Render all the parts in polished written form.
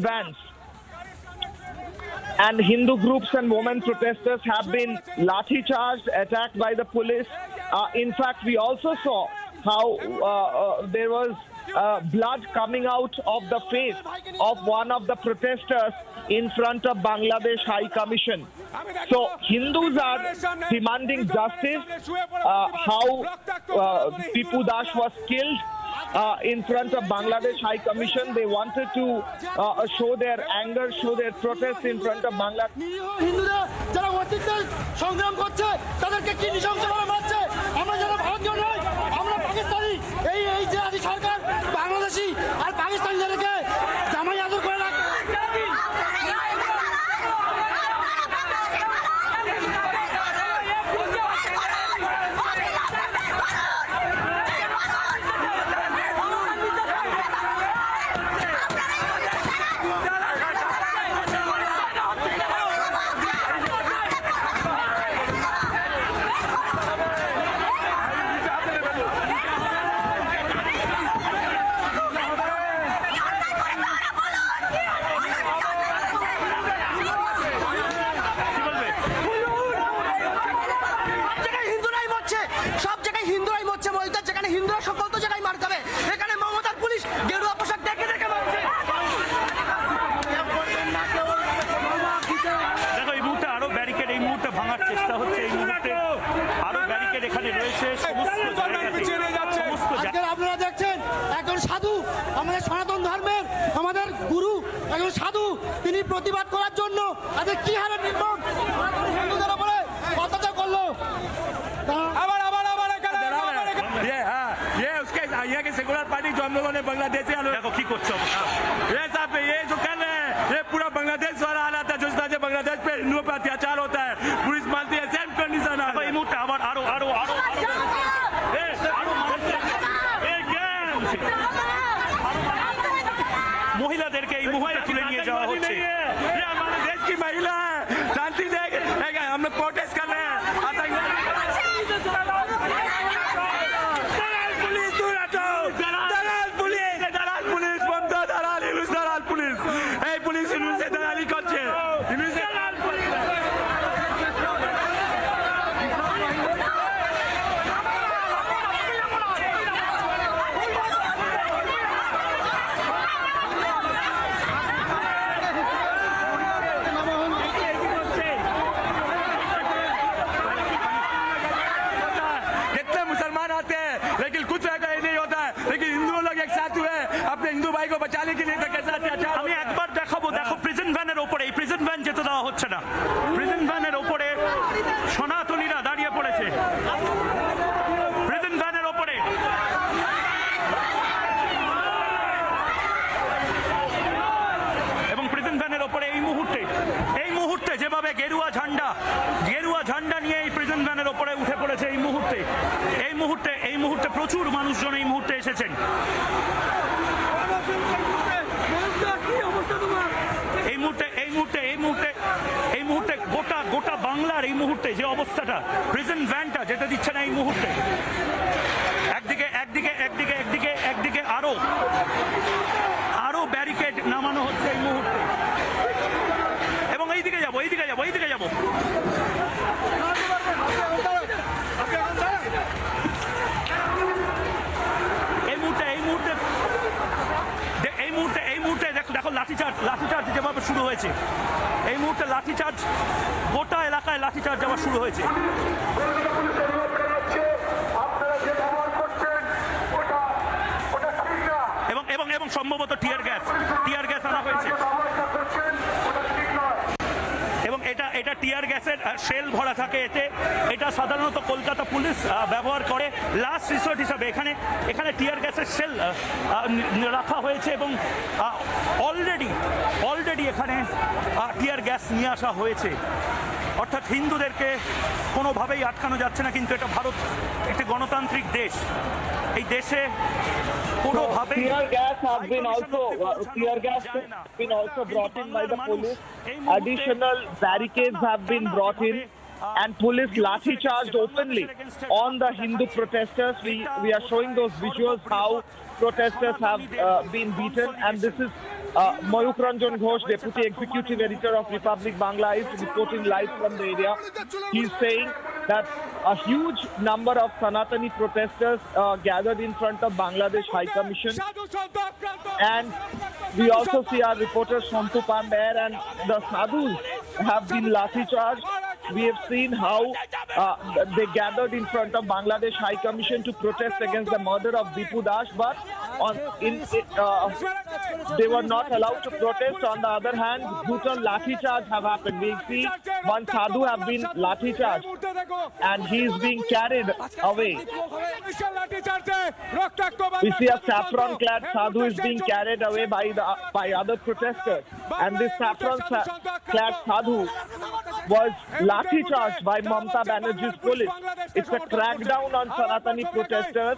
vans. And Hindu groups and women protesters have been lathicharged, attacked by the police. In fact, we also saw how there was blood coming out of the face of one of the protesters in front of Bangladesh High Commission. So Hindus are demanding justice. How Dipu Dash was killed in front of Bangladesh High Commission. They wanted to show their anger, show their protest in front of Bangladesh. হিন্দুরা যারা অতীতের সংগ্রাম করছে তাদেরকে কি নৃশংসভাবে মারছে? আমরা যারা ভারতীয় নই, আমরা পাকিস্তানি। এই যে আদি সরকার বাংলাদেশি আর পাকিস্তানিদেরকে জামাই আদর করে রাখে। আপনারা দেখছেন একজন সাধু, আমাদের সনাতন ধর্মের আমাদের গুরু, একজন সাধু, তিনি প্রতিবাদ করার জন্য আজকে কি হারে নির্মম হিন্দুদের উপরে অত্যাচার করলো। यहाँ के सेकुलर पार्टी जो हम लोगों ने बांग्लादेश से देखो की कुछ ये साहब ये जो कर रहे हैं ये पूरा बांग्लादेश वाला हालात है जो इस तरह से बांग्लादेश पे हिंदुओं पर अत्याचार होता है पुलिस मानती है सेम कंडीशन है भाई मुट्ठा आवर आरो आरो आरो ए आरो ए মহিলাদেরকে এই মুহূর্তে তুলে নিয়ে যাওয়া হচ্ছে ये हमारे देश की महिला है शांति से हम लोग प्रोटेस्ट कर रहे हैं लेकिन कुछ ऐसा ही नहीं होता है लेकिन हिंदू लोग एक साथ हुए अपने हिंदू भाई को बचाने के लिए तो कैसा अत्याचार আমি একবার দেখাবো দেখো প্রিজন ভ্যানের উপরে এই প্রিজন ভ্যান যেতে দেওয়া হচ্ছে না প্রিজন ভ্যানের উপরে সনাতনীরা দাঁড়িয়ে পড়েছে প্রিজন ভ্যানের উপরে এবং প্রিজন ভ্যানের উপরে এই মুহূর্তে যেভাবে গেরুয়া ঝান্ডা নিয়ে এই প্রিজন ভ্যানের উপরে উঠে পড়েছে এই মুহূর্তে প্রচুর মানুষজন এই মুহূর্তে এসেছেন এই মুহূর্তে গোটা বাংলার এই মুহূর্তে যে অবস্থাটা প্রিজন ভ্যানটা যেতে দিচ্ছে না এই মুহূর্তে একদিকে আরো ব্যারিকেড নামানো হচ্ছে এই মুহূর্তে এবং এইদিকে যাবো দেখো লাঠিচার্জ যেভাবে শুরু হয়েছে এই মুহূর্তে লাঠিচার্জ গোটা এলাকায় লাঠিচার্জ যাওয়া শুরু হয়েছে এবং সম্ভবত টিয়ার গ্যাস আনা হয়েছে এবং এটা টিয়ার গ্যাসের শেল ভরা থাকে এটা সাধারণত কলকাতা পুলিশ ব্যবহার করে লাস্ট রিসোর্ট হিসাবে এখানে টিয়ার গ্যাসের শেল রাখা হয়েছে এবং অলরেডি এখানে টিয়ার গ্যাস নিয়ে আসা হয়েছে অর্থাৎ হিন্দুদেরকে কোনোভাবেই আটকানো যাচ্ছে না কিন্তু এটা ভারত একটি গণতান্ত্রিক দেশ এই দেশে কোনোভাবেই tear gas has been also brought in by the police. Additional barricades have been brought in and police lathicharged openly on the Hindu protesters. We are showing those visuals how protesters have been beaten, and this is Mayuk Ranjan Ghosh, Deputy Executive Editor of Republic Bangla, is reporting live from the area. He's saying that a huge number of Sanatani protesters gathered in front of Bangladesh High Commission, and we also see our reporter Shantu Pandey, and the sadhus have been Lathicharged. We have seen how they gathered in front of Bangladesh High Commission to protest against the murder of Dipu Dash, but they were not allowed to protest. On the other hand, brutal Lathicharge have happened. We see one sadhu have been Lathicharged, and he is being carried away. We see a saffron-clad sadhu is being carried away by other protesters, and this saffron-clad sadhu was Lathicharged by Mamata Banerjee's police. It's a crackdown on Sanatani protesters.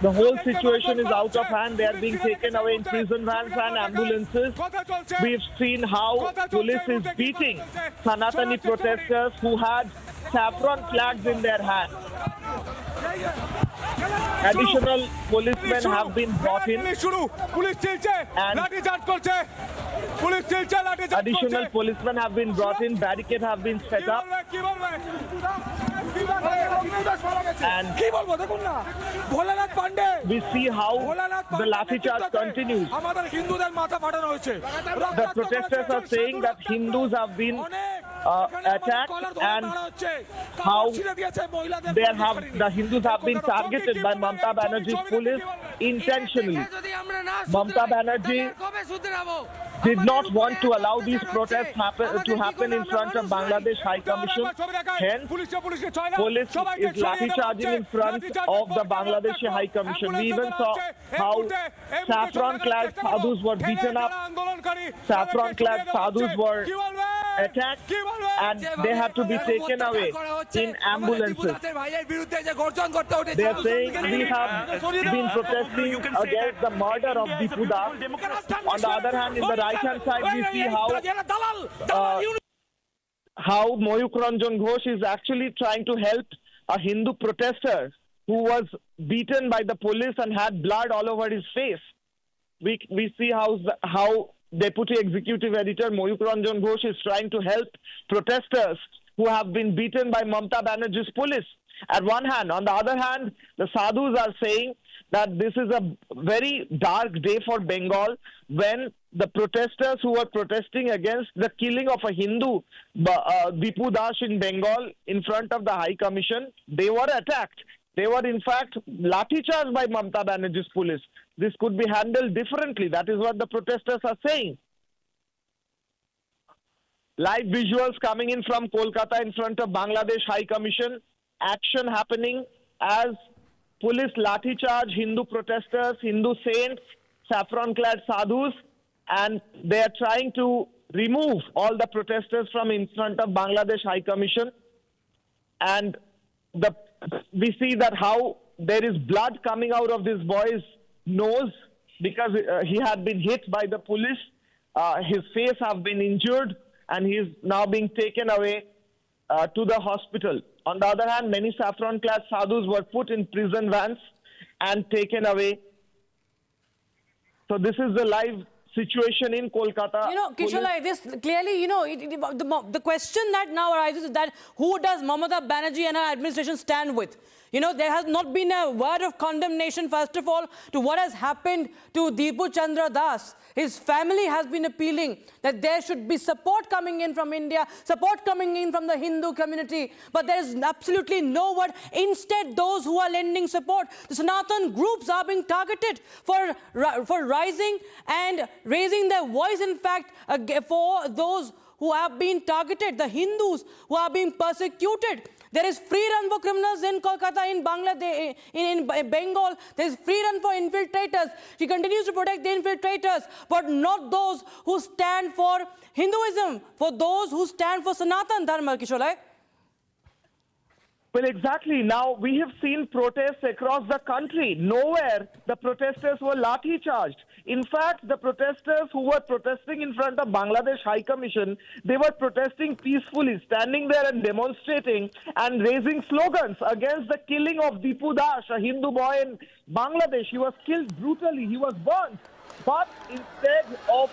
The whole situation is out of hand. They are being taken away in prison vans and ambulances. We've seen how police is beating Sanatani protesters who had saffron flags in their hands. Additional policemen have been brought in, and additional policemen have been brought in. Barricades have been set up, and we see how the Lathicharge continues. The protesters are saying that Hindus have been attacked, and how the Hindus have been targeted by Mamata Banerjee's police intentionally. Mamata Banerjee did not want to allow these protests to happen in front of Bangladesh High Commission. Hence, police is lathicharging in front of the Bangladeshi High Commission. We even saw how saffron-clad sadhus were beaten up, saffron-clad sadhus were attacked, and they had to be taken away in ambulances. They are saying we have been protesting against the murder of Dipu Dash. On the other hand, in the right-hand side, we see how Mayuk Ranjan Ghosh is actually trying to help a Hindu protester who was beaten by the police and had blood all over his face. We see how Deputy Executive Editor Mayuk Ranjan Ghosh is trying to help protesters who have been beaten by Mamata Banerjee's police at one hand. On the other hand, the sadhus are saying that this is a very dark day for Bengal when the protesters who were protesting against the killing of a Hindu, Dipu Dash in Bengal, in front of the High Commission, they were attacked. They were in fact lathicharged by Mamata Banerjee's police. This could be handled differently. That is what the protesters are saying. Live visuals coming in from Kolkata in front of Bangladesh High Commission. Action happening as police lathicharge Hindu protesters, Hindu saints, saffron-clad sadhus, and they are trying to remove all the protesters from in front of Bangladesh High Commission. And we see that how there is blood coming out of this boy's nose because he had been hit by the police. His face have been injured, and he is now being taken away to the hospital. On the other hand, many saffron-clad sadhus were put in prison vans and taken away. So this is the live situation in Kolkata. Kishore, this clearly, the question that now arises is that who does Mamata Banerjee and her administration stand with? There has not been a word of condemnation, first of all, to what has happened to Dipu Chandra Das. His family has been appealing that there should be support coming in from India, support coming in from the Hindu community, but there is absolutely no word. Instead, those who are lending support, the Sanatan groups are being targeted for rising and raising their voice, in fact, for those who have been targeted, the Hindus who are being persecuted. There is free run for criminals in Kolkata, in Bangladesh, in Bengal. There is free run for infiltrators. She continues to protect the infiltrators, but not those who stand for Hinduism, for those who stand for Sanatan Dharma, Kishore. Well, exactly. Now, we have seen protests across the country. Nowhere the protesters were lathi-charged. In fact, the protesters who were protesting in front of Bangladesh High Commission, they were protesting peacefully, standing there and demonstrating and raising slogans against the killing of Dipu Chandra, a Hindu boy in Bangladesh. He was killed brutally. He was burnt. But instead of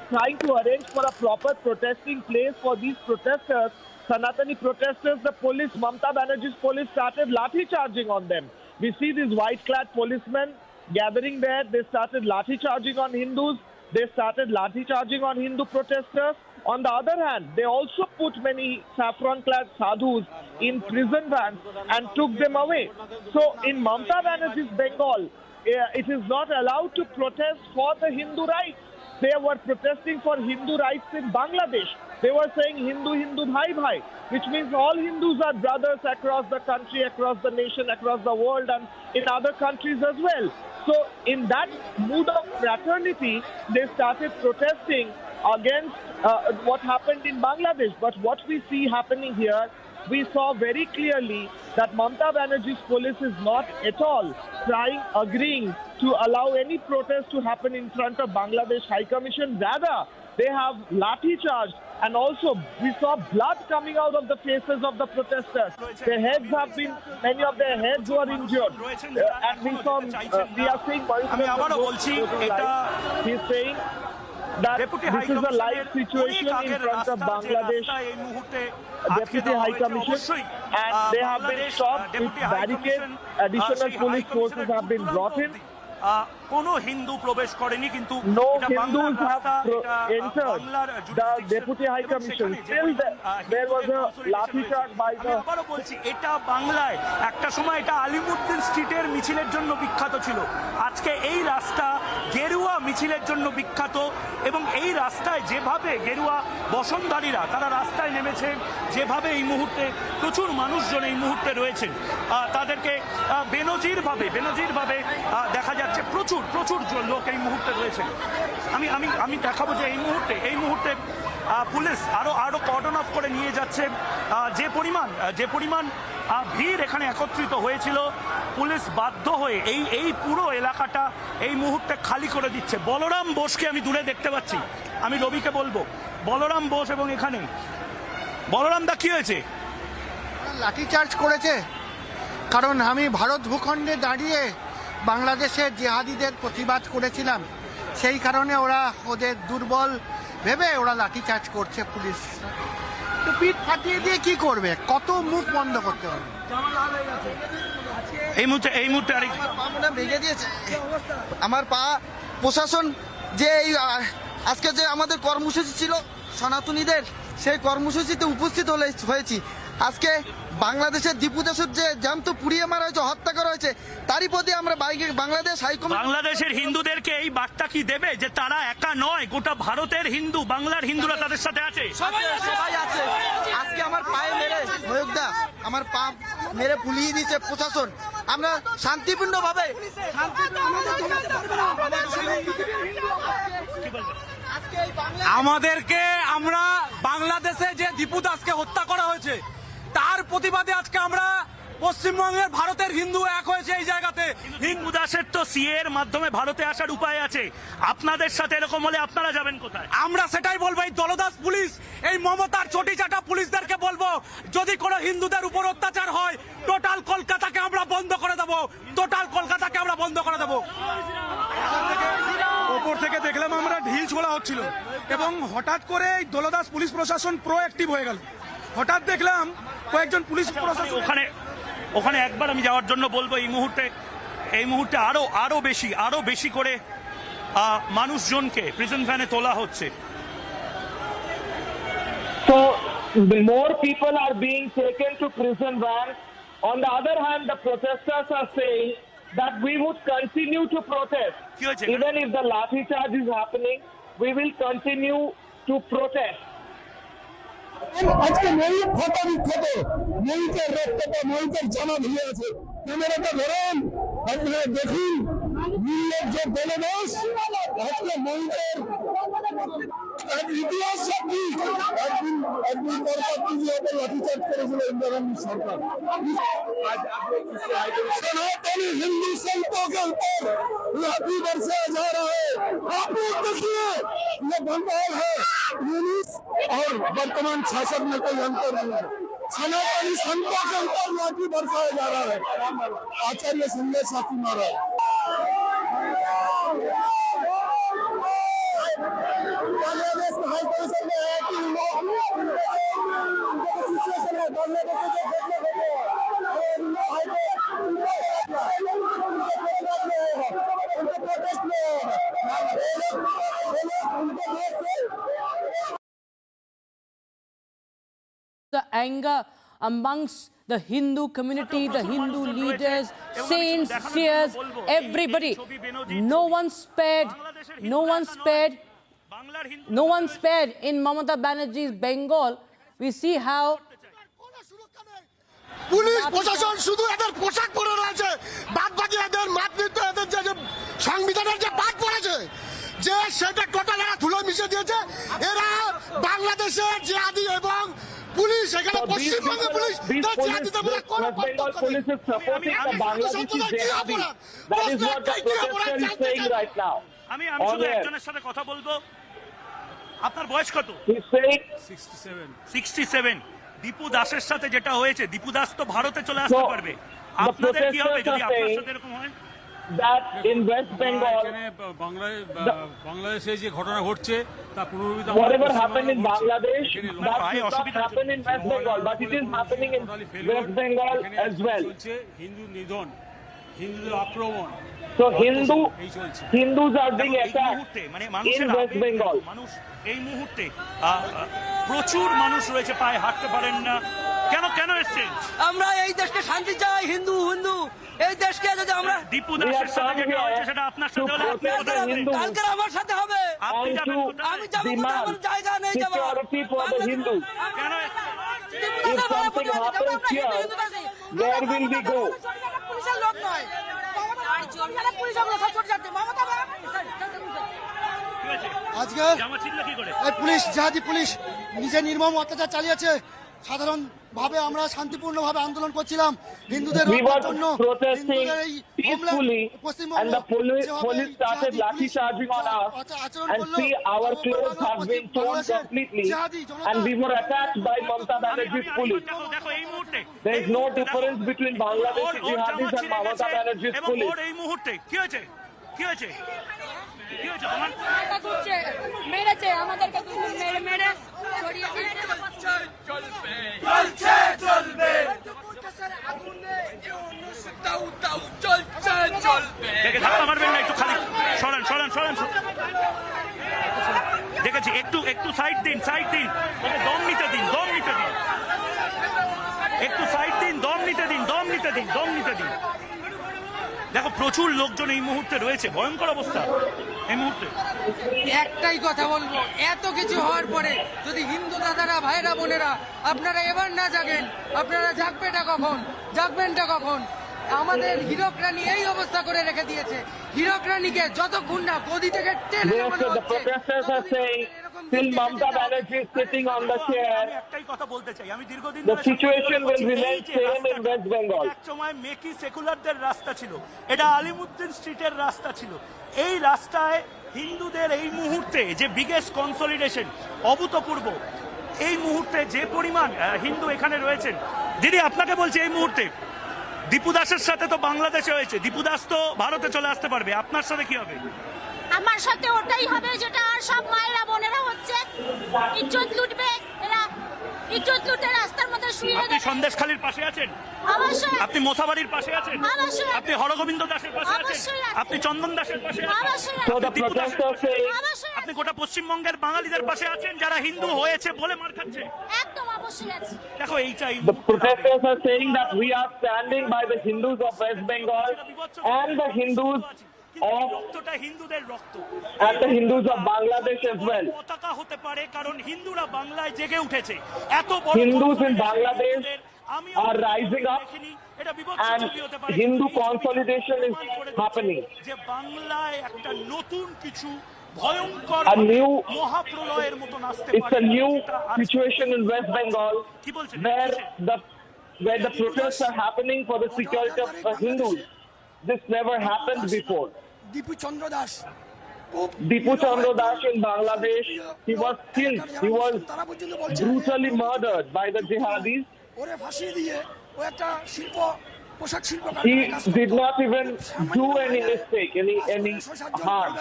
trying to arrange for a proper protesting place for these protesters, Sanatani protesters, the police, Mamata Banerjee's police started lathi charging on them. We see these white-clad policemen gathering there. They started lathi charging on Hindus. They started lathi charging on Hindu protesters. On the other hand, they also put many saffron-clad sadhus in prison vans and took them away. So in Mamata Banerjee's Bengal, it is not allowed to protest for the Hindu rights. They were protesting for Hindu rights in Bangladesh. They were saying Hindu, Hindu, bhai, bhai, which means all Hindus are brothers across the country, across the nation, across the world, and in other countries as well. So in that mood of fraternity, they started protesting against what happened in Bangladesh. But what we see happening here, we saw very clearly that Mamata Banerjee's police is not at all agreeing to allow any protest to happen in front of Bangladesh High Commission. Rather, they have lathi charged, and also we saw blood coming out of the faces of the protesters. Their heads have been, many of their heads were injured. And we are seeing, he's saying that this is a live situation in front of Bangladesh Deputy High Commission, and they have been stopped with barricades. Additional police forces have been brought in. কোনো হিন্দু প্রবেশ করেনি, কিন্তু no Hindus have entered the Deputy High Commission. Still there was a lathi charge by the... আবারও বলছি, এটা বাংলায় একটা সময় এটা আলিমুদ্দিন স্ট্রিটের মিছিলের জন্য বিখ্যাত ছিল। আজকে এই রাস্তা গেরুয়া মিছিলের জন্য বিখ্যাত, এবং এই রাস্তায় যেভাবে গেরুয়া বসনধারীরা তারা রাস্তায় নেমেছে, যেভাবে এই মুহূর্তে প্রচুর মানুষজন এই মুহূর্তে রয়েছেন, তাদেরকে বেনজিরভাবে দেখা যাচ্ছে। প্রচুর লোক এই মুহূর্তে রয়েছে। আমি দেখাবো যে এই মুহূর্তে পুলিশ আরো কর্ডন অফ করে নিয়ে যাচ্ছে। যে পরিমাণ ভিড় এখানে একত্রিত হয়েছিল, পুলিশ বাধ্য হয়ে এই পুরো এলাকাটা এই মুহূর্তে খালি করে দিচ্ছে। বলরাম বোসকে আমি দূরে দেখতে পাচ্ছি, আমি রবিকে বলবো, বলরাম বোস এবং এখানে বলরাম দা কি হয়েছে? লাঠিচার্জ করেছে, কারণ আমি ভারত ভূখণ্ডে দাঁড়িয়ে বাংলাদেশের জিহাদিদের প্রতিবাদ করেছিলাম। সেই কারণে ওদের দুর্বল ভেবে ওরা লাঠিচার্জ করছে। পুলিশ তো পিঠ ফাটিয়ে দিয়ে কি করবে? কত মুখ বন্ধ করতে হবে? এই মুহূর্তে ভেঙে দিয়েছে আমার পা। প্রশাসন যে আজকে যে আমাদের কর্মসূচি ছিল সনাতনীদের, সেই কর্মসূচিতে উপস্থিত হয়েছি। আজকে বাংলাদেশের দীপু দাসের যে জ্যান্ত পুড়িয়ে মারা হয়েছে, হত্যা করা হয়েছে, তারই প্রতি আমরা বাংলাদেশ হাইকমিশন বাংলাদেশের হিন্দুদেরকে এই বার্তা কি দেবে যে তারা একা নয়, গোটা ভারতের হিন্দু, বাংলার হিন্দুরা তাদের সাথে আছে, সবাই আছে। আজকে আমার পায়ে মেরে ময়ূকদা আমার পা মেরে পুলিয়ে দিয়েছে প্রশাসন। আমরা শান্তিপূর্ণভাবে আমাদেরকে আমরা বাংলাদেশে যে দীপু দাসকে হত্যা করা হয়েছে তার প্রতিবাদে আজকে আমরা পশ্চিমবঙ্গের ভারতের হিন্দু এক হয়েছে এই জায়গাতে। দীপু দাসের তো সিএ এর মাধ্যমে ভারতে আসার উপায় আছে, আপনাদের সাথে এরকম হলে আপনারা যাবেন কোথায়? আমরা সেটাই বলবো, এই দলদাস পুলিশ, এই মমতার চটি চাটা পুলিশদেরকে বলবো, যদি কোনো হিন্দুদের উপর অত্যাচার হয় টোটাল কলকাতাকে আমরা বন্ধ করে দেবো, ওপর থেকে দেখলাম আমরা ঢিল ছোড়া হচ্ছিল, এবং হঠাৎ করে এই দলদাস পুলিশ প্রশাসন প্রোঅ্যাক্টিভ হয়ে গেল। হঠাৎ দেখলাম কয়েকজন পুলিশ প্রশাসন ওখানে একবার আমি যাওয়ার জন্য বলবো। এই মুহূর্তে আরো বেশি করে মানুষজনকে প্রিজন ভ্যানে তোলা হচ্ছে। So more people are being taken to prison vans. On the other hand, the protesters are saying that we would continue to protest. Even if the lathi charge is happening, we will continue to protest. আজকে ময়ূর photo বিখ্যাত, ময়ূরের রক্তটা ময়ূরের জামা ভিজে আছে। ক্যামেরাটা ধরেন, আপনারা দেখুন নির্লজ্জ দলদাস আজকে মহিলার ইতিহাস সাক্ষী একদিন দরকার লাঠিচার্জ করেছিল ইন্দিরা গান্ধী সরকার। सनातनी हिंदू संतों के ऊपर लाठी बरसाया जा रहा है। आप लोग देखिए ये बंगाल है और वर्तमान शासक में कोई अंतर नहीं है। सनातनी संतों के ऊपर लाठी बरसाया जा रहा है। आचार्य संजय साथी महाराज बांग्लादेश में हाई कमीशन में है कि सिचुएशन है बांग्लादेश में the anger amongst the Hindu community, the Hindu leaders, saints, seers, everybody. No one spared. No one spared. No one spared in Mamata Banerjee's Bengal. We see how police প্রশাসন শুধু এদের পোশাক পরে রয়েছে, বাদ বাকি এদের মাতৃত্ব এদের যে সংবিধানের যে পাঠ পড়েছে যে সেটা টোটাল এরা ধুলো মিশে দিয়েছে। এরা বাংলাদেশের জিহাদি এবং পুলিশ এখানে পশ্চিমবঙ্গের police police is supporting the Bangladeshi jihadi. That is what the protester is saying right now. আমি শুধু একজনের সাথে কথা বলবো। আপনার বয়স কত? He's saying 67। দীপু দাসের সাথে যেটা হয়েছে, দীপু দাস তো ভারতে চলে আসতে পারবে, আপনাদের কি হবে যদি আপনার সাথে এরকম হয়? That in West Bengal, বাংলাদেশে যে ঘটনা ঘটছে তা পুনরাবৃত্তি whatever happened in Bangladesh, that did not happen in West Bengal, but it is happening in West Bengal as well. Hindu নিধন, হিন্দুদের আক্রমণ, So Hindus are being attacked in West Bengal. মানুষ এই মুহূর্তে প্রচুর মানুষ রয়েছে, পায়ে হাঁটতে পারেন না। কেন এসেছেন? আমরা এই দেশকে শান্তি চাই, হিন্দু এই দেশকে যদি আমরা দীপু দাসের সাথে যেটা হয়েছে সেটা আপনার সাথে হলে আপনি কোথায় যাবেন? কালকে আমার সাথে হবে। আপনি যাবেন কোথায়? আমি যাব কোথায়? আমার জায়গা নেই যাবার। Security for the Hindus. কেন? If something happens here, where will we go? পুলিশের লোক নয়, পুলিশ আমরা সব ছোট যাচ্ছে মমতা আজকে এই পুলিশ জিহাদি পুলিশ নিজে নির্মম অত্যাচার চালিয়েছে। সাধারণ ভাবে আমরা শান্তিপূর্ণভাবে আন্দোলন করছিলাম হিন্দুদের জন্য, হিন্দুদের এই and the police started lathicharging on us, and see our clothes have been torn completely, and we were attacked by Mamata Banerjee's police. There is no difference between Bangladeshi jihadis and Mamata Banerjee's police. এই মুহূর্তে কি হয়েছে? মেরেছে আমাদেরকে, মেরে ছড়িয়ে ধাক্কা মারবেন না, একটু খালি সরান। দেখেছি, একটু সাইড দিন, দম নিতে দিন, একটু সাইড দিন, দম নিতে দিন। দেখো প্রচুর লোকজন এই মুহূর্তে রয়েছে, ভয়ঙ্কর অবস্থা এই মুহূর্তে। একটাই কথা বলবো, এত কিছু হওয়ার পরে যদি হিন্দু দাদারা, ভাইরা, বোনেরা আপনারা এবার না জাগেন, আপনারা জাগবেনটা কখন? আমাদের হীরক রানী এই অবস্থা করে রেখে দিয়েছে। হীরক রানীকে যতক্ষণ না গদি থেকে টেনে নামানো The protesters are saying till Mamata Banerjee is sitting on the chair, একটাই কথা বলতে চাই, আমি দীর্ঘদিন the situation will remain same in West Bengal. এক সময় মেকি সেকুলারদের রাস্তা ছিল, এটা আলিমুদ্দিন স্ট্রিটের রাস্তা ছিল। এই রাস্তায় হিন্দুদের এই মুহূর্তে যে বিগেস্ট কনসলিডেশন, অভূতপূর্ব এই মুহূর্তে যে পরিমাণ হিন্দু এখানে রয়েছেন। দিদি আপনাকে বলছি, এই মুহূর্তে দীপু দাসের সাথে তো বাংলাদেশে হয়েছে, দীপু দাস তো ভারতে চলে আসতে পারবে, আপনার সাথে কি হবে? আমার সাথে ওটাই হবে যেটা আর সব মায়েরা বোনেরা হচ্ছে, ইজ্জত লুটবে এরা, ইজ্জত লুটে রাস্তার মধ্যে শুয়ে আপনি সন্দেশখালীর পাশে আছেন, অবশ্যই আপনি মোথাবাড়ির পাশে আছেন, অবশ্যই আপনি হরগোবিন্দ দাসের পাশে আছেন, অবশ্যই আপনি চন্দন দাসের পাশে আছেন, অবশ্যই So the protesters say অবশ্যই আপনি গোটা পশ্চিমবঙ্গের বাঙালিদের পাশে আছেন যারা হিন্দু হয়েছে বলে মার খাচ্ছে। একদম অবশ্যই আছে। দেখো এইটাই the protesters are saying that we are standing by the Hindus of West Bengal and the Hindus of রক্তটা হিন্দুদের রক্ত and the Hindus of Bangladesh as well. পতাকা হতে পারে কারণ হিন্দুরা বাংলায় জেগে উঠেছে এত বড় Hindus in Bangladesh are rising up এটা বিভৎস and ছবি হতে পারে Hindu consolidation is happening. যে বাংলায় একটা নতুন কিছু ভয়ঙ্কর A new, মহাপ্রলয়ের মতো আসতে it's পারে a new situation in West Bengal where the protests are happening for the security of Hindus. This never happened before. Dipu Chandra Das Dipu Chandra in Bangladesh, he was killed. He was brutally murdered by the jihadis. ওরে ফাঁসি দিয়ে ও একটা শিল্প পোশাক শিল্প He did not even do any mistake, any harm.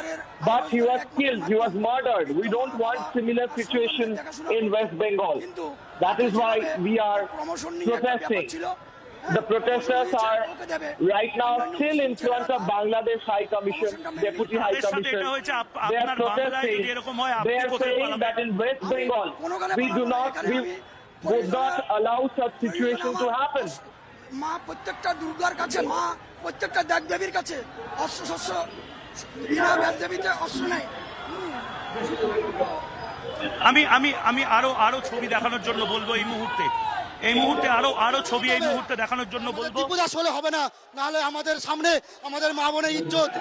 But he was killed. He was murdered. We don't want similar situation in West Bengal. That is why we are protesting. The protesters are right now still in front of Bangladesh High Commission, Deputy High Commission. They are protesting. They are saying that in West Bengal, we would not allow such situation to happen. মা প্রত্যেকটা দুর্গার কাছে মা প্রত্যেকটা দেব দেবীর কাছে অস্ত্র শস্ত্র বিনা দেব দেবীতে অস্ত্র নেই আমি আরো ছবি দেখানোর জন্য বলবো এই মুহূর্তে আরো ছবি এই মুহূর্তে দেখানোর জন্য বলবো দীপুদাস হলে হবে না নাহলে আমাদের সামনে আমাদের মা বোনের ইজ্জত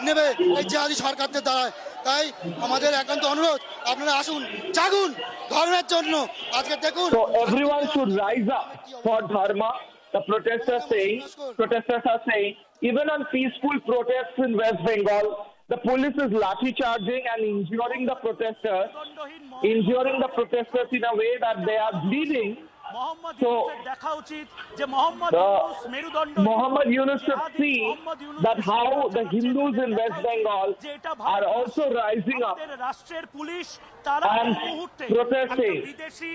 নেবে এই জিহাদি সরকারদের দ্বারায় তাই আমাদের একান্ত অনুরোধ আপনারা আসুন জাগুন ধর্মের জন্য আজকে দেখুন So everyone should rise up for dharma. The protesters are saying even on peaceful protests in West Bengal, the police is lathicharging and injuring the protesters in a way that they are bleeding. So Muhammad Yunus should see that how the Hindus in West Bengal are also rising up and protesting. বিদেশি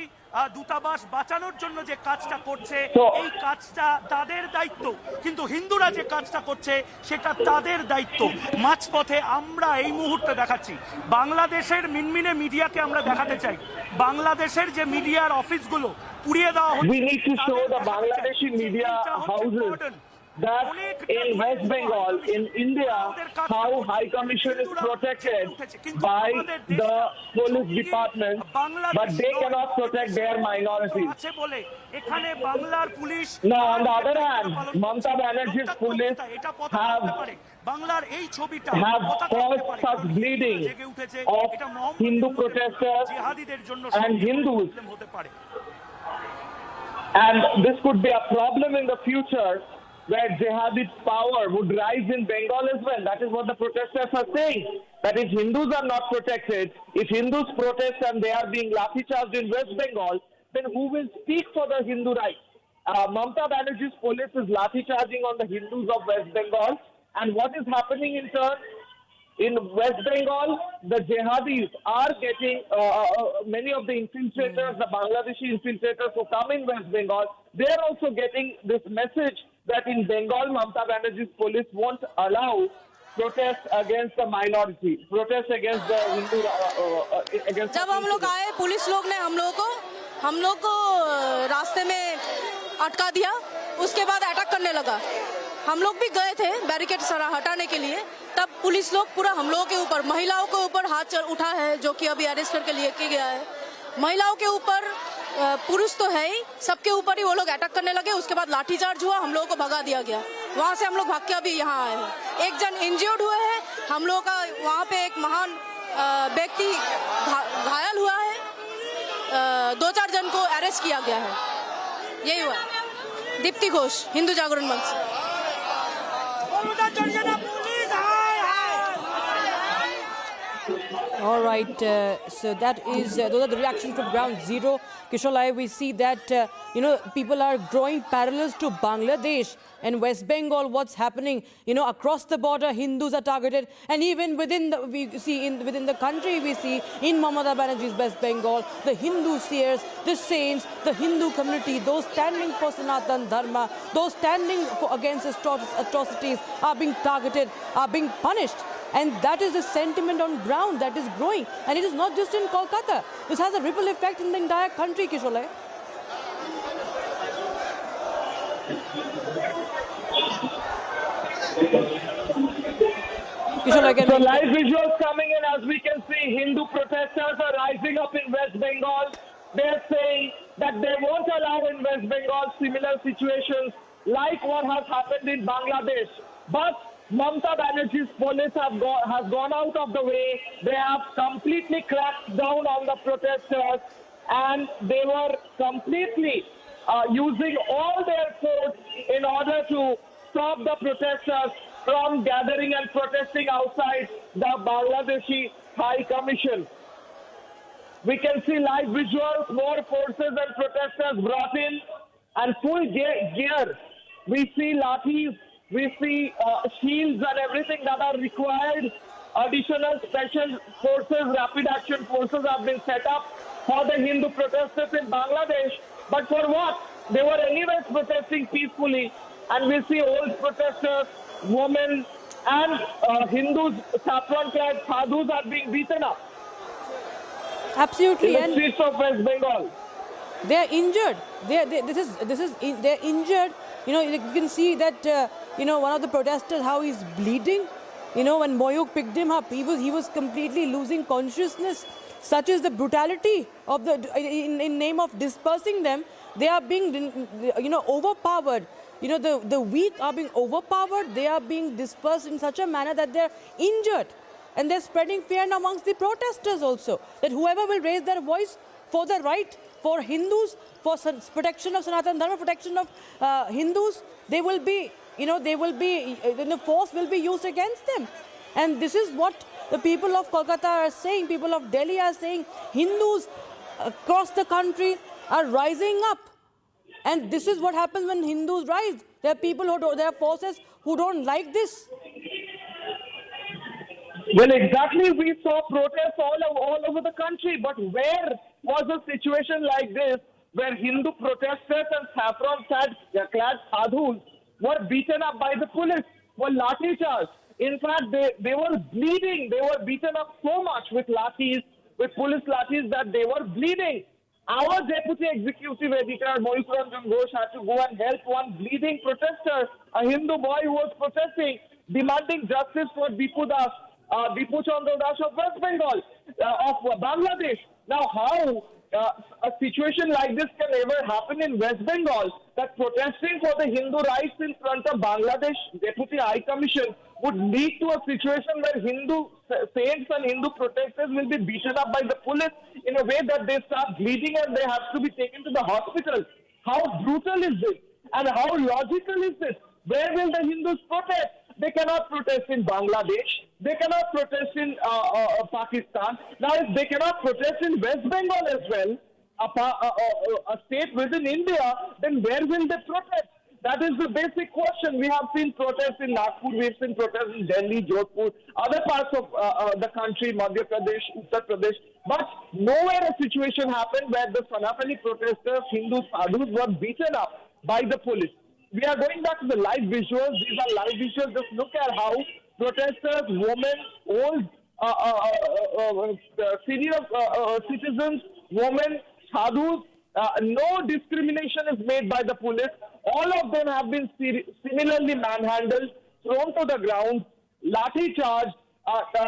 দূতাবাস বাঁচানোর জন্য যে কাজটা করছে এই কাজটা তাদের দায়িত্ব কিন্তু হিন্দুরা যে কাজটা করছে সেটা তাদের দায়িত্ব মাঝপথে আমরা এই মুহূর্তে দেখাচ্ছি বাংলাদেশের মিনমিনে মিডিয়াকে আমরা দেখাতে চাই বাংলাদেশের যে মিডিয়ার অফিসগুলো পুড়িয়ে দেওয়া হচ্ছে We need to show the Bangladeshi media houses that in West Bengal, in India, how High Commission is protected by the police department, but they cannot protect their minorities. Now, on the other hand, Mamata Banerjee's police have caused such bleeding of Hindu protesters and Hindus. And this could be a problem in the future where jihadi power would rise in Bengal as well. That is what the protesters are saying. That if Hindus are not protected, if Hindus protest and they are being lathicharged in West Bengal, then who will speak for the Hindu rights? Mamata Banerjee's police is lathicharging on the Hindus of West Bengal. And what is happening in turn? In West Bengal, the jihadis are getting, many of the infiltrators, the Bangladeshi infiltrators who come in West Bengal, they are also getting this message that in Bengal, Mamata Banerjee's police won't allow protests against the minority, protests against the Hindu, against. जब हम लोग आए police लोग ने हम लोग को रास्ते में अटका दिया उसके बाद अटैक करने लगा हम लोग भी गए थे बैरिकेड हटाने के लिए तब पुलिस लोग पूरा हम लोगों के ऊपर महिलाओं के ऊपर हाथ उठा है जो कि अभी अरेस्ट करके लेके गया है महिलाओं के ऊपर पुरुष तो है ही सबके ऊपर ही वो लोग अटैक करने लगे उसके बाद लाठीचार्ज हुआ हम लोगों को भगा दिया गया वहाँ से हम लोग भाग के अभी यहाँ आए हैं एक जन इंजर्ड हुए हैं हम लोगों का वहाँ पे एक महान व्यक्ति घायल हुआ है 2-4 जन को अरेस्ट किया गया है यही हुआ दीप्ति घोष हिंदू जागरण मंच All right, so that is those are the reactions from ground zero. Kisholai, we see that people are drawing parallels to Bangladesh and West Bengal. What's happening? Across the border, Hindus are targeted, and even within the country, we see in Mamata Banerjee's West Bengal, the Hindu seers, the saints, the Hindu community, those standing for Sanatan Dharma, those standing against atrocities, are being targeted, are being punished. And that is the sentiment on ground that is growing. And it is not just in Kolkata. This has a ripple effect in the entire country, Kisholai. So live visuals coming in as we can see. Hindu protesters are rising up in West Bengal. They're saying that they won't allow in West Bengal similar situations like what has happened in Bangladesh. But Mamata Banerjee's police has gone out of the way. They have completely cracked down on the protesters, and they were completely using all their force in order to stop the protesters from gathering and protesting outside the Bangladeshi High Commission. We can see live visuals, more forces and protesters brought in, and full gear. We see lathis, we see shields and everything that are required. Additional special forces, rapid action forces have been set up for the Hindu protesters in Bangladesh. But for what? They were anyways protesting peacefully, and we see old protesters, women, and Hindus, saffron-clad sadhus are being beaten up. Absolutely. In the streets of West Bengal. They are injured. They're injured. You know, you can see that, one of the protesters, how he's bleeding. You know, when Moyuk picked him up, he was completely losing consciousness. Such is the brutality of in name of dispersing them. They are being, overpowered. You know, the weak are being overpowered. They are being dispersed in such a manner that they're injured. And they're spreading fear amongst the protesters also. That whoever will raise their voice for the right, for Hindus, for protection of Sanatana Dharma, protection of Hindus, they will be, the force will be used against them. And this is what the people of Kolkata are saying, people of Delhi are saying. Hindus across the country are rising up. And this is what happens when Hindus rise. There are people there are forces who don't like this. Well, exactly, we saw protests all over the country, but where was a situation like this where Hindu protesters and saffron-clad sadhus were beaten up by the police, were lathicharged? In fact, they were bleeding. They were beaten up so much with lathis, with police lathis, that they were bleeding. Our deputy executive editor, Dipu Chandra, had to go and help one bleeding protester, a Hindu boy who was protesting, demanding justice for Dipu Chandra of West Bengal, of Bangladesh. Now, how a situation like this can ever happen in West Bengal, that protesting for the Hindu rights in front of Bangladesh Deputy High Commission would lead to a situation where Hindu saints and Hindu protesters will be beaten up by the police in a way that they start bleeding and they have to be taken to the hospital. How brutal is this? And how logical is this? Where will the Hindus protest? They cannot protest in Bangladesh. They cannot protest in Pakistan. Now, if they cannot protest in West Bengal as well, a state within India, then where will they protest? That is the basic question. We have seen protests in Nagpur, we have seen protests in Delhi, Jodhpur, other parts of the country, Madhya Pradesh, Uttar Pradesh. But nowhere a situation happened where the Sanatani protesters, Hindu sadhus, were beaten up by the police. We are going back to the live visuals. These are live visuals. Just look at how protesters, women, old, senior citizens, women, sadhus, no discrimination is made by the police. All of them have been similarly manhandled, thrown to the ground, lathicharged.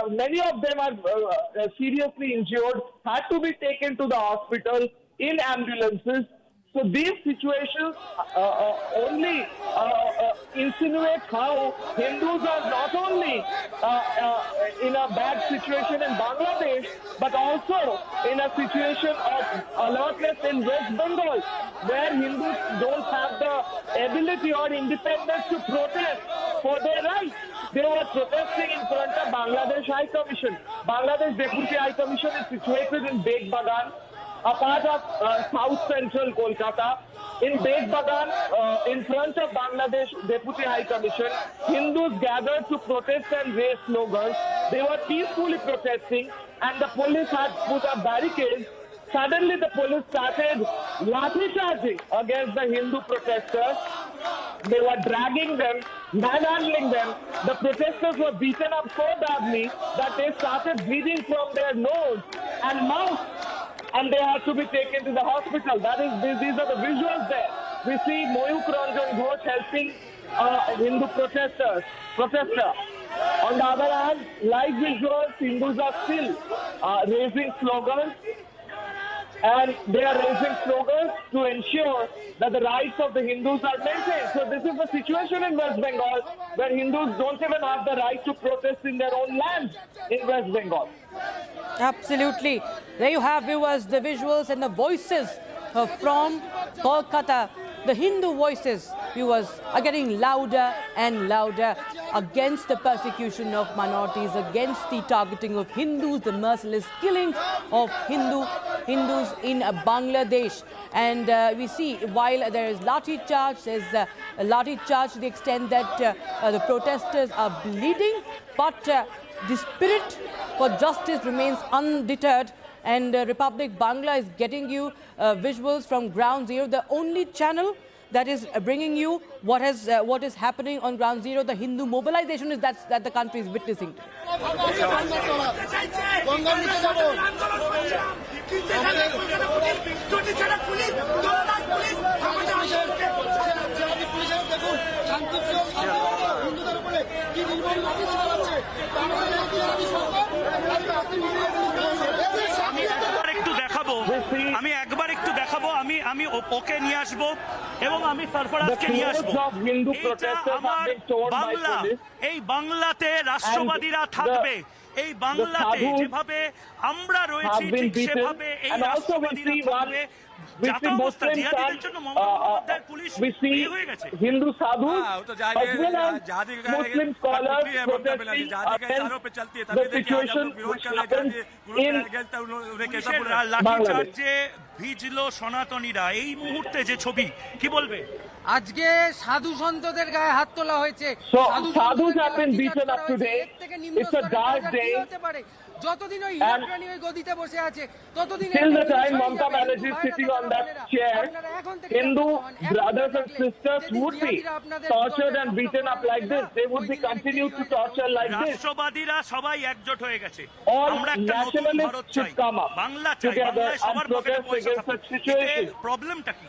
Many of them are seriously injured, had to be taken to the hospital in ambulances. So these situations only insinuate how Hindus are not only in a bad situation in Bangladesh, but also in a situation of alertness in West Bengal, where Hindus don't have the ability or independence to protest for their rights. They were protesting in front of Bangladesh High Commission. Bangladesh Deputy High Commission is situated in Beg Bagan, a part of South Central Kolkata. In Beg Bagan, in front of Bangladesh Deputy High Commission, Hindus gathered to protest and raise slogans. They were peacefully protesting, and the police had put up barricades. Suddenly, the police started lathicharging against the Hindu protesters. They were dragging them, manhandling them. The protesters were beaten up so badly that they started bleeding from their nose and mouth, and they had to be taken to the hospital. These are the visuals there. We see Moyuk Ranjan Ghosh helping Hindu protester. On the other hand, like visuals, Hindus are still raising slogans, and they are raising slogans to ensure that the rights of the Hindus are maintained. So this is the situation in West Bengal, where Hindus don't even have the right to protest in their own land in West Bengal. Absolutely. There you have, viewers, the visuals and the voices from Kolkata. The Hindu voices, viewers, are getting louder and louder against the persecution of minorities, against the targeting of Hindus, the merciless killings of Hindus in Bangladesh. And we see, while there is Lathicharge, there's Lathicharge to the extent that the protesters are bleeding, but the spirit for justice remains undeterred. And Republic Bangla is getting you visuals from Ground Zero, the only channel that is bringing you what is happening on Ground Zero. The Hindu mobilization is that the country is witnessing. আমি একবার একটু দেখাবো, আমি ওকে নিয়ে আসবো এবং আমি সরফরাজকে নিয়ে আসবো। বাংলা, এই বাংলাতে রাষ্ট্রবাদীরা থাকবে, এই বাংলাতে যেভাবে আমরা রয়েছি ঠিক সেভাবে এই রাষ্ট্রবাদীরা থাকবে। We see Muslim Hindu sadhus as well as Muslim scholars protesting against the situation which happens in লাঠিচার্জে ভিজলো সনাতনীরা। এই মুহূর্তে যে ছবি, কি বলবে? আজকে সাধু সন্তদের গায়ে হাত তোলা হয়েছে। Sadhus have been beaten up today. It's a dark day. যতদিন ওই হিরোপ্রাণী ওই গদিতে বসে আছে ততদিন till the time Mamata Banerjee is sitting on that chair, Hindu brothers and sisters would be tortured and beaten up like this. They would be continued to torture like this. রাষ্ট্রবাদীরা সবাই একজোট হয়ে গেছে। All আমরা একটা নতুন Bharat nationalists should চাই, come up Bangla চাই, together বাংলায় and সবার পকেটে protest পয়সা against থাকুক। such situation. প্রবলেমটা কি?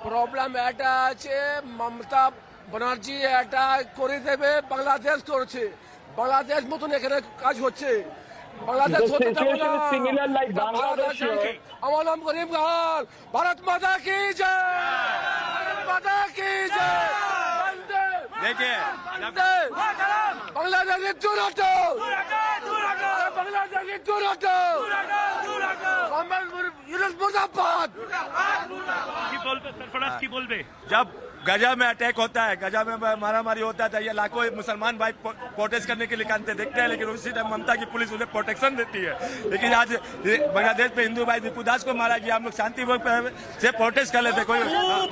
প্রবলেম এটা আছে, মমতা ব্যানার্জি এটা করে দেবে, বাংলাদেশ করছে, বাংলাদেশ মতন এখানে কাজ হচ্ছে। বাংলাদেশ হতে দেবে না। Similar like Bangladesh. আমার নাম গরিব গাল। ভারত মাতা কি জয়, ভারত মাতা কি জয়। देखिए বাংলাদেশের দূর হটো, বাংলাদেশের দূর হটো, মুর্দাবাদ। কি বলবে সরফরাজ, কি বলবে? जब गजा में अटैक होता है, गजा में मारामारी होता है, ये लाखों मुसलमान भाई प्रोटेस्ट करने के लिए कानते देखते हैं, लेकिन उसी टाइम ममता की पुलिस उन्हें प्रोटेक्शन देती है। लेकिन आज बांग्लादेश में हिंदू भाई दीपू दास को मारा गया, हम लोग शांति से प्रोटेस्ट कर लेते। कोई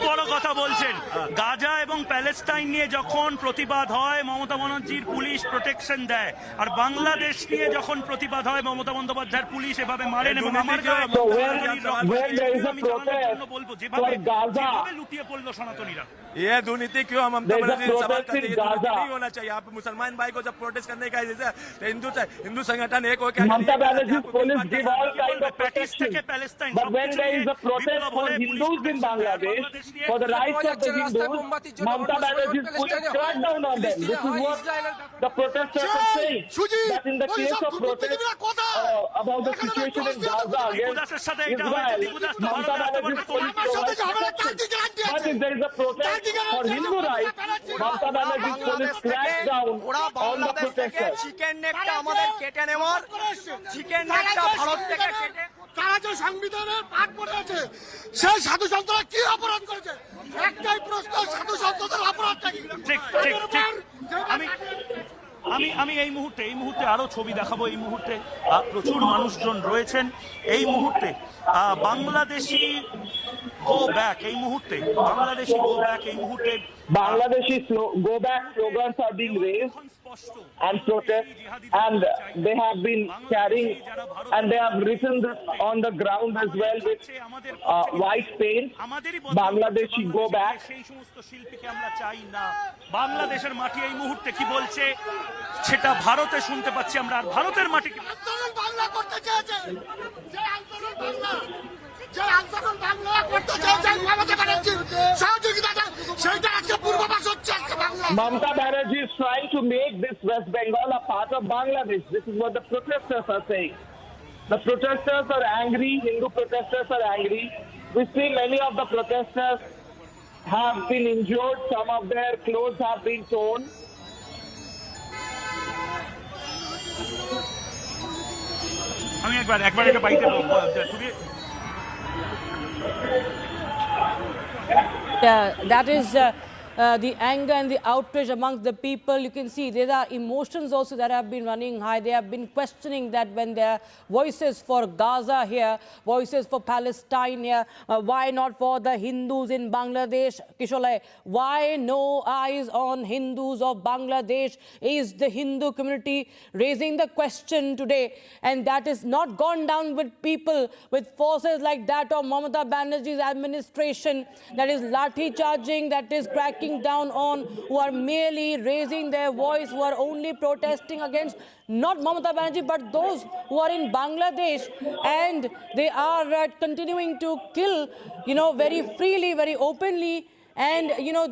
বড় কথা বলছেন, গাজা এবং প্যালেস্টাইন নিয়ে যখন প্রতিবাদ হয় মমতা বন্দ্যোপাধ্যায়ের পুলিশ প্রোটেকশন দেয়, আর বাংলাদেশ নিয়ে যখন প্রতিবাদ হয় মমতা বন্দ্যোপাধ্যায়ের পুলিশ এভাবে মারেন। এবং আমার বলবো যেভাবে লুটিয়ে পড়লো সনাতনীরা, ये दुर्नीति क्यों हम ममता बनर्जी सवाल करते हैं? नहीं होना चाहिए। आप मुसलमान भाई को जब प्रोटेस्ट करने का जैसे हिंदू संगठन एक होकर Mamata Banerjee's police give all kind of protection, but when there is a protest for Hindus in Bangladesh, for the rights of the Hindus, Mamata Banerjee's police crack down on them. This is what the protesters are saying, that in the case of protest about the situation in Gaza against Israel, Mamata Banerjee's police provides protection. But if there is a protest for Hindu rights, Mamata Banerjee's police crack down on the protesters. Chicken নেকটা আমাদের কেটে নেওয়ার, chicken নেকটা Bharat থেকে কেটে তারা যে সংবিধানের পাঠ পড়েছে সেই সাধু সন্তরা কি অপরাধ করেছে? একটাই প্রশ্ন, সাধু সন্তদের অপরাধটা কি? ঠিক ঠিক ঠিক। আমি এই মুহূর্তে আরো ছবি দেখাবো। এই মুহূর্তে প্রচুর মানুষজন রয়েছেন। এই মুহূর্তে বাংলাদেশি গো ব্যাক, এই মুহূর্তে বাংলাদেশি গো ব্যাক, এই মুহূর্তে Bangladeshi go back slogans are being raised and protest, and they have been carrying, and they have written this on the ground as well with white paint. Bangladeshi go back. সেই সমস্ত শিল্পীকে আমরা চাই না। বাংলাদেশের মাটি এই মুহূর্তে কি বলছে সেটা ভারতে শুনতে পাচ্ছি আমরা। আর ভারতের মাটি আন্দোলন বাংলা করতে চেয়েছে, যে আন্দোলন বাংলা, যে আন্দোলন বাংলা করতে চেয়েছে মমতা ব্যানার্জির সহযোগিতাটা, সেইটা আজকে পূর্বাভাস হচ্ছে আজকে Bangla. Mamata Banerjee is trying to make this West Bengal a part of Bangladesh. This is what the protesters are saying. The protesters are angry. Hindu protesters are angry. We see many of the protesters have been injured. Some of their clothes have been torn. আমি একবার এটা বাইতে That is the anger and the outrage amongst the people. You can see there are emotions also that have been running high. They have been questioning that when there are voices for Gaza here, voices for Palestine here, why not for the Hindus in Bangladesh? Kisholai, why no eyes on Hindus of Bangladesh? Is the Hindu community raising the question today? And that is not gone down with people, with forces like that of Mamata Banerjee's administration, that is Lathicharging, that is cracking down on, who are merely raising their voice, who are only protesting against not Mamata Banerjee but those who are in Bangladesh, and they are continuing to kill, very freely, very openly. And,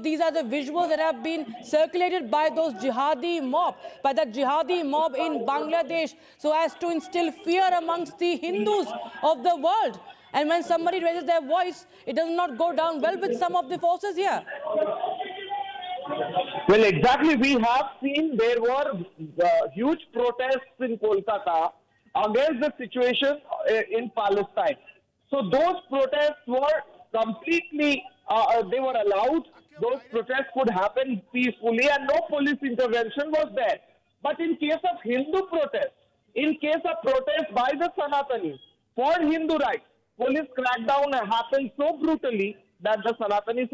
these are the visuals that have been circulated by those jihadi mob, by the jihadi mob in Bangladesh, so as to instill fear amongst the Hindus of the world. And when somebody raises their voice, it does not go down well with some of the forces here. Well, exactly. We have seen there were huge protests in Kolkata against the situation in Palestine. So those protests were completely, they were allowed. Those protests could happen peacefully and no police intervention was there. But in case of Hindu protests, in case of protests by the Sanatanis for Hindu rights, police crackdown happened so brutally that the Sanatanis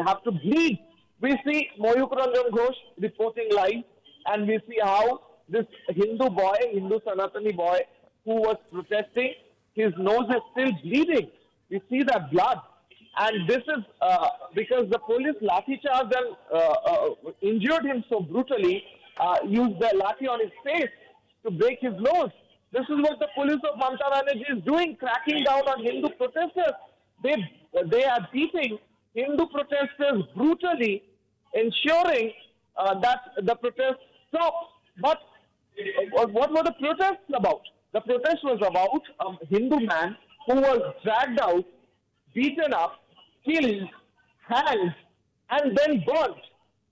have to bleed. We see Moyuk Ranjan Ghosh reporting live, and we see how this Hindu Sanatani boy who was protesting, his nose is still bleeding. We see that blood. And this is because the police Lathicharged and injured him so brutally, used their lathi on his face to break his nose. This is what the police of Mamata Banerjee is doing, cracking down on Hindu protesters. They are beating Hindu protesters brutally, ensuring that the protests stop. But what were the protests about? The protest was about a Hindu man who was dragged out, beaten up, killed, hanged, and then burnt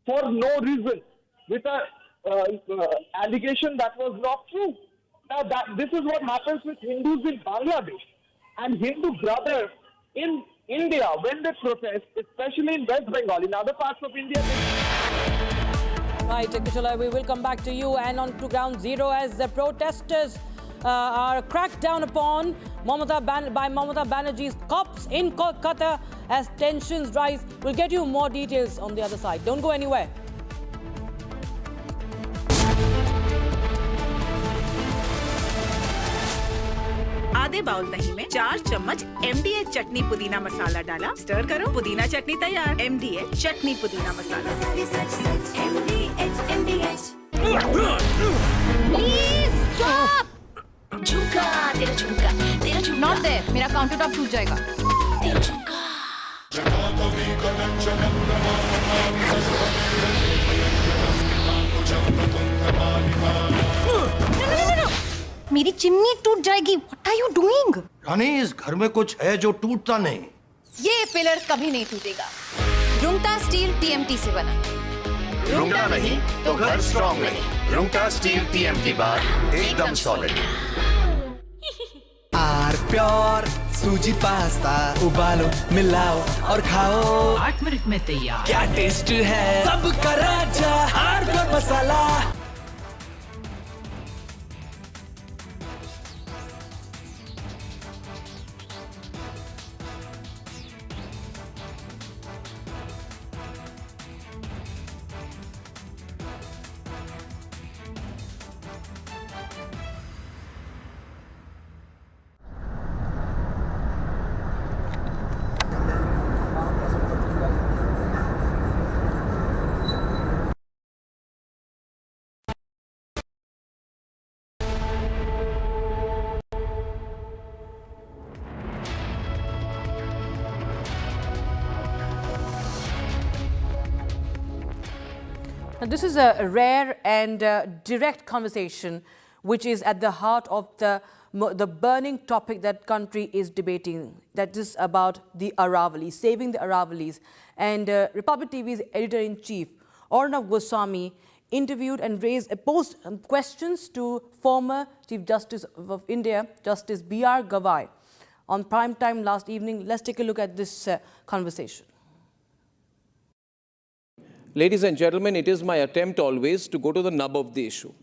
for no reason, with a allegation that was not true. Now, this is what happens with Hindus in Bangladesh and Hindu brothers in India when they protest, especially in West Bengal. In other parts of India, Right, Kisholai, we will come back to you and on to ground zero as the protesters are cracked down upon by Mamata Banerjee's cops in Kolkata as tensions rise. We'll get you more details on the other side. Don't go anywhere. आधे bowl दही में 4 चम्मच MDH चटनी पुदीना मसाला डाला, stir करो, पुदीना चटनी तैयार। MDH चटनी पुदीना मसाला। Please stop! झुमका, तेरा झुमका, तेरा झुमका। Not there, मेरा काउंटर टॉप टूट जाएगा। तेरा झुमका। मेरी चिमनी टूट जाएगी। What are you doing? रानी, इस घर में कुछ है जो टूटता नहीं। ये पिलर कभी नहीं टूटेगा। रुंगटा स्टील TMT से बना। रुंगटा नहीं तो घर स्ट्रॉन्ग नहीं। रुंगटा स्टील TMT बार एकदम सॉलिड। आर प्योर सूजी पास्ता उबालो, मिलाओ और खाओ। 8 मिनट में तैयार। क्या टेस्ट है सबका राजा, आर pure masala. Now, this is a rare and direct conversation which is at the heart of the burning topic that country is debating. That is about the Aravalli, saving the Aravallis. And Republic TV's editor-in-chief, Arnab Goswami, interviewed and posed questions to former Chief Justice of India, Justice B.R. Gavai, on prime time last evening. Let's take a look at this conversation. Ladies and gentlemen, it is my attempt always to go to the nub of the issue.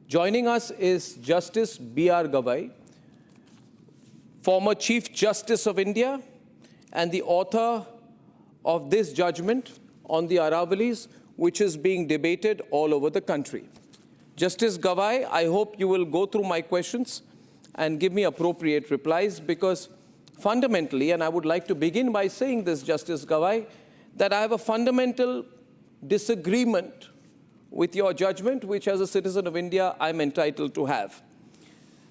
Joining us is Justice B.R. Gavai, former Chief Justice of India and the author of this judgment on the Aravallis, which is being debated all over the country. Justice Gavai, I hope you will go through my questions and give me appropriate replies, because fundamentally, and I would like to begin by saying this, Justice Gavai, that I have a fundamental disagreement with your judgment, which as a citizen of India, I'm entitled to have.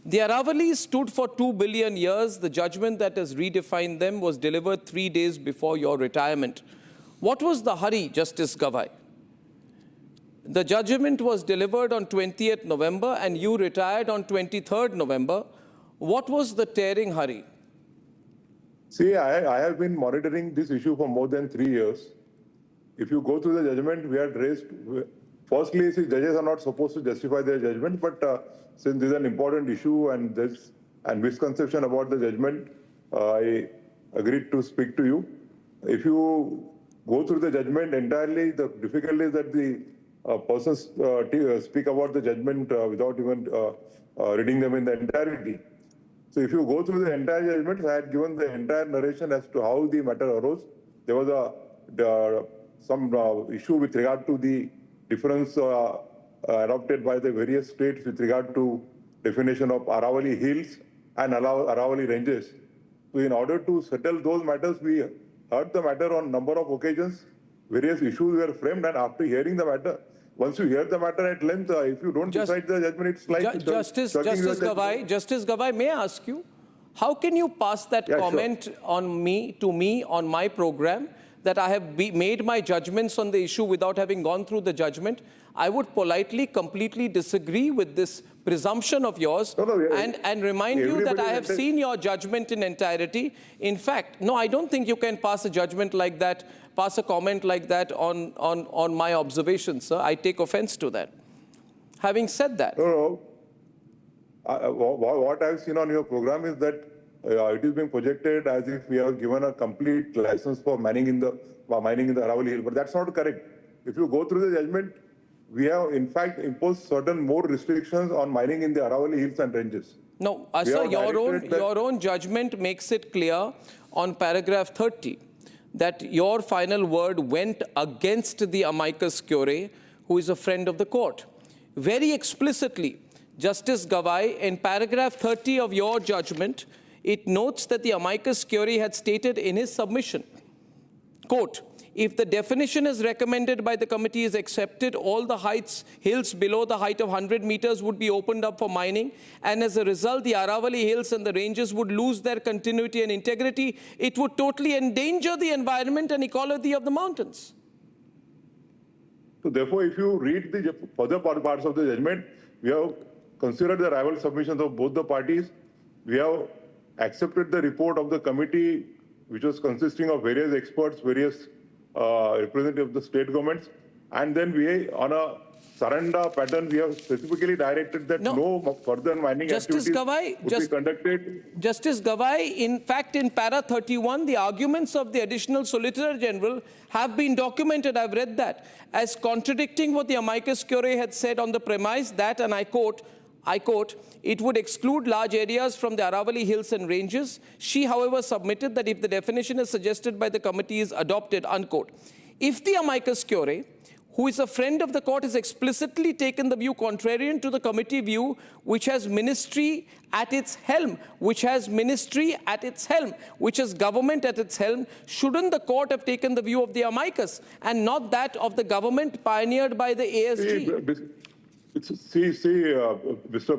The Aravallis stood for 2 billion years. The judgment that has redefined them was delivered 3 days before your retirement. What was the hurry, Justice Gavai? The judgment was delivered on 20th November and you retired on 23rd November. What was the tearing hurry? See, I have been monitoring this issue for more than 3 years. If you go through the judgment, we had raised, firstly, see, judges are not supposed to justify their judgment, but since this is an important issue and there's a misconception about the judgment, I agreed to speak to you. If you go through the judgment entirely, the difficulty is that the persons speak about the judgment without even reading them in the entirety. So if you go through the entire judgment, I had given the entire narration as to how the matter arose. There was some issue with regard to the difference adopted by the various states with regard to definition of Aravalli hills and Aravalli ranges. So in order to settle those matters, we heard the matter on number of occasions. Various issues were framed, and after hearing the matter, once you hear the matter at length, if you don't decide the judgment, it's like Justice Gavai, may I ask you, how can you pass that comment on to me on my program that I have made my judgments on the issue without having gone through the judgment? I would politely, completely disagree with this presumption of yours and remind you that I have seen your judgment in entirety. In fact, no, I don't think you can pass a judgment like that, pass a comment like that on my observations, sir. I take offense to that. Having said that. What I've seen on your program is that it is being projected as if we have given a complete license for mining in the Aravalli Hill, but that's not correct. If you go through the judgment, we have in fact imposed certain more restrictions on mining in the Aravalli Hills and ranges. No, sir, your own judgment makes it clear on paragraph 30 that your final word went against the amicus curiae, who is a friend of the court. Very explicitly, Justice Gavai, in paragraph 30 of your judgment, it notes that the amicus curiae had stated in his submission, quote, if the definition as recommended by the committee is accepted, all the hills below the height of 100 meters would be opened up for mining, and as a result, the Aravalli hills and the ranges would lose their continuity and integrity. It would totally endanger the environment and ecology of the mountains. So therefore, if you read the further parts of the judgment, we have considered the rival submissions of both the parties. We have accepted the report of the committee, which was consisting of various experts, various representatives of the state governments, and then we, on a surrender pattern, we have specifically directed that no further mining activities would be conducted. Justice Gavai, in fact, in para 31, the arguments of the Additional Solicitor General have been documented. I've read that as contradicting what the amicus curiae had said on the premise that, and I quote, it would exclude large areas from the Aravalli hills and ranges. She, however, submitted that if the definition as suggested by the committee is adopted, unquote. If the amicus curiae, who is a friend of the court, has explicitly taken the view contrarian to the committee view, which has ministry at its helm, which has government at its helm, shouldn't the court have taken the view of the amicus and not that of the government pioneered by the ASG? Mr.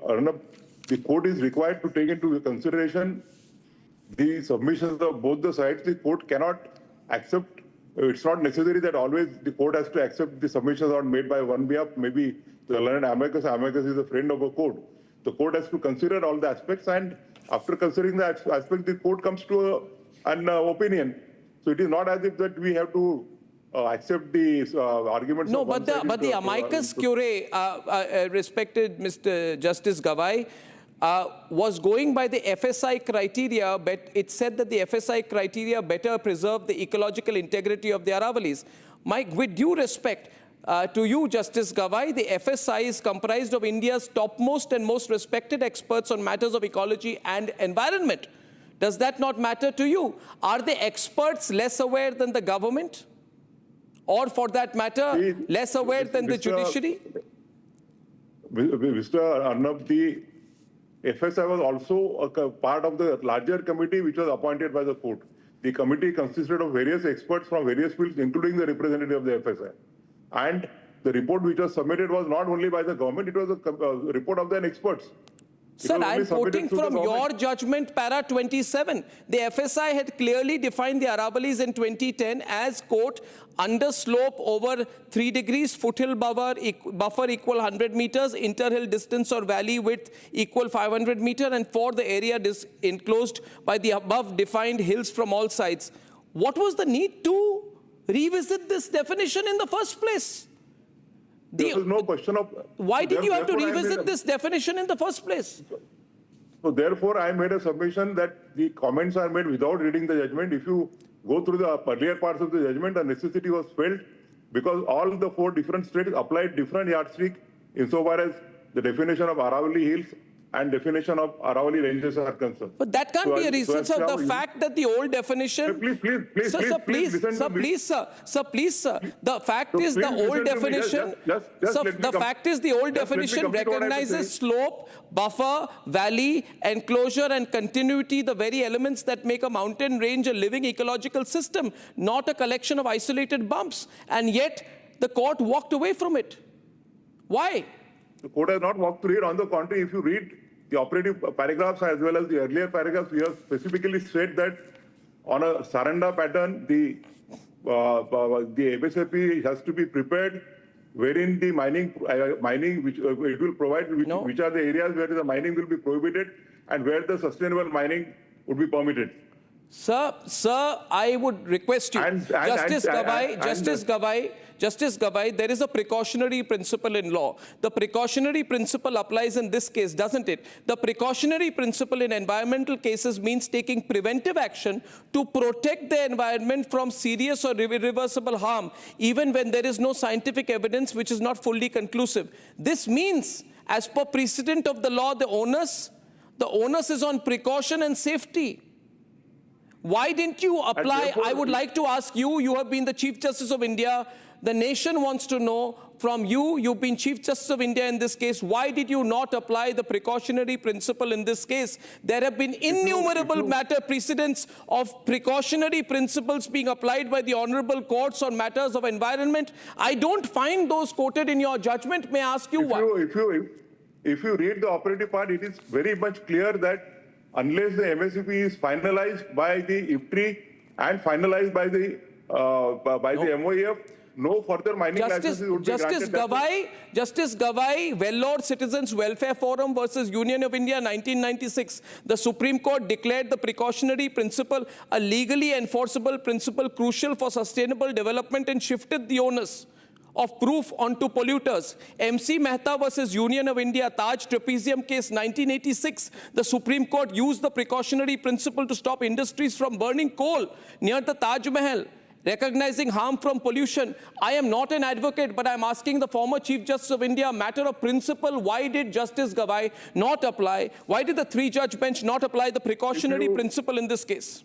Arnab, the court is required to take into consideration the submissions of both the sides. The court cannot accept it's not necessary that always the court has to accept the submissions are made by one behalf. Maybe the learned amicus is a friend of a court. The court has to consider all the aspects, and after considering the aspect, the court comes to an opinion. So it is not as if that we have to accept the arguments. No, of but the amicus curiae, respected Mr. Justice Gavai, was going by the FSI criteria, but it said that the FSI criteria better preserve the ecological integrity of the Aravallis. Mike, with due respect to you, Justice Gavai, the FSI is comprised of India's topmost and most respected experts on matters of ecology and environment. Does that not matter to you? Are the experts less aware than the government? Or for that matter, less aware than the judiciary? Mr. Arnab, the FSI was also a part of the larger committee which was appointed by the court. The committee consisted of various experts from various fields, including the representative of the FSI. And the report which was submitted was not only by the government, it was a report of the experts. Sir, I'm quoting from your judgment, para 27. The FSI had clearly defined the Aravallis in 2010 as, quote, under slope over 3 degrees, foothill buffer equal 100 meters, interhill distance or valley width equal 500 meter, and for the area enclosed by the above defined hills from all sides. What was the need to revisit this definition in the first place? There was no question of... Why did you have to revisit this definition in the first place? So therefore, I made a submission that the comments are made without reading the judgment. If you go through the earlier parts of the judgment, the necessity was felt because all the 4 different states applied different yardstick insofar as the definition of Aravalli Hills and definition of Aravalli ranges are concerned. But that can't be a reason, sir. The fact that the old definition... Please, sir. The fact is the old definition... The fact is the old definition recognizes slope, buffer, valley, enclosure and continuity, the very elements that make a mountain range a living ecological system, not a collection of isolated bumps. And yet, the court walked away from it. Why? The court has not walked through it. On the contrary, if you read the operative paragraphs as well as the earlier paragraphs, we have specifically said that on a Saranda pattern, the MSAP has to be prepared, wherein the mining which it will provide, which are the areas where the mining will be prohibited and where the sustainable mining would be permitted. Sir, I would request you, Justice Gavai, there is a precautionary principle in law. The precautionary principle applies in this case, doesn't it? The precautionary principle in environmental cases means taking preventive action to protect the environment from serious or irreversible harm, even when there is no scientific evidence which is not fully conclusive. This means, as per precedent of the law, the onus is on precaution and safety. Why didn't you apply? I would like to ask you, you have been the Chief Justice of India. The nation wants to know from you, you've been Chief Justice of India in this case, why did you not apply the precautionary principle in this case? There have been innumerable matter precedents of precautionary principles being applied by the honorable courts on matters of environment. I don't find those quoted in your judgment. May I ask you why? If you read the operative part, it is very much clear that unless the MSCP is finalized by the IFTRI and finalized by the MOEF, no further mining licenses would be granted. Justice Gavai, Vellore Citizens Welfare Forum versus Union of India, 1996. The Supreme Court declared the precautionary principle a legally enforceable principle crucial for sustainable development and shifted the onus of proof onto polluters. MC Mehta versus Union of India, Taj Trapezium case, 1986. The Supreme Court used the precautionary principle to stop industries from burning coal near the Taj Mahal, recognizing harm from pollution. I am not an advocate, but I'm asking the former Chief Justice of India, matter of principle, why did Justice Gavai not apply? Why did the 3-judge bench not apply the precautionary principle in this case?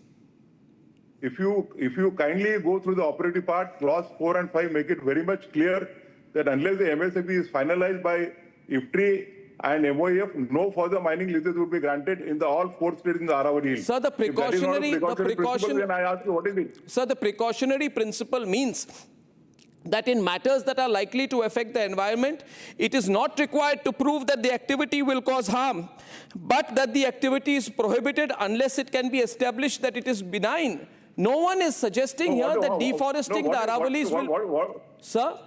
If you kindly go through the operative part, clause 4 and 5 make it very much clear that unless the MSAP is finalized by IFTRI and MOEF, no further mining leases would be granted in all 4 states in the Aravalli Hills. Sir, the precautionary principle, then I ask you, what is it? Sir, the precautionary principle means that in matters that are likely to affect the environment, it is not required to prove that the activity will cause harm, but that the activity is prohibited unless it can be established that it is benign No one is suggesting here that deforesting the Aravallis will... Sir?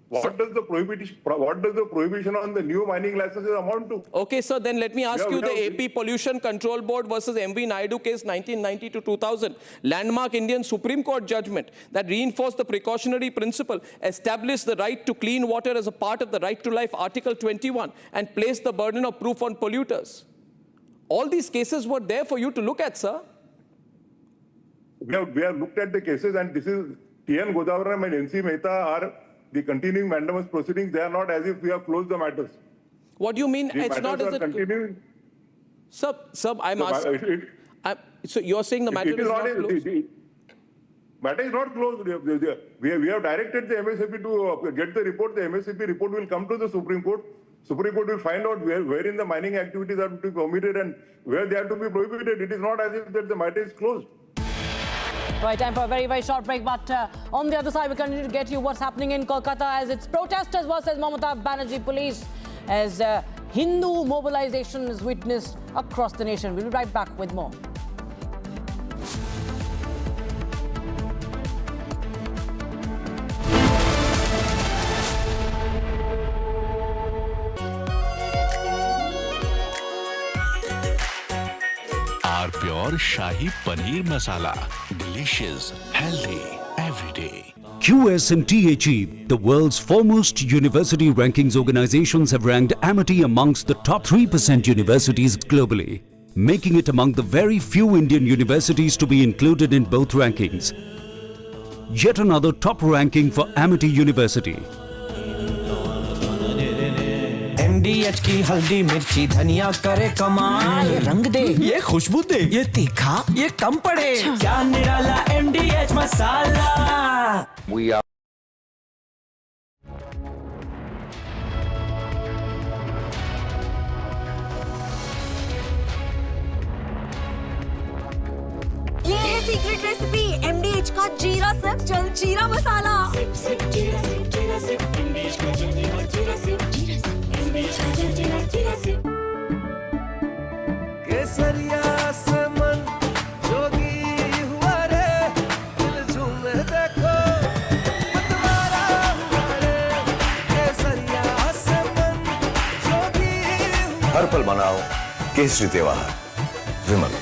What does the prohibition on the new mining licenses amount to? Okay, sir, then let me ask you the AP Pollution Control Board versus MV Naidu case 1990 to 2000. Landmark Indian Supreme Court judgment that reinforced the precautionary principle, established the right to clean water as a part of the right to life, Article 21, and placed the burden of proof on polluters. All these cases were there for you to look at, sir. We have looked at the cases, and this is T.N. Godavaram and N.C. Mehta are the continuing mandamus proceedings. They are not as if we have closed the matters. What do you mean? The it's not as matters are continuing. Sir, I'm asking. So you're saying the matter is not closed? The matter is not closed. We have directed the MSCP to get the report. The MSCP report will come to the Supreme Court. Supreme Court will find out wherein the mining activities are to be permitted and where they are to be prohibited. It is not as if that the matter is closed. Right, time for a very, very short break. But on the other side, we continue to get you what's happening in Kolkata as it's protesters versus Mamata Banerjee police as Hindu mobilization is witnessed across the nation. We'll be right back with more. Our pure Shahi Paneer Masala. Delicious, healthy, every day. QS&THE, the world's foremost university rankings organizations, have ranked Amity amongst the top 3% universities globally, making it among the very few Indian universities to be included in both rankings. Yet another top ranking for Amity University. MDH की हल्दी मिर्ची धनिया करे कमाल, ये रंग दे, ये खुशबू दे, ये तीखा, ये कम पड़े, क्या निराला MDH मसाला. We are ये है सीक्रेट रेसिपी MDH का जीरा sip jaljeera masala. Sip sip जीरा सिप MDH का जल जीरा सिप MDH का जल जीरा सिप. केसरिया से मन जोगी हुआ रे, दिल झूमे देखो मतवारा हुआ रे. केसरिया से मन जोगी हुआ. हर पल मनाओ केसरी त्योहार. विमल,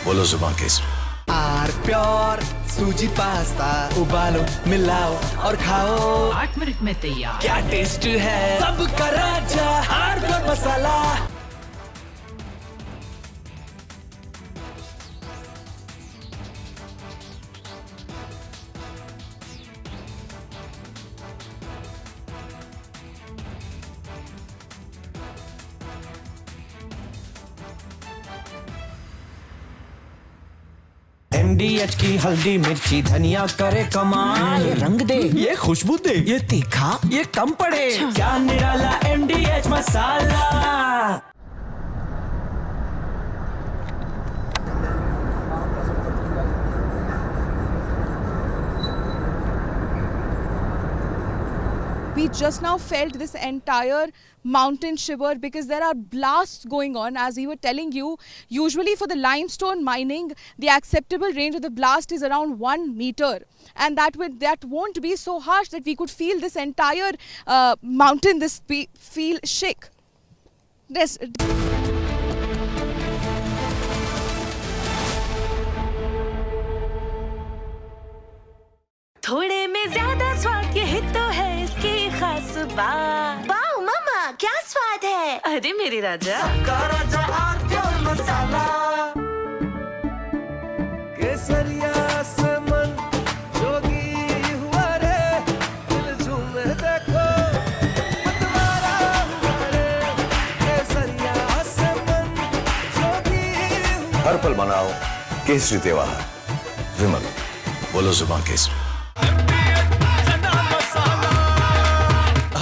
बोलो जुबान केसरी. आर प्योर सूजी पास्ता उबालो मिलाओ और खाओ 8 मिनट में तैयार. क्या टेस्ट है सबका राजा आर प्योर मसाला. MDH की हल्दी मिर्ची धनिया करे कमाल, ये रंग दे, ये खुशबू दे, ये तीखा, ये कम पड़े, क्या निराला MDH masala. We just now felt this entire mountain shiver because there are blasts going on. As we were telling you, usually for the limestone mining, the acceptable range of the blast is around 1 meter. And that won't be so harsh that we could feel this entire mountain, feel shake. This. थोड़े में ज्यादा स्वाद यही तो है इसकी खास बात. वाओ मामा, क्या स्वाद है. अरे मेरे राजा, सबका राजा आर प्योर मसाला. केसरिया से मन जोगी हुआ रे, दिल झूमे देखो मतवारा हुआ रे. केसरिया से मन जोगी हुआ. हर पल मनाओ केसरी त्योहार. विमल, बोलो जुबान केसरी.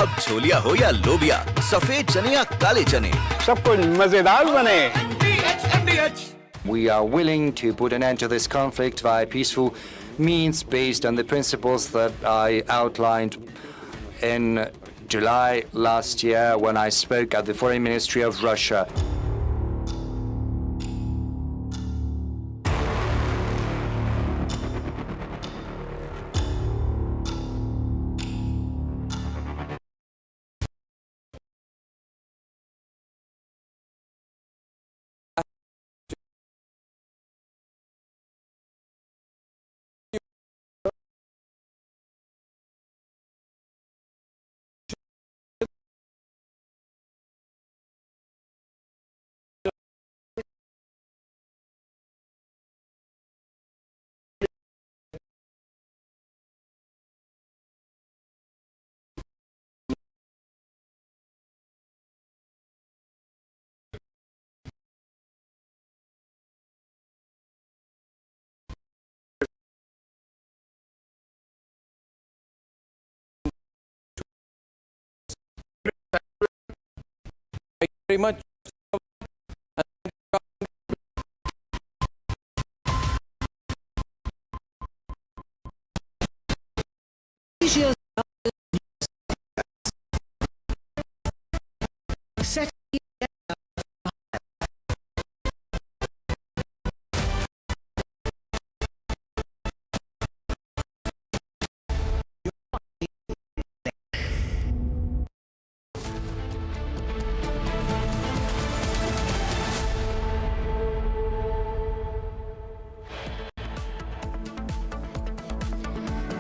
अब छोलिया हो या लोबिया, सफेद चने या काले चने, सब कुछ मजेदार बने. We are willing to put an end to this conflict via peaceful means based on the principles that I outlined in July last year when I spoke at the Foreign Ministry of Russia. very much.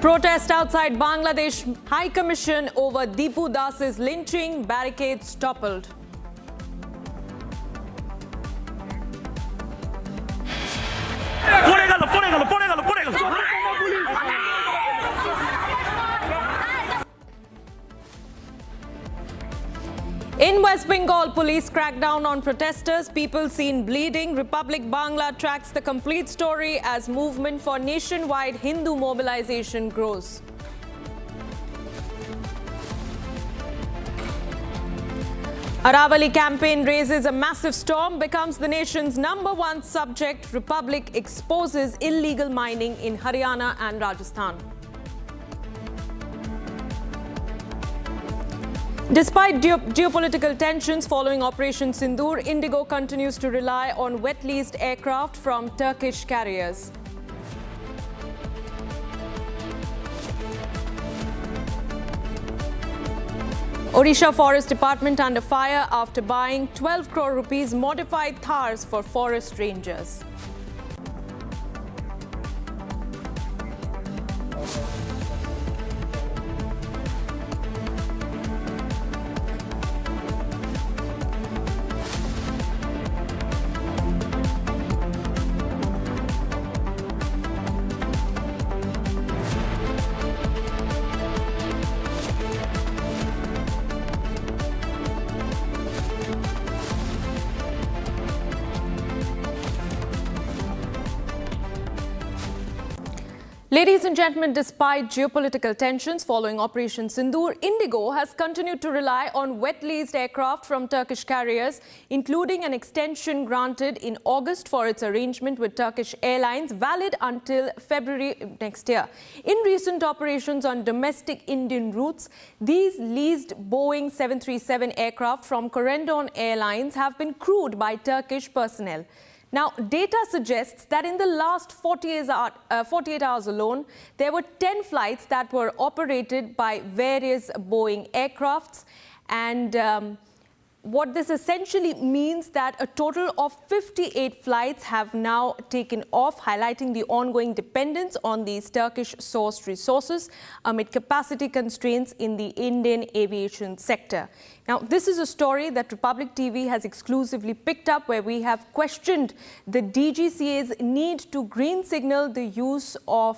Protest outside Bangladesh High Commission over Dipu Das's lynching, barricades toppled. In West Bengal, police crackdown on protesters. People seen bleeding. Republic Bangla tracks the complete story as movement for nationwide Hindu mobilization grows. Aravalli campaign raises a massive storm, becomes the nation's #1 subject. Republic exposes illegal mining in Haryana and Rajasthan. Despite geopolitical tensions following Operation Sindoor, Indigo continues to rely on wet-leased aircraft from Turkish carriers. Odisha Forest Department under fire after buying 12 crore rupees modified Thars for forest rangers. Ladies and gentlemen, despite geopolitical tensions following Operation Sindoor, Indigo has continued to rely on wet-leased aircraft from Turkish carriers, including an extension granted in August for its arrangement with Turkish Airlines, valid until February next year. In recent operations on domestic Indian routes, these leased Boeing 737 aircraft from Crackdown Airlines have been crewed by Turkish personnel. Now, data suggests that in the last 48 hours alone, there were 10 flights that were operated by various Boeing aircrafts. And what this essentially means that a total of 58 flights have now taken off, highlighting the ongoing dependence on these Turkish-sourced resources amid capacity constraints in the Indian aviation sector. Now, this is a story that Republic TV has exclusively picked up, where we have questioned the DGCA's need to green signal the use of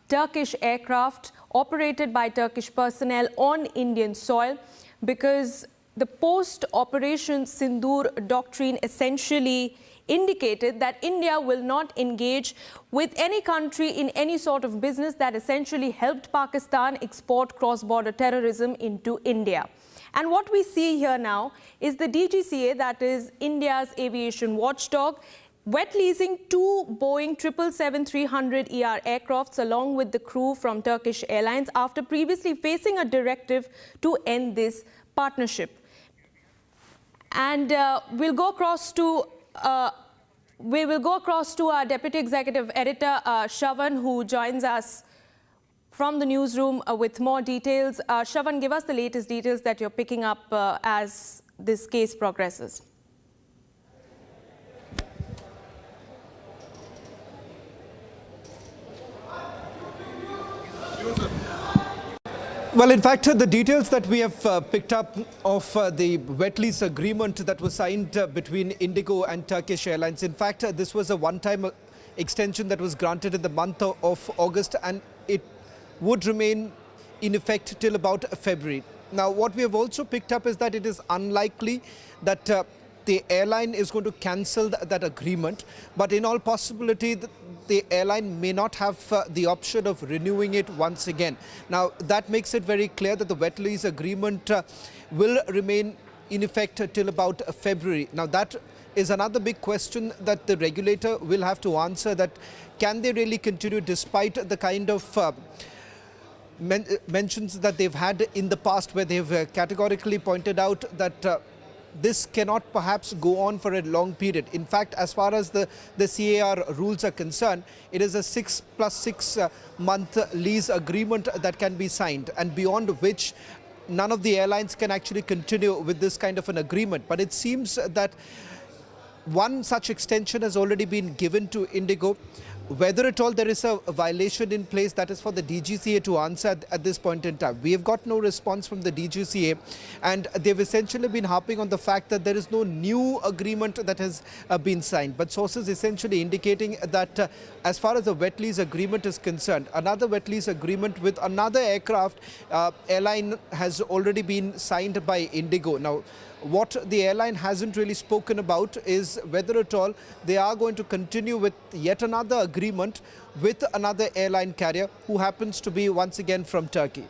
Turkish aircraft operated by Turkish personnel on Indian soil, because the post-Operation Sindoor doctrine essentially indicated that India will not engage with any country in any sort of business that essentially helped Pakistan export cross-border terrorism into India. And what we see here now is the DGCA, that is India's aviation watchdog, wet leasing 2 Boeing 777-300ER aircrafts along with the crew from Turkish Airlines after previously facing a directive to end this partnership. And we'll go across to our Deputy Executive Editor, Shravan, who joins us from the newsroom with more details. Shravan, give us the latest details that you're picking up as this case progresses. Well, in fact, the details that we have picked up of the wet lease agreement that was signed between Indigo and Turkish Airlines. In fact, this was a one-time extension that was granted in the month of August, and it would remain in effect till about February. Now, what we have also picked up is that it is unlikely that the airline is going to cancel that agreement, but in all possibility, the airline may not have the option of renewing it once again. Now, that makes it very clear that the wet lease agreement will remain in effect till about February. Now that is another big question that the regulator will have to answer, that can they really continue despite the kind of mentions that they've had in the past, where they've categorically pointed out that this cannot perhaps go on for a long period. In fact, as far as the CAR rules are concerned, it is a 6+6 month lease agreement that can be signed, and beyond which none of the airlines can actually continue with this kind of an agreement. But it seems that one such extension has already been given to Indigo. Whether at all there is a violation in place, that is for the DGCA to answer at this point in time. We have got no response from the DGCA, and they've essentially been harping on the fact that there is no new agreement that has been signed. But sources essentially indicating that as far as the wet lease agreement is concerned, another wet lease agreement with another aircraft airline has already been signed by Indigo. Now, what the airline hasn't really spoken about is whether at all they are going to continue with yet another agreement with another airline carrier who happens to be once again from Turkey.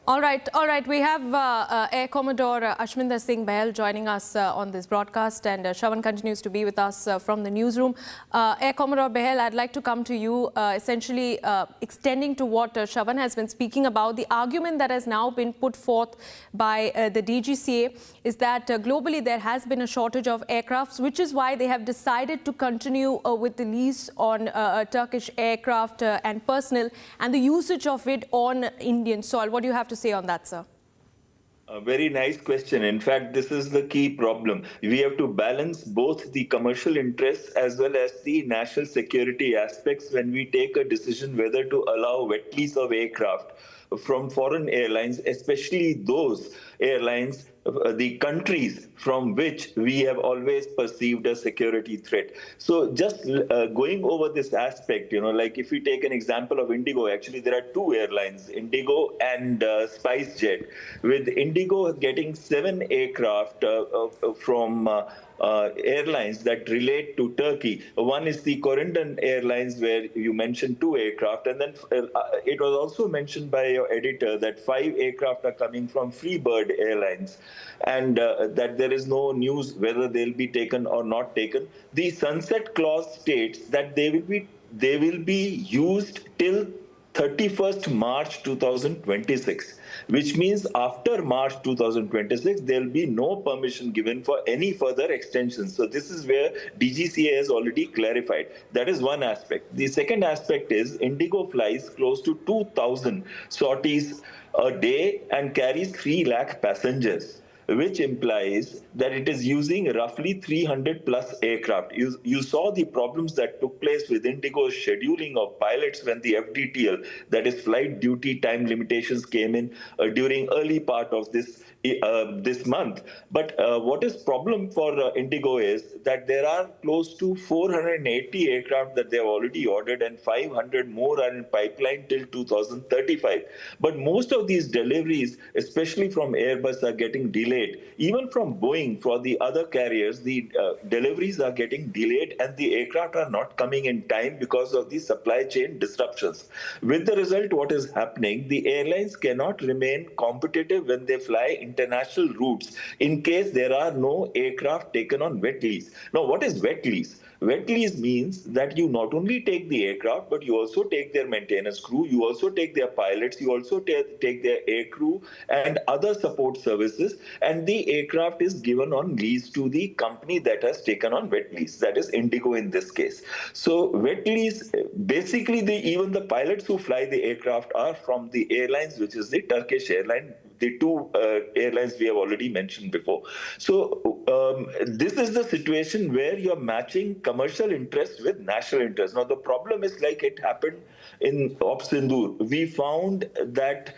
All right. We have Air Commodore Ashminder Singh Bahel joining us on this broadcast, and Shravan continues to be with us from the newsroom. Air Commodore Bahel, I'd like to come to you, essentially extending to what Shravan has been speaking about. The argument that has now been put forth by the DGCA is that globally there has been a shortage of aircrafts, which is why they have decided to continue with the lease on Turkish aircraft and personnel, and the usage of it on Indian soil. What do you have to say on that, sir? A very nice question. In fact, this is the key problem. We have to balance both the commercial interests as well as the national security aspects when we take a decision whether to allow wet lease of aircraft from foreign airlines, especially those airlines, the countries from which we have always perceived a security threat. So just going over this aspect, like if we take an example of Indigo, actually there are two airlines, Indigo and SpiceJet, with Indigo getting 7 aircraft from airlines that relate to Turkey. One is the Corendon Airlines, where you mentioned 2 aircraft, and then it was also mentioned by your editor that 5 aircraft are coming from Freebird Airlines, and that there is no news whether they'll be taken or not taken. The sunset clause states that they will be used till 31st March 2026, which means after March 2026, there will be no permission given for any further extensions. So this is where DGCA has already clarified. That is one aspect. The second aspect is Indigo flies close to 2,000 sorties a day and carries 3 lakh passengers, which implies that it is using roughly 300 plus aircraft. You saw the problems that took place with Indigo's scheduling of pilots when the FDTL, that is flight duty time limitations, came in during early part of this month. But what is problem for Indigo is that there are close to 480 aircraft that they have already ordered, and 500 more are in pipeline till 2035. But most of these deliveries, especially from Airbus, are getting delayed. Even from Boeing, for the other carriers, the deliveries are getting delayed and the aircraft are not coming in time because of the supply chain disruptions. With the result, what is happening, the airlines cannot remain competitive when they fly international routes in case there are no aircraft taken on wet lease. Now, what is wet lease? Wet lease means that you not only take the aircraft, but you also take their maintenance crew, you also take their pilots, you also take their air crew and other support services, and the aircraft is given on lease to the company that has taken on wet lease, that is Indigo in this case. So wet lease, basically even the pilots who fly the aircraft are from the airlines, which is the Turkish airline, the 2 airlines we have already mentioned before. So this is the situation where you're matching commercial interests with national interests. Now, the problem is like it happened in Op Sindoor. We found that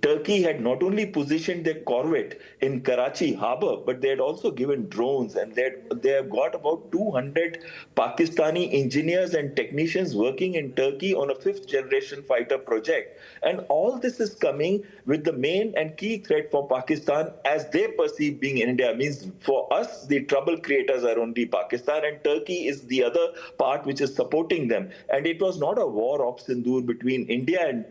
Turkey had not only positioned their corvette in Karachi harbor, but they had also given drones, and they have got about 200 Pakistani engineers and technicians working in Turkey on a 5th generation fighter project. And all this is coming with the main main and key threat for Pakistan as they perceive being India. Means for us, the trouble creators are only Pakistan, and Turkey is the other part which is supporting them. And it was not a war of Sindoor between India and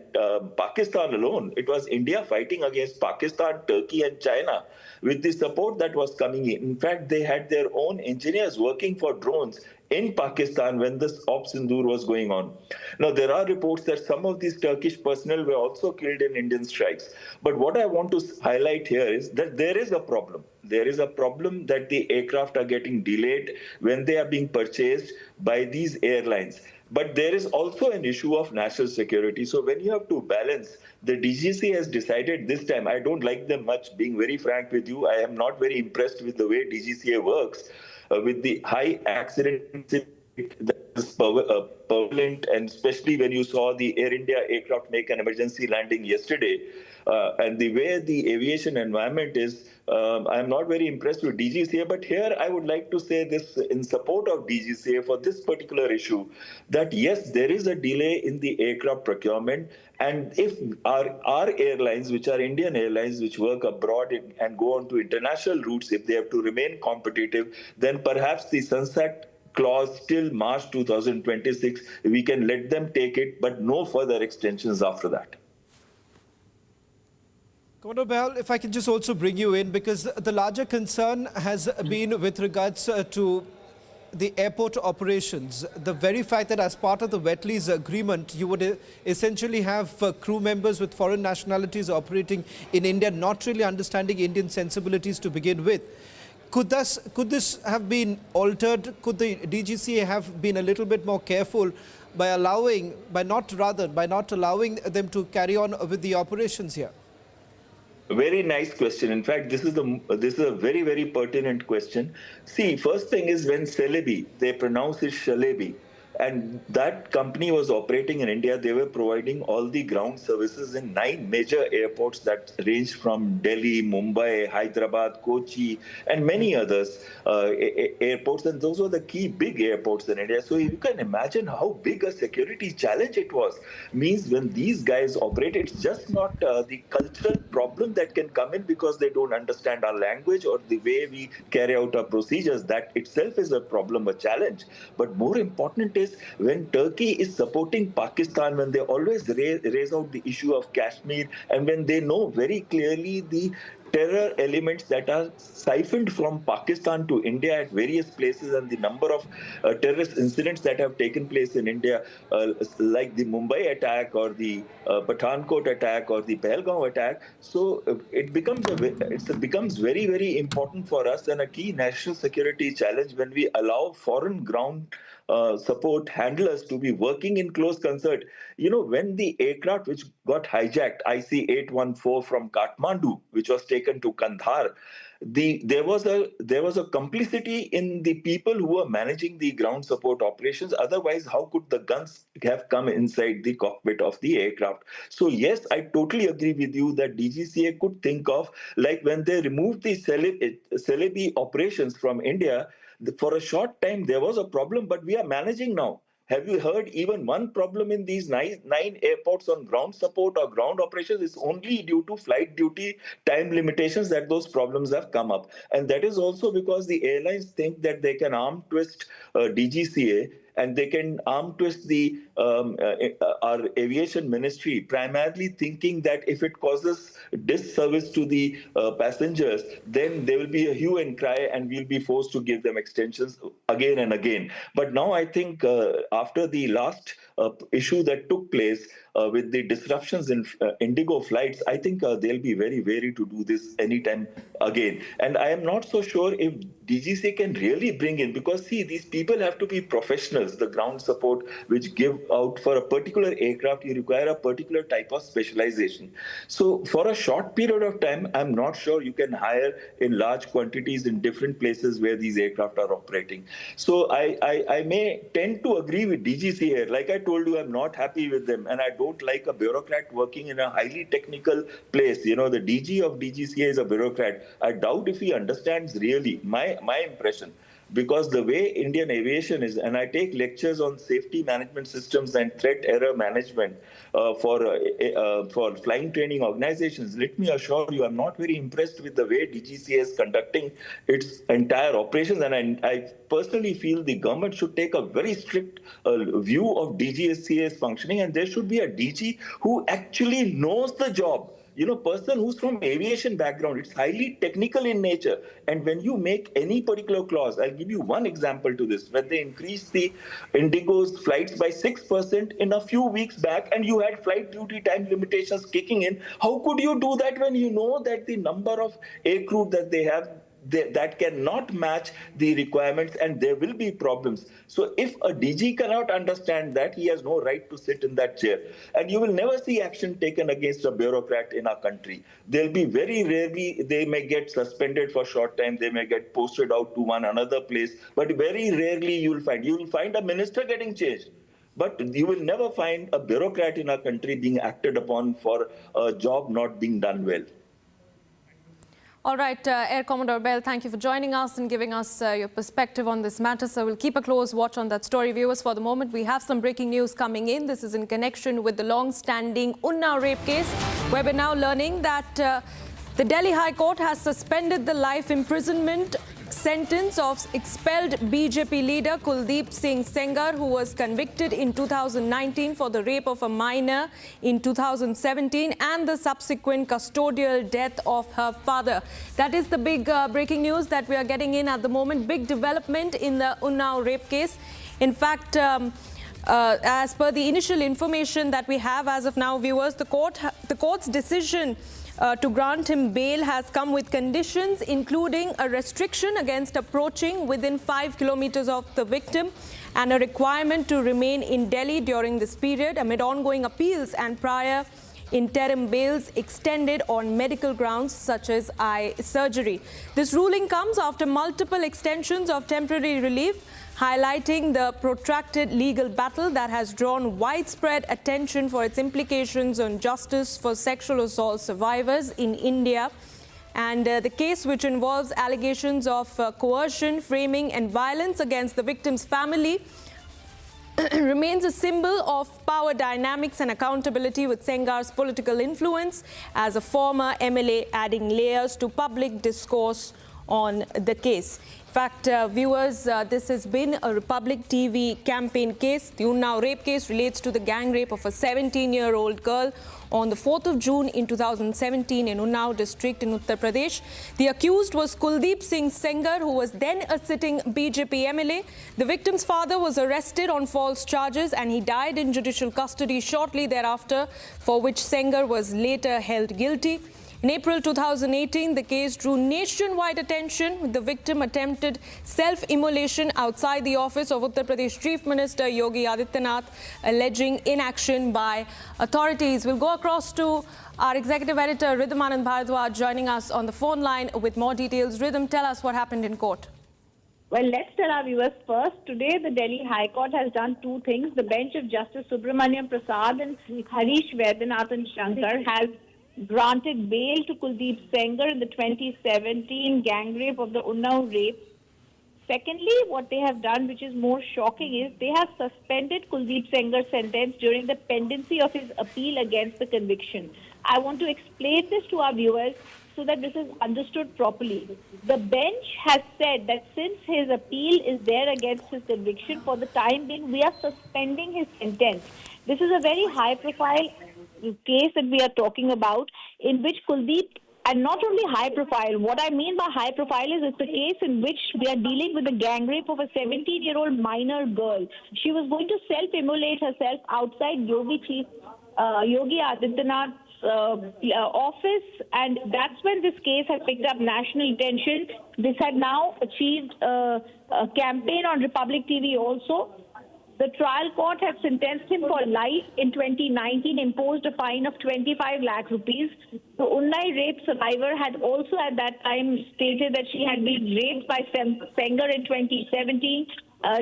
Pakistan alone. It was India fighting against Pakistan, Turkey, and China with the support that was coming in. In fact, they had their own engineers working for drones in Pakistan when this Op Sindoor was going on. Now, there are reports that some of these Turkish personnel were also killed in Indian strikes. But what I want to highlight here is that there is a problem. There is a problem that the aircraft are getting delayed when they are being purchased by these airlines. But there is also an issue of national security. So when you have to balance, the DGC has decided this time, I don't like them much, being very frank with you. I am not very impressed with the way DGCA works, with the high accident that is prevalent, and especially when you saw the Air India aircraft make an emergency landing yesterday, and the way the aviation environment is, I'm not very impressed with DGCA. But here I would like to say this in support of DGCA for this particular issue, that yes, there is a delay in the aircraft procurement. And if our airlines, which are Indian airlines, which work abroad and go on to international routes, if they have to remain competitive, then perhaps the sunset clause till March 2026, we can let them take it, but no further extensions after that. Commander Behal, if I can just also bring you in, because the larger concern has been with regards to the airport operations. The very fact that as part of the wet lease agreement, you would essentially have crew members with foreign nationalities operating in India, not really understanding Indian sensibilities to begin with. Could this have been altered? Could the DGCA have been a little bit more careful by not allowing them to carry on with the operations here? Very nice question. In fact, this is a very, very pertinent question. See, first thing is when Celebi, they pronounce it Shalebi, and that company was operating in India. They were providing all the ground services in 9 major airports that ranged from Delhi, Mumbai, Hyderabad, Kochi, and many others airports. And those were the key big airports in India. So you can imagine how big a security challenge it was. Means when these guys operate, it's just not the cultural problem that can come in because they don't understand our language or the way we carry out our procedures. That itself is a problem, a challenge. But more important is when Turkey is supporting Pakistan, when they always raise out the issue of Kashmir, and when they know very clearly the terror elements that are siphoned from Pakistan to India at various places, and the number of terrorist incidents that have taken place in India, like the Mumbai attack or the Pathankot attack or the Pahalgam attack. So it becomes very, very important for us and a key national security challenge when we allow foreign ground support handlers to be working in close concert. You know, when the aircraft which got hijacked, IC-814 from Kathmandu, which was taken to Kandahar, there was a complicity in the people who were managing the ground support operations. Otherwise, how could the guns have come inside the cockpit of the aircraft? So yes, I totally agree with you that DGCA could think of, like when they removed the Celebi operations from India, for a short time there was a problem, but we are managing now. Have you heard even one problem in these nine airports on ground support or ground operations? It's only due to flight duty time limitations that those problems have come up. And that is also because the airlines think that they can arm twist DGCA, and they can arm twist our aviation ministry, primarily thinking that if it causes disservice to the passengers, then there will be a hue and cry and we'll be forced to give them extensions again and again. But now I think after the last issue that took place with the disruptions in Indigo flights, I think they'll be very wary to do this anytime again. And I am not so sure if DGCA can really bring in, because see, these people have to be professionals. The ground support which give out for a particular aircraft, you require a particular type of specialization. So for a short period of time, I'm not sure you can hire in large quantities in different places where these aircraft are operating. So I may tend to agree with DGCA. Like I told you, I'm not happy with them, and I don't like a bureaucrat working in a highly technical place. You know, the DG of DGCA is a bureaucrat. I doubt if he understands really, my impression. because the way Indian aviation is, and I take lectures on safety management systems and threat error management for flying training organizations. Let me assure you, I'm not very impressed with the way DGCA is conducting its entire operations, and I personally feel the government should take a very strict view of DGCA's functioning, and there should be a DG who actually knows the job. Person who's from aviation background, it's highly technical in nature. And when you make any particular clause, I'll give you one example to this. When they increased the Indigo's flights by 6% in a few weeks back, and you had flight duty time limitations kicking in, how could you do that when you know that the number of aircrew that they have, that cannot match the requirements, and there will be problems. So if a DG cannot understand that, he has no right to sit in that chair. And you will never see action taken against a bureaucrat in our country. They'll be very rarely, they may get suspended for short time, they may get posted out to one another place, but very rarely you will find a minister getting changed. But you will never find a bureaucrat in our country being acted upon for a job not being done well. All right, Air Commodore Bell, thank you for joining us and giving us your perspective on this matter. So we'll keep a close watch on that story. Viewers, for the moment, we have some breaking news coming in. This is in connection with the long-standing Unnao rape case, where we're now learning that the Delhi High Court has suspended the life imprisonment sentence of expelled BJP leader Kuldeep Singh Sengar, who was convicted in 2019 for the rape of a minor in 2017 and the subsequent custodial death of her father. That is the big breaking news that we are getting in at the moment. Big development in the Unnao rape case. In fact, as per the initial information that we have as of now, viewers, the court's decision to grant him bail has come with conditions, including a restriction against approaching within 5 kilometers of the victim and a requirement to remain in Delhi during this period amid ongoing appeals and prior interim bails extended on medical grounds such as eye surgery. This ruling comes after multiple extensions of temporary relief, highlighting the protracted legal battle that has drawn widespread attention for its implications on justice for sexual assault survivors in India. And the case, which involves allegations of coercion, framing and violence against the victim's family, remains a symbol of power dynamics and accountability, with Sengar's political influence as a former MLA adding layers to public discourse on the case. In fact, viewers, this has been a Republic TV campaign case. The Unnao rape case relates to the gang rape of a 17-year-old girl on the 4th of June in 2017 in Unnao district in Uttar Pradesh. The accused was Kuldeep Singh Sengar, who was then a sitting BJP MLA. The victim's father was arrested on false charges and he died in judicial custody shortly thereafter, for which Sengar was later held guilty. In April 2018, the case drew nationwide attention with the victim attempted self-immolation outside the office of Uttar Pradesh Chief Minister Yogi Adityanath, alleging inaction by authorities. We'll go across to our executive editor, Rhythm Anand Bharadwaj, joining us on the phone line with more details. Rhythm, tell us what happened in court. Well, let's tell our viewers first. Today, the Delhi High Court has done two things. The bench of Justice Subramaniam Prasad and Harish Vaidyanathan Shankar has granted bail to Kuldeep Sengar in the 2017 gang rape of the Unnao rape. Secondly, what they have done, which is more shocking, is they have suspended Kuldeep Sengar's sentence during the pendency of his appeal against the conviction. I want to explain this to our viewers so that this is understood properly. The bench has said that since his appeal is there against his conviction, for the time being, we are suspending his sentence. This is a very high-profile case that we are talking about, in which Kuldeep, and not only high profile, what I mean by high profile is it's a case in which we are dealing with the gang rape of a 17-year-old minor girl. She was going to self-immolate herself outside Yogi Adityanath's office, and that's when this case had picked up national attention. This had now achieved a campaign on Republic TV also. The trial court had sentenced him for life in 2019, imposed a fine of 25 lakh rupees. The Unnao rape survivor had also at that time stated that she had been raped by Sengar in 2017.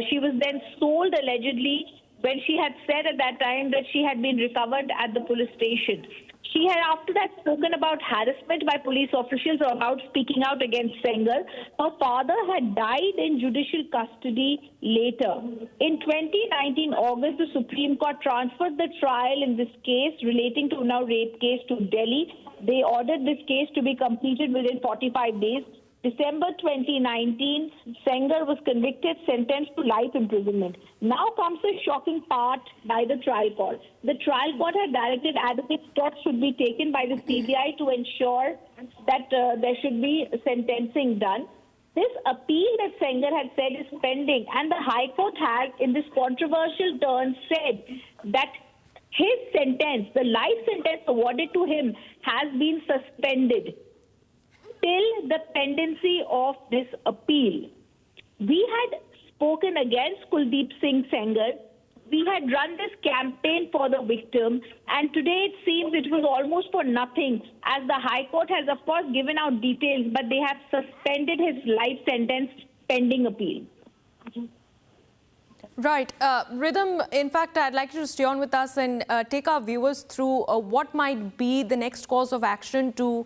She was then sold allegedly, when she had said at that time that she had been recovered at the police station. She had after that spoken about harassment by police officials or about speaking out against Sengar. Her father had died in judicial custody later. In 2019 August, the Supreme Court transferred the trial in this case relating to Unnao rape case to Delhi. They ordered this case to be completed within 45 days. December 2019, Sengar was convicted, sentenced to life imprisonment. Now comes the shocking part by the trial court. The trial court had directed adequate steps should be taken by the CBI to ensure that there should be sentencing done. This appeal that Sengar had said is pending, and the High Court had, in this controversial turn, said that his sentence, the life sentence awarded to him, has been suspended till the pendency of this appeal. We had spoken against Kuldeep Singh Sengar. We had run this campaign for the victim, and today it seems it was almost for nothing, as the High Court has, of course, given out details, but they have suspended his life sentence pending appeal. Right. Rhythm, in fact, I'd like you to stay on with us and take our viewers through what might be the next course of action to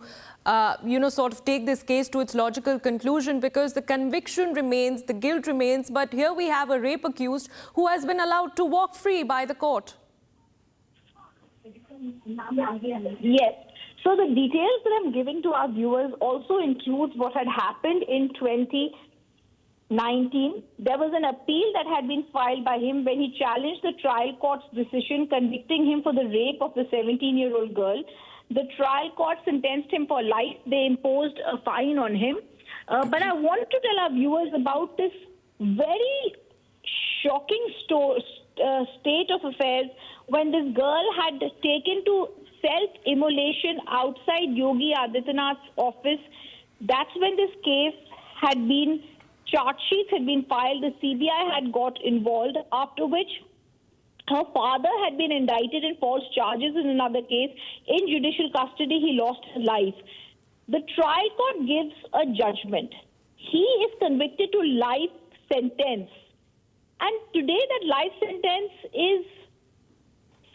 sort of take this case to its logical conclusion, because the conviction remains, the guilt remains, but here we have a rape accused who has been allowed to walk free by the court. Yes. So the details that I'm giving to our viewers also includes what had happened in 2019. There was an appeal that had been filed by him when he challenged the trial court's decision convicting him for the rape of the 17-year-old girl. The trial court sentenced him for life. They imposed a fine on him. But I want to tell our viewers about this very shocking state of affairs when this girl had taken to self-immolation outside Yogi Adityanath's office. That's when this case had been, charge sheets had been filed, the CBI had got involved, after which her father had been indicted in false charges in another case. In judicial custody, he lost his life. The trial court gives a judgment. He is convicted to life sentence. And today that life sentence is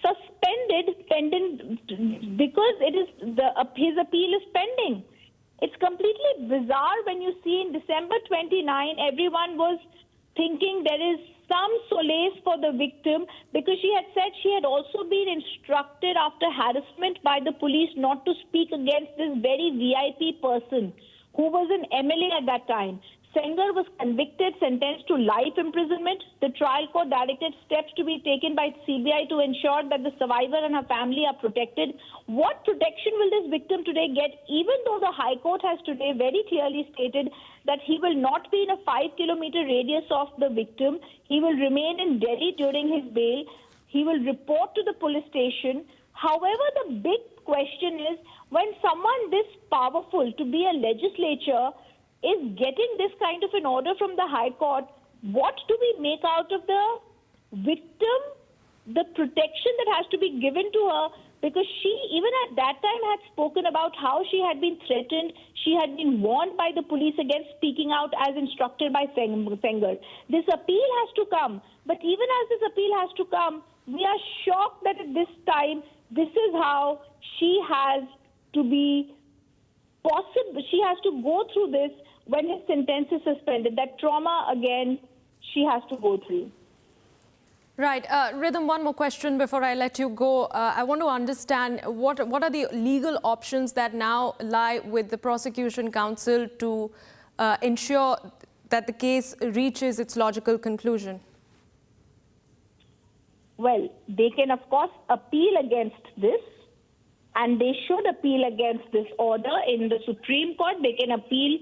suspended pending because his appeal is pending. It's completely bizarre when you see in December 29, everyone was thinking there is some solace for the victim, because she had said she had also been instructed after harassment by the police not to speak against this very VIP person who was an MLA at that time. Sengar was convicted, sentenced to life imprisonment. The trial court directed steps to be taken by CBI to ensure that the survivor and her family are protected. What protection will this victim today get, even though the High Court has today very clearly stated that he will not be in a 5-kilometer radius of the victim. He will remain in Delhi during his bail. He will report to the police station. However, the big question is, when someone this powerful to be a legislature is getting this kind of an order from the High Court, what do we make out of the victim, the protection that has to be given to her? Because she, even at that time, had spoken about how she had been threatened. She had been warned by the police against speaking out as instructed by Sengar. This appeal has to come. But even as this appeal has to come, we are shocked that at this time, this is how she has to be possible. She has to go through this when his sentence is suspended. That trauma, again, she has to go through. Right. Rhythm, one more question before I let you go. I want to understand what are the legal options that now lie with the prosecution counsel to ensure that the case reaches its logical conclusion? Well, they can, of course, appeal against this, and they should appeal against this order in the Supreme Court. They can appeal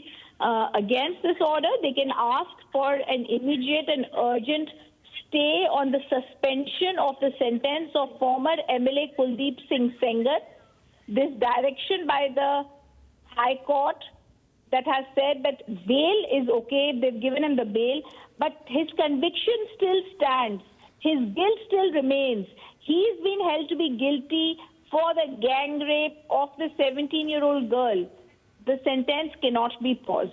against this order. They can ask for an immediate and urgent stay on the suspension of the sentence of former MLA Kuldeep Singh Sengar. This direction by the High Court that has said that bail is okay, they've given him the bail, but his conviction still stands. His guilt still remains. He's been held to be guilty for the gang rape of the 17-year-old girl. The sentence cannot be paused.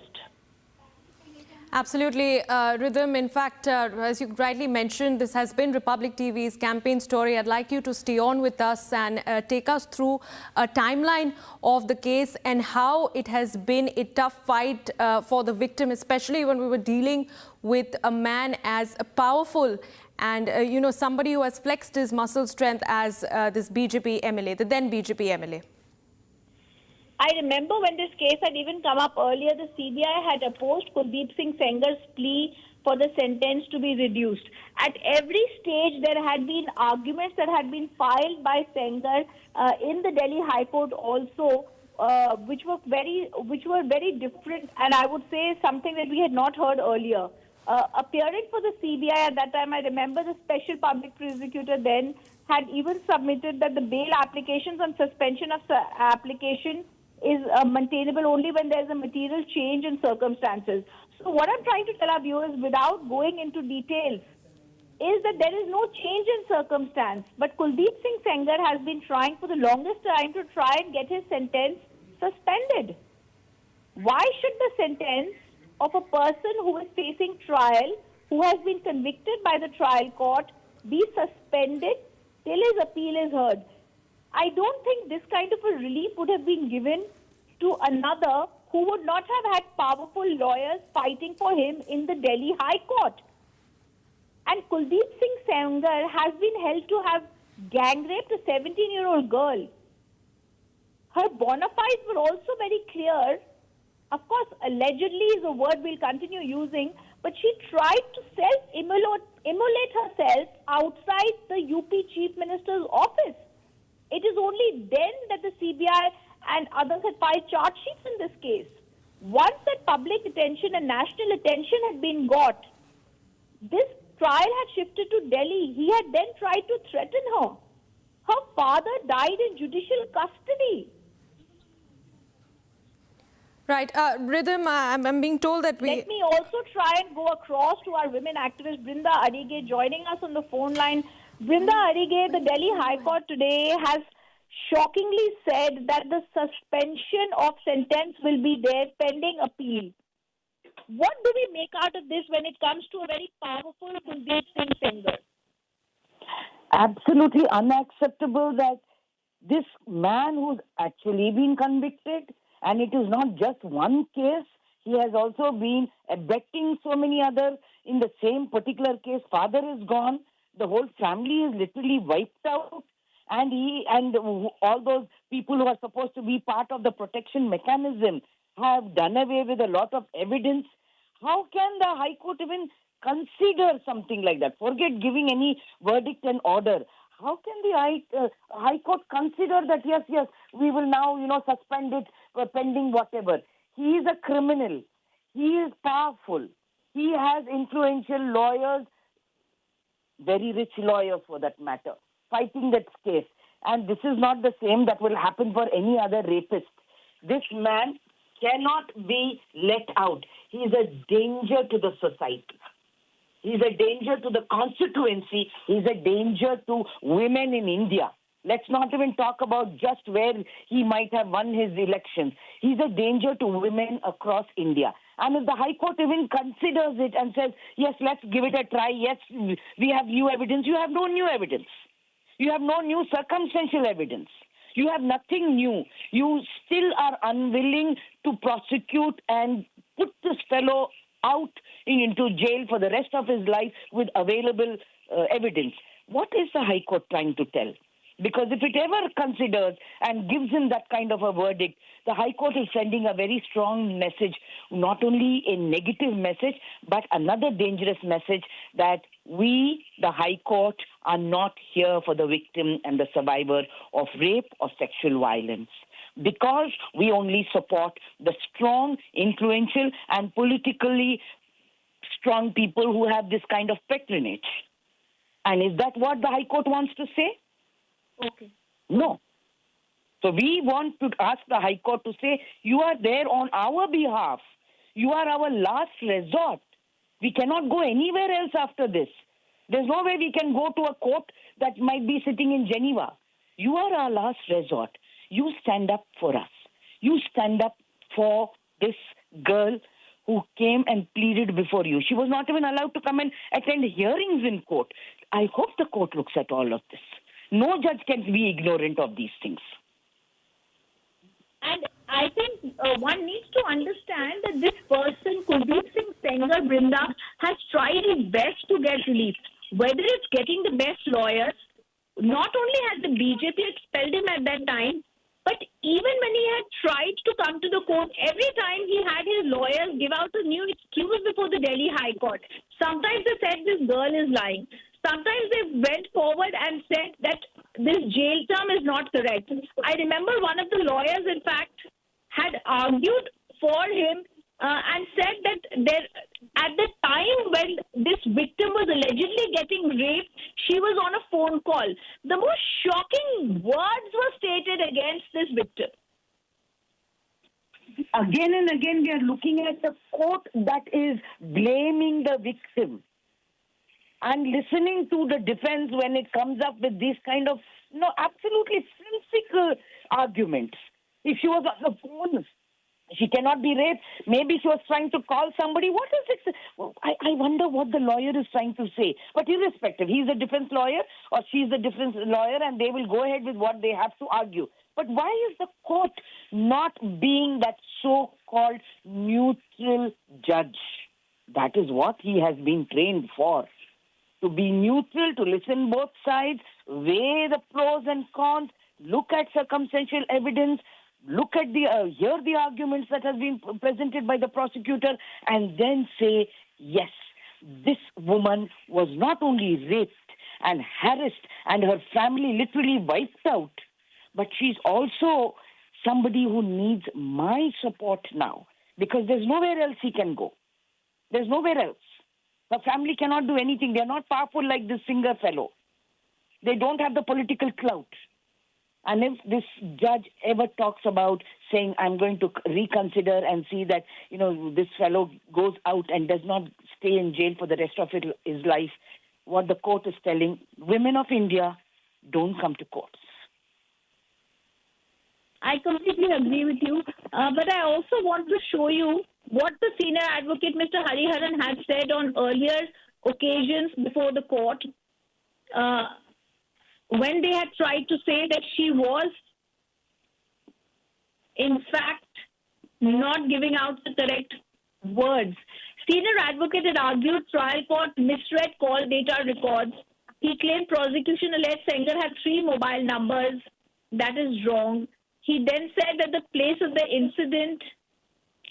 Absolutely, Rhythm. In fact, as you rightly mentioned, this has been Republic TV's campaign story. I'd like you to stay on with us and take us through a timeline of the case and how it has been a tough fight for the victim, especially when we were dealing with a man as powerful and, somebody who has flexed his muscle strength as this BJP MLA, the then BJP MLA. I remember when this case had even come up earlier, the CBI had opposed Kuldeep Singh Sengar's plea for the sentence to be reduced. At every stage, there had been arguments that had been filed by Sengar in the Delhi High Court also, which were very different, and I would say something that we had not heard earlier. Appearing for the CBI at that time, I remember the special public prosecutor then had even submitted that the bail applications on suspension of application is maintainable only when there is a material change in circumstances. So what I'm trying to tell our viewers, without going into details, is that there is no change in circumstance. But Kuldeep Singh Sengar has been trying for the longest time to try and get his sentence suspended. Why should the sentence of a person who is facing trial, who has been convicted by the trial court, be suspended till his appeal is heard? I don't think this kind of a relief would have been given to another who would not have had powerful lawyers fighting for him in the Delhi High Court. And Kuldeep Singh Sengar has been held to have gang raped a 17-year-old girl. Her bona fides were also very clear. Of course, allegedly is a word we'll continue using, but she tried to self-immolate herself outside the UP Chief Minister's office. It is only then that the CBI and others had filed charge sheets in this case. Once that public attention and national attention had been got, this trial had shifted to Delhi. He had then tried to threaten her. Her father died in judicial custody. Right. Rhythm, I'm being told that Let me also try and go across to our women activist, Brinda Arige, joining us on the phone line. Brinda Arige, the Delhi High Court today has shockingly said that the suspension of sentence will be there pending appeal. What do we make out of this when it comes to a very powerful Kuldeep Singh Sengar? Absolutely unacceptable that this man who's actually been convicted, and it is not just one case, he has also been abetting so many others in the same particular case. Father is gone, the whole family is literally wiped out, and he and all those people who are supposed to be part of the protection mechanism have done away with a lot of evidence. How can the High Court even consider something like that? Forget giving any verdict and order. How can the High Court consider that, yes, we will now, suspend it pending whatever? He is a criminal. He is powerful. He has influential lawyers, very rich lawyers for that matter, fighting that case. And this is not the same that will happen for any other rapist. This man cannot be let out. He is a danger to the society. He's a danger to the constituency. He's a danger to women in India. Let's not even talk about just where he might have won his elections. He's a danger to women across India. And if the High Court even considers it and says, yes, let's give it a try, yes, we have new evidence, you have no new evidence. You have no new circumstantial evidence. You have nothing new. You still are unwilling to prosecute and put this fellow out into jail for the rest of his life with available evidence. What is the High Court trying to tell? Because if it ever considers and gives him that kind of a verdict, the High Court is sending a very strong message, not only a negative message, but another dangerous message that we, the High Court, are not here for the victim and the survivor of rape or sexual violence. Because we only support the strong, influential, and politically strong people who have this kind of patronage. And is that what the High Court wants to say? Okay. No. So we want to ask the High Court to say, you are there on our behalf. You are our last resort. We cannot go anywhere else after this. There's no way we can go to a court that might be sitting in Geneva. You are our last resort. You stand up for us. You stand up for this girl who came and pleaded before you. She was not even allowed to come and attend hearings in court. I hope the court looks at all of this. No judge can be ignorant of these things. And I think one needs to understand that this person, Kuldeep Singh Sengar, Brinda, has tried his best to get relief. Whether it's getting the best lawyers, not only has the BJP expelled him at that time, but even when he had tried to come to the court, every time he had his lawyers give out a new excuse before the Delhi High Court. Sometimes they said this girl is lying. Sometimes they went forward and said that this jail term is not correct. I remember one of the lawyers, in fact, had argued for him and said that at the time when this victim was allegedly getting raped, she was on a phone call. The most shocking words were stated against this victim. Again and again, we are looking at the court that is blaming the victim and listening to the defense when it comes up with these kind of absolutely whimsical arguments. If she was on the phone, she cannot be raped. Maybe she was trying to call somebody. What is it? I wonder what the lawyer is trying to say. But irrespective, he's a defense lawyer or she's a defense lawyer, and they will go ahead with what they have to argue. But why is the court not being that so-called neutral judge? That is what he has been trained for. To be neutral, to listen both sides, weigh the pros and cons, look at circumstantial evidence, look at hear the arguments that have been presented by the prosecutor, and then say, yes, this woman was not only raped and harassed and her family literally wiped out, but she's also somebody who needs my support now, because there's nowhere else he can go. There's nowhere else. Her family cannot do anything. They're not powerful like this Singer fellow. They don't have the political clout. And if this judge ever talks about saying, I'm going to reconsider and see that, this fellow goes out and does not stay in jail for the rest of his life, what the court is telling, women of India, don't come to courts. I completely agree with you. But I also want to show you what the senior advocate, Mr. Hariharan, had said on earlier occasions before the court. When they had tried to say that she was, in fact, not giving out the correct words. Senior advocate had argued trial court misread call data records. He claimed prosecution alleged Sengar had 3 mobile numbers. That is wrong. He then said that the place of the incident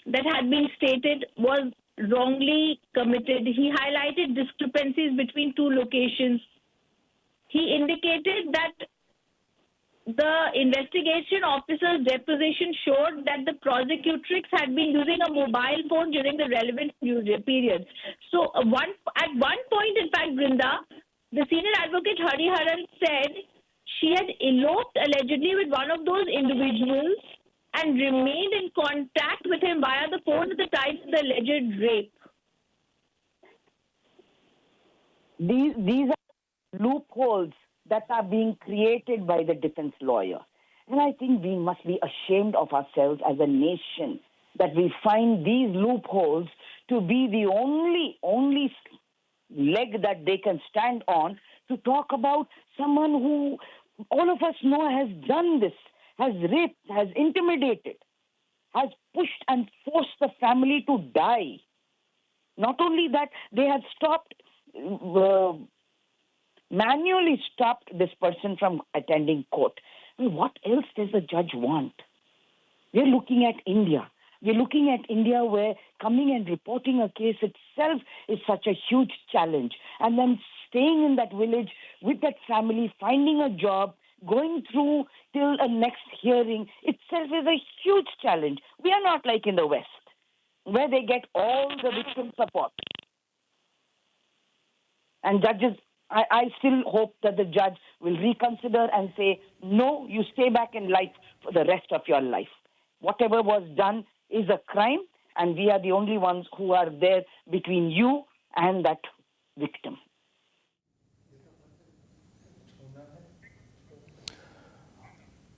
that had been stated was wrongly committed. He highlighted discrepancies between 2 locations. He indicated that the investigation officer's deposition showed that the prosecutrix had been using a mobile phone during the relevant period. So at one point, in fact, Brinda, the senior advocate Hariharan said she had eloped allegedly with one of those individuals and remained in contact with him via the phone at the time of the alleged rape. These are loopholes that are being created by the defense lawyer. And I think we must be ashamed of ourselves as a nation that we find these loopholes to be the only leg that they can stand on to talk about someone who all of us know has done this, has raped, has intimidated, has pushed and forced the family to die. Not only that, they have manually stopped this person from attending court. Well, what else does the judge want? We're looking at India. We're looking at India where coming and reporting a case itself is such a huge challenge. And then staying in that village with that family, finding a job, going through till a next hearing itself is a huge challenge. We are not like in the West, where they get all the victim support. And judges, I still hope that the judge will reconsider and say, no, you stay back in life for the rest of your life. Whatever was done is a crime, and we are the only ones who are there between you and that victim.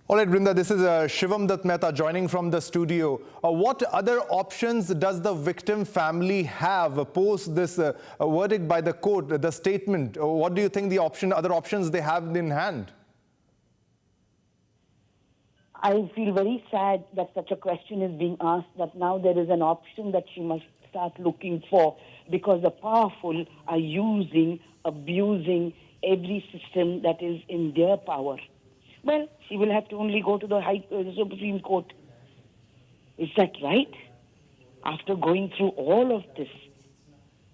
All right, Brinda, this is Shivam Dutt Mehta joining from the studio. What other options does the victim family have post this verdict by the court, the statement? What do you think the other options they have in hand? I feel very sad that such a question is being asked, that now there is an option that she must start looking for, because the powerful are using, abusing every system that is in their power. Well, she will have to only go to the Supreme Court. Is that right? After going through all of this.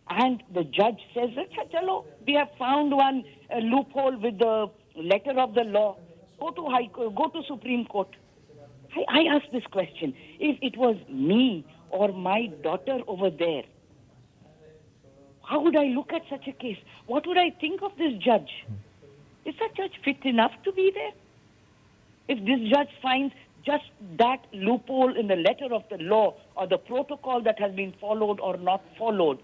And the judge says, chalo, we have found one loophole with the letter of the law. Go to Supreme Court. I ask this question. If it was me or my daughter over there, how would I look at such a case? What would I think of this judge? Is that judge fit enough to be there? If this judge finds just that loophole in the letter of the law or the protocol that has been followed or not followed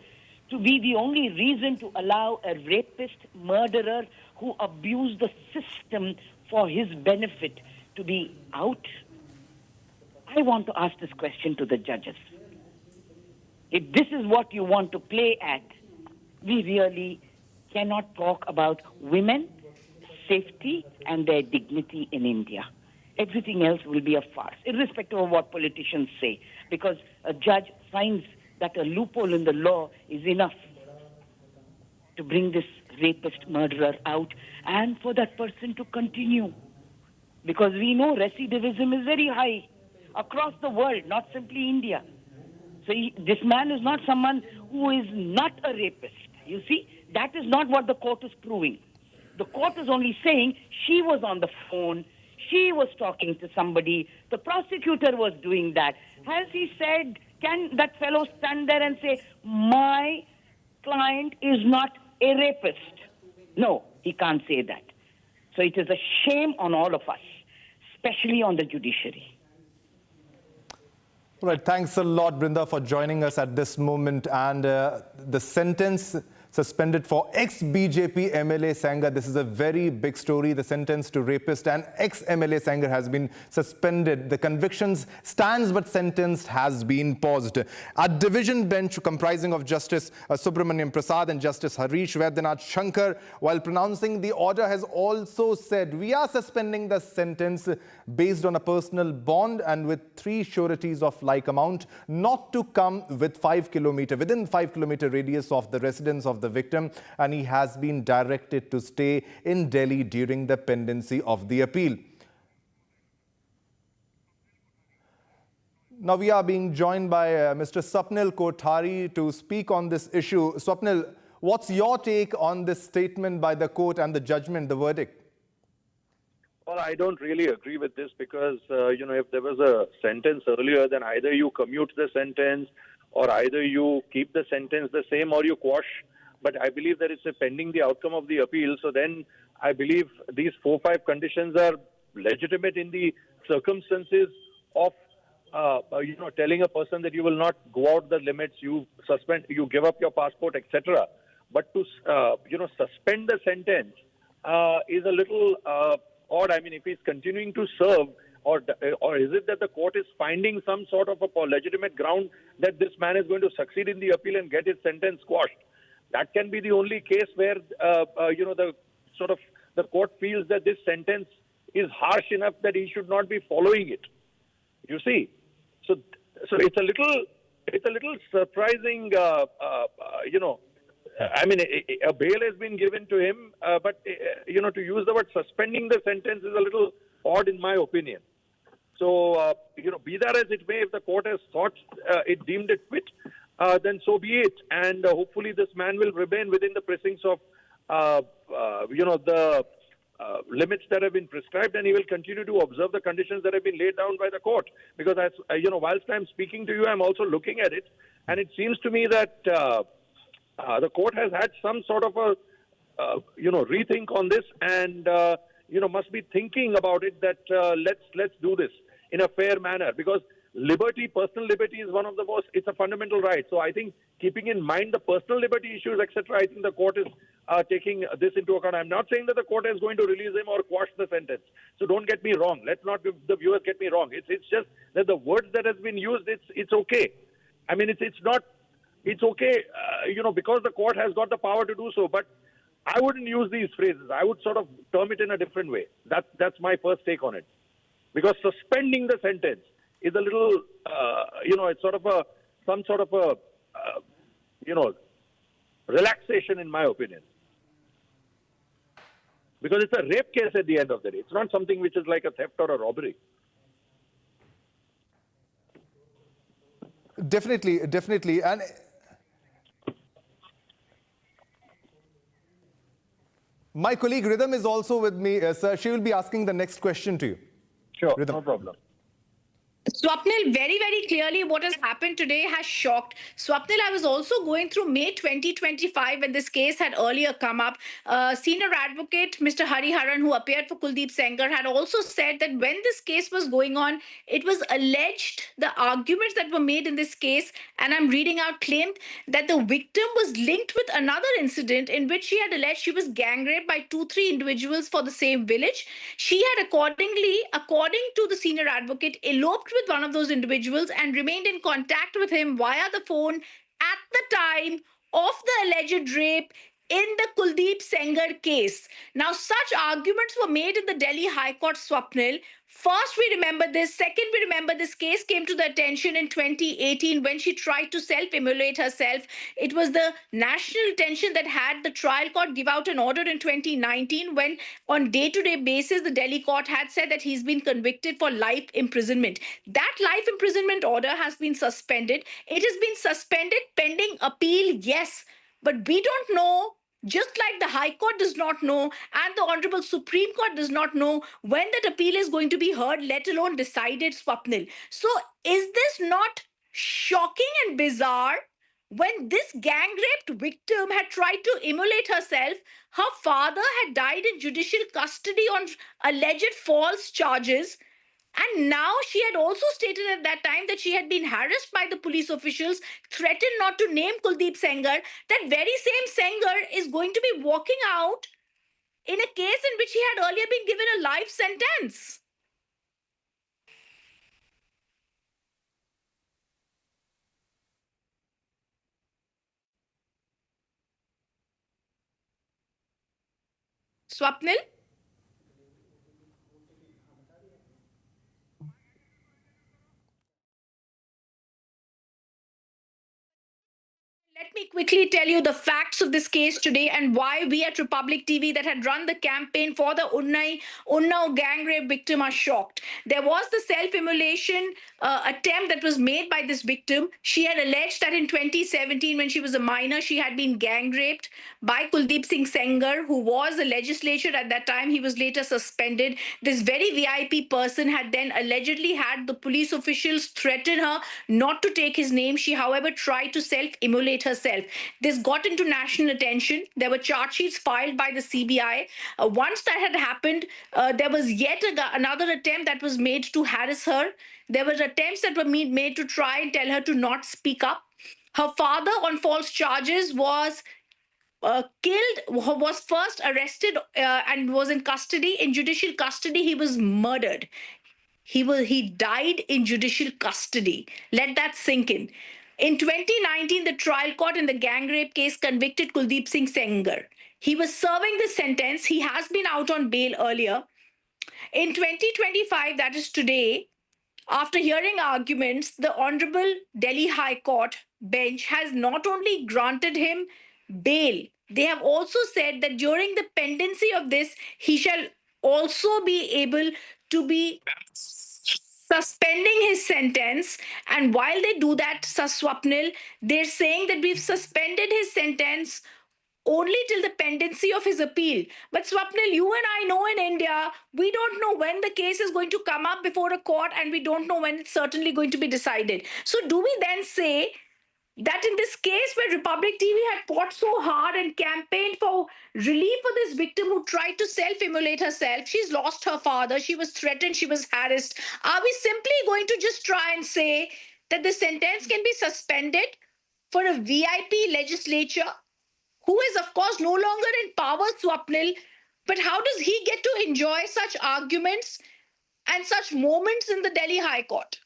to be the only reason to allow a rapist, murderer who abused the system for his benefit to be out, I want to ask this question to the judges. If this is what you want to play at, we really cannot talk about women, safety, and their dignity in India. Everything else will be a farce, irrespective of what politicians say, because a judge finds that a loophole in the law is enough to bring this rapist, murderer out, and for that person to continue. Because we know recidivism is very high across the world, not simply India. So this man is not someone who is not a rapist. You see, that is not what the court is proving. The court is only saying she was on the phone, she was talking to somebody, the prosecutor was doing that. Has he said, can that fellow stand there and say, my client is not a rapist? No, he can't say that. So it is a shame on all of us, especially on the judiciary. All right, thanks a lot, Brinda, for joining us at this moment. And the sentence suspended for ex-BJP MLA Sanger. This is a very big story. The sentence to rapist and ex-MLA Sanger has been suspended. The convictions stands, but sentence has been paused. A division bench comprising of Justice Subramaniam Prasad and Justice Harish Vaidyanath Shankar, while pronouncing the order, has also said, we are suspending the sentence based on a personal bond and with 3 sureties of like amount, not to come within 5 kilometer radius of the residence of the victim, and he has been directed to stay in Delhi during the pendency of the appeal. Now we are being joined by Mr. Swapnil Kothari to speak on this issue. Swapnil, what's your take on this statement by the court and the judgment, the verdict? Well, I don't really agree with this because, if there was a sentence earlier, then either you commute the sentence or either you keep the sentence the same or you quash. But I believe that it's pending the outcome of the appeal. So then I believe these 4-5 conditions are legitimate in the circumstances of, telling a person that you will not go out the limits, you suspend, you give up your passport, etc. But to, suspend the sentence is a little odd. I mean, if he's continuing to serve, or is it that the court is finding some sort of a legitimate ground that this man is going to succeed in the appeal and get his sentence quashed? That can be the only case where, the court feels that this sentence is harsh enough that he should not be following it. You see? So it's a little surprising, I mean, a bail has been given to him, but, to use the word suspending the sentence is a little odd in my opinion. So, be that as it may, if the court has thought it deemed it fit, then so be it. And hopefully this man will remain within the precincts of, the limits that have been prescribed, and he will continue to observe the conditions that have been laid down by the court. Because, as whilst I'm speaking to you, I'm also looking at it. And it seems to me that the court has had some sort of a, rethink on this and, must be thinking about it that let's do this in a fair manner. Because liberty, personal liberty is one of the most, it's a fundamental right. So I think keeping in mind the personal liberty issues, etc., I think the court is taking this into account. I'm not saying that the court is going to release him or quash the sentence. So don't get me wrong. Let's not, the viewers get me wrong. It's just that the words that has been used, it's okay. I mean, it's okay, because the court has got the power to do so. But I wouldn't use these phrases. I would sort of term it in a different way. That's my first take on it. Because suspending the sentence is a little, it's sort of some sort of a relaxation in my opinion. Because it's a rape case at the end of the day. It's not something which is like a theft or a robbery. Definitely. And my colleague Rhythm is also with me, sir. She will be asking the next question to you. Sure, Rhythm. no problem. Swapnil, very, very clearly what has happened today has shocked. Swapnil, I was also going through May 2025 when this case had earlier come up. Senior advocate Mr. Hariharan, who appeared for Kuldeep Sengar, had also said that when this case was going on, it was alleged, the arguments that were made in this case, and I'm reading out, claimed that the victim was linked with another incident in which she had alleged she was gang raped by 2-3 individuals for the same village. She had according to the senior advocate, eloped with one of those individuals and remained in contact with him via the phone at the time of the alleged rape in the Kuldeep Sengar case. Now, such arguments were made in the Delhi High Court, Swapnil. First, we remember this. Second, we remember this case came to the attention in 2018 when she tried to self-immolate herself. It was the national attention that had the trial court give out an order in 2019 when, on day-to-day basis, the Delhi court had said that he's been convicted for life imprisonment. That life imprisonment order has been suspended. It has been suspended pending appeal, yes. But we don't know, just like the High Court does not know and the Honorable Supreme Court does not know when that appeal is going to be heard, let alone decided, Swapnil. So is this not shocking and bizarre? When this gang raped victim had tried to immolate herself, her father had died in judicial custody on alleged false charges. And now she had also stated at that time that she had been harassed by the police officials, threatened not to name Kuldeep Sengar. That very same Sengar is going to be walking out in a case in which he had earlier been given a life sentence. Swapnil? Let me quickly tell you the facts of this case today and why we at Republic TV that had run the campaign for the Unnao gang rape victim are shocked. There was the self-immolation attempt that was made by this victim. She had alleged that in 2017, when she was a minor, she had been gang raped by Kuldeep Singh Sengar, who was a legislature at that time. He was later suspended. This very VIP person had then allegedly had the police officials threaten her not to take his name. She, however, tried to self-immolate herself. This got into national attention. There were charge sheets filed by the CBI. Once that had happened, there was yet another attempt that was made to harass her. There were attempts that were made to try and tell her to not speak up. Her father, on false charges, was killed, was first arrested and was in custody. In judicial custody, he was murdered. He died in judicial custody. Let that sink in. In 2019, the trial court in the gang rape case convicted Kuldeep Singh Sengar. He was serving the sentence. He has been out on bail earlier. In 2025, that is today, after hearing arguments, the Honorable Delhi High Court bench has not only granted him bail, they have also said that during the pendency of this, he shall also be able to be suspending his sentence. And while they do that, Swapnil, they're saying that we've suspended his sentence only till the pendency of his appeal. But Swapnil, you and I know in India, we don't know when the case is going to come up before a court and we don't know when it's certainly going to be decided. So do we then say that in this case where Republic TV had fought so hard and campaigned for relief for this victim who tried to self-immolate herself, she's lost her father, she was threatened, she was harassed. Are we simply going to just try and say that the sentence can be suspended for a VIP legislature who is, of course, no longer in power, Swapnil, but how does he get to enjoy such arguments and such moments in the Delhi High Court?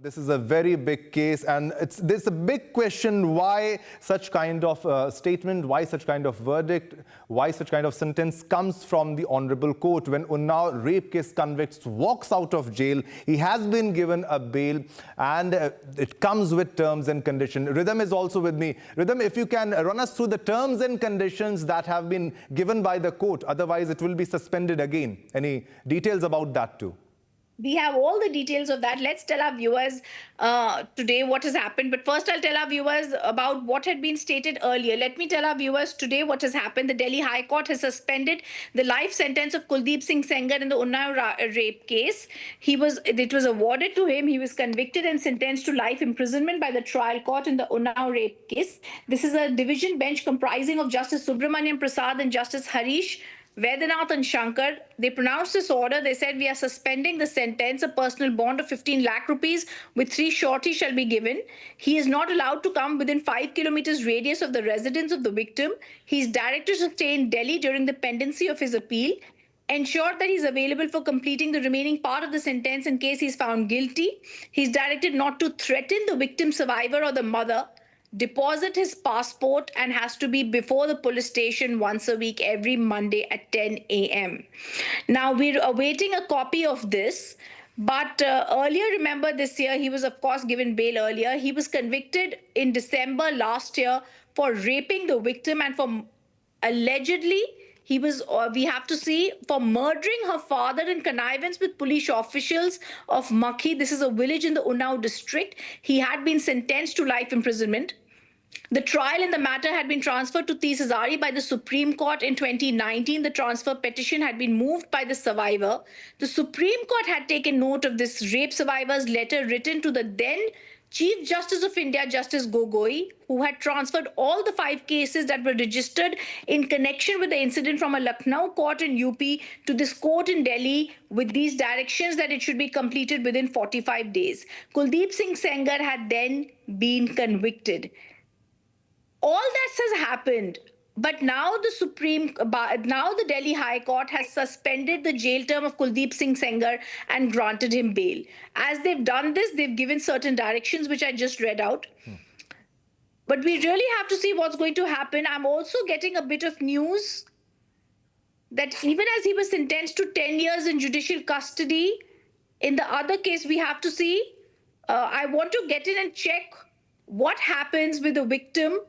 This is a very big case, and there's a big question why such kind of statement, why such kind of verdict, why such kind of sentence comes from the Honorable Court. When Unnao rape case convicts walks out of jail, he has been given a bail, and it comes with terms and conditions. Rhythm is also with me. Rhythm, if you can run us through the terms and conditions that have been given by the court, otherwise it will be suspended again. Any details about that too? We have all the details of that. Let's tell our viewers today what has happened. But first, I'll tell our viewers about what had been stated earlier. Let me tell our viewers today what has happened. The Delhi High Court has suspended the life sentence of Kuldeep Sengar in the Unnao rape case. It was awarded to him. He was convicted and sentenced to life imprisonment by the trial court in the Unnao rape case. This is a division bench comprising of Justice Subramaniam Prasad and Justice Harish Vedanath and Shankar. They pronounced this order. They said, we are suspending the sentence. A personal bond of 15 lakh rupees with 3 shorties shall be given. He is not allowed to come within 5 kilometers radius of the residence of the victim. He is directed to stay in Delhi during the pendency of his appeal. Ensure that he is available for completing the remaining part of the sentence in case he is found guilty. He is directed not to threaten the victim survivor or the mother. Deposit his passport and has to be before the police station once a week every Monday at 10 a.m. Now, we're awaiting a copy of this. But earlier, remember this year, he was, of course, given bail earlier. He was convicted in December last year for raping the victim and for allegedly, he was, we have to see, for murdering her father in connivance with police officials of Makhi. This is a village in the Unnao district. He had been sentenced to life imprisonment. The trial in the matter had been transferred to Tisazari by the Supreme Court in 2019. The transfer petition had been moved by the survivor. The Supreme Court had taken note of this rape survivor's letter written to the then Chief Justice of India, Justice Gogoi, who had transferred all the 5 cases that were registered in connection with the incident from a Lucknow court in UP to this court in Delhi with these directions that it should be completed within 45 days. Kuldeep Sengar had then been convicted. All this has happened, but now the Delhi High Court has suspended the jail term of Kuldeep Sengar and granted him bail. As they've done this, they've given certain directions, which I just read out. But we really have to see what's going to happen. I'm also getting a bit of news that even as he was sentenced to 10 years in judicial custody, in the other case, we have to see, I want to get in and check what happens with the victim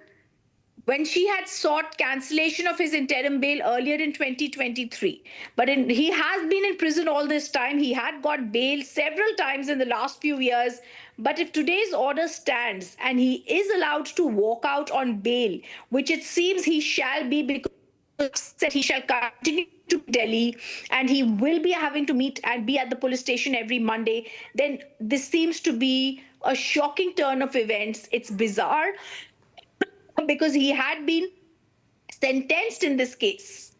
when she had sought cancellation of his interim bail earlier in 2023. But he has been in prison all this time. He had got bail several times in the last few years. But if today's order stands and he is allowed to walk out on bail, which it seems he shall be because he shall continue to Delhi and he will be having to meet and be at the police station every Monday, then this seems to be a shocking turn of events. It's bizarre, because he had been sentenced in this case.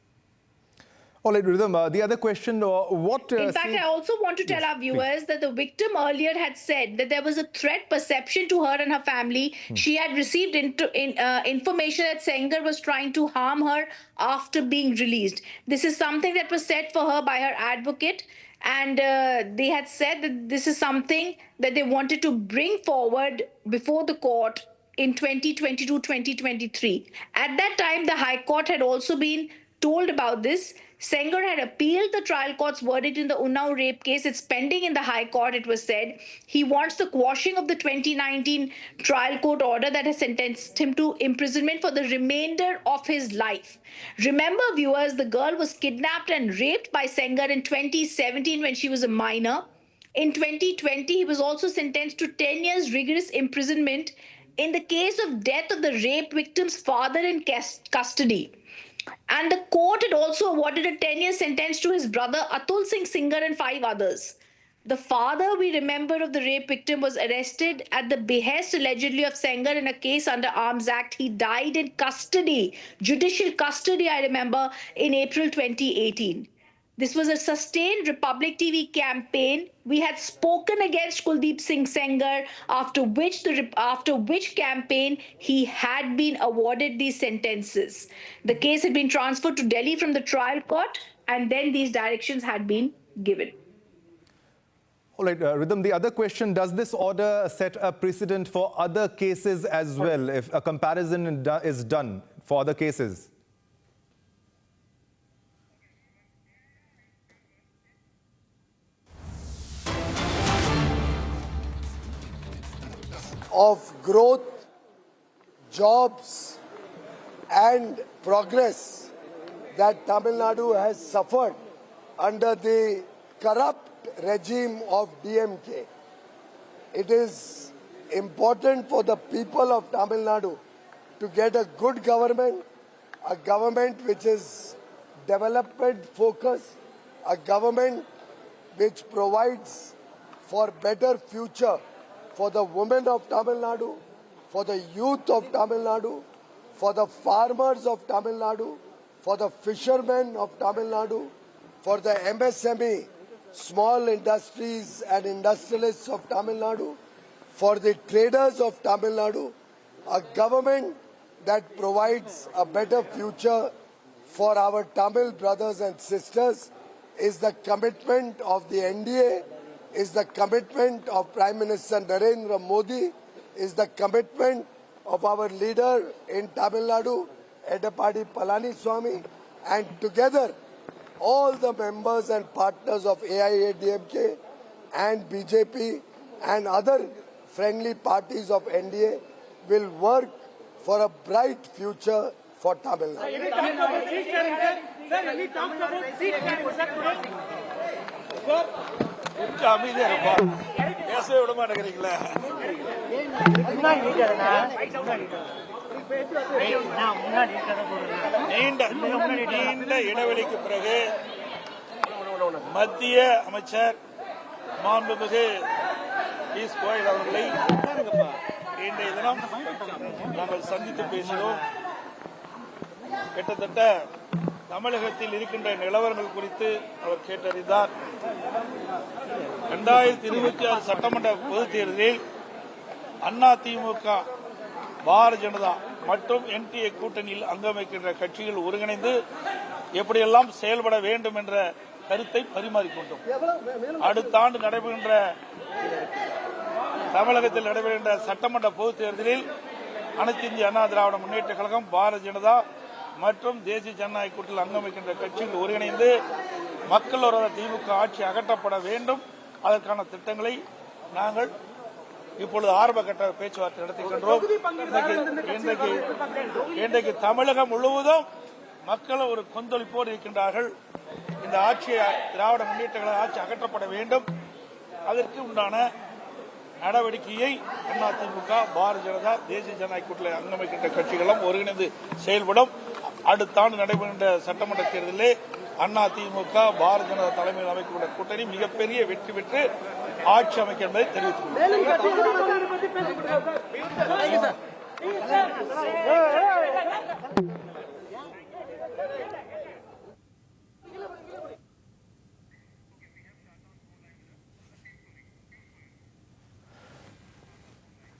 All right, Rhythm, the other question, what... In fact, I also want to tell our viewers that the victim earlier had said that there was a threat perception to her and her family. She had received information that Sengar was trying to harm her after being released. This is something that was said for her by her advocate. And they had said that this is something that they wanted to bring forward before the court in 2022-2023. At that time, the High Court had also been told about this. Sengar had appealed the trial court's verdict in the Unnao rape case. It's pending in the High Court, it was said. He wants the quashing of the 2019 trial court order that has sentenced him to imprisonment for the remainder of his life. Remember, viewers, the girl was kidnapped and raped by Sengar in 2017 when she was a minor. In 2020, he was also sentenced to 10 years rigorous imprisonment in the case of death of the rape victim's father in custody. And the court had also awarded a 10-year sentence to his brother Atul Singh Singer and 5 others. The father, we remember, of the rape victim was arrested at the behest allegedly of Sengar in a case under Arms Act. He died in custody, judicial custody, I remember, in April 2018. This was a sustained Republic TV campaign. We had spoken against Kuldeep Singh Sengar, after which campaign he had been awarded these sentences. The case had been transferred to Delhi from the trial court, and then these directions had been given. All right, Rhythm, the other question, does this order set a precedent for other cases as well, if a comparison is done for other cases? Of growth, jobs and progress that Tamil Nadu has suffered under the corrupt regime of DMK. It is important for the people of Tamil Nadu to get a good government, a government which is development focused, a government which provides for better future for the women of Tamil Nadu, for the youth of Tamil Nadu, for the farmers of Tamil Nadu, for the fishermen of Tamil Nadu, for the MSME, small industries and industrialists of Tamil Nadu, for the traders of Tamil Nadu, a government that provides a better future for our Tamil brothers and sisters is the commitment of the NDA, is the commitment of Prime Minister Narendra Modi, is the commitment of our leader in Tamil Nadu, Edappadi Palaniswamy, and together all the members and partners of AIADMK and BJP and other friendly parties of NDA will work for a bright future for Tamil Nadu. நீண்ட இடைவெளிக்கு பிறகு மத்திய அமைச்சர் மாண்புமிகு பியூஷ் கோயல் அவர்களை இன்றைய தினம் நாங்கள் சந்தித்து பேசினோம். கிட்டத்தட்ட தமிழகத்தில் இருக்கின்ற நிலவரங்கள் குறித்து அவர் கேட்டறிந்தார். 2026 சட்டமன்ற பொதுத் தேர்தலில் அதிமுக, பாரதிய ஜனதா மற்றும் என்டிஏ கூட்டணியில் அங்கம் வைக்கின்ற கட்சிகள் ஒருங்கிணைந்து எப்படியெல்லாம் செயல்பட வேண்டும் என்ற கருத்தை பரிமாறிக்கொண்டோம். அடுத்த ஆண்டு நடைபெறுகின்ற தமிழகத்தில் நடைபெறுகின்ற சட்டமன்ற பொதுத் தேர்தலில் அனைத்து இந்திய அண்ணா திராவிட முன்னேற்ற கழகம், பாரதிய ஜனதா மற்றும் தேசிய ஜனநாயக கூட்டணியில் அங்கம் வைக்கின்ற கட்சிகள் ஒருங்கிணைந்து மக்கள் விரோத திமுக ஆட்சி அகற்றப்பட வேண்டும். அதற்கான திட்டங்களை நாங்கள் இப்பொழுது ஆரம்ப கட்ட பேச்சுவார்த்தை நடத்துகின்றோம். இன்றைக்கு தமிழகம் முழுவதும் மக்கள் ஒரு கொந்தளிப்போடு இருக்கின்றார்கள். இந்த ஆட்சியை, திராவிட முன்னேற்ற கழக ஆட்சி அகற்றப்பட வேண்டும். அதற்கு உண்டான நடவடிக்கையை அதிமுக, பாரதிய ஜனதா, தேசிய ஜனநாயக கூட்டணியில் அங்கம் வைக்கின்ற கட்சிகளும் ஒருங்கிணைந்து செயல்படும். அடுத்த ஆண்டு நடைபெறுகின்ற சட்டமன்ற தேர்தலிலே அதிமுக, பாரதிய ஜனதா தலைமையில் அமைக்கப்பட்ட கூட்டணி மிகப்பெரிய வெற்றி பெற்று ஆட்சி அமைக்க என்பதை தெரிவித்துள்ளோம்.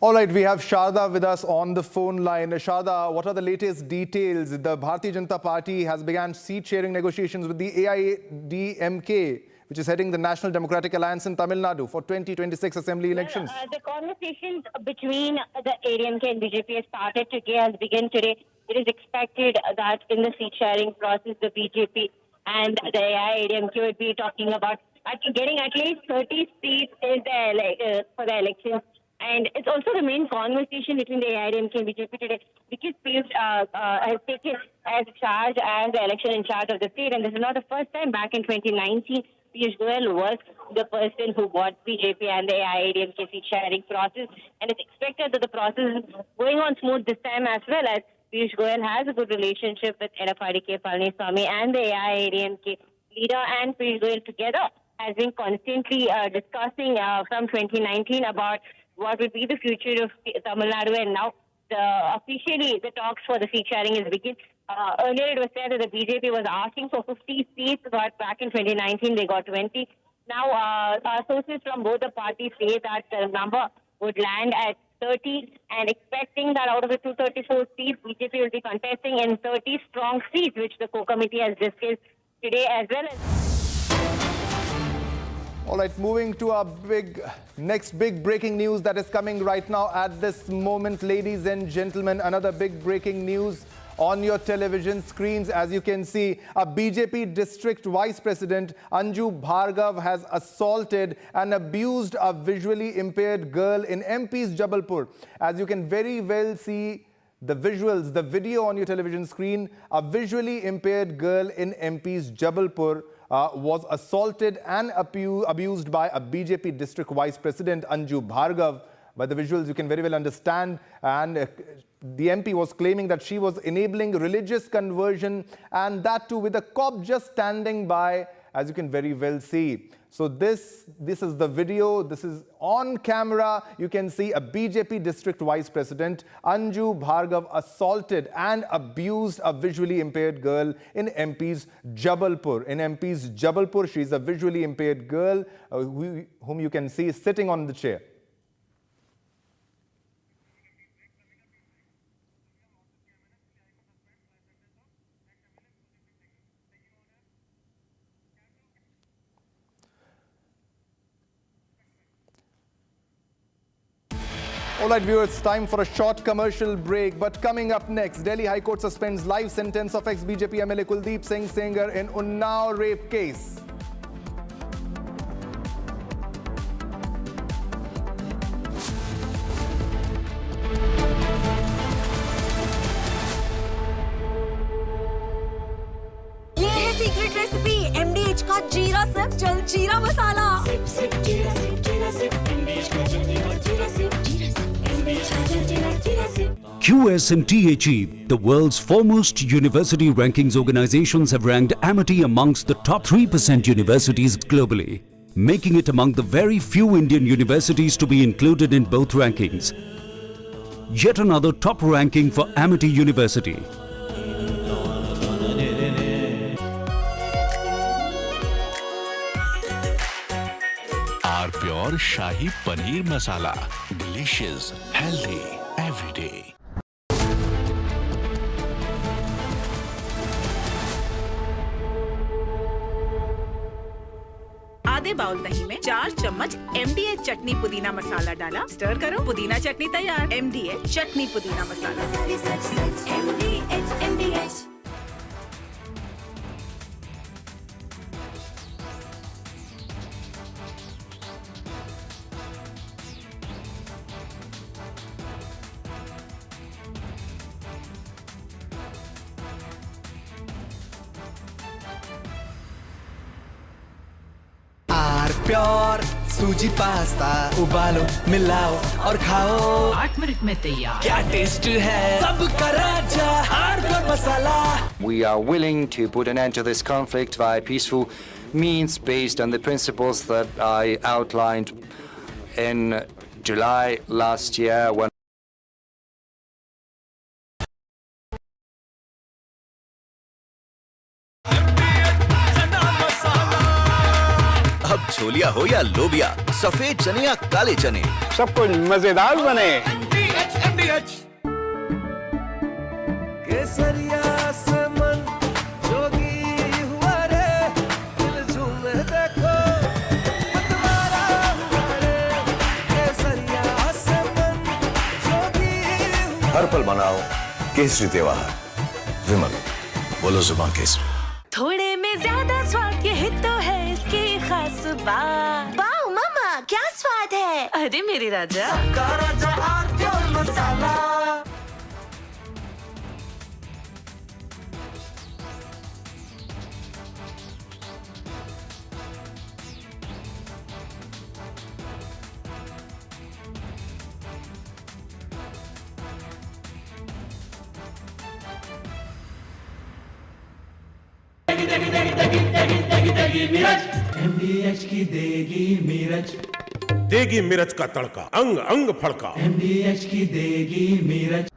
All right, we have Sharda with us on the phone line. Sharda, what are the latest details? The Bharatiya Janata Party has begun seat-sharing negotiations with the AIADMK, which is heading the National Democratic Alliance in Tamil Nadu for 2026 assembly elections. The conversations between the ADMK and BJP has started today, has begun today. It is expected that in the seat-sharing process, the BJP and the AIADMK would be talking about getting at least 30 seats for the elections. And it's also the main conversation between the AIADMK and BJP today, because Piyush has taken as charge and the election in charge of the state. And this is not the first time. Back in 2019, Piyush Goyal was the person who bought BJP and the AIADMK seat sharing process. And it's expected that the process is going on smooth this time as well, as Piyush Goyal has a good relationship with Edappadi Palaniswamy and the AIADMK leader, and Piyush Goyal together has been constantly discussing from 2019 about what would be the future of Tamil Nadu, and now officially the talks for the seat sharing is begin. Earlier it was said that the BJP was asking for 50 seats, but back in 2019 they got 20. Now sources from both the parties say that the number would land at 30, and expecting that out of the 234 seats, BJP will be contesting in 30 strong seats, which the core committee has discussed today, as well as... All right, moving to our next big breaking news that is coming right now at this moment, ladies and gentlemen. Another big breaking news on your television screens. As you can see, a BJP district vice president, Anju Bhargav, has assaulted and abused a visually impaired girl in MP's Jabalpur. As you can very well see the visuals, the video on your television screen, a visually impaired girl in MP's Jabalpur was assaulted and abused by a BJP district vice president, Anju Bhargav. By the visuals, you can very well understand. And the MP was claiming that she was enabling religious conversion, and that too with a cop just standing by, as you can very well see. So this is the video. This is on camera. You can see a BJP district vice president, Anju Bhargav, assaulted and abused a visually impaired girl in MP's Jabalpur. In MP's Jabalpur, she's a visually impaired girl whom you can see sitting on the chair. All right, viewers, time for a short commercial break. But coming up next, Delhi High Court suspends life sentence of ex-BJP MLA Kuldeep Singh Sengar in Unnao rape case. ये है secret recipe MDH का जीरा sip jaljeera masala. Sip sip जीरा sip MDH का जल और जीरा sip MDH का जल जीरा SIP. QS and THE, the world's foremost university rankings organizations, have ranked Amity amongst the top 3% universities globally, making it among the very few Indian universities to be included in both rankings. Yet another top ranking for Amity University. Our pure Shahi Paneer Masala. Delicious, healthy, every day. आधे bowl दही में 4 चम्मच MDH चटनी पुदीना मसाला डाला, stir करो, पुदीना चटनी तैयार। MDH चटनी पुदीना मसाला। MDH। प्योर सूजी पास्ता उबालो मिलाओ और खाओ 8 मिनट में तैयार। क्या टेस्ट है सबका राजा hardcore masala. We are willing to put an end to this conflict via peaceful means based on the principles that I outlined in July last year when अब छोलिया हो या लोबिया, सफेद चने या काले चने, सब कुछ मजेदार बने। केसरिया से मन जोगी हुआ रे, दिल झूमे देखो मतवारा हुआ रे। केसरिया से मन जोगी हुआ। हर पल मनाओ केसरी त्योहार। विमल, बोलो जुबान केसरी। थोड़े में ज्यादा स्वाद, यही तो है इसकी खास बात। वाओ मामा, क्या स्वाद है। अरे मेरे राजा, सबका राजा हार्डकोर मसाला। MDH की देगी मिर्च, देगी मिर्च का तड़का, अंग अंग फड़का। MDH की देगी मिर्च।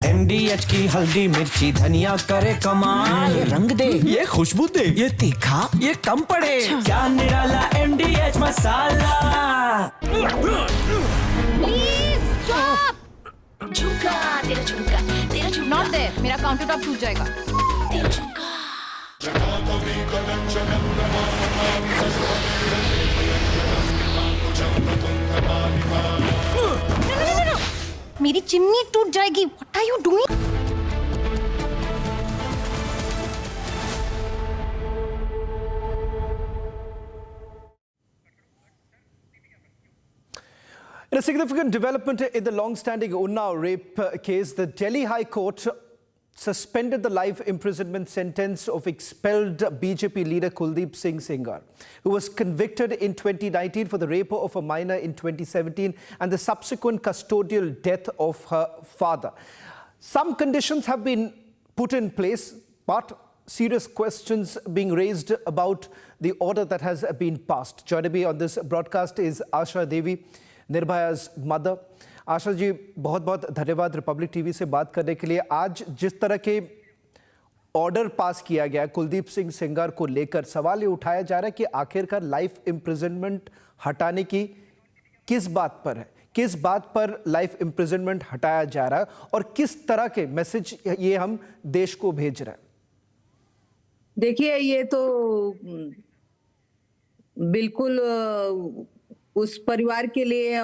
MDH की हल्दी मिर्ची धनिया करे कमाल, ये रंग दे, ये खुशबू दे, ये तीखा, ये कम पड़े, क्या निराला MDH मसाला। Please stop! झुमका, तेरा झुमका, तेरा झुमका। Not there. मेरा काउंटर टॉप टूट जाएगा। तेरा झुमका। No. मेरी चिमनी टूट जाएगी। What are you doing? In a significant development in the long-standing Unnao rape case, the Delhi High Court suspended the life imprisonment sentence of expelled BJP leader Kuldeep Singh Sengar, who was convicted in 2019 for the rape of a minor in 2017 and the subsequent custodial death of her father. Some conditions have been put in place, but serious questions being raised about the order that has been passed. Joining me on this broadcast is Asha Devi, Nirbhaya's mother. Asha ji, बहुत बहुत धन्यवाद Republic TV से बात करने के लिए। आज जिस तरह के ऑर्डर पास किया गया कुलदीप सिंह सेंगर को लेकर सवाल ये उठाया जा रहा है कि आखिरकार लाइफ इम्प्रिजनमेंट हटाने की किस बात पर है, किस बात पर लाइफ इम्प्रिजनमेंट हटाया जा रहा है और किस तरह के मैसेज ये हम देश को भेज रहे हैं। देखिए, ये तो बिल्कुल उस परिवार के लिए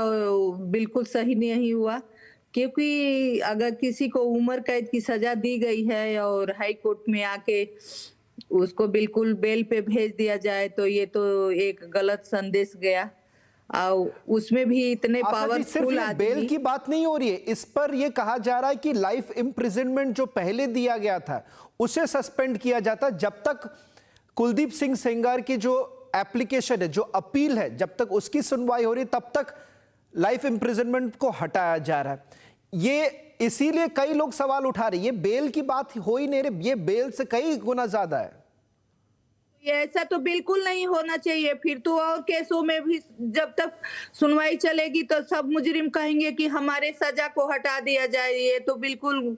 बिल्कुल सही नहीं हुआ, क्योंकि अगर किसी को उम्र कैद की सजा दी गई है और हाई कोर्ट में आके उसको बिल्कुल बेल पे भेज दिया जाए तो ये तो एक गलत संदेश गया। और उसमें भी इतने पावरफुल आदमी। बेल की बात नहीं हो रही है, इस पर यह कहा जा रहा है कि लाइफ इम्प्रिजनमेंट जो पहले दिया गया था उसे सस्पेंड किया जाता जब तक कुलदीप सिंह सेंगर की जो एप्लीकेशन है, जो अपील है, जब तक उसकी सुनवाई हो रही तब तक लाइफ इम्प्रिजनमेंट को हटाया जा रहा है। ये इसीलिए कई लोग सवाल उठा रहे हैं, ये बेल की बात हो ही नहीं रही, ये बेल से कई गुना ज्यादा है। ये ऐसा तो बिल्कुल नहीं होना चाहिए। फिर तो और केसों में भी जब तक सुनवाई चलेगी तो सब मुजरिम कहेंगे कि हमारे सजा को हटा दिया जाए। ये तो बिल्कुल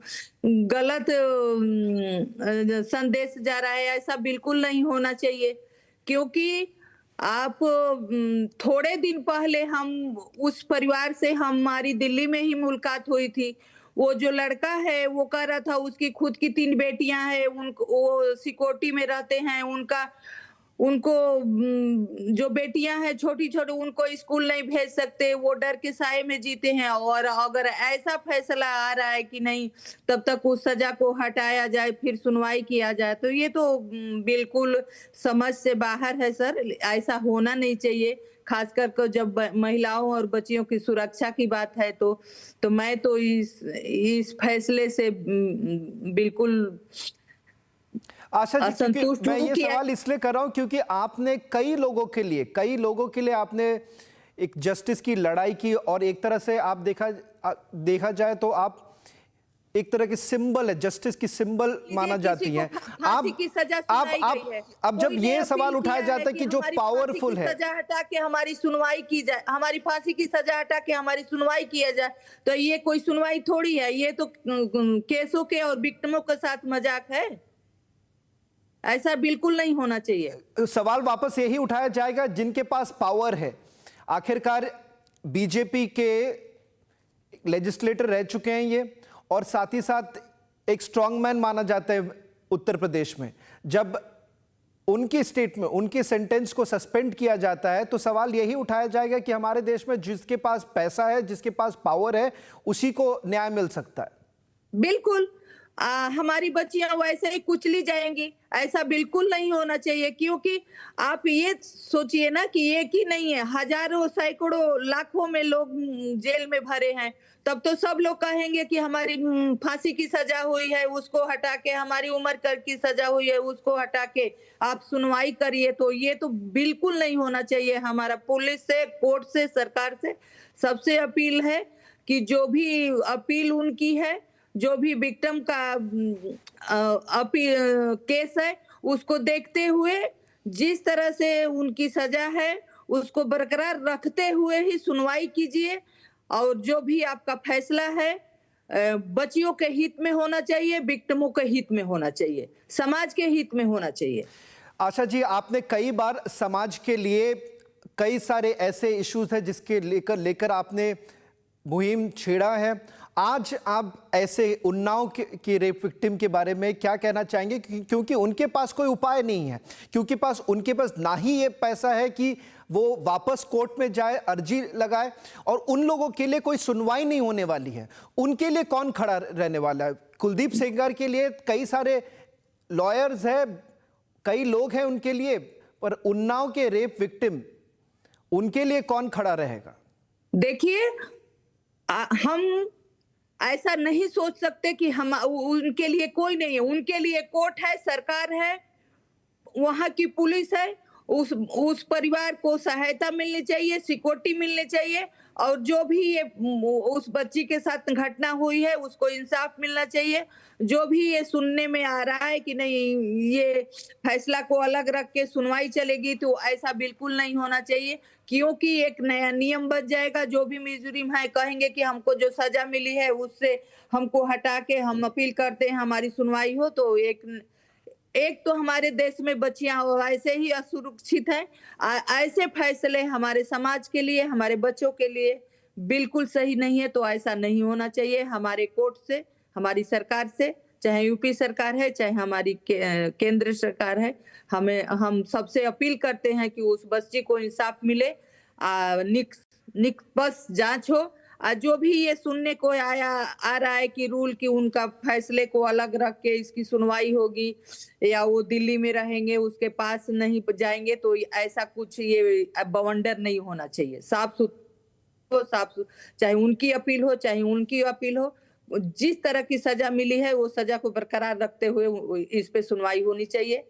गलत संदेश जा रहा है, ऐसा बिल्कुल नहीं होना चाहिए। क्योंकि आप थोड़े दिन पहले हम उस परिवार से हमारी दिल्ली में ही मुलाकात हुई थी। वो जो लड़का है वो कह रहा था उसकी खुद की 3 बेटियां हैं, वो सिक्योरिटी में रहते हैं, उनको जो बेटियां हैं छोटी छोटी उनको स्कूल नहीं भेज सकते, वो डर के साए में जीते हैं। और अगर ऐसा फैसला आ रहा है कि नहीं तब तक उस सजा को हटाया जाए, फिर सुनवाई किया जाए, तो ये तो बिल्कुल समझ से बाहर है सर। ऐसा होना नहीं चाहिए, खासकर जब महिलाओं और बच्चियों की सुरक्षा की बात है तो मैं तो इस फैसले से बिल्कुल आशा जी, मैं ये सवाल इसलिए कर रहा हूं क्योंकि आपने कई लोगों के लिए आपने एक जस्टिस की लड़ाई की और एक तरह से आप देखा जाए तो आप एक तरह के सिंबल है, जस्टिस की सिंबल माना जाती है। फांसी की सजा सुनाई गई है। अब जब कोई ने ये सवाल अपील उठाया किया जाता है कि जो हमारी पावरफुल फांसी है, की सजा हटा के हमारी सुनवाई की जाए, हमारी फांसी की सजा हटा के हमारी सुनवाई किया जाए, तो ये कोई सुनवाई थोड़ी है, ये तो केसों के और विक्टिमों के साथ मजाक है। ऐसा बिल्कुल नहीं होना चाहिए। सवाल वापस यही उठाया जाएगा जिनके पास पावर है। आखिरकार बीजेपी के लेजिस्लेटर रह चुके हैं ये, और साथ ही साथ एक स्ट्रॉन्ग मैन माना जाता है उत्तर प्रदेश में। जब उनकी स्टेट में उनके सेंटेंस को सस्पेंड किया जाता है तो सवाल यही उठाया जाएगा कि हमारे देश में जिसके पास पैसा है, जिसके पास पावर है, उसी को न्याय मिल सकता है। बिल्कुल हमारी बच्चियां वैसे ही कुचली जाएंगी, ऐसा बिल्कुल नहीं होना चाहिए। क्योंकि आप ये सोचिए ना कि एक ही नहीं है, हजारों सैकड़ों लाखों में लोग जेल में भरे हैं, तब तो सब लोग कहेंगे कि हमारी फांसी की सजा हुई है उसको हटा के, हमारी उम्र कैद की सजा हुई है उसको हटा के आप सुनवाई करिए। तो ये तो बिल्कुल नहीं होना चाहिए। हमारा पुलिस से, कोर्ट से, सरकार से सबसे अपील है कि जो भी अपील उनकी है, जो भी विक्टिम का केस है, उसको देखते हुए जिस तरह से उनकी सजा है उसको बरकरार रखते हुए ही सुनवाई कीजिए। और जो भी आपका फैसला है बच्चियों के हित में होना चाहिए, विक्टिमों के हित में होना चाहिए, समाज के हित में होना चाहिए। आशा जी, आपने कई बार समाज के लिए कई सारे ऐसे इश्यूज हैं जिसके लेकर आपने मुहिम छेड़ा है। आज आप ऐसे उन्नाव के रेप विक्टिम के बारे में क्या कहना चाहेंगे? क्योंकि उनके पास कोई उपाय नहीं है, क्योंकि उनके पास ना ही ये पैसा है कि वो वापस कोर्ट में जाए, अर्जी लगाए, और उन लोगों के लिए कोई सुनवाई नहीं होने वाली है। उनके लिए कौन खड़ा रहने वाला है? कुलदीप सेंगर के लिए कई सारे लॉयर्स हैं, कई लोग हैं उनके लिए, पर उन्नाव के रेप विक्टिम, उनके लिए कौन खड़ा रहेगा? देखिए, हम ऐसा नहीं सोच सकते कि हम उनके लिए कोई नहीं है। उनके लिए कोर्ट है, सरकार है, वहां की पुलिस है। उस परिवार को सहायता मिलनी चाहिए, सिक्योरिटी मिलनी चाहिए, और जो भी ये उस बच्ची के साथ घटना हुई है उसको इंसाफ मिलना चाहिए। जो भी ये सुनने में आ रहा है कि नहीं ये फैसला को अलग रख के सुनवाई चलेगी, तो ऐसा बिल्कुल नहीं होना चाहिए। क्योंकि एक नया नियम बच जाएगा। जो भी मुजरिम है कहेंगे कि हमको जो सजा मिली है उससे हमको हटा के हम अपील करते हैं हमारी सुनवाई हो। तो एक तो हमारे देश में बच्चियां ऐसे ही असुरक्षित हैं। ऐसे फैसले हमारे समाज के लिए, हमारे बच्चों के लिए बिल्कुल सही नहीं है। तो ऐसा नहीं होना चाहिए। हमारे कोर्ट से, हमारी सरकार से, चाहे यूपी सरकार है, चाहे हमारी केंद्र सरकार है, हम सबसे अपील करते हैं कि उस बच्ची को इंसाफ मिले, निष्पक्ष जांच हो। जो भी ये सुनने को आ रहा है कि रूल की उनका फैसले को अलग रख के इसकी सुनवाई होगी या वो दिल्ली में रहेंगे, उसके पास नहीं जाएंगे, तो ऐसा कुछ ये बवंडर नहीं होना चाहिए। साफ सुथरा, चाहे उनकी अपील हो चाहे उनकी अपील हो, जिस तरह की सजा मिली है वो सजा को बरकरार रखते हुए इस पे सुनवाई होनी चाहिए।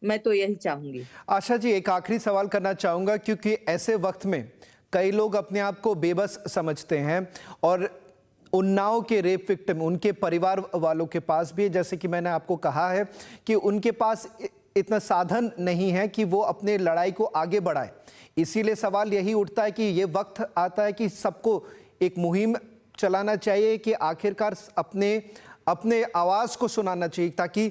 मैं तो यही चाहूंगी। आशा जी, एक आखिरी सवाल करना चाहूंगा, क्योंकि ऐसे वक्त में कई लोग अपने आप को बेबस समझते हैं, और उन्नाव के रेप विक्टिम, उनके परिवार वालों के पास भी, जैसे कि मैंने आपको कहा है कि उनके पास इतना साधन नहीं है कि वो अपने लड़ाई को आगे बढ़ाए। इसीलिए सवाल यही उठता है कि ये वक्त आता है कि सबको एक मुहिम चलाना चाहिए कि आखिरकार अपने आवाज़ को सुनाना चाहिए, ताकि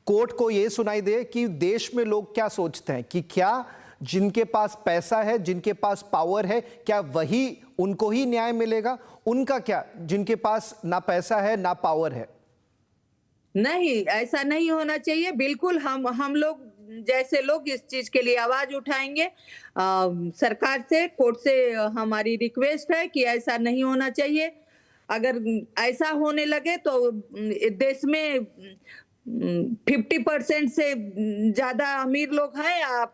कोर्ट को ये सुनाई दे कि देश में लोग क्या सोचते हैं, कि क्या जिनके पास पैसा है, जिनके पास पावर है, क्या वही उनको ही न्याय मिलेगा? उनका क्या, जिनके पास ना पैसा है ना पावर है? नहीं, ऐसा नहीं होना चाहिए। बिल्कुल हम लोग जैसे लोग इस चीज के लिए आवाज उठाएंगे। सरकार से, कोर्ट से हमारी रिक्वेस्ट है कि ऐसा नहीं होना चाहिए। अगर ऐसा होने लगे तो देश में 50% से ज्यादा अमीर लोग हैं,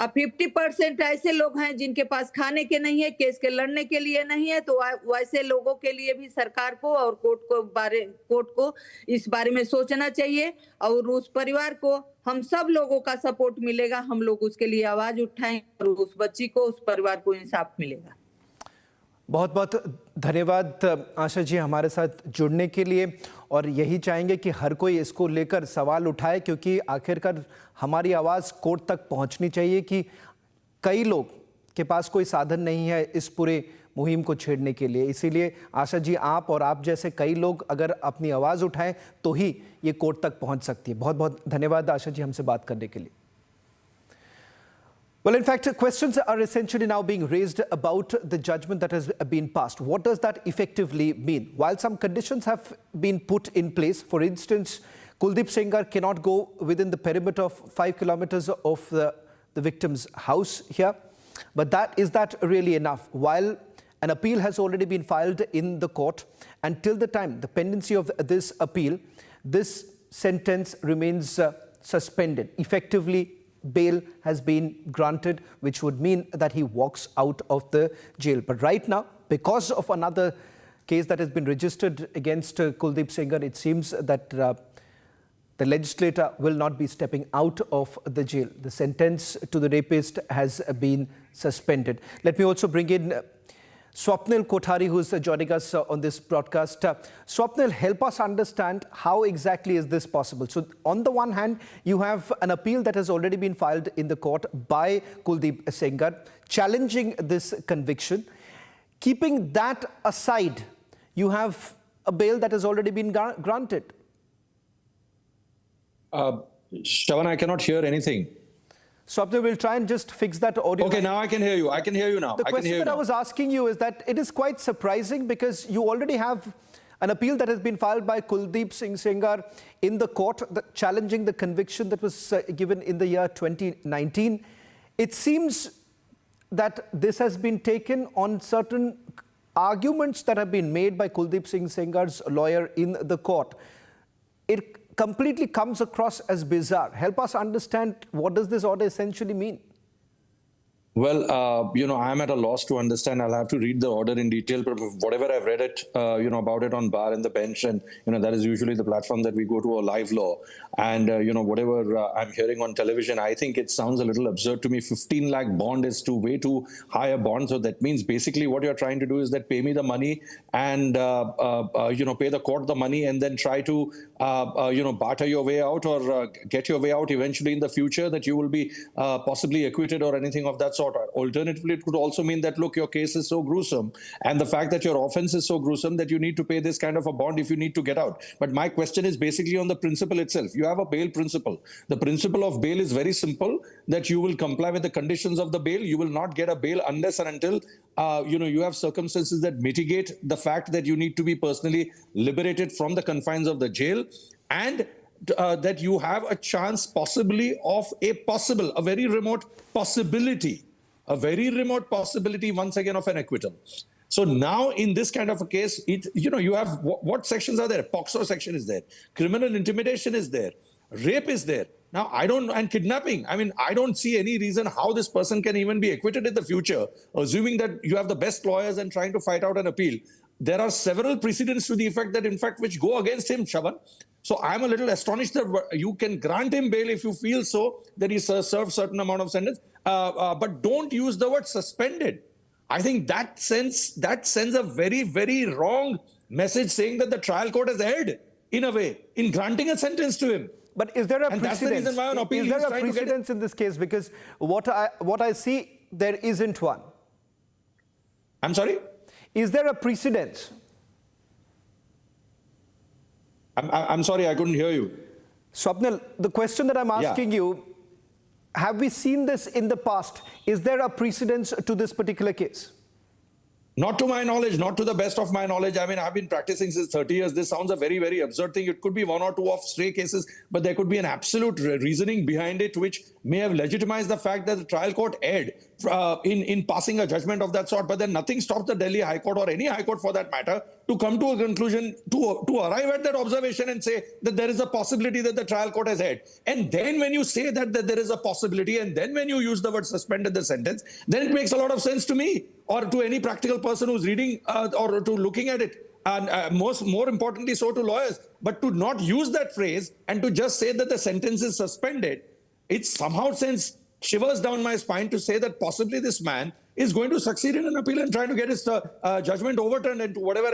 50% ऐसे लोग हैं जिनके पास खाने के नहीं है, केस के लड़ने के लिए नहीं है। तो वैसे लोगों के लिए भी सरकार को और कोर्ट को इस बारे में सोचना चाहिए, और उस परिवार को हम सब लोगों का सपोर्ट मिलेगा। हम लोग उसके लिए आवाज उठाएं और उस बच्ची को, उस परिवार को इंसाफ मिलेगा। बहुत बहुत धन्यवाद आशा जी हमारे साथ जुड़ने के लिए, और यही चाहेंगे कि हर कोई इसको लेकर सवाल उठाए, क्योंकि आखिरकार हमारी आवाज़ कोर्ट तक पहुंचनी चाहिए कि कई लोग के पास कोई साधन नहीं है इस पूरे मुहिम को छेड़ने के लिए। इसीलिए आशा जी, आप और आप जैसे कई लोग अगर अपनी आवाज़ उठाएं तो ही ये कोर्ट तक पहुंच सकती है। बहुत बहुत धन्यवाद आशा जी हमसे बात करने के लिए। Well, in fact, questions are essentially now being raised about the judgment that has been passed. What does that effectively mean? While some conditions have been put in place, for instance, Kuldeep Sengar cannot go within the perimeter of 5 kilometers of the victim's house here. But is that really enough? While an appeal has already been filed in the court, and till the time, the pendency of this appeal, this sentence remains suspended. Effectively, bail has been granted, which would mean that he walks out of the jail. But right now, because of another case that has been registered against Kuldeep Sengar, it seems that the legislator will not be stepping out of the jail. The sentence to the rapist has been suspended. Let me also bring in Swapnil Kothari, who is joining us on this broadcast. Swapnil, help us understand how exactly is this possible. So on the one hand, you have an appeal that has already been filed in the court by Kuldeep Sengar challenging this conviction. Keeping that aside, you have a bail that has already been granted. Shravan, I cannot hear anything. Swapnil, we'll try and just fix that audio. Okay, now I can hear you. I can hear you now. The question that I was asking you is that it is quite surprising because you already have an appeal that has been filed by Kuldeep Sengar in the court challenging the conviction that was given in the year 2019. It seems that this has been taken on certain arguments that have been made by Kuldeep Sengar's lawyer in the court. It completely comes across as bizarre. Help us understand, what does this order essentially mean? Well, I'm at a loss to understand. I'll have to read the order in detail, but whatever I've read it, about it on bar and the bench, and, that is usually the platform that we go to, a live law. And, whatever I'm hearing on television, I think it sounds a little absurd to me. 15 lakh bond is way too high a bond. So that means basically what you're trying to do is that pay me the money and, pay the court the money and then try to, barter your way out or get your way out eventually in the future, that you will be possibly acquitted or anything of that sort. Alternatively, it could also mean that, look, your case is so gruesome and the fact that your offense is so gruesome that you need to pay this kind of a bond if you need to get out. But my question is basically on the principle itself. You have a bail principle. The principle of bail is very simple, that you will comply with the conditions of the bail. You will not get a bail unless and until, you have circumstances that mitigate the fact that you need to be personally liberated from the confines of the jail, and that you have a chance possibly of a very remote possibility once again of an acquittal. So now in this kind of a case, you have, what sections are there? POXO section is there. Criminal intimidation is there. Rape is there. Now, and kidnapping. I mean, I don't see any reason how this person can even be acquitted in the future, assuming that you have the best lawyers and trying to fight out an appeal. There are several precedents to the effect that, in fact, which go against him, Shravan. So I'm a little astonished that you can grant him bail if you feel so, that he served certain amount of sentence, but don't use the word suspended. I think that sends a very, very wrong message, saying that the trial court has erred in a way in granting a sentence to him. But is there a and precedence? That's the reason why on appeal is there a precedence in this case? Because what I see, there isn't one. I'm sorry? Is there a precedence? I'm sorry, I couldn't hear you. Swapnil, the question that I'm asking you, have we seen this in the past? Is there a precedence to this particular case? Not to my knowledge, not to the best of my knowledge. I mean, I've been practicing since 30 years. This sounds a very, very absurd thing. It could be one or two of stray cases, but there could be an absolute reasoning behind it, which may have legitimized the fact that the trial court erred in passing a judgment of that sort. But then nothing stops the Delhi High Court, or any High Court for that matter, to come to a conclusion, to arrive at that observation and say that there is a possibility that the trial court has erred. And then when you say that there is a possibility, and then when you use the word suspended the sentence, then it makes a lot of sense to me, or to any practical person who's reading or to looking at it, and more importantly so to lawyers. But to not use that phrase and to just say that the sentence is suspended, it somehow sends shivers down my spine to say that possibly this man is going to succeed in an appeal and trying to get his judgment overturned, and to whatever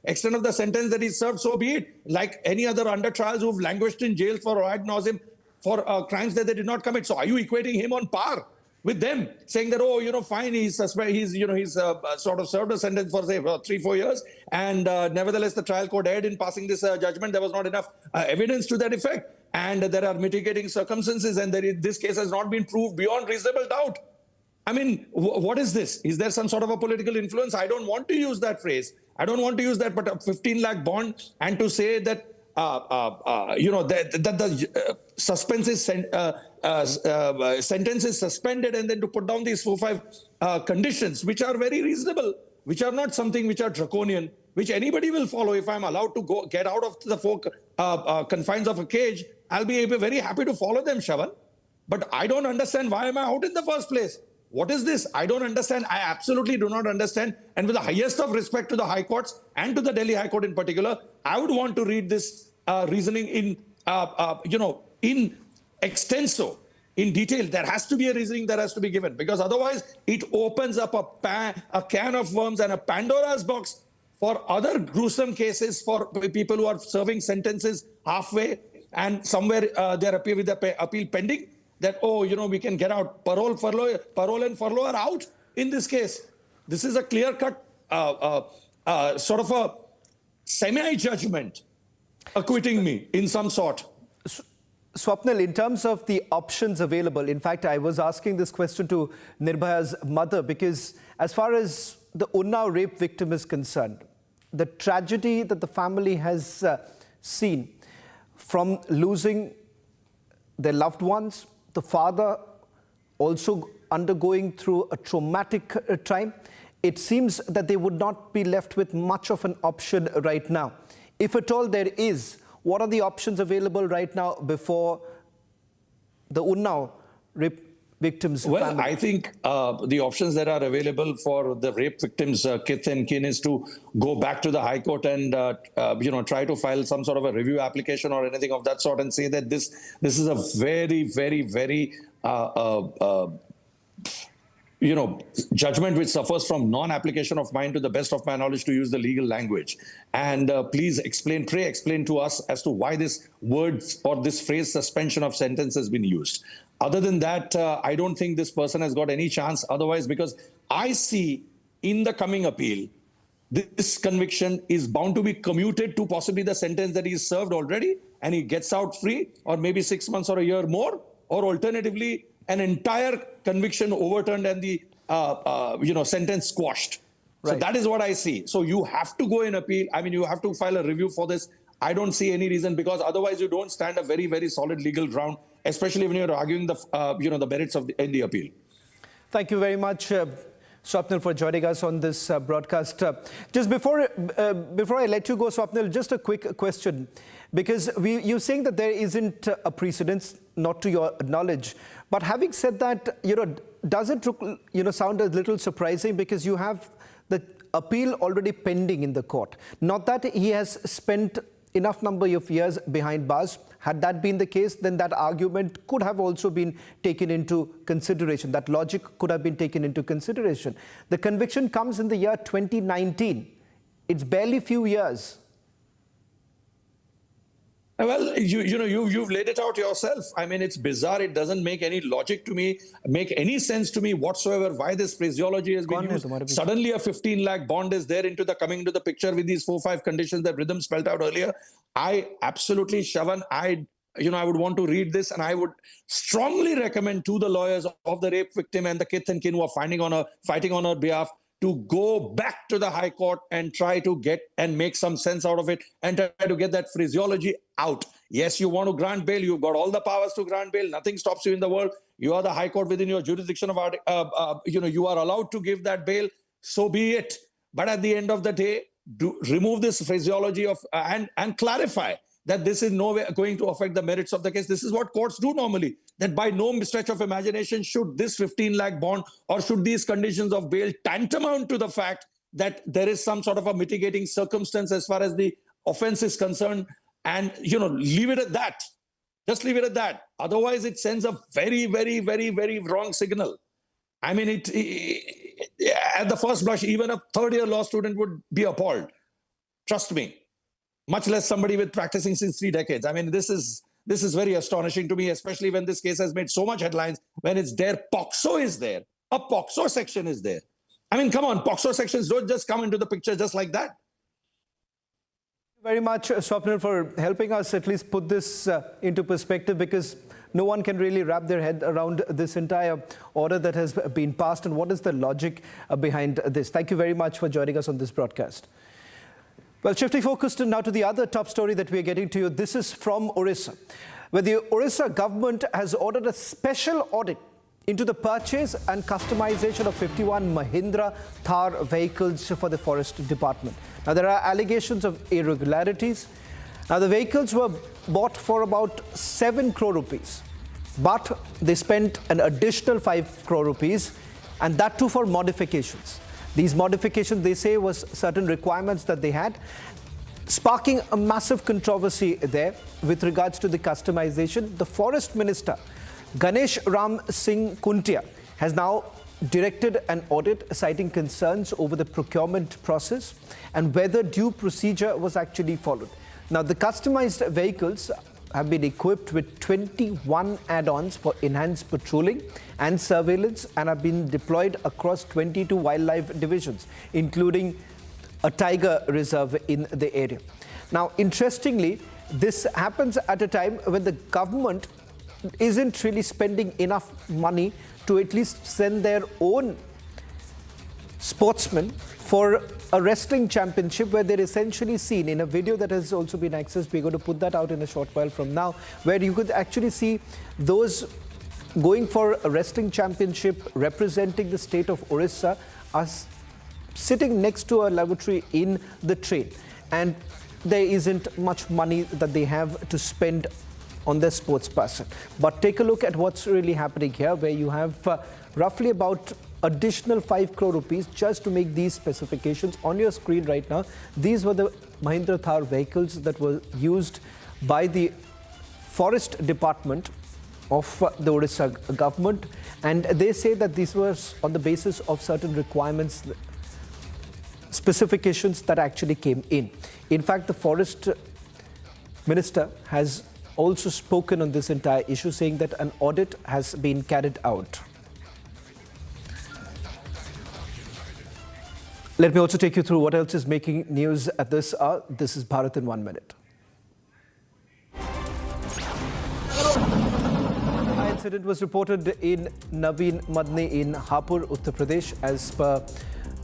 extent of the sentence that he served, so be it. Like any other under trials who've languished in jail for ad nauseum for crimes that they did not commit. So are you equating him on par with them, saying that, oh, fine, he's sort of served a sentence for, say, 3-4 years, and nevertheless the trial court erred in passing this judgment. There was not enough evidence to that effect, and there are mitigating circumstances, and this case has not been proved beyond reasonable doubt. I mean, what is this? Is there some sort of a political influence? I don't want to use that phrase. I don't want to use that, but a 15 lakh bond, and to say that that the suspense is sentence is suspended, and then to put down these 4-5 conditions, which are very reasonable, which are not something which are draconian, which anybody will follow. If I'm allowed to get out of the 4 confines of a cage, I'll be very happy to follow them, Shravan. But I don't understand, why am I out in the first place? What is this? I don't understand. I absolutely do not understand. And with the highest of respect to the High Courts and to the Delhi High Court in particular, I would want to read this reasoning in extenso, in detail. There has to be a reasoning that has to be given, because otherwise it opens up a can of worms and a Pandora's box for other gruesome cases for people who are serving sentences halfway and somewhere they're with the appeal pending. That, we can get out. Parole and furlough are out in this case. This is a clear-cut sort of a semi-judgment acquitting me in some sort. Swapnil, in terms of the options available, in fact, I was asking this question to Nirbhaya's mother, because as far as the Unnao rape victim is concerned, the tragedy that the family has seen from losing their loved ones, the father also undergoing through a traumatic time, it seems that they would not be left with much of an option right now. If at all there is, what are the options available right now before the Unnao rape victims' Well, family? I think the options that are available for the rape victims' kith and kin is to go back to the High Court and try to file some sort of a review application or anything of that sort, and say that this is a very, very, very judgment which suffers from non-application of mine, to the best of my knowledge, to use the legal language. And please pray explain to us as to why this word or this phrase suspension of sentence has been used. Other than that, I don't think this person has got any chance otherwise, because I see in the coming appeal, this conviction is bound to be commuted to possibly the sentence that he's served already, and he gets out free, or maybe 6 months or a year more, or alternatively, an entire conviction overturned and the sentence squashed. Right. So that is what I see. So you have to go in appeal. I mean, you have to file a review for this. I don't see any reason, because otherwise you don't stand a very, very solid legal ground, especially when you're arguing the merits of the appeal. Thank you very much, Swapnil, for joining us on this broadcast. Just before I let you go, Swapnil, just a quick question, because you're saying that there isn't a precedence, not to your knowledge. But having said that, does it sound a little surprising, because you have the appeal already pending in the court? Not that he has spent enough number of years behind bars. Had that been the case, then that argument could have also been taken into consideration. That logic could have been taken into consideration. The conviction comes in the year 2019. It's barely few years. Well, you've laid it out yourself. I mean, it's bizarre. It doesn't make any logic to me, make any sense to me whatsoever why this phraseology has been used. Suddenly a 15 lakh bond is there coming into the picture with these 4-5 conditions that Rhythm spelled out earlier. I absolutely, Shravan, I would want to read this, and I would strongly recommend to the lawyers of the rape victim and the kith and kin who are fighting on her behalf, to go back to the High Court and try to get and make some sense out of it, and try to get that phraseology out. Yes, you want to grant bail. You've got all the powers to grant bail. Nothing stops you in the world. You are the High Court within your jurisdiction of, you are allowed to give that bail. So be it. But at the end of the day, remove this phraseology and clarify that this is no way going to affect the merits of the case. This is what courts do normally, that by no stretch of imagination should this 15 lakh bond or should these conditions of bail tantamount to the fact that there is some sort of a mitigating circumstance as far as the offense is concerned, and leave it at that. Just leave it at that. Otherwise, it sends a very, very, very, very wrong signal. I mean, at the first blush, even a third-year law student would be appalled. Trust me. Much less somebody with practicing since 3 decades. I mean, this is very astonishing to me, especially when this case has made so much headlines. When it's there, POXO is there. A POXO section is there. I mean, come on, POXO sections don't just come into the picture just like that. Very much, Swapnil, for helping us at least put this into perspective, because no one can really wrap their head around this entire order that has been passed and what is the logic behind this. Thank you very much for joining us on this broadcast. Well, shifting focus now to the other top story that we are getting to you. This is from Orissa, where the Orissa government has ordered a special audit into the purchase and customization of 51 Mahindra Thar vehicles for the Forest Department. Now, there are allegations of irregularities. Now, the vehicles were bought for about 7 crore rupees, but they spent an additional 5 crore rupees, and that too for modifications. These modifications, they say, was certain requirements that they had, sparking a massive controversy there with regards to the customization. The Forest Minister, Ganesh Ram Singh Kuntia, has now directed an audit citing concerns over the procurement process and whether due procedure was actually followed. Now, the customized vehicles have been equipped with 21 add-ons for enhanced patrolling and surveillance and have been deployed across 22 wildlife divisions, including a tiger reserve in the area. Now, interestingly, this happens at a time when the government isn't really spending enough money to at least send their own sportsmen for a wrestling championship, where they're essentially seen in a video that has also been accessed. We're going to put that out in a short while from now, where you could actually see those going for a wrestling championship representing the state of Orissa are sitting next to a lavatory in the train, and there isn't much money that they have to spend on their sports person. But take a look at what's really happening here, where you have roughly about additional 5 crore rupees just to make these specifications. On your screen right now, these were the Mahindra Thar vehicles that were used by the Forest Department of the Orissa government, and they say that this was on the basis of certain requirements, specifications that actually came in. In fact, the Forest Minister has also spoken on this entire issue, saying that an audit has been carried out. Let me also take you through what else is making news at this hour. This is Bharat in 1 minute. An incident was reported in Naveen Madni in Hapur, Uttar Pradesh. As per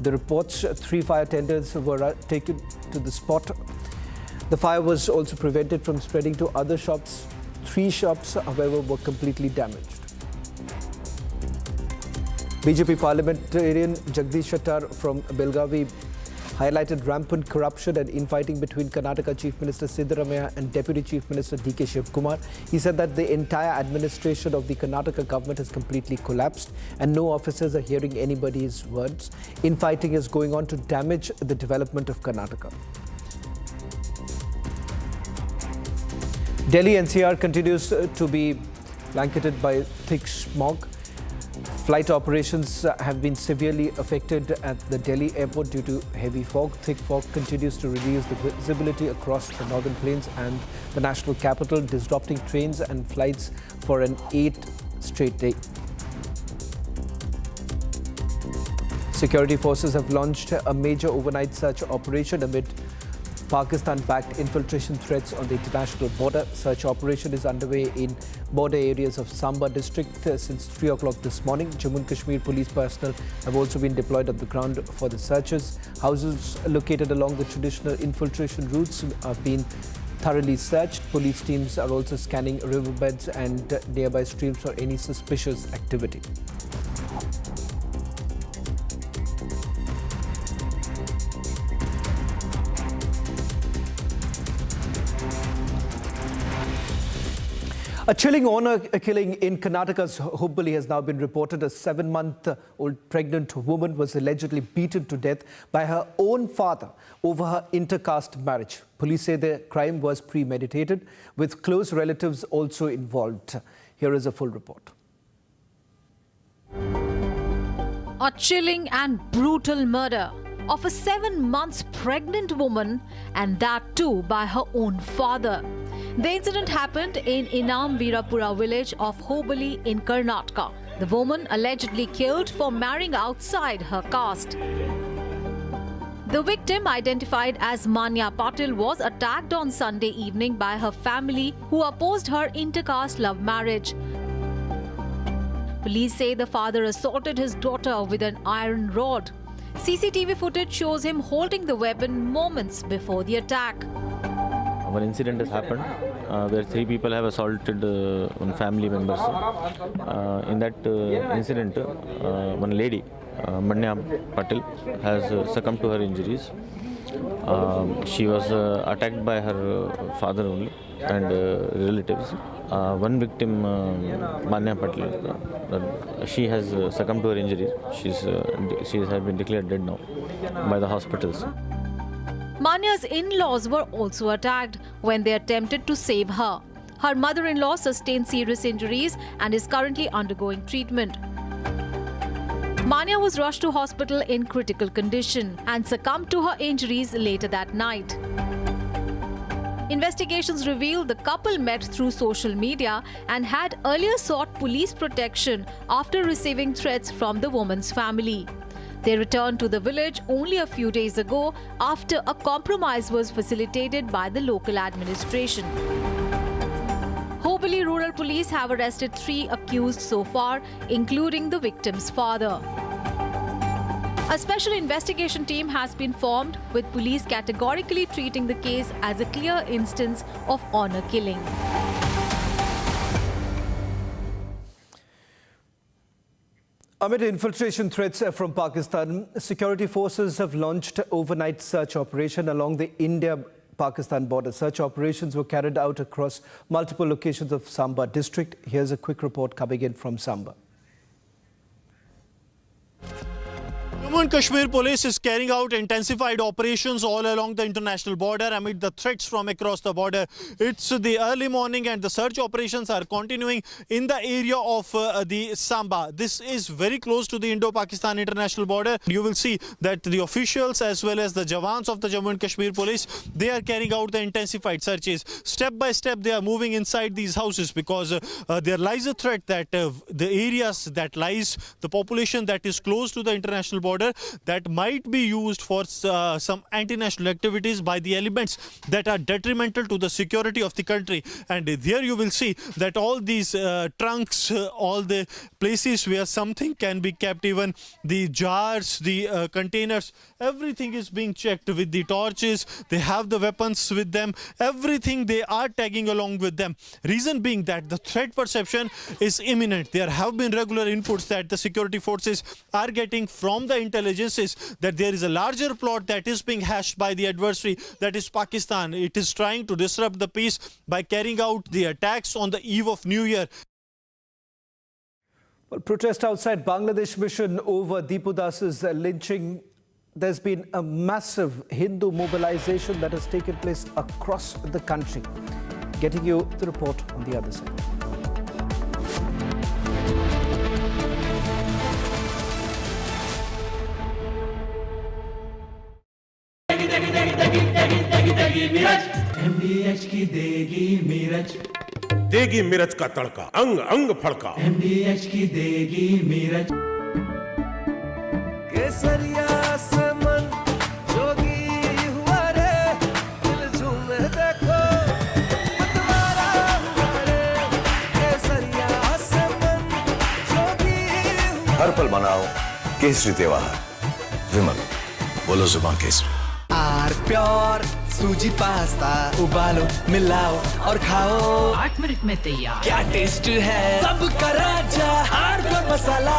the reports, 3 fire tenders were taken to the spot. The fire was also prevented from spreading to other shops. 3 shops, however, were completely damaged. BJP parliamentarian Jagdish Shettar from Belgavi highlighted rampant corruption and infighting between Karnataka Chief Minister Siddaramaiah and Deputy Chief Minister D.K. Shivkumar. He said that the entire administration of the Karnataka government has completely collapsed and no officers are hearing anybody's words. Infighting is going on to damage the development of Karnataka. Delhi NCR continues to be blanketed by thick smog. Flight operations have been severely affected at the Delhi airport due to heavy fog. Thick fog continues to reduce the visibility across the northern plains and the national capital, disrupting trains and flights for an 8th straight day. Security forces have launched a major overnight search operation amid Pakistan-backed infiltration threats on the international border. Search operation is underway in border areas of Samba district since 3 o'clock this morning. Jammu and Kashmir police personnel have also been deployed on the ground for the searches. Houses located along the traditional infiltration routes have been thoroughly searched. Police teams are also scanning riverbeds and nearby streams for any suspicious activity. A chilling honor killing in Karnataka's Hubballi has now been reported. A 7-month-old pregnant woman was allegedly beaten to death by her own father over her intercaste marriage. Police say the crime was premeditated, with close relatives also involved. Here is a full report. A chilling and brutal murder of a 7 months pregnant woman, and that too by her own father. The incident happened in Inam Veerapura village of Hobali in Karnataka. The woman allegedly killed for marrying outside her caste. The victim, identified as Manya Patil, was attacked on Sunday evening by her family, who opposed her intercaste love marriage. Police say the father assaulted his daughter with an iron rod. CCTV footage shows him holding the weapon moments before the attack. One incident has happened where 3 people have assaulted one family members. In that incident, one lady, Manya Patil, has succumbed to her injuries. She was attacked by her father only and relatives. One victim, Manya Patil, she has succumbed to her injuries. She has been declared dead now by the hospitals. Manya's in-laws were also attacked when they attempted to save her. Her mother-in-law sustained serious injuries and is currently undergoing treatment. Manya was rushed to hospital in critical condition and succumbed to her injuries later that night. Investigations revealed the couple met through social media and had earlier sought police protection after receiving threats from the woman's family. They returned to the village only a few days ago after a compromise was facilitated by the local administration. Hobali Rural Police have arrested 3 accused so far, including the victim's father. A special investigation team has been formed, with police categorically treating the case as a clear instance of honor killing. Amid infiltration threats from Pakistan, security forces have launched overnight search operation along the India-Pakistan border. Search operations were carried out across multiple locations of Samba district. Here's a quick report coming in from Samba. Jammu and Kashmir police is carrying out intensified operations all along the international border amid the threats from across the border. It's the early morning and the search operations are continuing in the area of the Samba. This is very close to the Indo-Pakistan international border. You will see that the officials as well as the Jawans of the Jammu and Kashmir police, they are carrying out the intensified searches. Step by step they are moving inside these houses because there lies a threat that the areas that lies, the population that is close to the international border, that might be used for some anti-national activities by the elements that are detrimental to the security of the country. And there you will see that all these trunks, all the places where something can be kept, even the jars, the containers, everything is being checked with the torches. They have the weapons with them, everything they are tagging along with them. Reason being that the threat perception is imminent. There have been regular inputs that the security forces are getting from the intelligences that there is a larger plot that is being hashed by the adversary, that is Pakistan. It is trying to disrupt the peace by carrying out the attacks on the eve of New Year. Well, protest outside Bangladesh mission over Dipu Das's lynching. There's been a massive Hindu mobilization that has taken place across the country. Getting you the report on the other side. MDH की देगी मिर्च, देगी मिर्च का तड़का, अंग अंग फड़का। MDH की देगी मिर्च। केसरिया से मन जोगी हुआ रे, दिल झूमे देखो मतवारा हुआ रे। केसरिया से मन जोगी हुआ। हर पल मनाओ केसरी त्योहार। विमल, बोलो जुबान केसरी। आर प्योर सूजी पास्ता उबालो मिलाओ और खाओ 8 मिनट में तैयार। क्या टेस्ट है सबका राजा आर प्योर मसाला।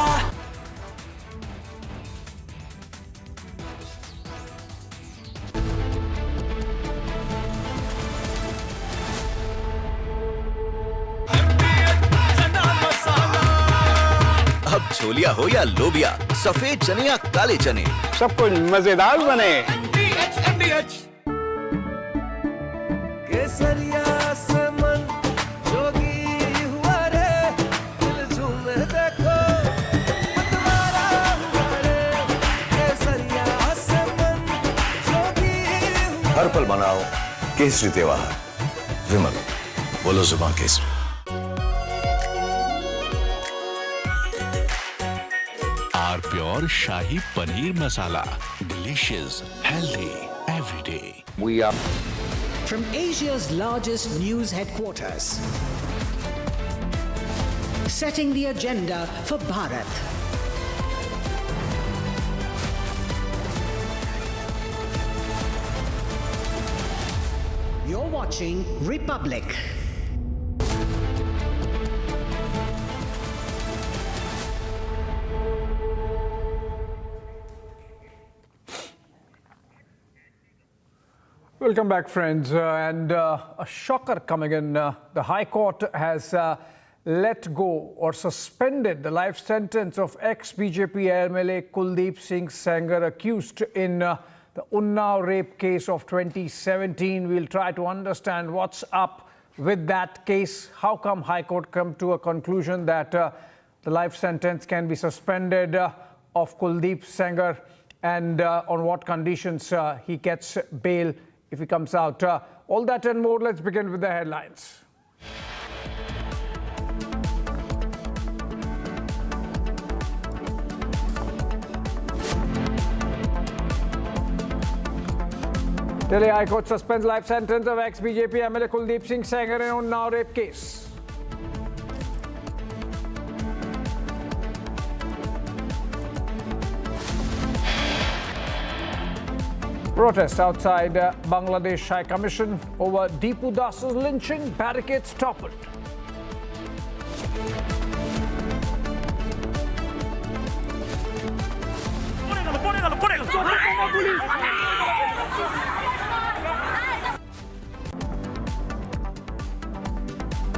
अब छोलिया हो या लोबिया, सफेद चने या काले चने, सब कुछ मजेदार बने। केसरिया से मन जोगी हुआ रे, हर पल मनाओ केसरी त्योहार। विमल, बोलो जुबान केसरी। R pure shahi paneer masala, delicious, healthy everyday. We are From Asia's largest news headquarters, setting the agenda for Bharat. You're watching Republic. Welcome back, friends. A shocker coming in. The High Court has let go or suspended the life sentence of ex-BJP MLA Kuldeep Singh Sengar, accused in the Unnao rape case of 2017. We'll try to understand what's up with that case. How come High Court come to a conclusion that the life sentence can be suspended of Kuldeep Sengar, and on what conditions he gets bail if he comes out. All that and more. Let's begin with the headlines. Delhi High Court suspends life sentence of ex-BJP MLA Kuldeep Singh Sengar in Unnao rape case. Protest outside Bangladesh High Commission over Dipu Das's lynching, barricades toppled.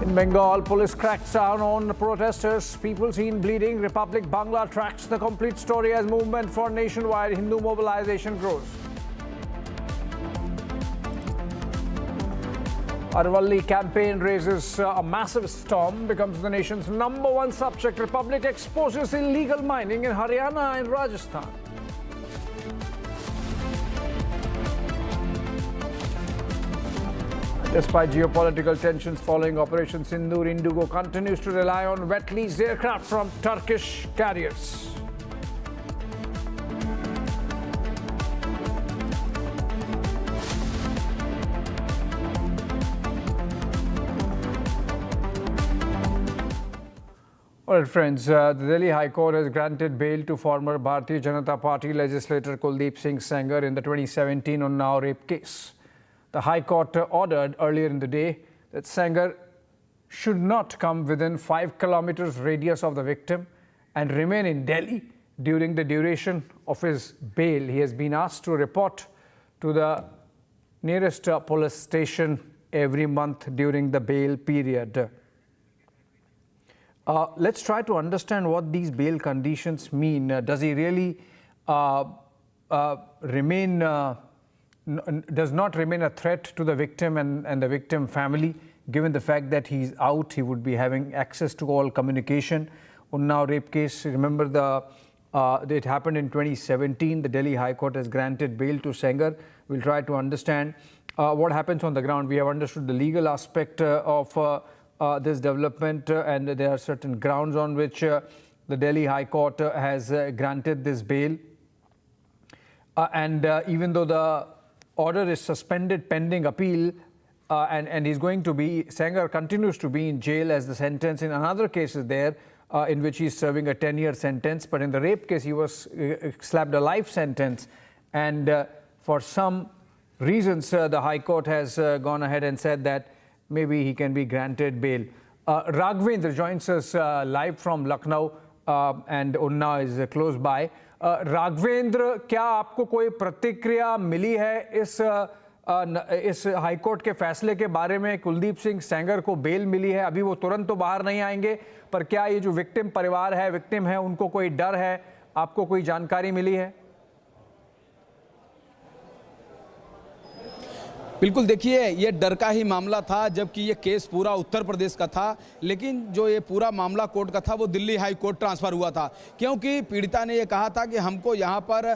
In Bengal, police cracks down on protesters. People seen bleeding. Republic Bangla tracks the complete story as movement for nationwide Hindu mobilization grows. Aravalli campaign raises a massive storm, becomes the nation's #1 subject. Republic exposes illegal mining in Haryana and Rajasthan. Despite geopolitical tensions following Operation Sindoor, Indigo continues to rely on wet lease aircraft from Turkish carriers. All right, friends, the Delhi High Court has granted bail to former Bharatiya Janata Party legislator Kuldeep Singh Sengar in the 2017 Unnao rape case. The High Court ordered earlier in the day that Sengar should not come within 5 kilometers radius of the victim and remain in Delhi during the duration of his bail. He has been asked to report to the nearest police station every month during the bail period. Let's try to understand what these bail conditions mean. Does he really does not remain a threat to the victim and the victim family? Given the fact that he's out, he would be having access to all communication. Unnao rape case, remember it happened in 2017. The Delhi High Court has granted bail to Sengar. We'll try to understand what happens on the ground. We have understood the legal aspect of this development, and there are certain grounds on which the Delhi High Court has granted this bail. And even though the order is suspended pending appeal, and he's going to be, Sengar continues to be in jail as the sentence in another case is there, in which he's serving a 10-year sentence. But in the rape case, he was slapped a life sentence. And for some reasons, the High Court has gone ahead and said that maybe he can be granted bail. Raghavendra joins us live from Lucknow, and Unnao is close by. Raghavendra, क्या आपको कोई प्रतिक्रिया मिली है इस high court के फैसले के बारे में? कुलदीप सिंह सेंगर को बेल मिली है, अभी वो तुरंत तो बाहर नहीं आएंगे, पर क्या ये जो विक्टिम परिवार है, विक्टिम है, उनको कोई डर है? आपको कोई जानकारी मिली है? बिल्कुल, देखिए ये डर का ही मामला था, जबकि ये केस पूरा उत्तर प्रदेश का था, लेकिन जो ये पूरा मामला कोर्ट का था वो दिल्ली हाई कोर्ट ट्रांसफ़र हुआ था, क्योंकि पीड़िता ने ये कहा था कि हमको यहाँ पर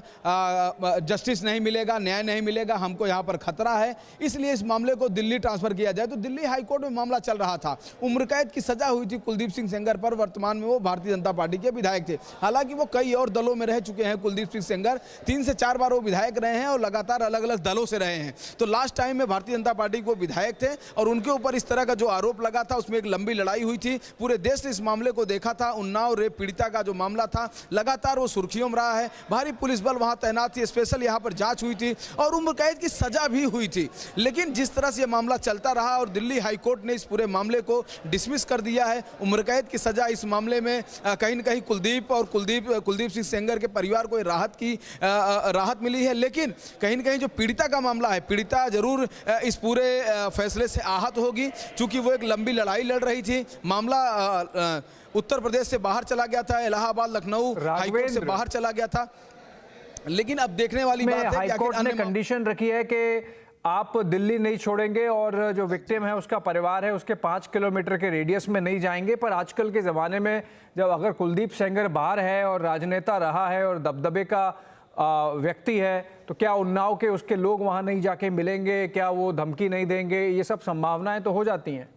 जस्टिस नहीं मिलेगा, न्याय नहीं मिलेगा, हमको यहाँ पर खतरा है, इसलिए इस मामले को दिल्ली ट्रांसफ़र किया जाए। तो दिल्ली हाई कोर्ट में मामला चल रहा था। उम्र कैद की सज़ा हुई थी कुलदीप सिंह सेंगर पर। वर्तमान में वो भारतीय जनता पार्टी के विधायक थे। हालांकि वो कई और दलों में रह चुके हैं। कुलदीप सिंह सेंगर 3 से 4 बार वो विधायक रहे हैं और लगातार अलग अलग दलों से रहे हैं। तो लास्ट टाइम में भारतीय जनता पार्टी को विधायक थे और उनके ऊपर इस तरह का जो आरोप लगा था, उसमें एक लंबी लड़ाई हुई थी। पूरे देश ने इस मामले को देखा था। उन्नाव रेप पीड़िता का जो मामला था, लगातार वो सुर्खियों में रहा है। भारी पुलिस बल वहां तैनात थी, स्पेशल यहाँ पर जांच हुई थी और उम्र कैद की सजा भी हुई थी। लेकिन जिस तरह से ये मामला चलता रहा और दिल्ली हाई कोर्ट ने इस पूरे मामले को डिसमिस कर दिया है, उम्र कैद की सजा इस मामले में कहीं न कहीं कुलदीप सिंह सेंगर के परिवार को राहत मिली है। लेकिन कहीं न कहीं जो पीड़िता का मामला है, पीड़िता जरूर इस पूरे फैसले से आहत होगी, क्योंकि वो एक लंबी लड़ाई लड़ रही थी। मामला उत्तर प्रदेश से बाहर चला गया था, इलाहाबाद लखनऊ हाईकोर्ट से बाहर चला गया था। लेकिन अब देखने वाली बात है कि हाईकोर्ट ने कंडीशन रखी है कि आप दिल्ली नहीं छोड़ेंगे और जो विक्टिम है उसका परिवार है उसके 5 किलोमीटर के रेडियस में नहीं जाएंगे। पर आजकल के ज़माने में जब अगर कुलदीप सेंगर बाहर है और राजनेता रहा है और दबदबे का व्यक्ति है, तो क्या उन्नाव के उसके लोग वहां नहीं जाके मिलेंगे? क्या वो धमकी नहीं देंगे? ये सब संभावनाएं तो हो जाती हैं।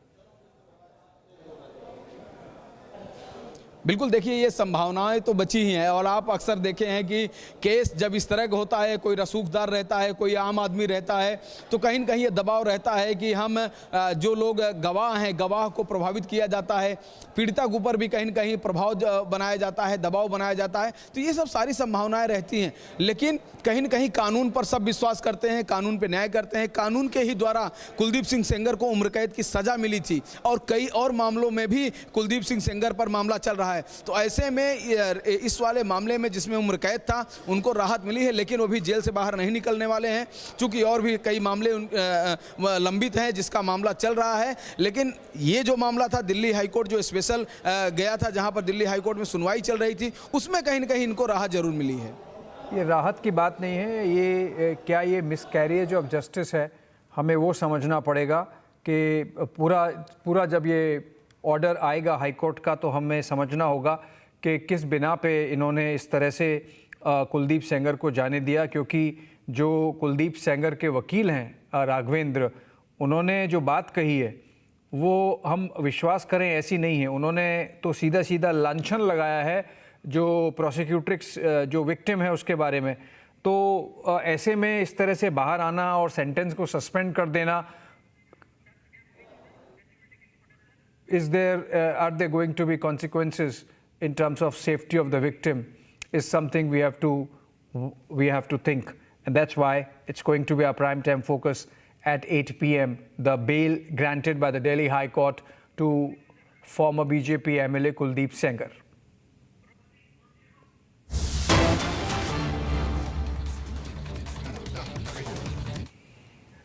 बिल्कुल, देखिए ये संभावनाएं तो बची ही हैं और आप अक्सर देखे हैं कि केस जब इस तरह का होता है, कोई रसूखदार रहता है, कोई आम आदमी रहता है, तो कहीं न कहीं ये दबाव रहता है कि हम जो लोग गवाह हैं, गवाह को प्रभावित किया जाता है, पीड़िता के ऊपर भी कहीं न कहीं प्रभाव बनाया जाता है, दबाव बनाया जाता है। तो ये सब सारी संभावनाएं रहती हैं। लेकिन कहीं न कहीं कानून पर सब विश्वास करते हैं, कानून पर न्याय करते हैं। कानून के ही द्वारा कुलदीप सिंह सेंगर को उम्र कैद की सज़ा मिली थी और कई और मामलों में भी कुलदीप सिंह सेंगर पर मामला चल रहा है। तो ऐसे में इस वाले मामले में जिसमें उम्र कैद था, उनको राहत मिली है, लेकिन वो भी जेल से बाहर नहीं निकलने वाले हैं, क्योंकि और भी कई मामले लंबित हैं जिसका मामला चल रहा है। लेकिन ये जो मामला था दिल्ली हाईकोर्ट जो स्पेशल गया था, जहां पर दिल्ली हाईकोर्ट में सुनवाई चल रही थी, उसमें कहीं न कहीं इनको राहत जरूर मिली है। ये राहत की बात नहीं है, ये क्या ये मिसकैरेज ऑफ जस्टिस है? हमें वो समझना पड़ेगा कि पूरा जब ये ऑर्डर आएगा हाई कोर्ट का, तो हमें समझना होगा कि किस बिना पे इन्होंने इस तरह से कुलदीप सेंगर को जाने दिया। क्योंकि जो कुलदीप सेंगर के वकील हैं राघवेंद्र, उन्होंने जो बात कही है वो हम विश्वास करें ऐसी नहीं है। उन्होंने तो सीधा सीधा लांछन लगाया है जो प्रोसिक्यूट्रिक्स जो विक्टिम है उसके बारे में। तो ऐसे में इस तरह से बाहर आना और सेंटेंस को सस्पेंड कर देना, are there going to be consequences in terms of safety of the victim, is something we have to think, and that's why it's going to be our prime time focus at 8 p.m. The bail granted by the Delhi High Court to former BJP MLA Kuldeep Sengar.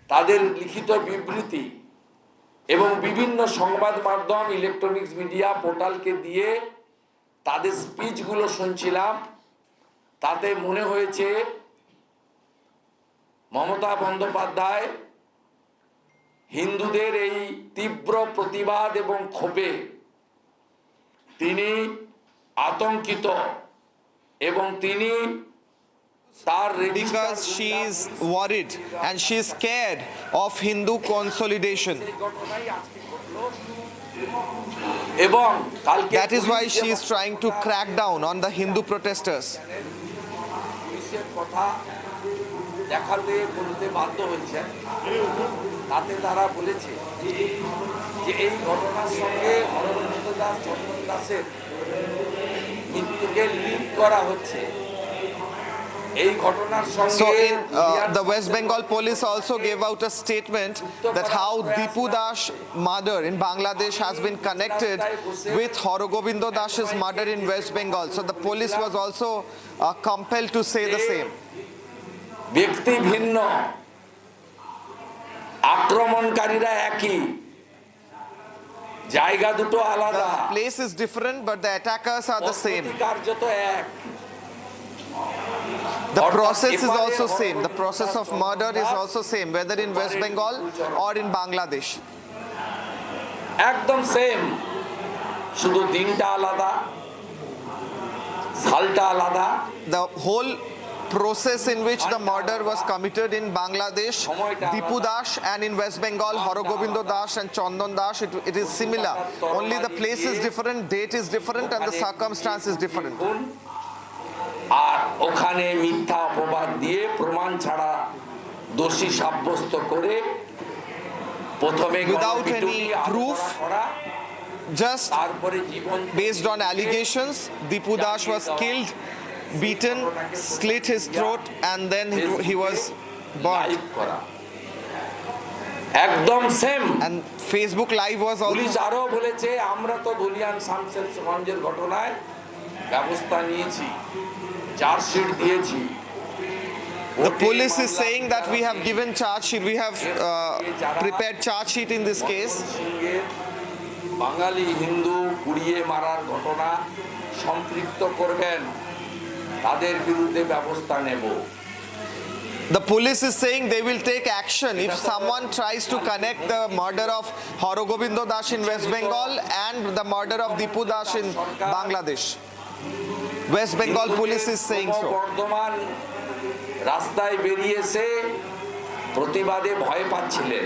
তাদের লিখিত বিবৃতি এবং বিভিন্ন সংবাদ মাধ্যম, electronics media পোর্টালকে দিয়ে তাদের স্পিচগুলো শুনছিলাম। তাতে মনে হয়েছে মমতা বন্দ্যোপাধ্যায় হিন্দুদের এই তীব্র প্রতিবাদ এবং ক্ষোভে তিনি আতঙ্কিত এবং তিনি because she is worried and she is scared of Hindu consolidation. That is why she is trying to crack down on the Hindu protesters. দেখাতে বলতে বাধ্য হয়েছেন, তাতে তারা বলেছে যে এই ঘটনার সঙ্গে অরবিন্দ দাস চন্দন দাসের মৃত্যুকে লিঙ্ক করা হচ্ছে। So the West Bengal police also gave out a statement that how Dipu Das murder in Bangladesh has been connected with Horogobindo Das's murder in West Bengal. So the police was also compelled to say the same. ব্যক্তি ভিন্ন, আক্রমণকারীরা একই, জায়গা দুটো আলাদা। The place is different but the attackers are the same. কার্যত এক। The process is also same. The process of murder is also same, whether in West Bengal or in Bangladesh. একদম সেম, শুধু দিনটা আলাদা, সালটা আলাদা। The whole process in which the murder was committed in Bangladesh, Dipu Dash, and in West Bengal, Horogobindo Dash and Chandan Dash, it is similar. Only the place is different, date is different, and the circumstance is different. আর ওখানে মিথ্যা অপবাদ দিয়ে প্রমাণ ছাড়া দোষী সাব্যস্ত করে প্রথমে without any proof, just based on allegations, Dipu Dash was killed, beaten, slit his throat, and then he was burnt. একদম same. And Facebook Live was also. Police আরো বলেছে আমরা তো ধুলিয়ান শামসেরগঞ্জের ঘটনায় ব্যবস্থা নিয়েছি, চার্জশিট দিয়েছি। The police is saying that we have given charge sheet, we have prepared charge sheet in this case. বাঙালি হিন্দু পুড়িয়ে মারার ঘটনা সম্পৃক্ত করবেন, তাদের বিরুদ্ধে ব্যবস্থা নেব। The police is saying they will take action if someone tries to connect the murder of Horogobindo Dash in West Bengal and the murder of Dipu Dash in Bangladesh. West Bengal police is saying so. Bardhaman রাস্তায় বেরিয়েছে প্রতিবাদে ভয় পাচ্ছিলেন,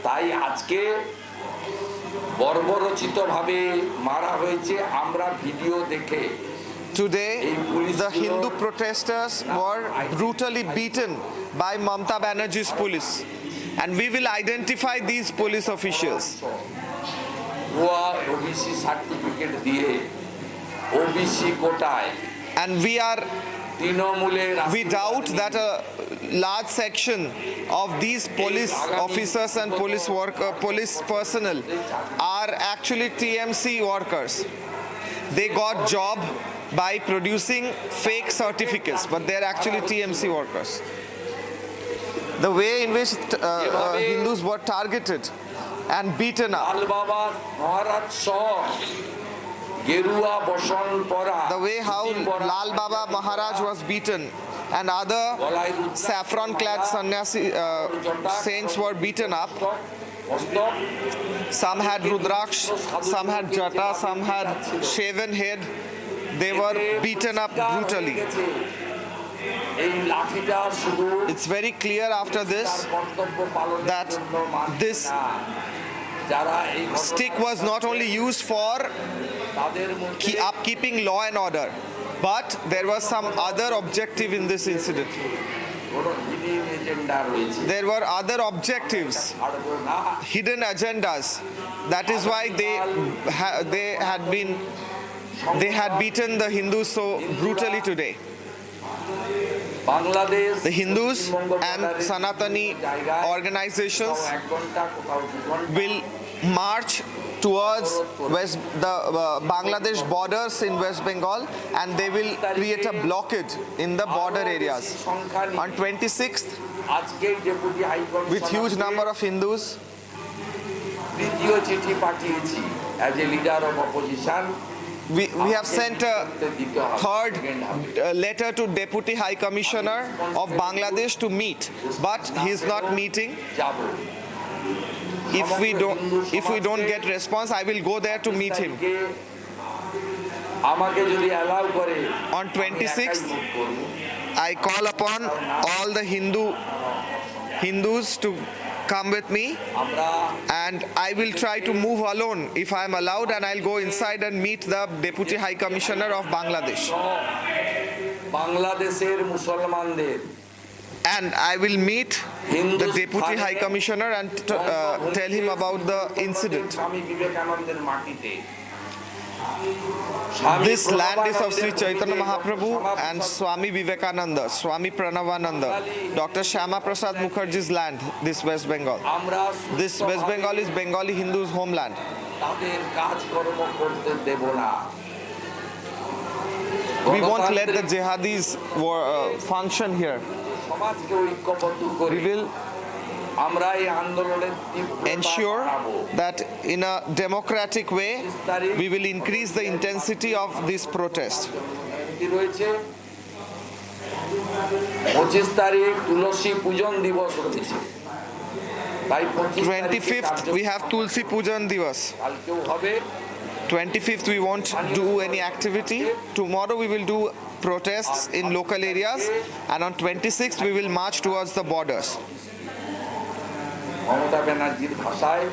তাই আজকে বর্বরচিতভাবে মারা হয়েছে আমরা ভিডিও দেখে। Today, the Hindu protesters were brutally beaten by Mamata Banerjee's police, and we will identify these police officials. OBC certificate দিয়ে OBC কোটায়, and we doubt that a large section of these police officers and police personnel are actually TMC workers. They got job by producing fake certificates, but they're actually TMC workers. The way in which Hindus were targeted and beaten up, the way how Lal Baba Maharaj was beaten and other saffron-clad sannyasi saints were beaten up. Some had Rudraksh, some had Jata, some had shaven head. They were beaten up brutally. It's very clear after this that this stick was not only used for upkeeping law and order, but there was some other objective in this incident. There were other objectives, hidden agendas. That is why they had beaten the Hindus so brutally today. The Hindus and Sanatani organizations will march towards the Bangladesh borders in West Bengal, and they will create a blockade in the border areas. On 26th, with huge number of Hindus, as a leader of opposition, we have sent a third letter to Deputy High Commissioner of Bangladesh to meet, but he is not meeting. If we don't get response, I will go there to meet him. On 26th, I call upon all the Hindus to come with me, and I will try to move alone if I am allowed, and I'll go inside and meet the Deputy High Commissioner of Bangladesh. And I will meet the Deputy High Commissioner and tell him about the incident. This land is of Sri Chaitanya Mahaprabhu and Swami Vivekananda, Swami Pranavananda, Dr. Shyama Prasad Mukherjee's land, this West Bengal. This West Bengal is Bengali Hindus' homeland. We won't let the jihadis function here. We will ensure that in a democratic way we will increase the intensity of this protest. 25 তারিখ তুলসী পূজন দিবস হচ্ছে, তাই 25th we have Tulsi Pujan Divas. কালকেও হবে। 25th we won't do any activity. Tomorrow we will do protests in local areas, and on 26th we will march towards the borders. Mamata ব্যানার্জির ভাষায়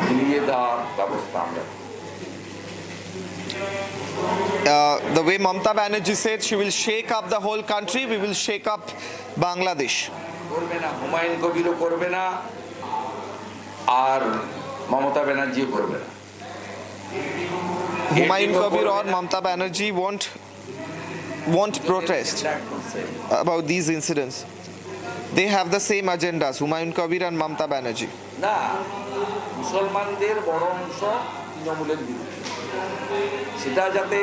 মিলিয়ে দেওয়ার ব্যবস্থা আমরা। The way Mamata Banerjee said she will shake up the whole country, we will shake up Bangladesh. করবে না, হুমায়ুন কবিরও করবে না, আর মমতা ব্যানার্জিও করবে না। Humayun Kabir or Mamata Banerjee won't protest about these incidents. They have the same agendas, Humayun Kabir and Mamata Banerjee. না, মুসলমানদের বড় অংশ তৃণমূলের বিরুদ্ধে, সেটা যাতে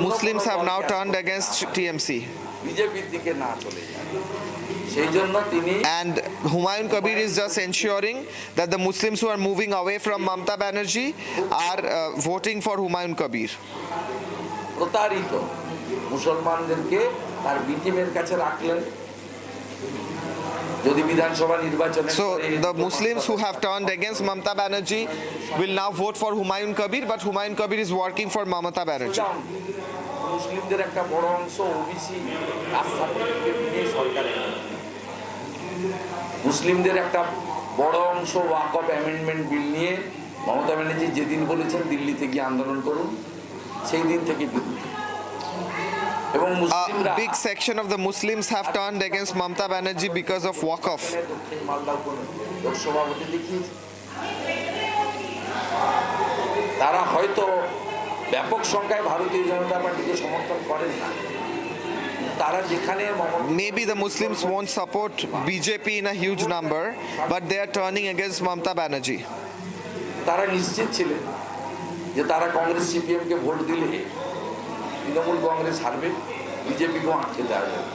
Muslims have now turned against TMC. বিজেপির দিকে না চলে যায়, সেই জন্য তিনি। And Humayun Kabir is just ensuring that the Muslims who are moving away from Mamata Banerjee are voting for Humayun Kabir. প্রতারিত মুসলমানদেরকে তার বিটিমের কাছে রাখলেন। যদি বিধানসভা নির্বাচনে So the Muslims who have turned against Mamata Banerjee will now vote for Humayun Kabir, but Humayun Kabir is working for Mamata Banerjee. মুসলিমদের একটা বড় অংশ ওবিসি কাস্ট সার্টিফিকেট নিয়ে সরকারে, মুসলিমদের একটা বড় অংশ ওয়াকফ অ্যামেন্ডমেন্ট বিল নিয়ে মমতা ব্যানার্জি যেদিন বলেছেন দিল্লিতে গিয়ে আন্দোলন করুন, সেই দিন থেকে বিরুদ্ধে। এবং মুসলিমরা A big section of the Muslims have turned against Mamata Banerjee because of Waqf. দক্ষিণ মালদা লোকসভা ভোটে দেখিয়েছে, তারা হয়তো ব্যাপক সংখ্যায় ভারতীয় জনতা পার্টিকে সমর্থন করেন না, তারা যেখানে maybe the Muslims won't support BJP in a huge number, but they are turning against Mamata Banerjee. তারা নিশ্চিত ছিলেন যে তারা কংগ্রেস সিপিএমকে ভোট দিলে তৃণমূল কংগ্রেস হারবে, বিজেপিকেও আটকে দেওয়া যাবে।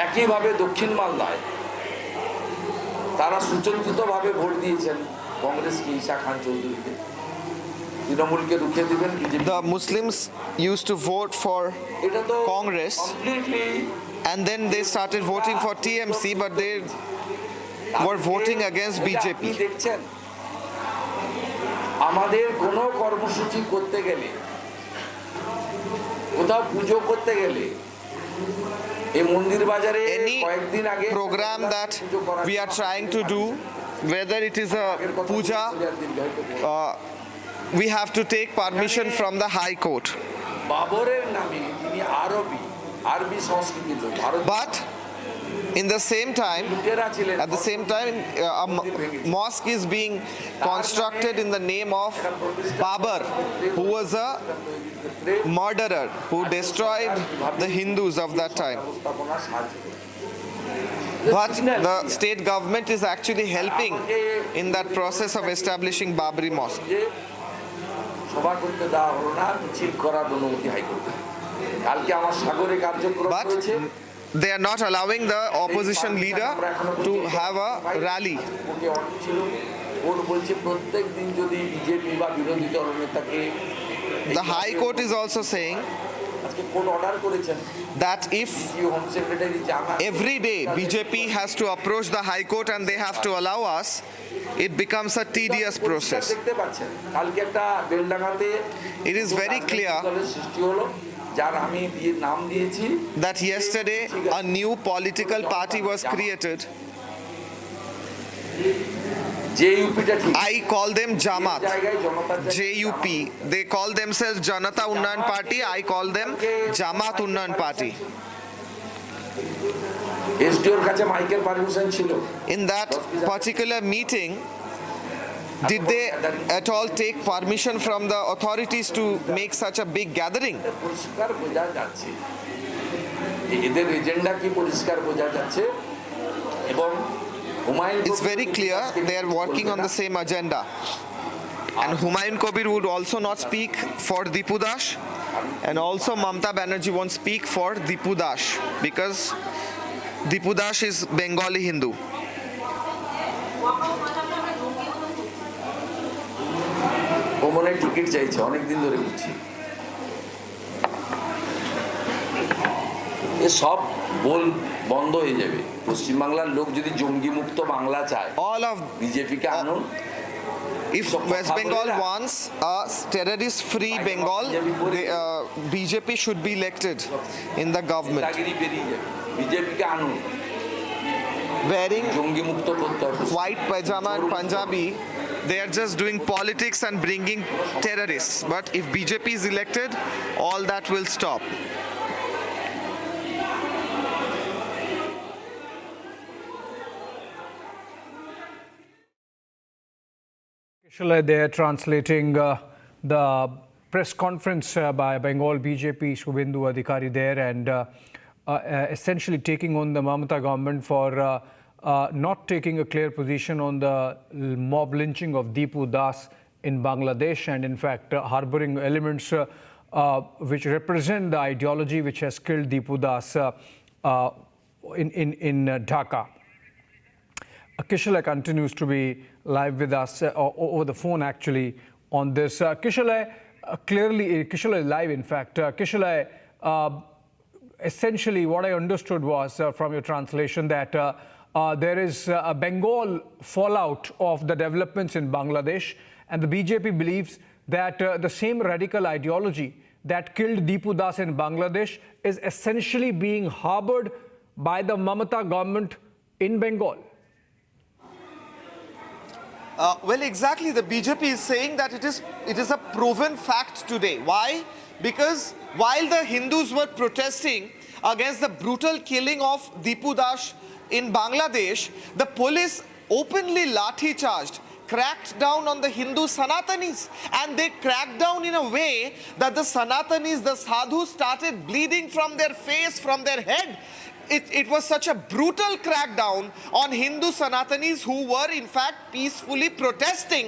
একইভাবে দক্ষিণ মালদায় তারা সুচিন্তিতভাবে ভোট দিয়েছেন কংগ্রেসকে, ঈশা খান চৌধুরীকে, তৃণমূলকে রুখে দিবেন BJP. The Muslims used to vote for Congress, and then they started voting for TMC, but they were voting against BJP. দেখছেন আমাদের কোনো কর্মসূচি করতে গেলে, কোথাও পুজো করতে গেলে, এই মন্দির বাজারে কয়েকদিন আগে program that we are trying to do, whether it is a puja, we have to take permission from the High Court. বাবরের নামে তিনি আরবি সংস্কৃতি, But in the same time, at the same time, a mosque is being constructed in the name of Babar, who was a murderer who destroyed the Hindus of that time. But the state government is actually helping in that process of establishing Babri Mosque. সভা করতে দেওয়া হলো না, মিছিল করার অনুমতি হাইকোর্টে। কালকে আমার সাগরে কার্যক্রম হয়েছে, they are not allowing the opposition leader to have a rally. Court বলছে প্রত্যেক দিন যদি বিজেপি বা বিরোধী দলনেতাকে, the High Court is also saying court order করেছেন that if every day BJP has to approach the High Court and they have to allow us, it becomes a tedious process. দেখতে পাচ্ছেন কালকে একটা বেলডাঙ্গাতে it is very clear সৃষ্টি হলো, যার আমি নাম দিয়েছি, that yesterday a new political party was created. I call them Jamaat, JUP. They call themselves Janata Unnayan Party. I call them Jamaat Unnayan Party. In that particular meeting, did they at all take permission from the authorities to make such a big gathering? এদের agenda কি পরিষ্কার বোঝা যাচ্ছে, এবং it's very clear they are working on the same agenda. And Humayun Kabir would also not speak for Dipu Dash, and also Mamata Banerjee won't speak for Dipu Dash because Dipu Dash is Bengali Hindu. ও মনে ticket চাইছে, অনেকদিন ধরে বুঝছি। এ সব বল বন্ধ হয়ে যাবে। পশ্চিমবাংলার লোক যদি জঙ্গি মুক্ত বাংলা চায়, all of বিজেপিকে আনুন। If West Bengal wants a terrorist-free Bengal, BJP should be elected in the government. বিজেপিকে আনুন। Wearing জঙ্গি মুক্ত করতে হবে। white pajama and Punjabi, they are just doing politics and bringing terrorists. But if BJP is elected, all that will stop. They are translating the press conference by Bengal BJP Shubhendu Adhikari there, and essentially taking on the Mamata government for not taking a clear position on the mob lynching of Dipu Das in Bangladesh, and in fact harboring elements which represent the ideology which has killed Dipu Das in Dhaka. Kishala continues to be live with us over the phone actually on this. Kishala, clearly, Kishala is live in fact. Kishala, essentially what I understood was from your translation that there is a Bengal fallout of the developments in Bangladesh, and the BJP believes that the same radical ideology that killed Dipu Das in Bangladesh is essentially being harbored by the Mamata government in Bengal. Well, exactly. The BJP is saying that it is a proven fact today. Why? Because while the Hindus were protesting against the brutal killing of Dipu Das in Bangladesh, the police openly lathicharged, cracked down on the Hindu Sanatanis, and they cracked down in a way that the Sanatanis, the sadhus, started bleeding from their face, from their head. It was such a brutal crackdown on Hindu Sanatanis who were in fact peacefully protesting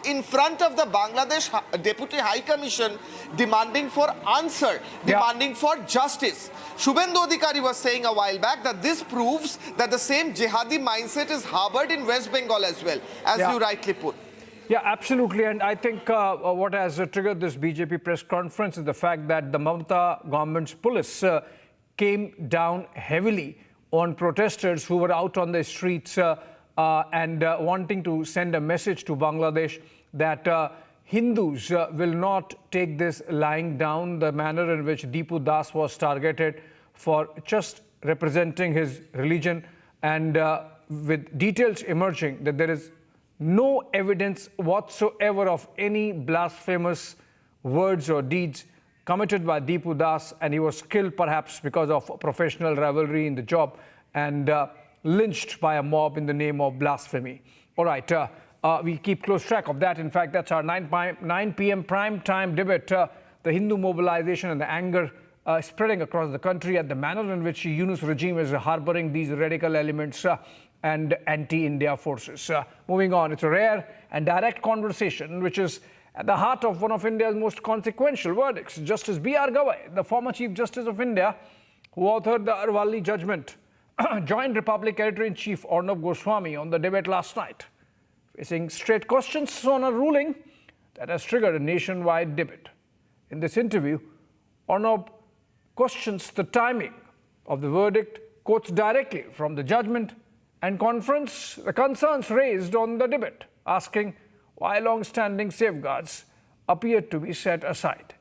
in front of the Bangladesh Deputy High Commission, demanding for answer, demanding for justice. Shubhendu Adhikari was saying a while back that this proves that the same jihadi mindset is harbored in West Bengal as well, as you rightly put. Yeah, absolutely. And I think what has triggered this BJP press conference is the fact that the Mamata government's police came down heavily on protesters who were out on the streets and wanting to send a message to Bangladesh that Hindus will not take this lying down, the manner in which Dipu Das was targeted for just representing his religion, and with details emerging that there is no evidence whatsoever of any blasphemous words or deeds committed by Dipu Das, and he was killed perhaps because of professional rivalry in the job and lynched by a mob in the name of blasphemy. All right, we keep close track of that. In fact, that's our 9 p.m. prime time debate. The Hindu mobilization and the anger spreading across the country at the manner in which the Yunus regime is harboring these radical elements and anti-India forces. Moving on, it's a rare and direct conversation which is at the heart of one of India's most consequential verdicts. Justice B.R. Gawai, the former Chief Justice of India, who authored the Aravalli judgment, joined Republic Editor-in-Chief Arnab Goswami on the debate last night, facing straight questions on a ruling that has triggered a nationwide debate. In this interview, Arnab questions the timing of the verdict, quotes directly from the judgment, and confronts the concerns raised on the debate, asking why long-standing safeguards appear to be set aside.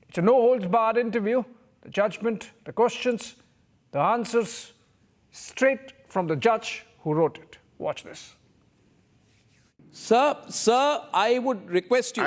It's a no-holds-barred interview. The judgment, the questions, the answers, straight from the judge who wrote it. Watch this. Sir, I would request you,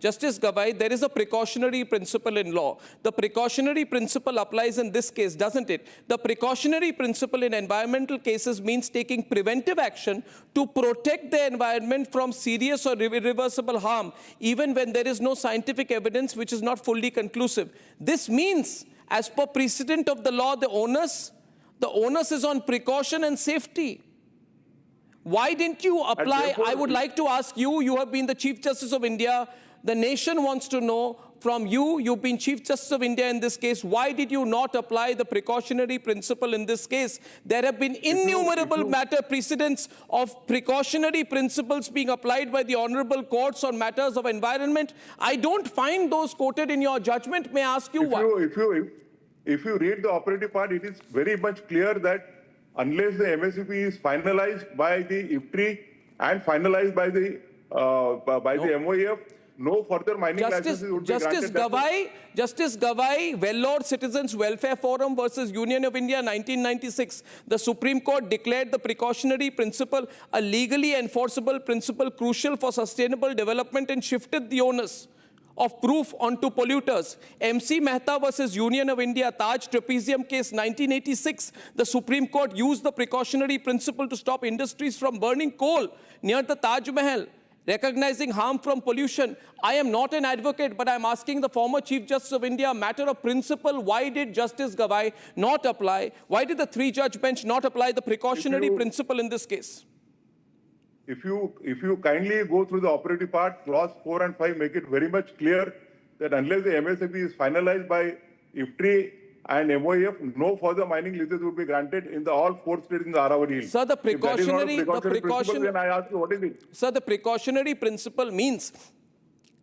Justice Gawai, there is a precautionary principle in law. The precautionary principle applies in this case, doesn't it? The precautionary principle in environmental cases means taking preventive action to protect the environment from serious or irreversible harm, even when there is no scientific evidence which is not fully conclusive. This means, as per precedent of the law, the onus is on precaution and safety. Why didn't you apply? I would like to ask you, you have been the Chief Justice of India. The nation wants to know, from you. You've been Chief Justice of India in this case. Why did you not apply the precautionary principle in this case? There have been innumerable matter precedents of precautionary principles being applied by the honorable courts on matters of environment. I don't find those quoted in your judgment. May I ask you why? If you read the operative part, it is very much clear that unless the MSCP is finalized by the IFTRI and finalized by the MOEF, no further mining licenses would be granted. Justice Gawai, Vellore Citizens Welfare Forum versus Union of India, 1996. The Supreme Court declared the precautionary principle a legally enforceable principle crucial for sustainable development and shifted the onus of proof onto polluters. MC Mehta versus Union of India, Taj Trapezium case, 1986. The Supreme Court used the precautionary principle to stop industries from burning coal near the Taj Mahal, recognizing harm from pollution. I am not an advocate, but I'm asking the former Chief Justice of India, a matter of principle, why did Justice Gawai not apply? Why did the three-judge bench not apply the precautionary principle in this case? If you kindly go through the operative part, clause 4 and 5 make it very much clear that unless the MSCP is finalized by IFTRI and MOEF, no further mining leases will be granted in all 4 states in the Aravalli Hills. Sir, the precautionary principle, then I ask you, what is it? Sir, the precautionary principle means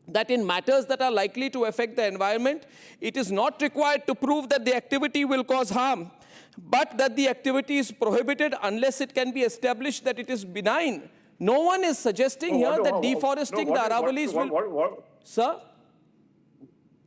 that in matters that are likely to affect the environment, it is not required to prove that the activity will cause harm, but that the activity is prohibited unless it can be established that it is benign. No one is suggesting here that deforesting the Aravallis will... Sir?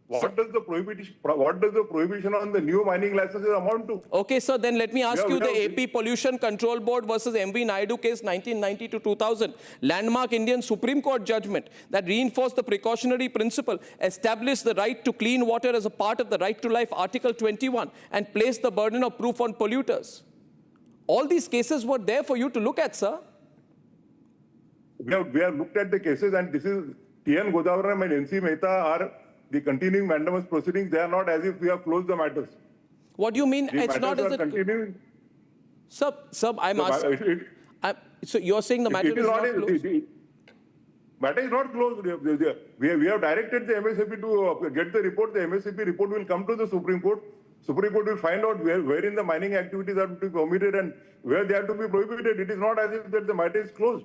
What does the prohibition on the new mining licenses amount to? Okay, sir, then let me ask you the AP Pollution Control Board versus MV Naidu case 1990 to 2000. Landmark Indian Supreme Court judgment that reinforced the precautionary principle, established the right to clean water as a part of the right to life, Article 21, and placed the burden of proof on polluters. All these cases were there for you to look at, sir. We have looked at the cases, and this is T.N. Godawaram and N.C. Mehta are the continuing mandamus proceedings. They are not as if we have closed the matters. What do you mean? The it's not as continuing. Sir, I'm asking. So you're saying the matter is not closed? The matter is not closed. We have directed the MSCP to get the report. The MSCP report will come to the Supreme Court. Supreme Court will find out wherein the mining activities are to be permitted and where they are to be prohibited. It is not as if that the matter is closed.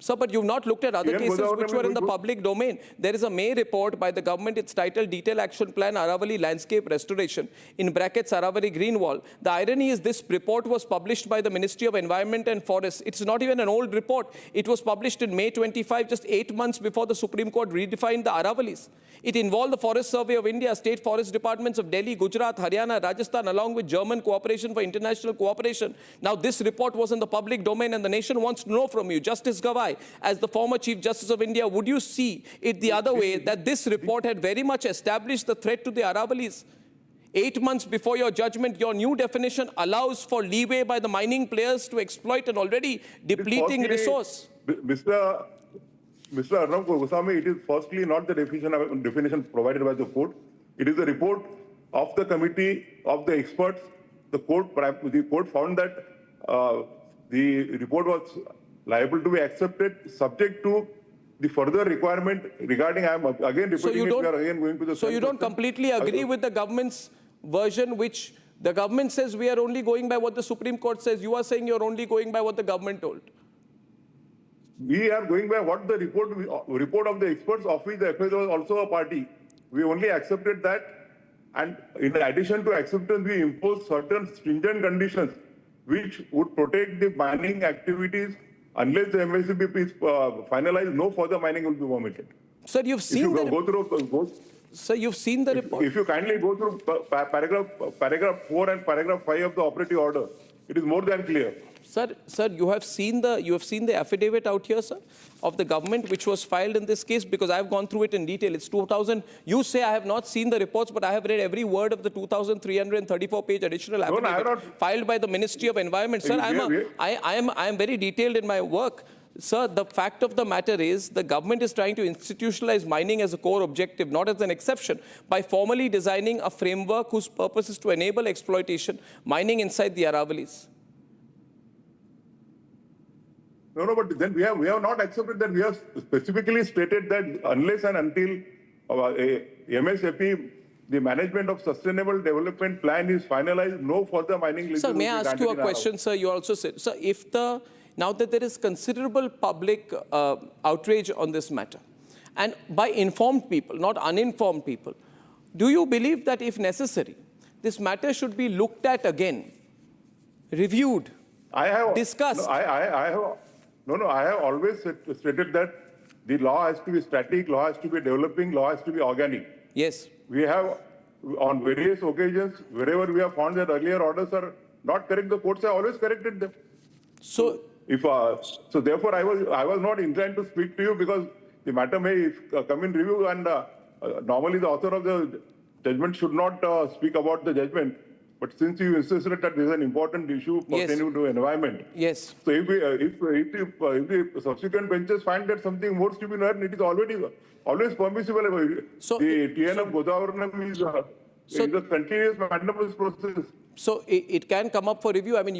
Sir, but you've not looked at other cases which were in the public domain. There is a May report by the government. It's titled Detailed Action Plan Aravalli Landscape Restoration, in brackets Aravalli Green Wall. The irony is this report was published by the Ministry of Environment and Forests. It's not even an old report. It was published in May 25, just 8 months before the Supreme Court redefined the Aravallis. It involved the Forest Survey of India, state forest departments of Delhi, Gujarat, Haryana, Rajasthan, along with German Cooperation for International Cooperation. Now, this report was in the public domain, and the nation wants to know from you, Justice Gawai, as the former Chief Justice of India, would you see it the other way, that this report had very much established the threat to the Aravallis? 8 months before your judgment, your new definition allows for leeway by the mining players to exploit an already depleting resource. Mr. Arnab Goswami, it is firstly not the definition provided by the court. It is a report of the committee of the experts. The court found that the report was liable to be accepted subject to the further requirement regarding, I am again repeating we are again going to the... So you don't completely agree with the government's version, which the government says we are only going by what the Supreme Court says. You are saying you're only going by what the government told. We are going by what the report of the experts, of which the FS was also a party. We only accepted that, and in addition to acceptance, we imposed certain stringent conditions which would protect the mining activities. Unless the MSCP is finalized, no further mining will be permitted. Sir, you've seen Sir, you've seen the report. If you kindly go through paragraph 4 and paragraph 5 of the operative order, it is more than clear. Sir, you have seen the affidavit out here, sir, of the government which was filed in this case, because I have gone through it in detail. It's 2000. You say I have not seen the reports, but I have read every word of the 2,334-page additional affidavit filed by the Ministry of Environment. Sir, I am very detailed in my work. Sir, the fact of the matter is the government is trying to institutionalize mining as a core objective, not as an exception, by formally designing a framework whose purpose is to enable exploitation, mining inside the Aravallis. No, but then we have not accepted that. We have specifically stated that unless and until MSAP, the management of sustainable development plan is finalized. No further mining leases. Sir, may I ask you a question, sir? You also said, sir, now that there is considerable public outrage on this matter, and by informed people, not uninformed people, do you believe that if necessary, this matter should be looked at again, reviewed, discussed? I have always stated that the law has to be static, law has to be developing, law has to be organic. Yes. We have, on various occasions, wherever we have found that earlier orders are not correct, the courts have always corrected them. So therefore, I was not inclined to speak to you because the matter may come in review, and normally the author of the judgment should not speak about the judgment. But since you insisted that this is an important issue pertaining to environment, yes. So if the subsequent benches find that something more to be done, it is always permissible. So the TNF Godavarnam is a continuous mandamus process. So it can come up for review. I mean,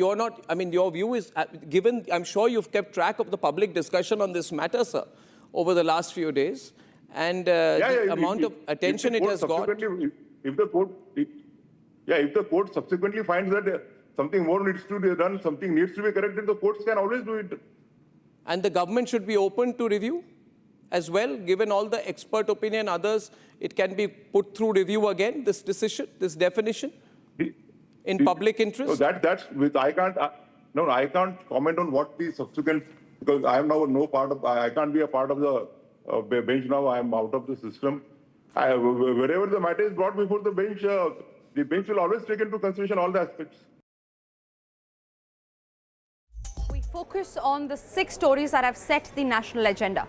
your view is given. I'm sure you've kept track of the public discussion on this matter, sir, over the last few days, and the amount of attention it has got. If the court subsequently finds that something more needs to be done, something needs to be corrected, the courts can always do it. And the government should be open to review as well, given all the expert opinion, others, it can be put through review again, this decision, this definition, in public interest? So I can't comment on what the subsequent, because I am now I can't be a part of the bench now, I am out of the system. Wherever the matter is brought before the bench will always take into consideration all the aspects. We focus on the 6 stories that have set the national agenda.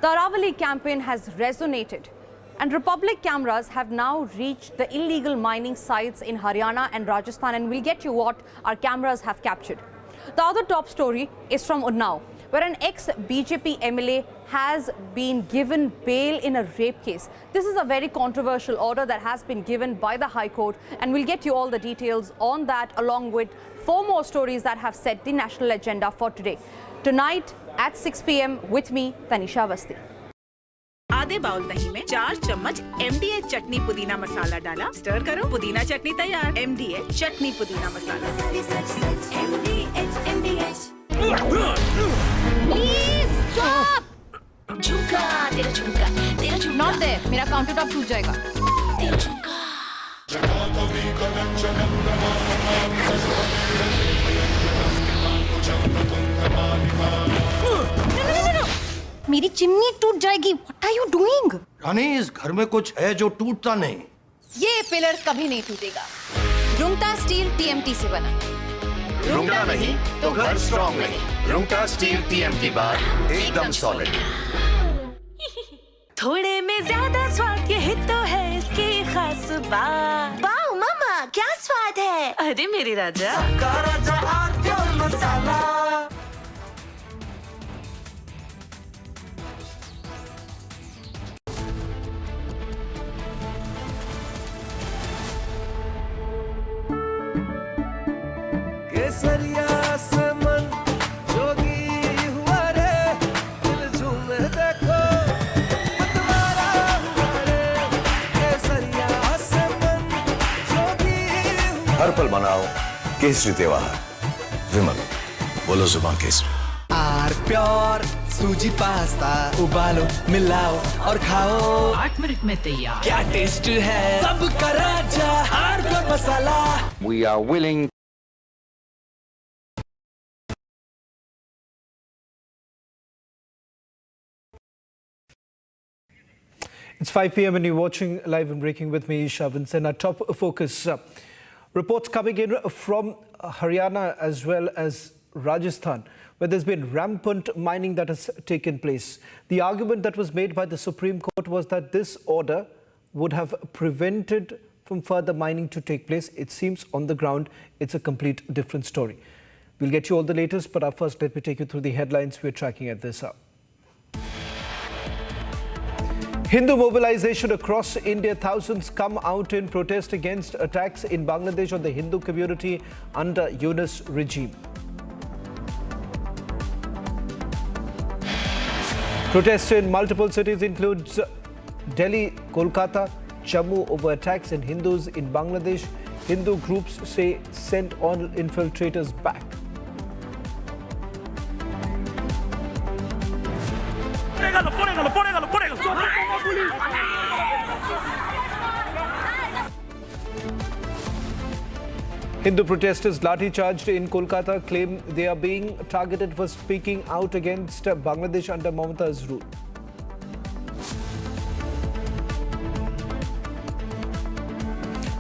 The Aravalli campaign has resonated, and Republic cameras have now reached the illegal mining sites in Haryana and Rajasthan, and we'll get you what our cameras have captured. The other top story is from Unnao, where an ex-BJP MLA has been given bail in a rape case. This is a very controversial order that has been given by the High Court, and we'll get you all the details on that, along with 4 more stories that have set the national agenda for today. Tonight at 6 p.m. with me, Tanisha Awasthi. आधे bowl दही में 4 चम्मच MDH चटनी पुदीना मसाला डाला, stir करो, पुदीना चटनी तैयार। MDH चटनी पुदीना मसाला। Please stop! झुमका, तेरा झुमका, तेरा झुमका। Not there. मेरा काउंटर टॉप टूट जाएगा। तेरा झुमका। मेरी चिमनी टूट जाएगी। What are you doing? रानी, इस घर में कुछ है जो टूटता नहीं। ये पिलर कभी नहीं टूटेगा। रुंगटा स्टील TMT से बना। रुंगटा नहीं तो घर स्ट्रॉन्ग नहीं। रुंगटा स्टील TMT बार एकदम सॉलिड। थोड़े में ज्यादा स्वाद, यही तो है इसकी खास बात। वाओ मामा, क्या स्वाद है? अरे मेरे राजा। मसाला। केसरिया से मन जोगी हुआ रे, दिल झूमे देखो मतवारा हुआ रे। केसरिया से मन जोगी हुआ। हर पल मनाओ केसरी त्योहार। विमल, बोलो जुबान केसरी। आर प्योर सूजी पास्ता, उबालो, मिलाओ और खाओ। 8 मिनट में तैयार। क्या टेस्ट है, सबका राजा आर pure masala. We are willing. It's 5 p.m. and you're watching Live and Breaking with me, Shavin. And our top focus, reports coming in from Haryana as well as Rajasthan, where there's been rampant mining that has taken place. The argument that was made by the Supreme Court was that this order would have prevented from further mining to take place. It seems on the ground, it's a complete different story. We'll get you all the latest, but first let me take you through the headlines we're tracking at this hour. Hindu mobilization across India. Thousands come out in protest against attacks in Bangladesh on the Hindu community under Yunus regime. Protests in multiple cities includes Delhi, Kolkata, Jammu over attacks and Hindus in Bangladesh. Hindu groups say sent all infiltrators back. Hindu protesters Lathicharged in Kolkata claim they are being targeted for speaking out against Bangladesh under Mamata's rule.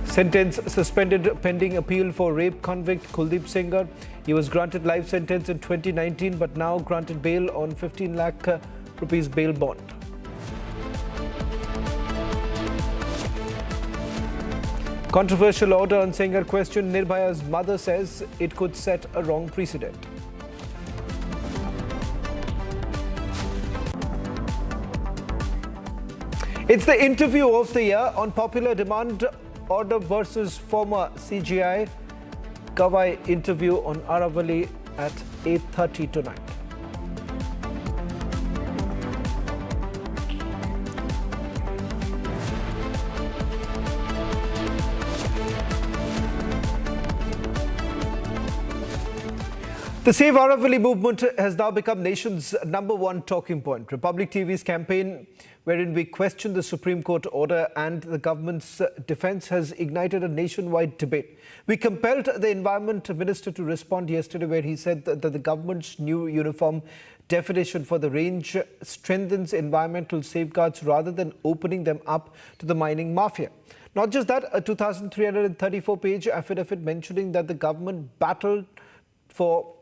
Sentence suspended pending appeal for rape convict Kuldeep Singh. He was granted life sentence in 2019 but now granted bail on 15 lakh rupees bail bond. Controversial order on Sengar question. Nirbhaya's mother says it could set a wrong precedent. It's the interview of the year on popular demand. Order versus former CGI Kawai interview on Aravalli at 8:30 tonight. The Save Aravalli movement has now become nation's #1 talking point. Republic TV's campaign, wherein we question the Supreme Court order and the government's defense, has ignited a nationwide debate. We compelled the Environment Minister to respond yesterday, where he said that the government's new uniform definition for the range strengthens environmental safeguards rather than opening them up to the mining mafia. Not just that, a 2,334-page affidavit mentioning that the government battled for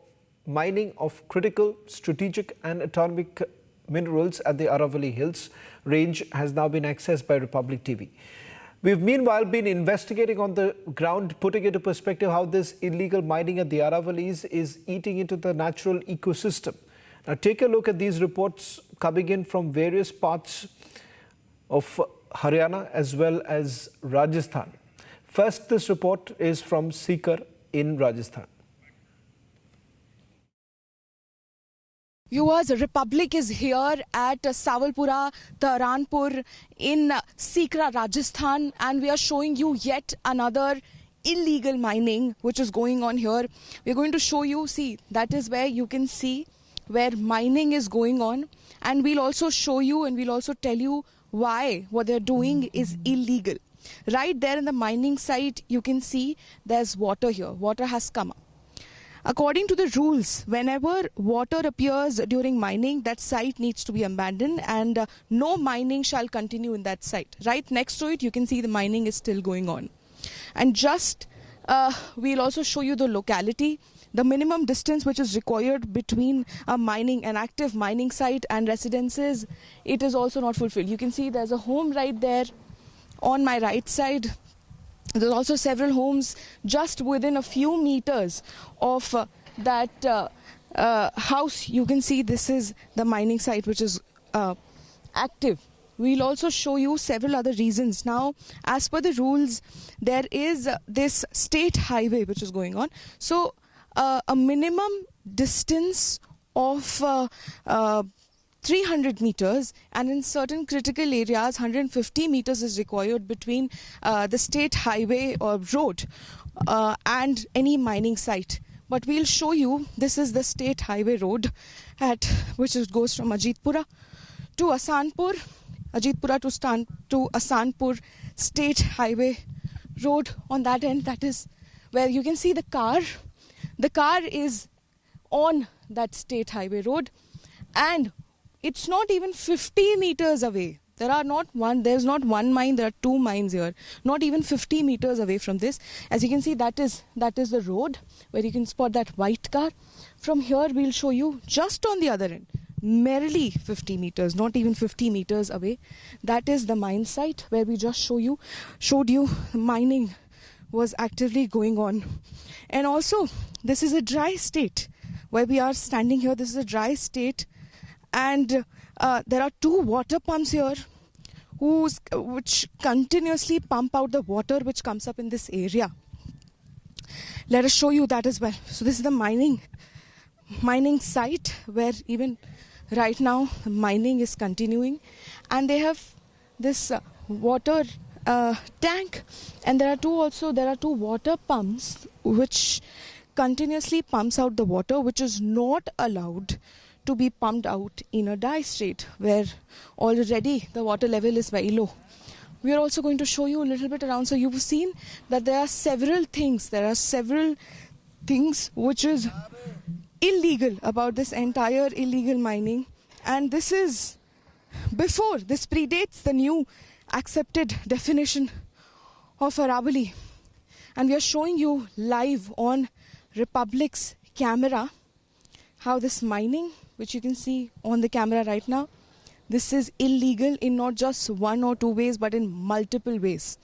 mining of critical, strategic and atomic minerals at the Aravalli Hills range has now been accessed by Republic TV. We've meanwhile been investigating on the ground, putting into perspective how this illegal mining at the Aravallis is eating into the natural ecosystem. Now take a look at these reports coming in from various parts of Haryana as well as Rajasthan. First, this report is from Sikar in Rajasthan. Viewers, Republic is here at Sawalpura, Taranpur in Sikra, Rajasthan, and we are showing you yet another illegal mining which is going on here. We're going to show you, see, that is where you can see where mining is going on, and we'll also show you and we'll also tell you why what they're doing is illegal. Right there in the mining site, you can see there's water here. Water has come up. According to the rules, whenever water appears during mining, that site needs to be abandoned and no mining shall continue in that site. Right next to it, you can see the mining is still going on. And just, we'll also show you the locality. The minimum distance which is required between an active mining site and residences, it is also not fulfilled. You can see there's a home right there on my right side. There's also several homes just within a few meters of that house. You can see this is the mining site which is active. We'll also show you several other reasons. Now, as per the rules, there is this state highway which is going on. So, a minimum distance of 300 meters, and in certain critical areas 150 meters is required between the state highway or road and any mining site. But we'll show you, this is the state highway road which goes from Ajitpura to Asanpur, to Asanpur state highway road. On that end, that is where you can see the car. The car is on that state highway road, and it's not even 50 meters away. There's not one mine, there are two mines here. Not even 50 meters away from this. As you can see, that is the road where you can spot that white car. From here, we'll show you just on the other end, merely 50 meters, not even 50 meters away. That is the mine site where we just showed you mining was actively going on. And also, this is a dry state where we are standing here. This is a dry state. And there are two water pumps here which continuously pump out the water which comes up in this area. Let us show you that as well. So this is the mining site where even right now mining is continuing, and they have this water tank, and there are two water pumps which continuously pumps out the water, which is not allowed to be pumped out in a dry state where already the water level is very low. We are also going to show you a little bit around. So you've seen that there are several things which is illegal about this entire illegal mining, and this predates the new accepted definition of Aravalli, and we are showing you live on Republic's camera how this mining, which you can see on the camera right now, this is illegal in not just one or two ways but in multiple ways.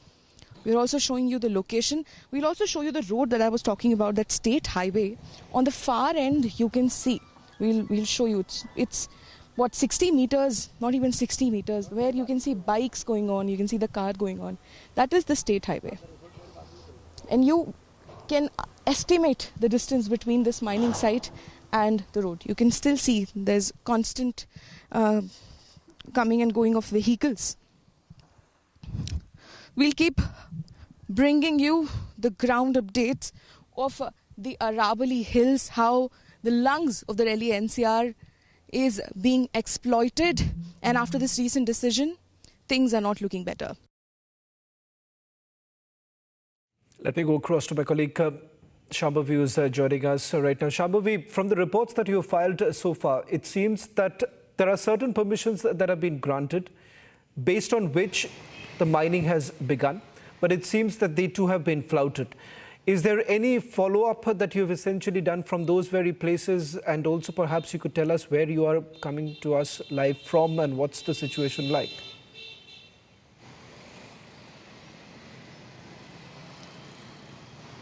We're also showing you the location. We'll also show you the road that I was talking about, that state highway. On the far end, you can see, we'll show you, it's what, 60 meters, not even 60 meters, where you can see bikes going on, you can see the car going on. That is the state highway. And you can estimate the distance between this mining site and the road. You can still see there's constant coming and going of vehicles. We'll keep bringing you the ground updates of the Aravalli Hills, how the lungs of the Delhi NCR is being exploited, and after this recent decision, things are not looking better. Let me go across to my colleague Shambhavi, who is joining us right now. Shambhavi, from the reports that you have filed so far, it seems that there are certain permissions that have been granted based on which the mining has begun, but it seems that they too have been flouted. Is there any follow-up that you have essentially done from those very places? And also perhaps you could tell us where you are coming to us live from and what's the situation like?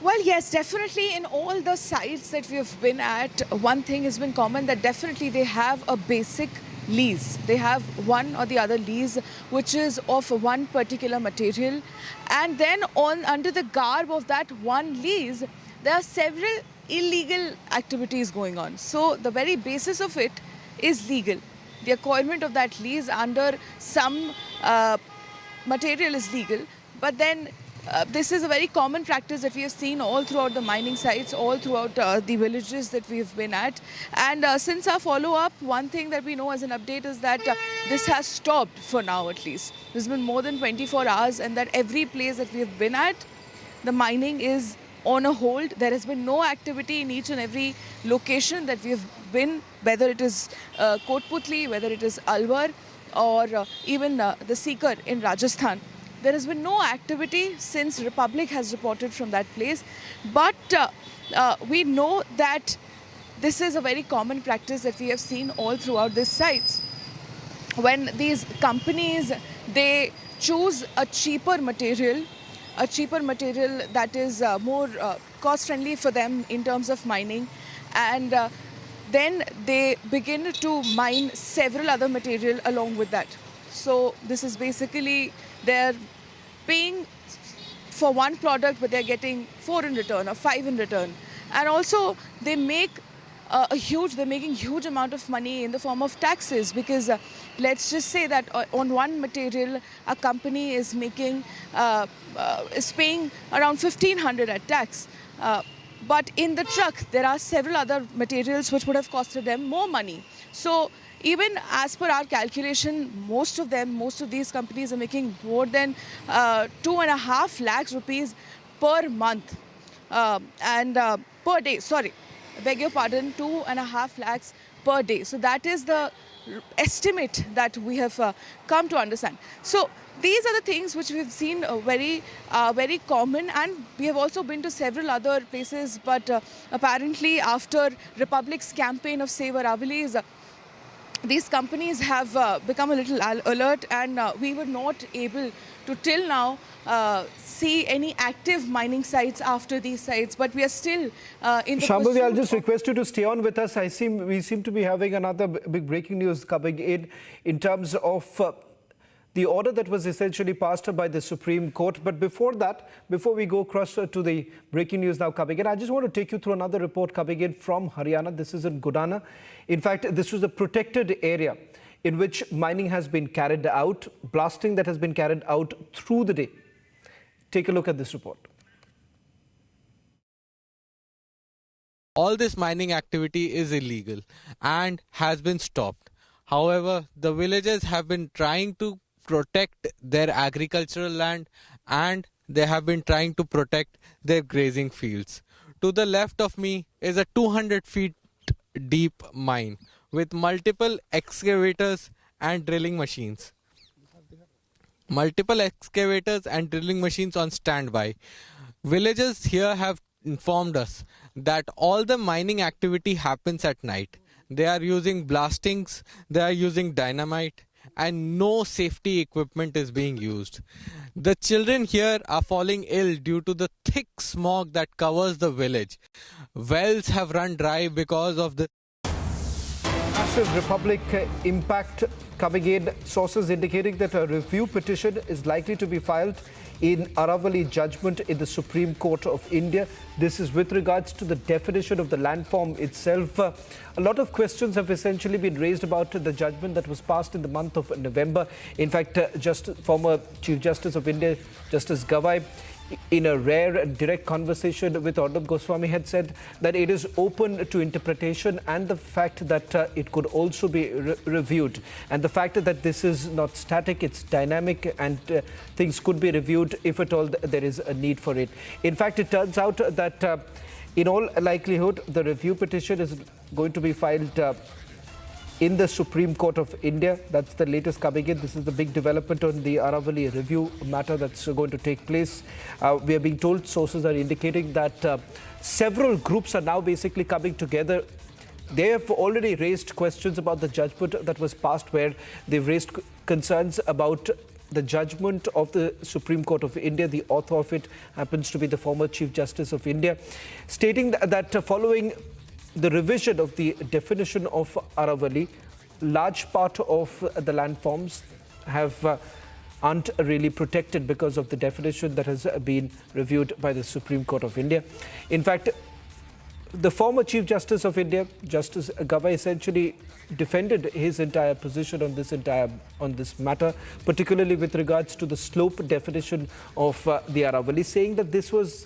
Well, yes, definitely in all the sites that we have been at, one thing has been common, that definitely they have a basic lease. They have one or the other lease which is of one particular material, and then under the garb of that one lease there are several illegal activities going on. So the very basis of it is legal. The acquirement of that lease under some material is legal, but then this is a very common practice that we have seen all throughout the mining sites, all throughout the villages that we have been at. And since our follow-up, one thing that we know as an update is that this has stopped for now at least. There's been more than 24 hours, and that every place that we have been at, the mining is on a hold. There has been no activity in each and every location that we have been, whether it is Kotputli, whether it is Alwar, or even the Sikar in Rajasthan. There has been no activity since Republic has reported from that place. But we know that this is a very common practice that we have seen all throughout these sites. When these companies, they choose a cheaper material that is more cost-friendly for them in terms of mining, and then they begin to mine several other material along with that. So this is basically, they're paying for one product, but they're getting 4 in return or 5 in return. And also they make they're making huge amount of money in the form of taxes, because let's just say that on one material a company is making is paying around 1,500 at tax. But in the truck there are several other materials which would have costed them more money. So even as per our calculation, most of these companies are making more than 2.5 lakhs rupees per month and per day. Sorry, I beg your pardon, 2.5 lakhs per day. So that is the estimate that we have come to understand. So these are the things which we've seen very common, and we have also been to several other places. But apparently, after Republic's campaign of Save Aravalli, these companies have become a little alert, and we were not able to till now see any active mining sites after these sites, but we are still in the Shambhavi, I'll just request you to stay on with us. We seem to be having another big breaking news coming in terms of the order that was essentially passed by the Supreme Court. But before that, before we go across to the breaking news now coming in, I just want to take you through another report coming in from Haryana. This is in Gudana. In fact, this was a protected area in which mining has been carried out, blasting that has been carried out through the day. Take a look at this report. All this mining activity is illegal and has been stopped. However, the villagers have been trying to protect their agricultural land and they have been trying to protect their grazing fields. To the left of me is a 200 feet deep mine with multiple excavators and drilling machines. Multiple excavators and drilling machines on standby. Villagers here have informed us that all the mining activity happens at night. They are using blastings, they are using dynamite, and no safety equipment is being used. The children here are falling ill due to the thick smog that covers the village. Wells have run dry because of the Massive Republic impact coming in. Sources indicating that a review petition is likely to be filed in Aravalli judgment in the Supreme Court of India. This is with regards to the definition of the landform itself. A lot of questions have essentially been raised about the judgment that was passed in the month of November. In fact, former Chief Justice of India, Justice Gawai, in a rare and direct conversation with Arnab Goswami, had said that it is open to interpretation and the fact that it could also be reviewed. And the fact that this is not static, it's dynamic, and things could be reviewed if at all there is a need for it. In fact, it turns out that in all likelihood, the review petition is going to be filed in the Supreme Court of India. That's the latest coming in. This is the big development on the Aravalli review matter that's going to take place. We are being told, sources are indicating that several groups are now basically coming together. They have already raised questions about the judgment that was passed, where they've raised concerns about the judgment of the Supreme Court of India. The author of it happens to be the former Chief Justice of India, stating that following the revision of the definition of Aravalli, large part of the landforms aren't really protected because of the definition that has been reviewed by the Supreme Court of India. In fact, the former Chief Justice of India, Justice Gawai, essentially defended his entire position on this matter, particularly with regards to the slope definition of the Aravalli, saying that this was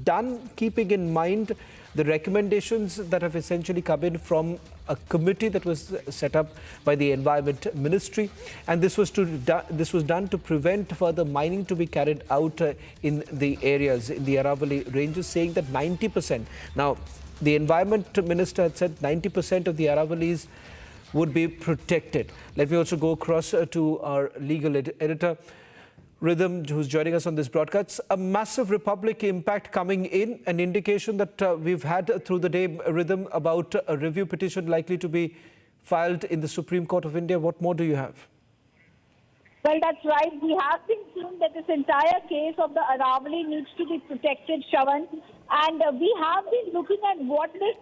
done keeping in mind the recommendations that have essentially come in from a committee that was set up by the Environment Ministry, and this was done to prevent further mining to be carried out in the areas in the Aravalli ranges, saying that 90%. Now, the Environment Minister had said 90% of the Aravallis would be protected. Let me also go across to our legal editor, Rhythm, who's joining us on this broadcast. A massive Republic impact coming in, an indication that we've had through the day, Rhythm, about a review petition likely to be filed in the Supreme Court of India. What more do you have? Well, that's right. We have been seeing that this entire case of the Aravalli needs to be protected, Shravan. And we have been looking at what this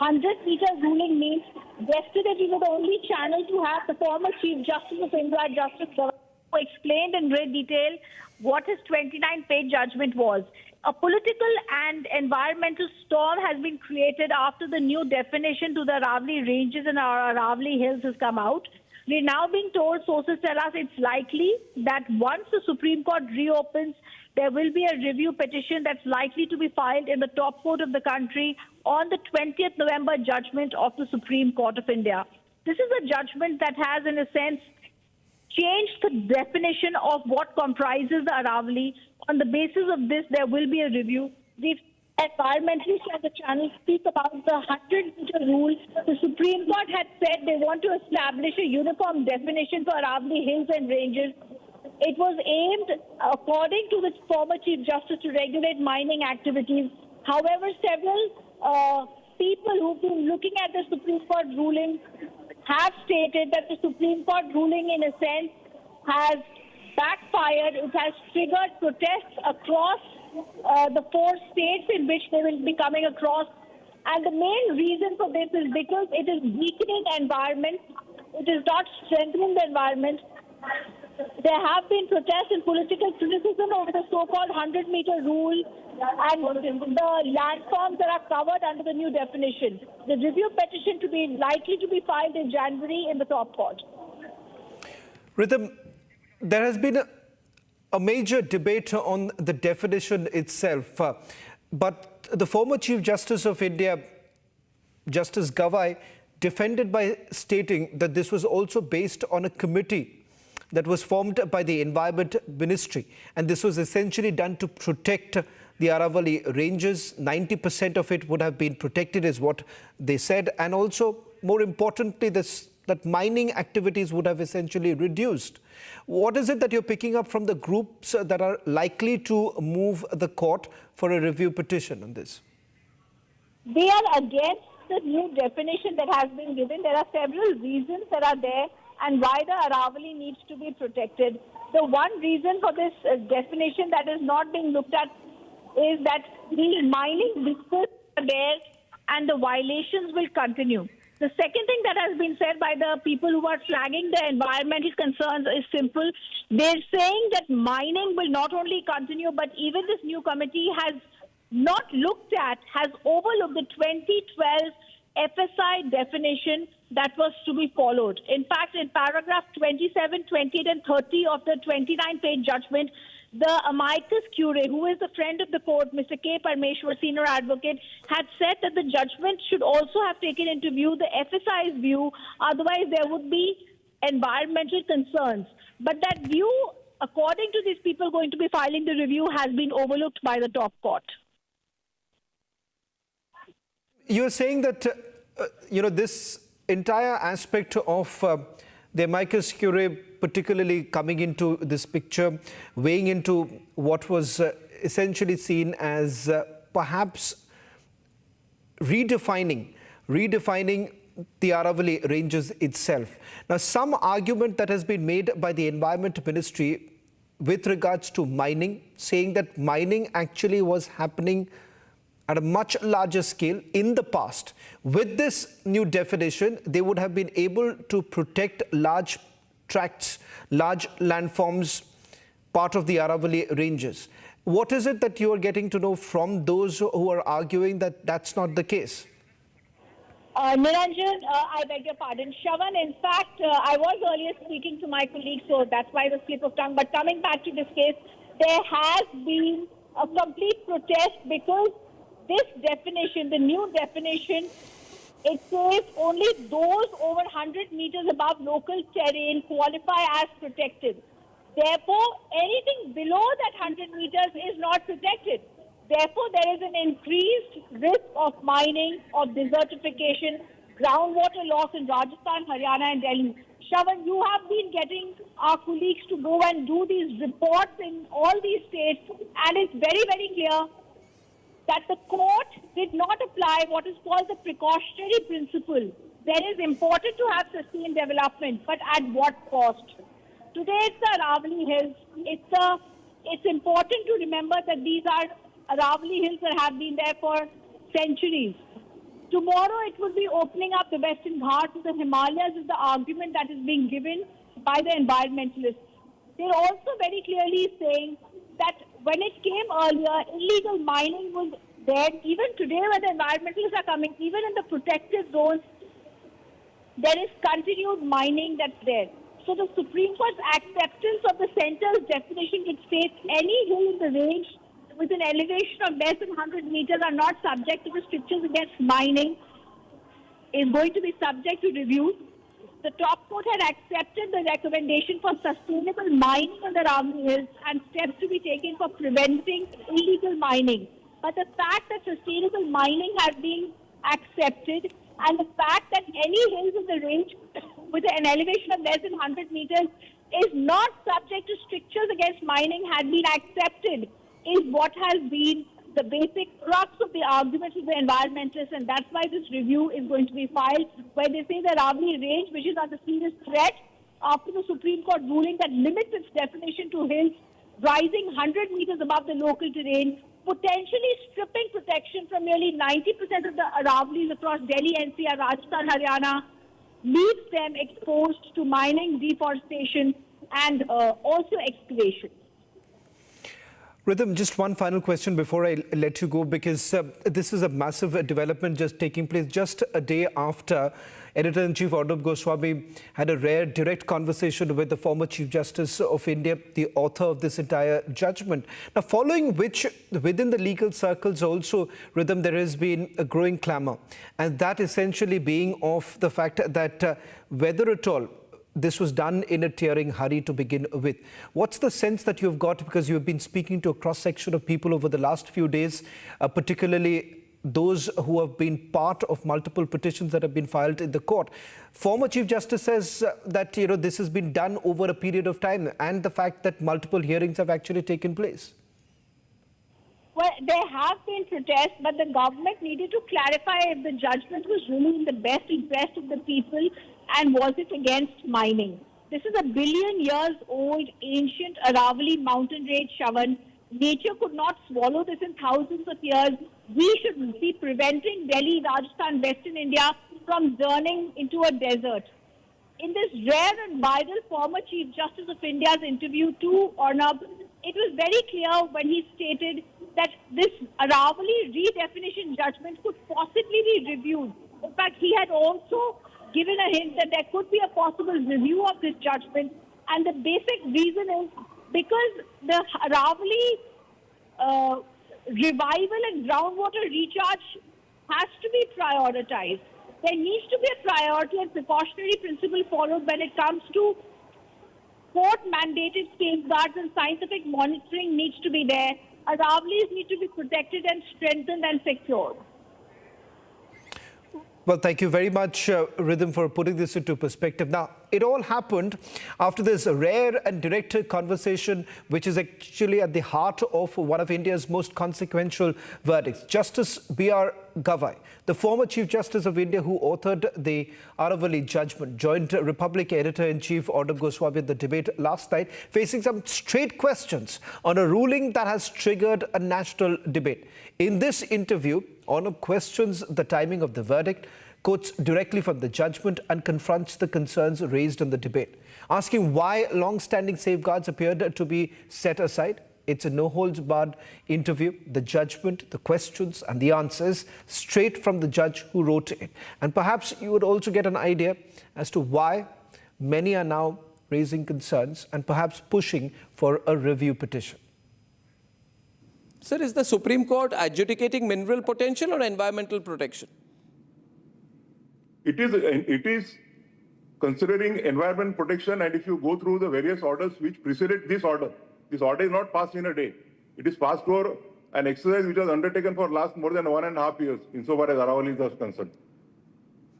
100-meter ruling means. Yesterday, we were the only channel to have the former Chief Justice of India, Justice Gawai, who explained in great detail what his 29-page judgment was. A political and environmental storm has been created after the new definition to the Aravalli ranges and our Aravalli hills has come out. We're now being told, sources tell us, it's likely that once the Supreme Court reopens, there will be a review petition that's likely to be filed in the top court of the country on the 20th November judgment of the Supreme Court of India. This is a judgment that has, in a sense, changed the definition of what comprises the Aravalli. On the basis of this, there will be a review. The environmentalists on the channel speak about the 100-meter rule. The Supreme Court had said they want to establish a uniform definition for Aravalli hills and ranges. It was aimed, according to the former Chief Justice, to regulate mining activities. However, several people who've been looking at the Supreme Court ruling have stated that the Supreme Court ruling, in a sense, has backfired. It has triggered protests across the 4 states in which they will be coming across. And the main reason for this is because it is weakening the environment. It is not strengthening the environment. There have been protests and political criticism over the so-called 100-meter rule and the landforms that are covered under the new definition. The review petition likely to be filed in January in the top court. Rhythm, there has been a major debate on the definition itself, but the former Chief Justice of India, Justice Gavai, defended by stating that this was also based on a committee that was formed by the Environment Ministry, and this was essentially done to protect the Aravalli ranges. 90% of it would have been protected is what they said, and also more importantly that mining activities would have essentially reduced. What is it that you're picking up from the groups that are likely to move the court for a review petition on this? They are against the new definition that has been given. There are several reasons that are there and why the Aravalli needs to be protected. The one reason for this definition that is not being looked at is that the mining disputes are there and the violations will continue. The second thing that has been said by the people who are flagging the environmental concerns is simple. They're saying that mining will not only continue, but even this new committee has not looked at, has overlooked the 2012 FSI definition that was to be followed. In fact, in paragraph 27, 28 and 30 of the 29-page judgment, the amicus curiae, who is a friend of the court, Mr. K. Parmeshwar, senior advocate, had said that the judgment should also have taken into view the FSI's view, otherwise there would be environmental concerns. But that view, according to these people going to be filing the review, has been overlooked by the top court. You're saying that, this entire aspect of the amicus curiae particularly coming into this picture, weighing into what was essentially seen as perhaps redefining the Aravalli ranges itself. Now, some argument that has been made by the Environment Ministry with regards to mining, saying that mining actually was happening at a much larger scale in the past. With this new definition, they would have been able to protect large tracts, large landforms, part of the Aravalli ranges. What is it that you are getting to know from those who are arguing that that's not the case? Niranjan, I beg your pardon. Shravan, in fact, I was earlier speaking to my colleague, so that's why the slip of tongue. But coming back to this case, there has been a complete protest because this definition, the new definition, it says only those over 100 meters above local terrain qualify as protected. Therefore, anything below that 100 meters is not protected. Therefore, there is an increased risk of mining, of desertification, groundwater loss in Rajasthan, Haryana and Delhi. Shravan, you have been getting our colleagues to go and do these reports in all these states, and it's very, very clear that the court did not apply what is called the precautionary principle. That is important to have sustained development, but at what cost? Today it's the Aravalli Hills. It's important to remember that these are Aravalli Hills that have been there for centuries. Tomorrow it will be opening up the Western Ghats to the Himalayas is the argument that is being given by the environmentalists. They're also very clearly saying that when it came earlier, illegal mining was there. Even today when the environmentalists are coming, even in the protected zones, there is continued mining that's there. So the Supreme Court's acceptance of the centre's definition, which states any hill in the range with an elevation of less than 100 meters are not subject to restrictions against mining, is going to be subject to review. The top court had accepted the recommendation for sustainable mining in the Aravalli Hills and steps to be taken for preventing illegal mining. But the fact that sustainable mining has been accepted and the fact that any hills in the range with an elevation of less than 100 meters is not subject to strictures against mining had been accepted is what has been the basic crux of the arguments of the environmentalists, and that's why this review is going to be filed, where they say the Aravalli range, which is under serious threat after the Supreme Court ruling that limits its definition to hills rising 100 meters above the local terrain, potentially stripping protection from nearly 90% of the Aravallis across Delhi, NCR, Rajasthan, Haryana, leaves them exposed to mining, deforestation, and also excavation. Rhythm, just one final question before I let you go, because this is a massive development just taking place just a day after Editor-in-Chief Arnab Goswami had a rare direct conversation with the former Chief Justice of India, the author of this entire judgment. Now, following which, within the legal circles also, Rhythm, there has been a growing clamour, and that essentially being of the fact that whether at all this was done in a tearing hurry to begin with. What's the sense that you've got, because you have been speaking to a cross-section of people over the last few days, particularly those who have been part of multiple petitions that have been filed in the court? Former Chief Justice says that this has been done over a period of time, and the fact that multiple hearings have actually taken place. Well, there have been protests, but the government needed to clarify if the judgment was really in the best interest of the people and was it against mining. This is a billion-years-old ancient Aravalli mountain range, Shravan. Nature could not swallow this in thousands of years. We should be preventing Delhi, Rajasthan, Western India from turning into a desert. In this rare and viral former Chief Justice of India's interview to Arnab, it was very clear when he stated that this Aravalli redefinition judgment could possibly be reviewed. In fact, he had also given a hint that there could be a possible review of this judgment. And the basic reason is because the Aravalli revival and groundwater recharge has to be prioritized. There needs to be a priority and precautionary principle followed when it comes to court-mandated safeguards, and scientific monitoring needs to be there. Aravallis need to be protected and strengthened and secured. Well, thank you very much, Rhythm, for putting this into perspective. Now, it all happened after this rare and direct conversation, which is actually at the heart of one of India's most consequential verdicts. Justice B.R. Gavai, the former Chief Justice of India who authored the Aravalli judgment, joined Republic Editor-in-Chief Arnab Goswami at the debate last night, facing some straight questions on a ruling that has triggered a national debate. In this interview, Arnab questions the timing of the verdict, quotes directly from the judgment, and confronts the concerns raised in the debate, asking why long-standing safeguards appeared to be set aside. It's a no-holds-barred interview. The judgment, the questions and the answers straight from the judge who wrote it. And perhaps you would also get an idea as to why many are now raising concerns and perhaps pushing for a review petition. Sir, is the Supreme Court adjudicating mineral potential or environmental protection? It is considering environment protection, and if you go through the various orders which preceded this order is not passed in a day. It is passed for an exercise which was undertaken for last more than 1.5 years, insofar as Aravalli is concerned.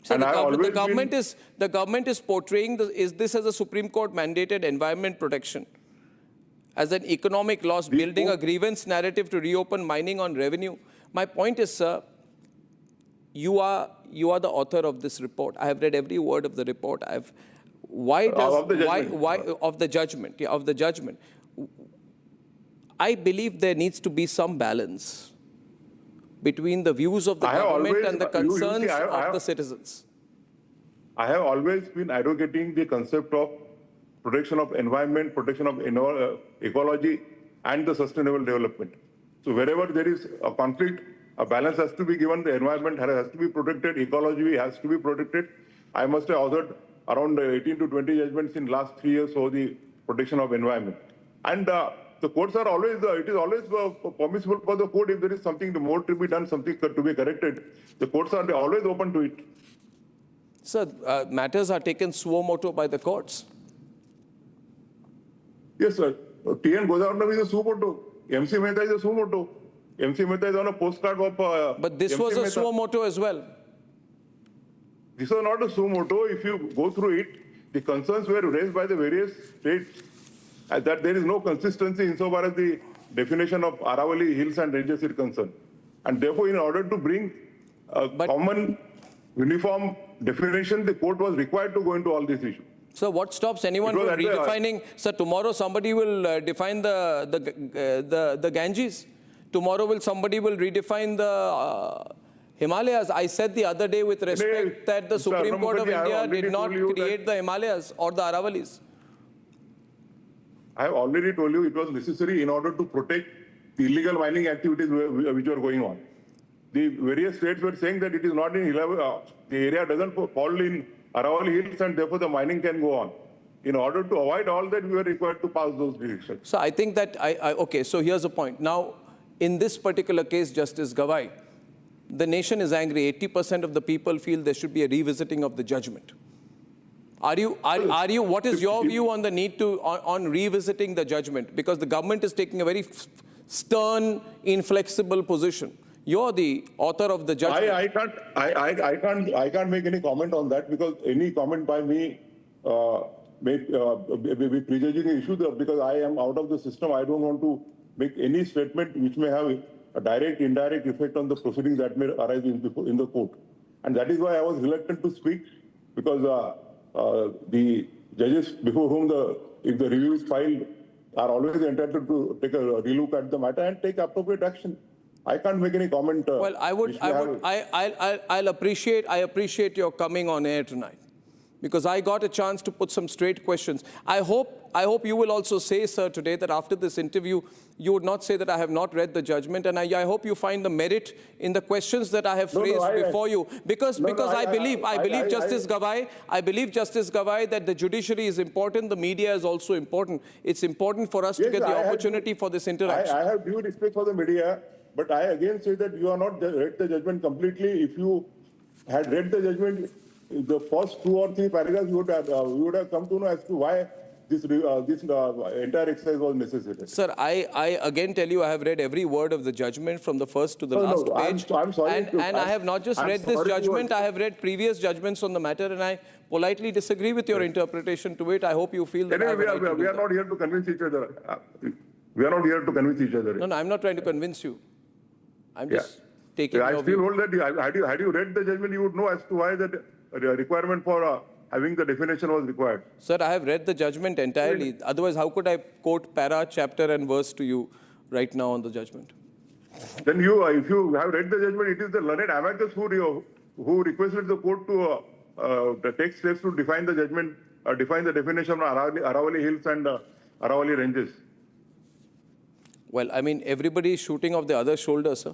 So the government is portraying this as a Supreme Court mandated environment protection, as an economic loss, building a grievance narrative to reopen mining on revenue. My point is, sir, you are the author of this report. I have read every word of the report. Of the judgment. I believe there needs to be some balance between the views of the government and the concerns of the citizens. I have always been advocating the concept of protection of environment, protection of ecology, and the sustainable development. So wherever there is a conflict, a balance has to be given. The environment has to be protected. Ecology has to be protected. I must have authored around 18 to 20 judgments in last 3 years for the protection of environment. And the courts are always, it is always permissible for the court if there is something more to be done, something to be corrected. The courts are always open to it. Sir, matters are taken suo motu by the courts. Yes, sir. T.N. Gozarnav is a suo motu. MC Mehta is a suo motu. MC Mehta is on a postcard of... but this was a suo motu as well. This was not a suo motu. If you go through it, the concerns were raised by the various states that there is no consistency insofar as the definition of Aravalli hills and ranges is concerned. And therefore, in order to bring a common, uniform definition, the court was required to go into all these issues. So what stops anyone from redefining? Sir, tomorrow somebody will define the Ganges. Tomorrow somebody will redefine the Himalayas. I said the other day with respect that the Supreme Court of India did not create the Himalayas or the Aravallis. I have already told you it was necessary in order to protect the illegal mining activities which were going on. the various states were saying that it is not in 11, the area doesn't fall in Aravalli Hills and therefore the mining can go on. In order to avoid all that, we were required to pass those decisions. So I think that, okay, so here's the point. Now, in this particular case, Justice Gawai, the nation is angry. 80% of the people feel there should be a revisiting of the judgment. What is your view on the need to, on revisiting the judgment? Because the government is taking a very stern, inflexible position. You're the author of the judgment. I can't make any comment on that because any comment by me may be prejudging the issue because I am out of the system. I don't want to make any statement which may have a direct, indirect effect on the proceedings that may arise in the court. And that is why I was reluctant to speak because the judges before whom if the review is filed are always entitled to take a relook at the matter and take appropriate action. I can't make any comment. Well, I appreciate your coming on air tonight because I got a chance to put some straight questions. I hope you will also say, sir, today that after this interview, you would not say that I have not read the judgment, and I hope you find the merit in the questions that I have phrased before you. Because I believe Justice Gawai that the judiciary is important, the media is also important. It's important for us to get the opportunity for this interaction. I have due respect for the media, but I again say that you have not read the judgment completely. If you had read the judgment, the first 2 or 3 paragraphs, you would have come to know as to why this entire exercise was necessary. Sir, I again tell you, I have read every word of the judgment from the first to the last page. I'm sorry. And I have not just read this judgment, I have read previous judgments on the matter, and I politely disagree with your interpretation to it. I hope you feel that anyway, we are not here to convince each other. We are not here to convince each other. No, I'm not trying to convince you. I'm just taking your view. I still hold that had you read the judgment, you would know as to why that requirement for having the definition was required. Sir, I have read the judgment entirely. Otherwise, how could I quote para, chapter and verse to you right now on the judgment? Then if you have read the judgment, it is the learned amicus who requested the court to take steps to define the judgment, define the definition of Aravalli Hills and Aravalli Ranges. Well, I mean, everybody is shooting off the other shoulder, sir.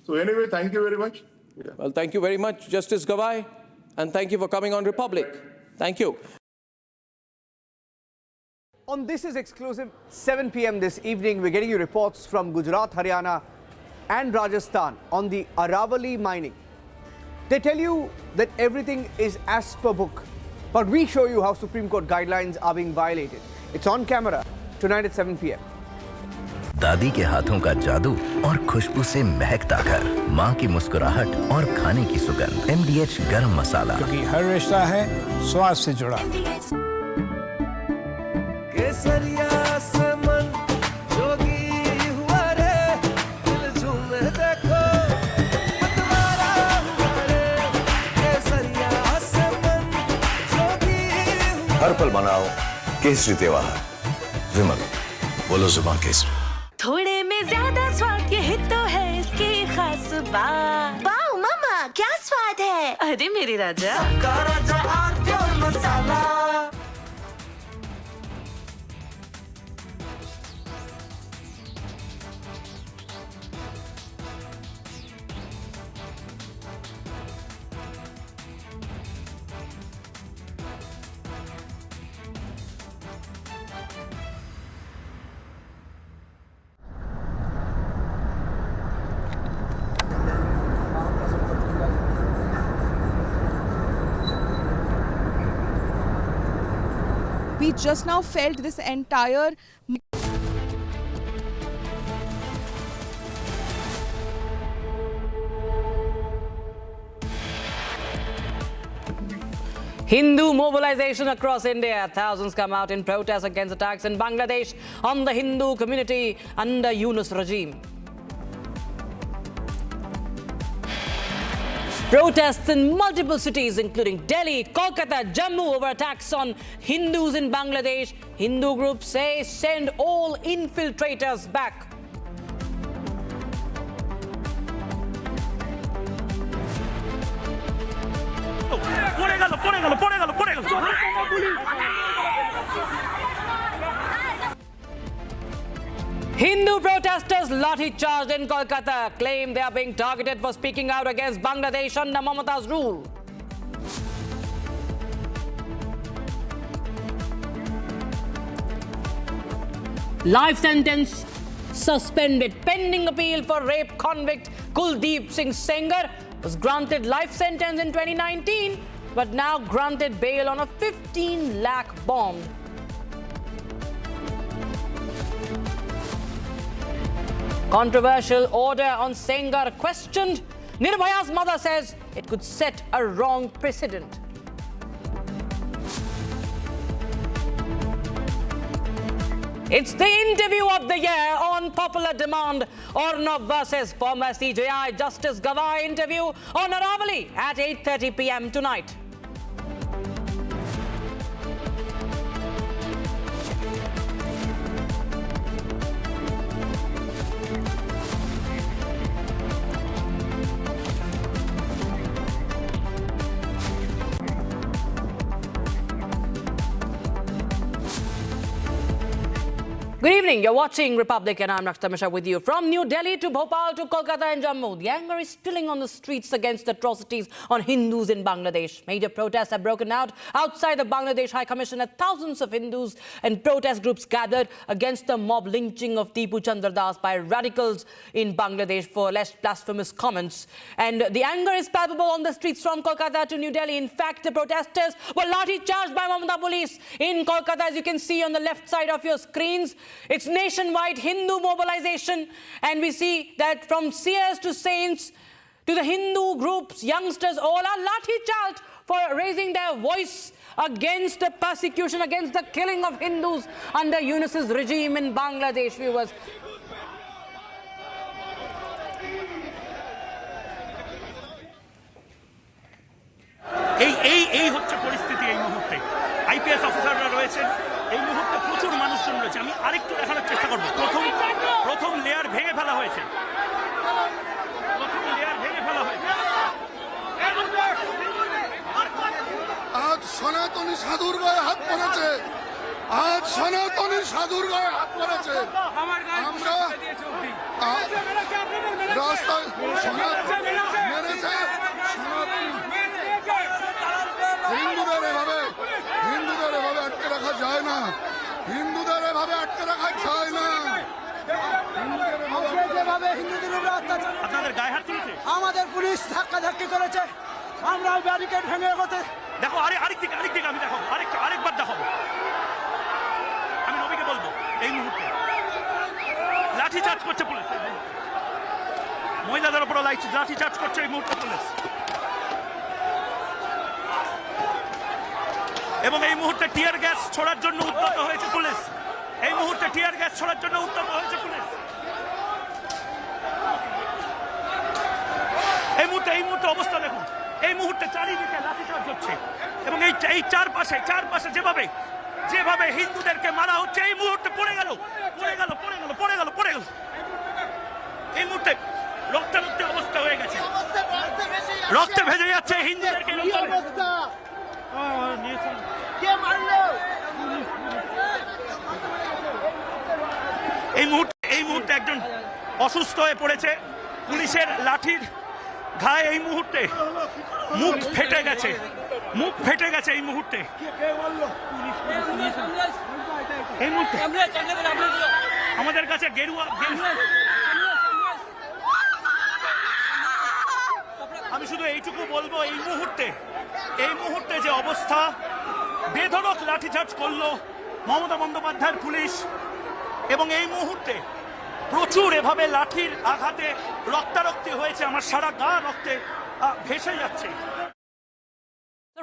So anyway, thank you very much. Yeah. Well, thank you very much, Justice Gawai, and thank you for coming on Republic. Thank you. On This Is Exclusive, 7 p.m. this evening, we're getting you reports from Gujarat, Haryana and Rajasthan on the Aravalli mining. They tell you that everything is as per book, but we show you how Supreme Court guidelines are being violated. It's on camera tonight at 7 p.m. दादी के हाथों का जादू और खुशबू से महकता घर, माँ की मुस्कुराहट और खाने की सुगंध। MDH गरम मसाला, क्योंकि हर रिश्ता है स्वाद से जुड़ा। केसरिया से मन जोगी हुआ रे, दिल झूमे देखो मतवारा हुआ रे। केसरिया से मन जोगी हुआ। हर पल मनाओ केसरी त्योहार। विमल, बोलो जुबान केसरी। थोड़े में ज्यादा स्वाद, यही तो है इसकी खास बात। वाओ मामा, क्या स्वाद है? अरे मेरे राजा, सबका राजा pure masala. We just now felt this entire Hindu mobilization across India. Thousands come out in protest against attacks in Bangladesh on the Hindu community under Yunus regime. Protests in multiple cities including Delhi, Kolkata, Jammu over attacks on Hindus in Bangladesh. Hindu groups say send all infiltrators back. Hindu protesters Lathicharged in Kolkata claim they are being targeted for speaking out against Bangladesh under Mamata's rule. Life sentence suspended pending appeal for rape convict Dipu Chandra was granted life sentence in 2019 but now granted bail on a 15 lakh bond. Controversial order on Sengar questioned. Nirbhaya's mother says it could set a wrong precedent. It's the interview of the year on popular demand. Arnab versus former CJI Justice Gawai interview on Aravalli at 8:30 p.m. tonight. Good evening. You're watching Republic and I'm Raksha Mishra with you. From New Delhi to Bhopal to Kolkata and Jammu, the anger is spilling on the streets against atrocities on Hindus in Bangladesh. Major protests have broken out outside the Bangladesh High Commission as thousands of Hindus and protest groups gathered against the mob lynching of Dipu Chandra by radicals in Bangladesh for less blasphemous comments. And the anger is palpable on the streets from Kolkata to New Delhi. In fact, the protesters were lathi-charged by Mamata police in Kolkata, as you can see on the left side of your screens. It's nationwide Hindu mobilization, and we see that from seers to saints to the Hindu groups, youngsters, all are lathi-charged for raising their voice against the persecution, against the killing of Hindus under Yunus's regime in Bangladesh, viewers. এই হচ্ছে পরিস্থিতি এই মুহূর্তে। IPS অফিসাররা রয়েছেন, এই মুহূর্তে প্রচুর মানুষজন রয়েছে। আমি আরেকটু দেখানোর চেষ্টা করব। প্রথম লেয়ার ভেঙে ফেলা হয়েছে। আজ সনাতনী সাধুর গায়ে হাত পড়েছে। আজ সনাতনী সাধুর গায়ে হাত পড়েছে। আমরা রাস্তায় মেরেছে হিন্দুদের এভাবে আটকে রাখা যায় না। হিন্দুদের এভাবে আটকে রাখা যায় না। হিন্দুদের উপরে অত্যাচার, আপনাদের গায়ে হাত তুলেছে, আমাদের পুলিশ ধাক্কাধাক্কি করেছে, আমরা ব্যারিকেড ভেঙে এগোতে। দেখো আরেকদিকে আমি দেখাবো, আরেকবার দেখাবো। আমি নবীকে বলবো এই মুহূর্তে লাঠি চার্জ করছে পুলিশ, মহিলাদের উপর লাঠি চার্জ করছে এই মুহূর্তে পুলিশ। এবং এই মুহূর্তে টিয়ার গ্যাস ছোড়ার জন্য উদ্যত হয়েছে পুলিশ। এই মুহূর্তে টিয়ার গ্যাস ছোড়ার জন্য উদ্যত হয়েছে পুলিশ। এই মুহূর্তে অবস্থা দেখুন। এই মুহূর্তে চারিদিকে লাঠিচার্জ হচ্ছে এবং এই চারপাশে যেভাবে হিন্দুদেরকে মারা হচ্ছে, এই মুহূর্তে পড়ে গেল। এই মুহূর্তে রক্তারক্তি অবস্থা হয়ে গেছে, রক্তে ভেজে যাচ্ছে হিন্দুদেরকে। এই মুহূর্তে একজন অসুস্থ হয়ে পড়েছে পুলিশের লাঠির ঘায়ে। এই মুহূর্তে মুখ ফেটে গেছে এই মুহূর্তে। আমাদের কাছে গেরুয়া আমি শুধু এইটুকু বলবো, এই মুহূর্তে যে অবস্থা, বেধড়ক লাঠিচার্জ করলো মমতা বন্দ্যোপাধ্যায়ের পুলিশ এবং এই মুহূর্তে প্রচুর এভাবে লাঠির আঘাতে রক্তারক্তি হয়েছে। আমার সারা গা রক্তে ভেসে যাচ্ছে।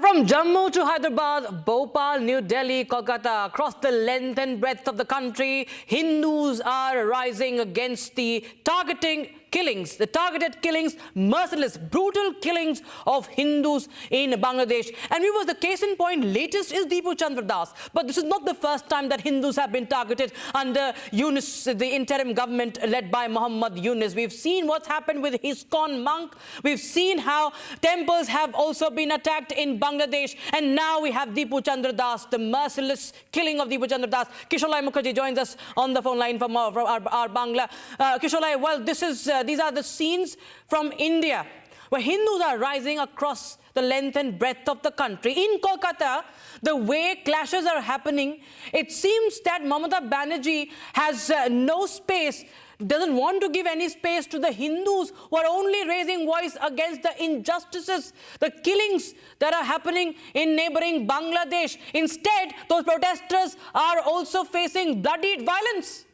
From Jammu to Hyderabad, Bhopal, New Delhi, Kolkata, across the length and breadth of the country, Hindus are rising against the targeting killings, the targeted killings, merciless, brutal killings of Hindus in Bangladesh. And viewers, the case in point latest is Dipu Chandra Das. But this is not the first time that Hindus have been targeted under Yunus, the interim government led by Muhammad Yunus. We've seen what's happened with ISKCON monk. We've seen how temples have also been attacked in Bangladesh. And now we have Dipu Chandra Das, the merciless killing of Dipu Chandra Das. Kisholai Mukherjee joins us on the phone line from our Bangla. Kisholai, well, these are the scenes from India, where Hindus are rising across the length and breadth of the country. In Kolkata, the way clashes are happening, it seems that Mamata Banerjee has no space, doesn't want to give any space to the Hindus who are only raising voice against the injustices, the killings that are happening in neighboring Bangladesh. Instead, those protesters are also facing bloodied violence.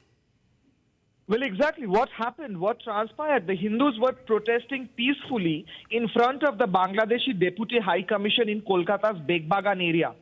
Well, exactly what happened, what transpired. The Hindus were protesting peacefully in front of the Bangladeshi Deputy High Commission in Kolkata's Begbagan area.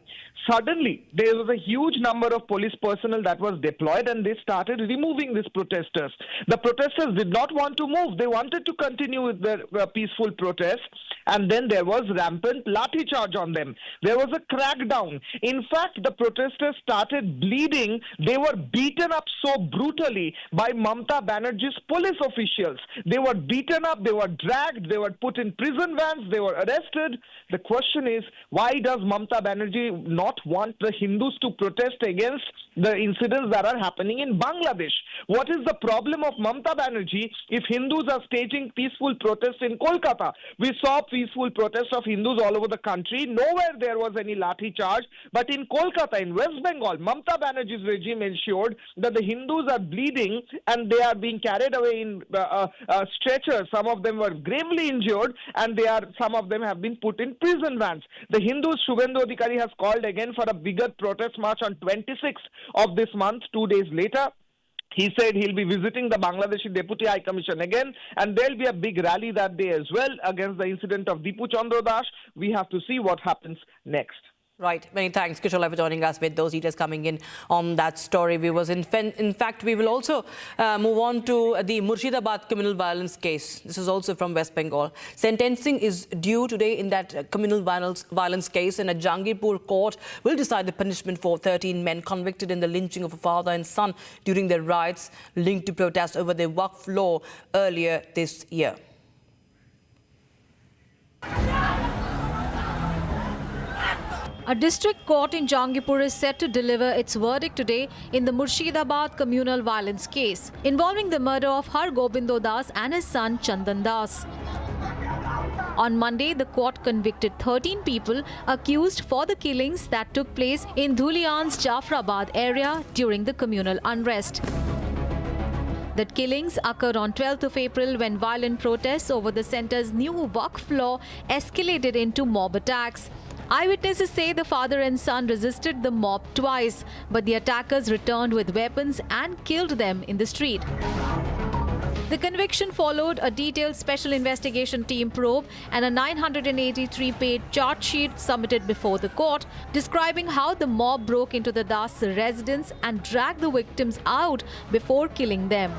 Suddenly, there was a huge number of police personnel that was deployed, and they started removing these protesters. The protesters did not want to move. They wanted to continue with their peaceful protest, and then there was rampant Lathicharge on them. There was a crackdown. In fact, the protesters started bleeding. They were beaten up so brutally by Mamata Banerjee's police officials. They were beaten up, they were dragged, they were put in prison vans, they were arrested. The question is, why does Mamata Banerjee not want the Hindus to protest against the incidents that are happening in Bangladesh? What is the problem of Mamata Banerjee if Hindus are staging peaceful protests in Kolkata? We saw peaceful protests of Hindus all over the country. Nowhere there was any lathi charge. But in Kolkata, in West Bengal, Mamata Banerjee's regime ensured that the Hindus are bleeding and they are being carried away in stretchers. Some of them were gravely injured, and some of them have been put in prison vans. The Hindus, Shubhendu Adhikari has called again for a bigger protest march on 26th of this month, 2 days later. He said he'll be visiting the Bangladeshi Deputy High Commission again, and there'll be a big rally that day as well against the incident of Dipu Chandra Das. We have to see what happens next. Right. Many thanks, Kisholai, for joining us with those details coming in on that story. In fact, we will also move on to the Murshidabad communal violence case. This is also from West Bengal. Sentencing is due today in that communal violence case, and a Jangirpur court will decide the punishment for 13 men convicted in the lynching of a father and son during their riots linked to protests over the Waqf law earlier this year. A district court in Jangipur is set to deliver its verdict today in the Murshidabad communal violence case involving the murder of Har Gobindo Das and his son Chandan Das. On Monday, the court convicted 13 people accused for the killings that took place in Dhulian's Jafrabad area during the communal unrest. The killings occurred on 12th of April when violent protests over the centre's new Waqf law escalated into mob attacks. Eyewitnesses say the father and son resisted the mob twice, but the attackers returned with weapons and killed them in the street. The conviction followed a detailed special investigation team probe and a 983-page charge sheet submitted before the court, describing how the mob broke into the Das residence and dragged the victims out before killing them.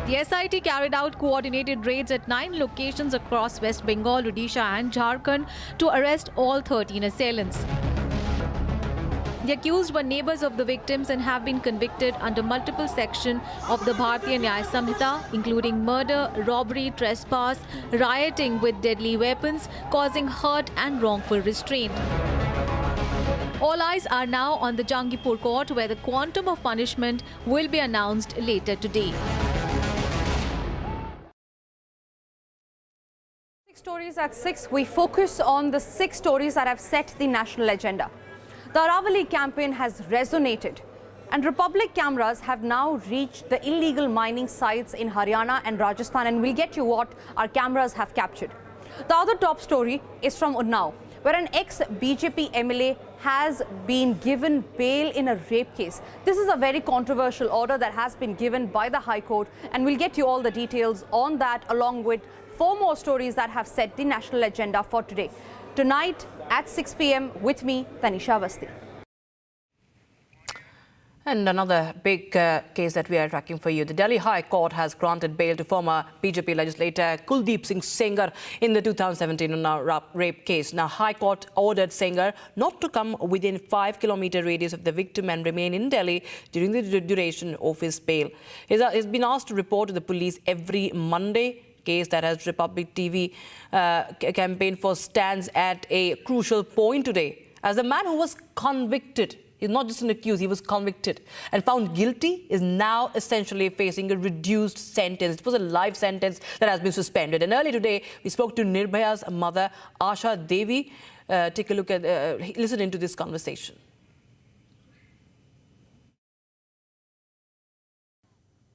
The SIT carried out coordinated raids at 9 locations across West Bengal, Odisha and Jharkhand to arrest all 13 assailants. The accused were neighbours of the victims and have been convicted under multiple sections of the Bharatiya Nyaya Samhita, including murder, robbery, trespass, rioting with deadly weapons, causing hurt and wrongful restraint. All eyes are now on the Jangipur court, where the quantum of punishment will be announced later today. Stories at 6, we focus on the 6 stories that have set the national agenda. The Aravalli campaign has resonated, and Republic cameras have now reached the illegal mining sites in Haryana and Rajasthan, and we'll get you what our cameras have captured. The other top story is from Unnao, where an ex-BJP MLA has been given bail in a rape case. This is a very controversial order that has been given by the High Court, and we'll get you all the details on that, along with 4 more stories that have set the national agenda for today. Tonight at 6 p.m. with me, Tanisha Avasthi. And another big case that we are tracking for you. The Delhi High Court has granted bail to former BJP legislator Kuldeep Singh Sengar in the 2017 Unnao rape case. Now, High Court ordered Sengar not to come within 5-kilometer radius of the victim and remain in Delhi during the duration of his bail. He's been asked to report to the police every Monday. Case that has Republic TV campaign for stands at a crucial point today. As the man who was convicted, he's not just an accused, he was convicted and found guilty, is now essentially facing a reduced sentence. It was a life sentence that has been suspended. And earlier today, we spoke to Nirbhaya's mother, Asha Devi. Take a look at, listen into this conversation.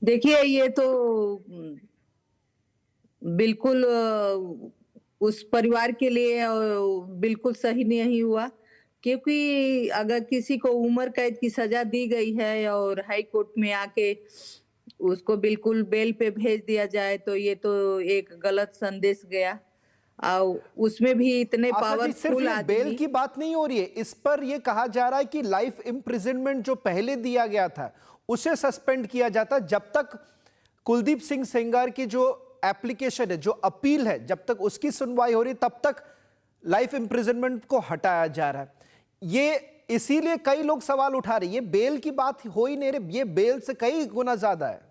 देखिए, ये तो बिल्कुल उस परिवार के लिए बिल्कुल सही नहीं हुआ, क्योंकि अगर किसी को उम्र कैद की सजा दी गई है और हाई कोर्ट में आके उसको बिल्कुल बेल पे भेज दिया जाए तो ये तो एक गलत संदेश गया। उसमें भी इतने पावरफुल आदमी। बेल की बात नहीं हो रही है, इस पर यह कहा जा रहा है कि लाइफ इम्प्रिजनमेंट जो पहले दिया गया था उसे सस्पेंड किया जाता जब तक कुलदीप सिंह सेंगार की जो एप्लीकेशन है, जो अपील है, जब तक उसकी सुनवाई हो रही तब तक लाइफ इम्प्रिजनमेंट को हटाया जा रहा है। ये इसीलिए कई लोग सवाल उठा रहे हैं, ये बेल की बात हो ही नहीं रही, ये बेल से कई गुना ज्यादा है।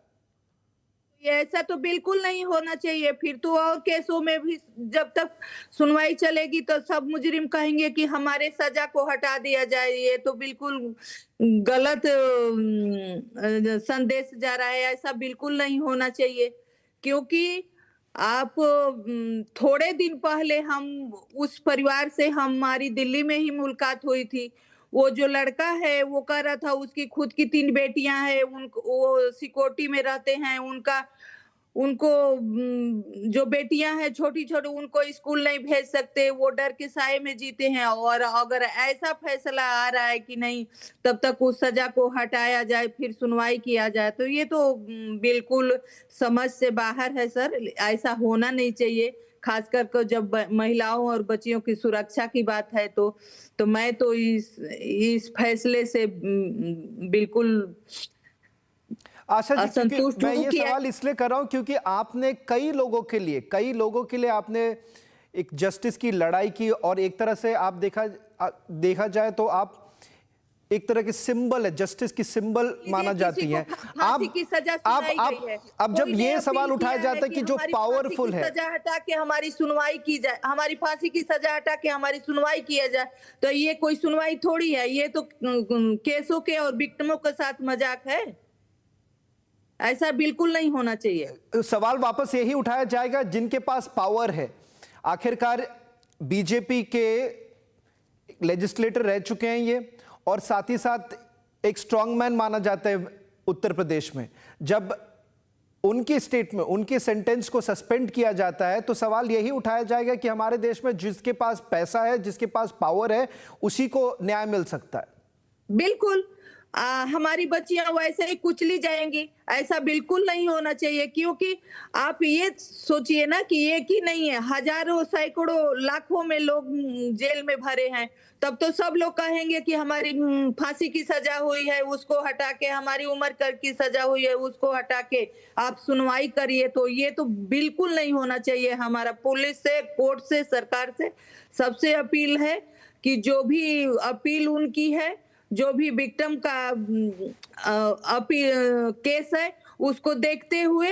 ये ऐसा तो बिल्कुल नहीं होना चाहिए। फिर तो और केसों में भी जब तक सुनवाई चलेगी तो सब मुजरिम कहेंगे कि हमारे सजा को हटा दिया जाए। ये तो बिल्कुल गलत संदेश जा रहा है, ऐसा बिल्कुल नहीं होना चाहिए। क्योंकि आप थोड़े दिन पहले हम उस परिवार से हमारी दिल्ली में ही मुलाकात हुई थी। वो जो लड़का है वो कह रहा था उसकी खुद की 3 बेटियां हैं, वो सिक्योरिटी में रहते हैं, उनको जो बेटियां हैं छोटी छोटी उनको स्कूल नहीं भेज सकते, वो डर के साए में जीते हैं। और अगर ऐसा फैसला आ रहा है कि नहीं तब तक उस सजा को हटाया जाए, फिर सुनवाई किया जाए, तो ये तो बिल्कुल समझ से बाहर है सर। ऐसा होना नहीं चाहिए, खासकर को जब महिलाओं और बच्चियों की सुरक्षा की बात है तो मैं तो इस फैसले से बिल्कुल आशा जी, क्योंकि मैं ये सवाल इसलिए कर रहा हूं क्योंकि आपने कई लोगों के लिए आपने एक जस्टिस की लड़ाई की और एक तरह से आप देखा जाए तो आप एक तरह के सिंबल है, जस्टिस की सिंबल माना जाती है। अब जब ये सवाल उठाया जाता है कि जो पावरफुल है, सजा हटा के हमारी सुनवाई की जाए, हमारी फांसी की सजा हटा के हमारी सुनवाई किया जाए, तो ये कोई सुनवाई थोड़ी है, ये तो केसों के और विक्टिमों के साथ मजाक है। ऐसा बिल्कुल नहीं होना चाहिए। सवाल वापस यही उठाया जाएगा जिनके पास पावर है। आखिरकार बीजेपी के लेजिस्लेटर रह चुके हैं ये, और साथ ही साथ एक स्ट्रॉन्ग मैन माना जाता है उत्तर प्रदेश में। जब उनकी स्टेट में उनके सेंटेंस को सस्पेंड किया जाता है तो सवाल यही उठाया जाएगा कि हमारे देश में जिसके पास पैसा है, जिसके पास पावर है, उसी को न्याय मिल सकता है। बिल्कुल हमारी बच्चियां वैसे ही कुचली जाएंगी, ऐसा बिल्कुल नहीं होना चाहिए। क्योंकि आप ये सोचिए ना कि एक ही नहीं है, हजारों सैकड़ों लाखों में लोग जेल में भरे हैं, तब तो सब लोग कहेंगे कि हमारी फांसी की सजा हुई है उसको हटा के, हमारी उम्र कैद की सजा हुई है उसको हटा के आप सुनवाई करिए। तो ये तो बिल्कुल नहीं होना चाहिए। हमारा पुलिस से, कोर्ट से, सरकार से सबसे अपील है कि जो भी अपील उनकी है, जो भी विक्टिम का केस है उसको देखते हुए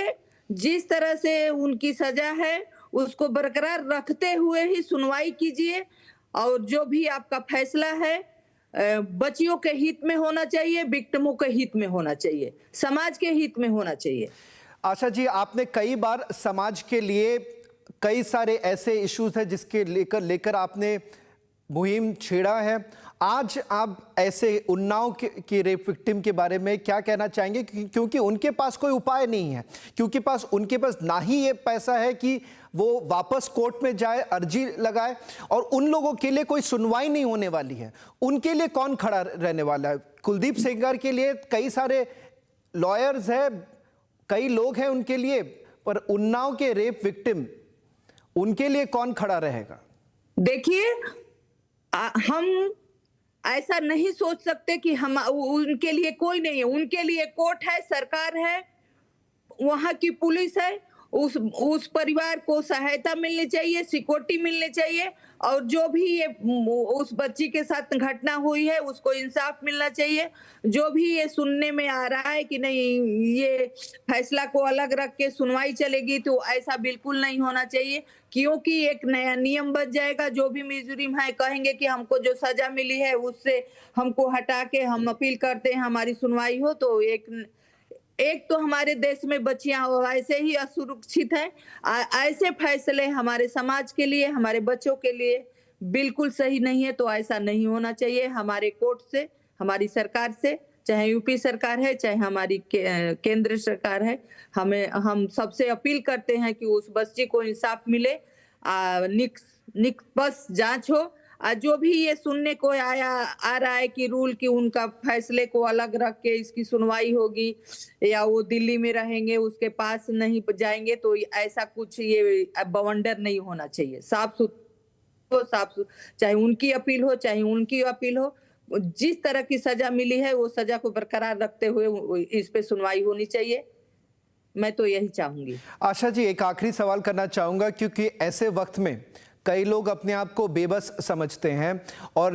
जिस तरह से उनकी सजा है उसको बरकरार रखते हुए ही सुनवाई कीजिए। और जो भी आपका फैसला है बच्चियों के हित में होना चाहिए, विक्टिमों के हित में होना चाहिए, समाज के हित में होना चाहिए। आशा जी, आपने कई बार समाज के लिए कई सारे ऐसे इश्यूज हैं जिसके लेकर आपने मुहिम छेड़ा है। आज आप ऐसे उन्नाव की रेप विक्टिम के बारे में क्या कहना चाहेंगे? क्योंकि उनके पास कोई उपाय नहीं है, क्योंकि उनके पास ना ही ये पैसा है कि वो वापस कोर्ट में जाए, अर्जी लगाए, और उन लोगों के लिए कोई सुनवाई नहीं होने वाली है। उनके लिए कौन खड़ा रहने वाला है? कुलदीप सेंगार के लिए कई सारे लॉयर्स हैं, कई लोग हैं उनके लिए, पर उन्नाव के रेप विक्टिम, उनके लिए कौन खड़ा रहेगा? देखिए, हम ऐसा नहीं सोच सकते कि हम उनके लिए कोई नहीं है। उनके लिए कोर्ट है, सरकार है, वहां की पुलिस है। उस परिवार को सहायता मिलनी चाहिए, सिक्योरिटी मिलनी चाहिए, और जो भी ये उस बच्ची के साथ घटना हुई है उसको इंसाफ मिलना चाहिए। जो भी ये सुनने में आ रहा है कि नहीं ये फैसला को अलग रख के सुनवाई चलेगी, तो ऐसा बिल्कुल नहीं होना चाहिए, क्योंकि एक नया नियम बन जाएगा। जो भी मुजरिम है कहेंगे कि हमको जो सजा मिली है उससे हमको हटा के हम अपील करते हैं हमारी सुनवाई हो। तो एक तो हमारे देश में बच्चियां वैसे ही असुरक्षित हैं। ऐसे फैसले हमारे समाज के लिए, हमारे बच्चों के लिए बिल्कुल सही नहीं है। तो ऐसा नहीं होना चाहिए। हमारे कोर्ट से, हमारी सरकार से, चाहे यूपी सरकार है चाहे हमारी केंद्र सरकार है, हम सबसे अपील करते हैं कि उस बच्ची को इंसाफ मिले, निष्पक्ष जांच हो। जो भी ये सुनने को आ रहा है कि रूल की उनका फैसले को अलग रख के इसकी सुनवाई होगी या वो दिल्ली में रहेंगे, उसके पास नहीं जाएंगे, तो ऐसा कुछ ये बवंडर नहीं होना चाहिए। साफ सुथरा, चाहे उनकी अपील हो चाहे उनकी अपील हो, जिस तरह की सजा मिली है वो सजा को बरकरार रखते हुए इस पे सुनवाई होनी चाहिए। मैं तो यही चाहूंगी। आशा जी, एक आखिरी सवाल करना चाहूंगा, क्योंकि ऐसे वक्त में कई लोग अपने आप को बेबस समझते हैं और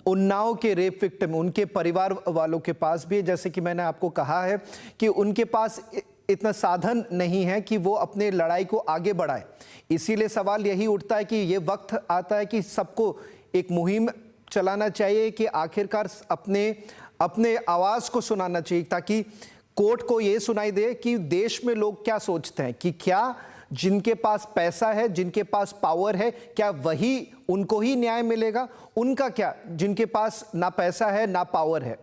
उन्नाव के रेप विक्टिम उनके परिवार वालों के पास भी, जैसे कि मैंने आपको कहा है कि उनके पास इतना साधन नहीं है कि वो अपने लड़ाई को आगे बढ़ाए। इसीलिए सवाल यही उठता है कि ये वक्त आता है कि सबको एक मुहिम चलाना चाहिए कि आखिरकार अपने आवाज़ को सुनाना चाहिए, ताकि कोर्ट को ये सुनाई दे कि देश में लोग क्या सोचते हैं, कि क्या जिनके पास पैसा है, जिनके पास पावर है, क्या वही उनको ही न्याय मिलेगा? उनका क्या, जिनके पास ना पैसा है ना पावर है?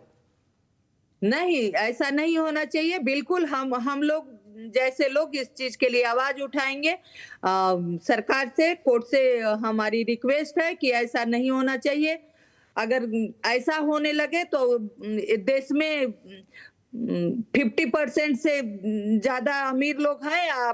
नहीं, ऐसा नहीं होना चाहिए। बिल्कुल हम लोग जैसे लोग इस चीज के लिए आवाज उठाएंगे। सरकार से, कोर्ट से हमारी रिक्वेस्ट है कि ऐसा नहीं होना चाहिए। अगर ऐसा होने लगे तो देश में 50% से ज्यादा अमीर लोग हैं,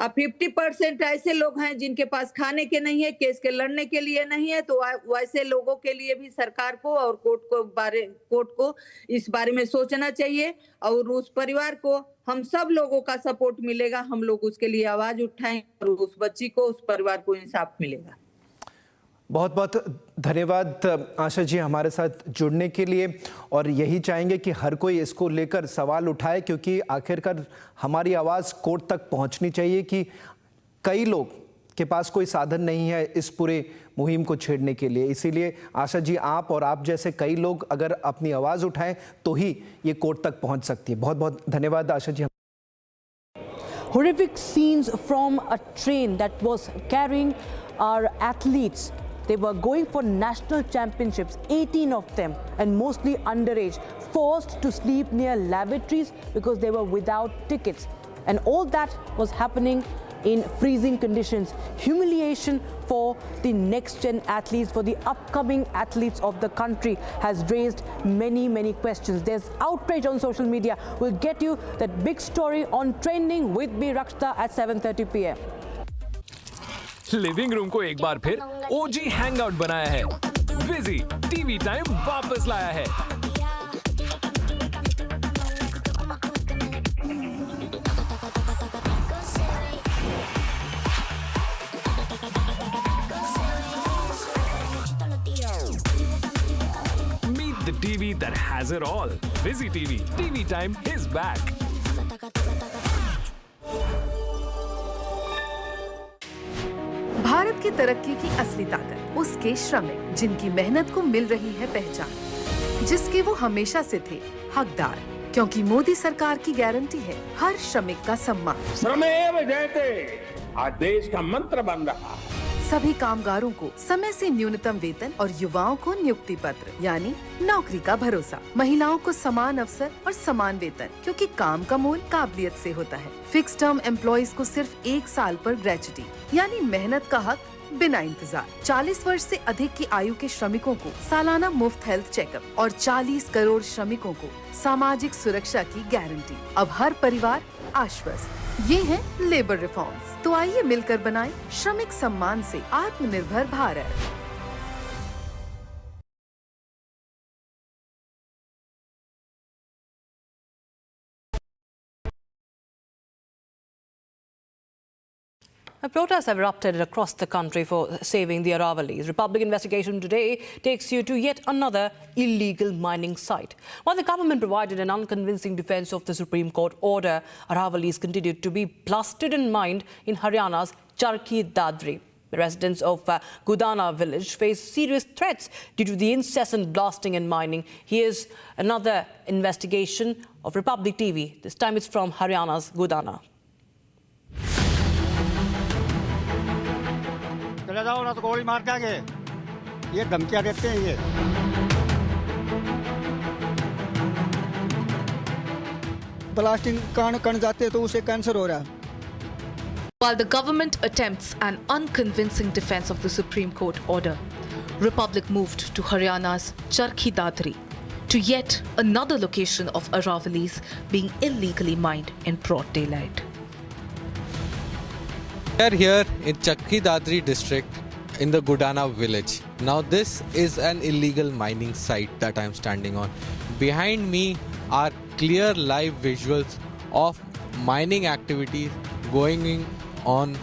50% ऐसे लोग हैं जिनके पास खाने के नहीं है, केस के लड़ने के लिए नहीं है। तो वैसे लोगों के लिए भी सरकार को और कोर्ट को इस बारे में सोचना चाहिए, और उस परिवार को हम सब लोगों का सपोर्ट मिलेगा। हम लोग उसके लिए आवाज उठाएं और उस बच्ची को, उस परिवार को इंसाफ मिलेगा। बहुत बहुत धन्यवाद आशा जी हमारे साथ जुड़ने के लिए, और यही चाहेंगे कि हर कोई इसको लेकर सवाल उठाए, क्योंकि आखिरकार हमारी आवाज़ कोर्ट तक पहुंचनी चाहिए कि कई लोग के पास कोई साधन नहीं है इस पूरे मुहिम को छेड़ने के लिए। इसीलिए आशा जी, आप और आप जैसे कई लोग अगर अपनी आवाज़ उठाएं तो ही ये कोर्ट तक पहुँच सकती है। बहुत बहुत धन्यवाद Asha ji. Horrific scenes from a train that was carrying our athletes. They were going for national championships, 18 of them, and mostly underage, forced to sleep near lavatories because they were without tickets. And all that was happening in freezing conditions. Humiliation for the next-gen athletes, for the upcoming athletes of the country, has raised many, many questions. There's outrage on social media. We'll get you that big story on Trending with me, Rakshita, at 7:30 p.m. Living room को एक बार फिर ओजी hangout बनाया है। विजी TV time वापस लाया है। Meet the TV that has it all. Vizi TV. TV time is back. Bharat की तरक्की की असली ताकत उसके श्रमिक, जिनकी मेहनत को मिल रही है पहचान, जिसके वो हमेशा से थे हकदार, क्योंकि मोदी सरकार की गारंटी है हर श्रमिक का सम्मान। श्रमेव जयते आज देश का मंत्र बन रहा है। सभी कामगारों को समय से न्यूनतम वेतन और युवाओं को नियुक्ति पत्र यानी नौकरी का भरोसा। महिलाओं को समान अवसर और समान वेतन, क्योंकि काम का मोल काबिलियत से होता है। फिक्स टर्म एम्प्लॉइज को सिर्फ 1 साल पर ग्रेच्युटी यानी मेहनत का हक बिना इंतजार। 40 वर्ष से अधिक की आयु के श्रमिकों को सालाना मुफ्त हेल्थ चेकअप और 40 करोड़ श्रमिकों को सामाजिक सुरक्षा की गारंटी। अब हर परिवार आश्वस्त। ये है लेबर रिफॉर्म्स। तो आइए मिलकर बनाएं श्रमिक सम्मान से आत्मनिर्भर Bharat. Protests have erupted across the country for saving the Aravallis. Republic investigation today takes you to yet another illegal mining site. While the government provided an unconvincing defence of the Supreme Court order, Aravallis continued to be blasted and mined in Haryana's Charki Dadri. The residents of Gudana village face serious threats due to the incessant blasting and mining. Here's another investigation of Republic TV. This time it's from Haryana's Gudana. चले जाओ ना तो गोली मार देंगे ये धमकियां देते हैं ये ब्लास्टिंग कण जाते हैं तो उसे कैंसर हो रहा है. While the government attempts an unconvincing defense of the Supreme Court order, Republic moved to Haryana's Charki Dadri, to yet another location of Aravallis being illegally mined in broad daylight. We are here in Charki Dadri district in the Gudana village. Now this is an illegal mining site that I am standing on. Behind me are clear live visuals of mining activities going on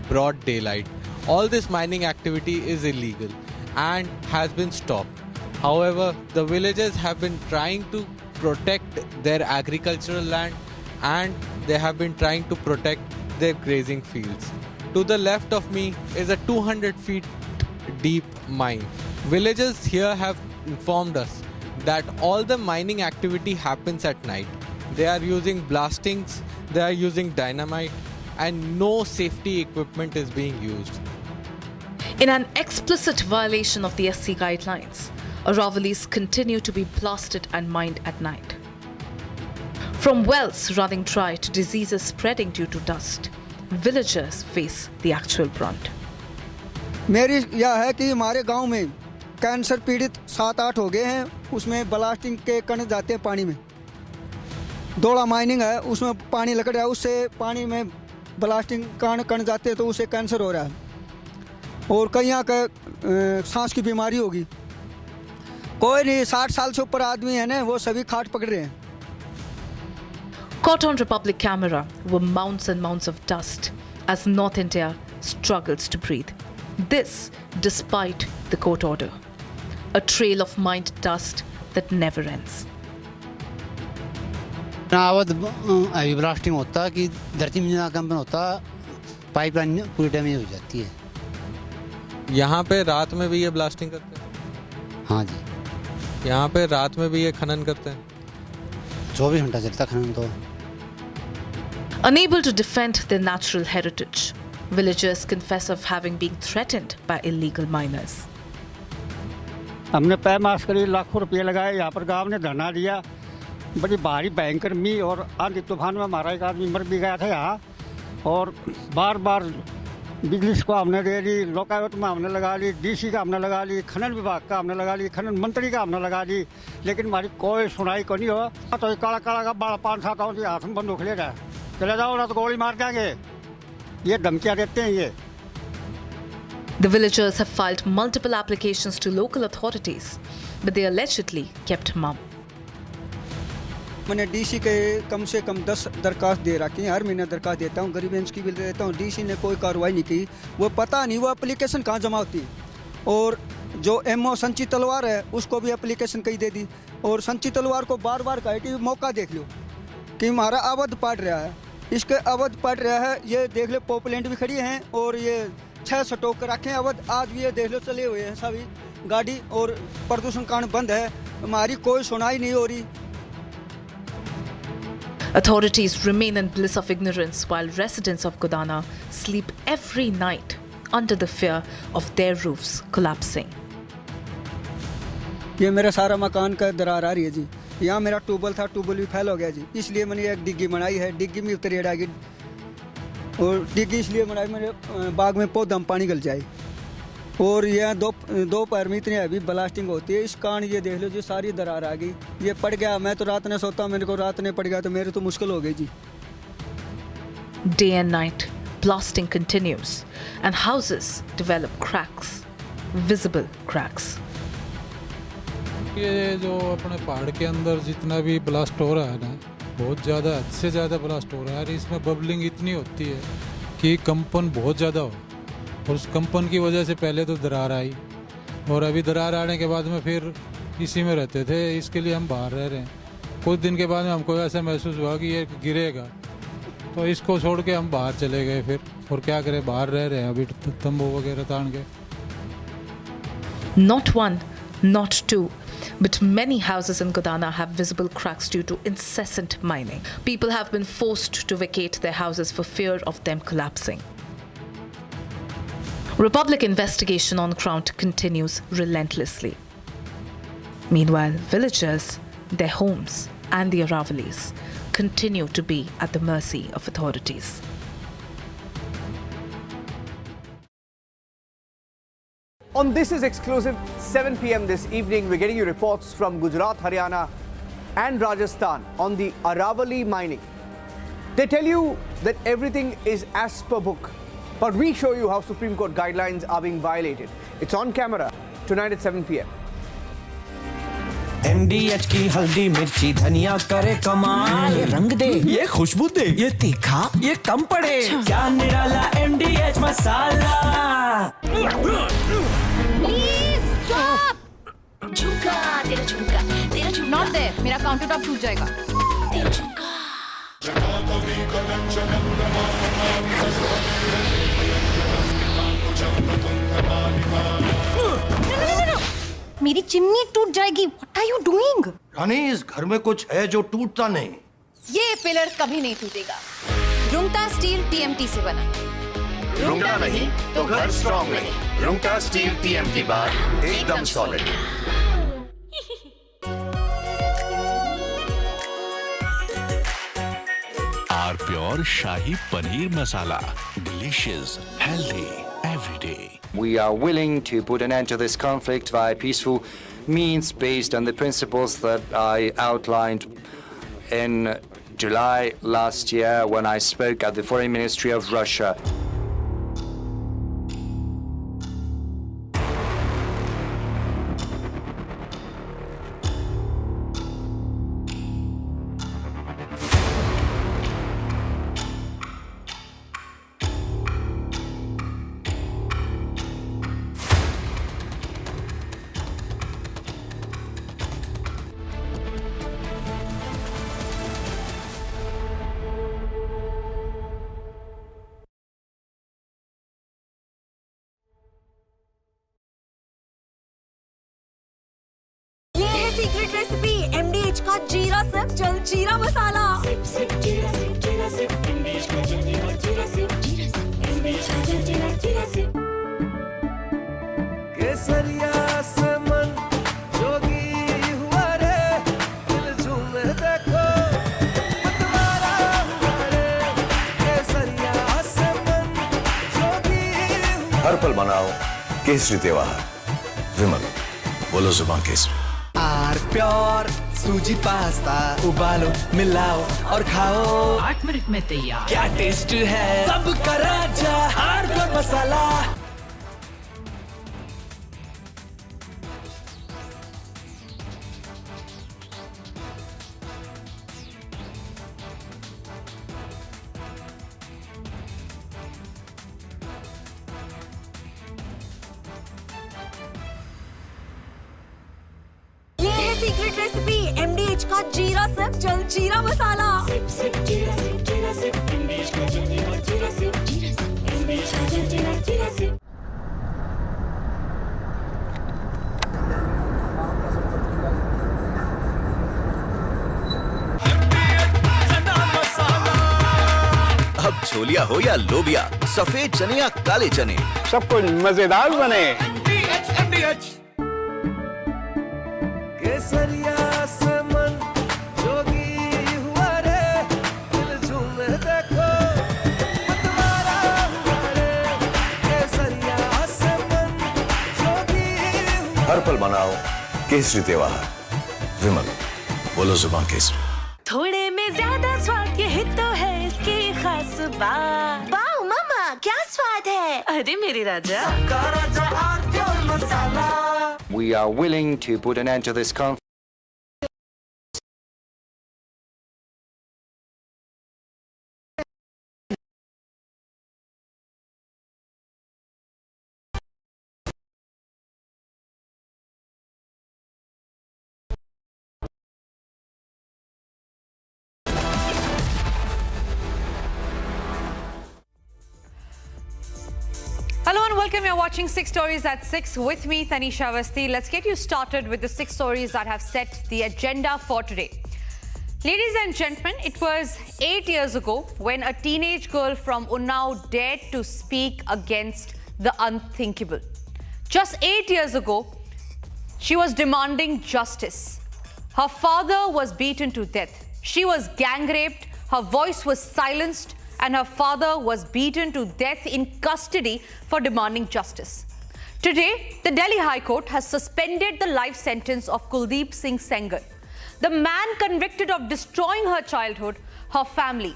broad daylight. All this mining activity is illegal and has been stopped. However, the villagers have been trying to protect their agricultural land and they have been trying to protect their grazing fields. To the left of me is a 200 feet deep mine. Villagers here have informed us that all the mining activity happens at night. They are using blastings, they are using dynamite, and no safety equipment is being used. In an explicit violation of the SC guidelines, Aravallis continue to be blasted and mined at night. From wells running dry to diseases spreading due to dust, villagers face the actual brunt. मेरी यह है कि हमारे गांव में cancer पीड़ित 7-8 हो गए हैं. उसमें ब्लास्टिंग के कण जाते हैं पानी में. दोड़ा माइनिंग है उसमें पानी लग रहा है उससे पानी में ब्लास्टिंग कण जाते हैं तो उसे कैंसर हो रहा है और कईयां का सांस की बीमारी होगी. कोई नहीं 60 साल से ऊपर आदमी है ना वो सभी खाट पकड़ रहे हैं. Caught on Republic camera were mounds and mounds of dust as North India struggles to breathe. This despite the court order. A trail of mined dust that never ends. अभी ब्लास्टिंग होता कि धरती में ना कंपन होता पाइपलाइन पूरी damage हो जाती है. यहाँ पे रात में भी ये ब्लास्टिंग करते हैं? हाँ जी. यहाँ पे रात में भी ये खनन करते हैं? 24 घंटा चलता खनन तो. Unable to defend their natural heritage, villagers confess of having been threatened by illegal miners. हमने पैमाश करीब लाखों रुपये लगाए. यहाँ पर गांव ने धरना दिया. बड़ी भारी भयंकर मी और आंधी तूफान में हमारा एक आदमी मर भी गया था यहाँ. और बार बार बिजली को हमने दे दी, लोकायुक्त में हमने लगा ली, डीसी का हमने लगा ली, खनन विभाग का हमने लगा ली, खनन मंत्री का हमने लगा ली, लेकिन हमारी कोई सुनाई को नहीं हो. तो काला काला का बड़ा 5-7 आउंस हाथ में बंदूक ले रहा है. चले जाओ ना तो गोली मार देंगे ये धमकियां देते हैं ये. The villagers have filed multiple applications to local authorities, but they allegedly kept mum. मैंने डीसी के कम से कम 10 दरखास्त दे रखी हैं. हर महीने दरखास्त देता हूँ, ग्रीवेंस की भी देता हूँ. डीसी ने कोई कार्रवाई नहीं की. वो पता नहीं वो एप्लीकेशन कहाँ जमा होती है. और जो एमओ संची तलवार है उसको भी एप्लीकेशन कहीं दे दी. और संची तलवार को बार बार कहे कि मौका देख लो कि हमारा अवध पड़ रहा है. इसके अवध पड़ रहा है ये देख लो. पॉपुलेंट भी खड़ी हैं और ये 6 स्टॉक कर रखे हैं अवध. आज भी ये देख लो चले हुए हैं सभी गाड़ी और प्रदूषण कारण बंद है. हमारी कोई सुनाई नहीं हो रही. Authorities remain in bliss of ignorance while residents of Gudana sleep every night under the fear of their roofs collapsing. ये मेरा सारा मकान का दरार आ रही है जी. यहाँ मेरा ट्यूबवेल था, ट्यूबवेल भी फेल हो गया जी. इसलिए मैंने एक डिग्गी बनाई है. डिग्गी में उतरी रहेगी और डिग्गी इसलिए बनाई मेरे बाग में पौधा में पानी गल जाए. और यह दोपहर में इतनी हैवी ब्लास्टिंग होती है. इस कारण ये देख लो जी सारी दरार आ गई. ये पड़ गया. मैं तो रात ने सोता, मेरे को रात ने पड़ गया तो मेरे तो मुश्किल हो गई जी. Day and night, blasting continues and houses develop cracks, visible cracks. ये जो अपने पहाड़ के अंदर जितना भी ब्लास्ट हो रहा है ना, बहुत ज़्यादा हद से ज़्यादा ब्लास्ट हो रहा है. इसमें बबलिंग इतनी होती है कि कंपन बहुत ज़्यादा हो, और उस कंपन की वजह से पहले तो दरार आई, और अभी दरार आने के बाद में फिर इसी में रहते थे, इसके लिए हम बाहर रह रहे हैं। कुछ दिन के बाद में हमको ऐसा महसूस हुआ कि ये गिरेगा, तो इसको छोड़ के हम बाहर चले गए फिर, और क्या करें, बाहर रह रहे हैं अभी तंबू वगैरह तान के। Not one, not two, but many houses in Godana have visible cracks due to incessant mining. People have been forced to vacate their houses for fear of them collapsing. Republic investigation on ground continues relentlessly. Meanwhile, villagers, their homes and the Aravallis continue to be at the mercy of authorities. On This Is Exclusive, 7 p.m. this evening, we're getting you reports from Gujarat, Haryana and Rajasthan on the Aravalli mining. They tell you that everything is as per book, but we show you how Supreme Court guidelines are being violated. It's on camera tonight at 7 p.m. MDH की हल्दी मिर्ची धनिया करे कमाल, ये रंग दे, ये खुशबू दे, ये तीखा, ये कम पड़े, क्या निराला MDH मसाला। Please stop! झुमका तेरा झुमका, तेरा झुमका। Not there. मेरा काउंटर टॉप टूट जाएगा। तेरा झुमका। मेरी चिमनी टूट जाएगी। What are you doing? रानी, इस घर में कुछ है जो टूटता नहीं। ये पिलर कभी नहीं टूटेगा। रुंगटा स्टील TMT से बना। रुंगटा नहीं तो घर स्ट्रॉन्ग नहीं। रुंगटा स्टील TMT बार एकदम solid. R pure shahi paneer masala, delicious, healthy every day. We are willing to put an end to this conflict via peaceful means based on the principles that I outlined in July last year when I spoke at the Foreign Ministry of Russia. Secret recipe MDH का जीरा sip jaljeera masala. Sip sip जीरा sip जीरा sip MDH का जल जीरा जीरा sip जीरा sip MDH का जल जीरा जीरा सिप। केसरिया से मन जोगी हुआ रे, दिल झूमे देखो मतवारा हुआ रे। केसरिया से मन जोगी हुआ। हर पल मनाओ केसरी त्योहार। विमल, बोलो जुबान केसरी। आर प्योर सूजी पास्ता उबालो मिलाओ और खाओ, 8 मिनट में तैयार। क्या टेस्ट है सबका राजा आर pure masala. Secret recipe MDH का जीरा sip jaljeera masala. Sip sip जीरा सिप जीरा सिप MDH का जल जीरा जीरा सिप जीरा सिप MDH का जल जीरा जीरा सिप। अब छोलिया हो या लोबिया, सफेद चने या काले चने, सब कुछ मजेदार बने। केसरिया से मन जोगी हुआ रे, दिल झूमे देखो मतवारा हुआ रे। केसरिया से मन जोगी हुआ। हर पल मनाओ केसरी त्योहार। विमल, बोलो जुबान केसरी। थोड़े में ज्यादा स्वाद ये ही तो है इसकी खास बात। वाओ मामा, क्या स्वाद है। अरे मेरे राजा। We are willing to put an end to this conflict. Hello and welcome. You're watching 6 Stories at 6 with me, Tanisha Avasthi. Let's get you started with the 6 stories that have set the agenda for today. Ladies and gentlemen, it was 8 years ago when a teenage girl from Unnao dared to speak against the unthinkable. Just 8 years ago, she was demanding justice. Her father was beaten to death. She was gang raped, her voice was silenced, and her father was beaten to death in custody for demanding justice. Today, the Delhi High Court has suspended the life sentence of Kuldeep Singh Sengar, the man convicted of destroying her childhood, her family.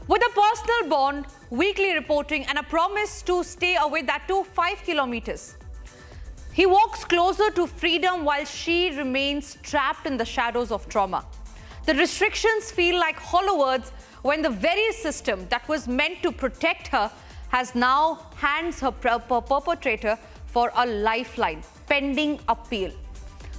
With a personal bond, weekly reporting, and a promise to stay away, that too 5 kilometers. He walks closer to freedom while she remains trapped in the shadows of trauma. The restrictions feel like hollow words when the very system that was meant to protect her has now hands her perpetrator for a lifeline, pending appeal.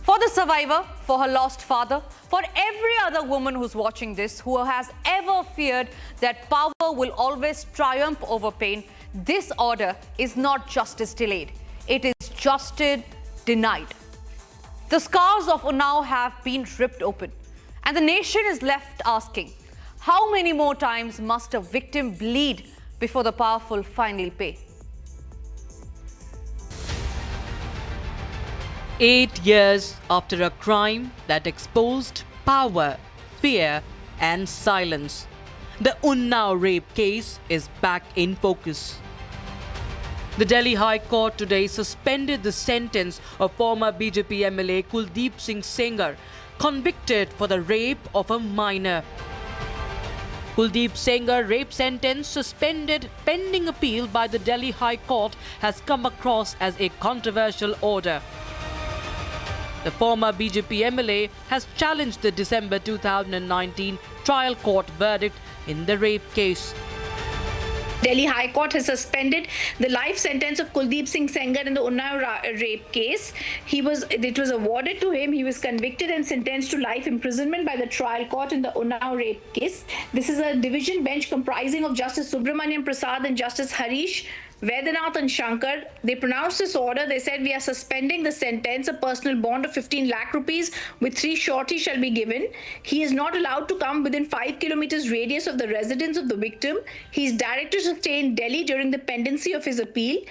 For the survivor, for her lost father, for every other woman who's watching this, who has ever feared that power will always triumph over pain, this order is not justice delayed. It is justice denied. The scars of Unnao have been ripped open, and the nation is left asking, how many more times must a victim bleed before the powerful finally pay? 8 years after a crime that exposed power, fear, and silence, the Unnao rape case is back in focus. The Delhi High Court today suspended the sentence of former BJP MLA Kuldeep Singh Sengar, convicted for the rape of a minor. Kuldeep Sengar rape sentence suspended pending appeal by the Delhi High Court has come across as a controversial order. The former BJP MLA has challenged the December 2019 trial court verdict in the rape case. Delhi High Court has suspended the life sentence of Kuldeep Singh Sengar in the Unnao rape case. It was awarded to him. He was convicted and sentenced to life imprisonment by the trial court in the Unnao rape case. This is a division bench comprising of Justice Subramanian Prasad and Justice Harish, Vedanath and Shankar. They pronounced this order. They said, we are suspending the sentence. A personal bond of 15 lakh rupees with 3 surety shall be given. He is not allowed to come within 5 kilometers radius of the residence of the victim. He is directed to stay in Delhi during the pendency of his appeal.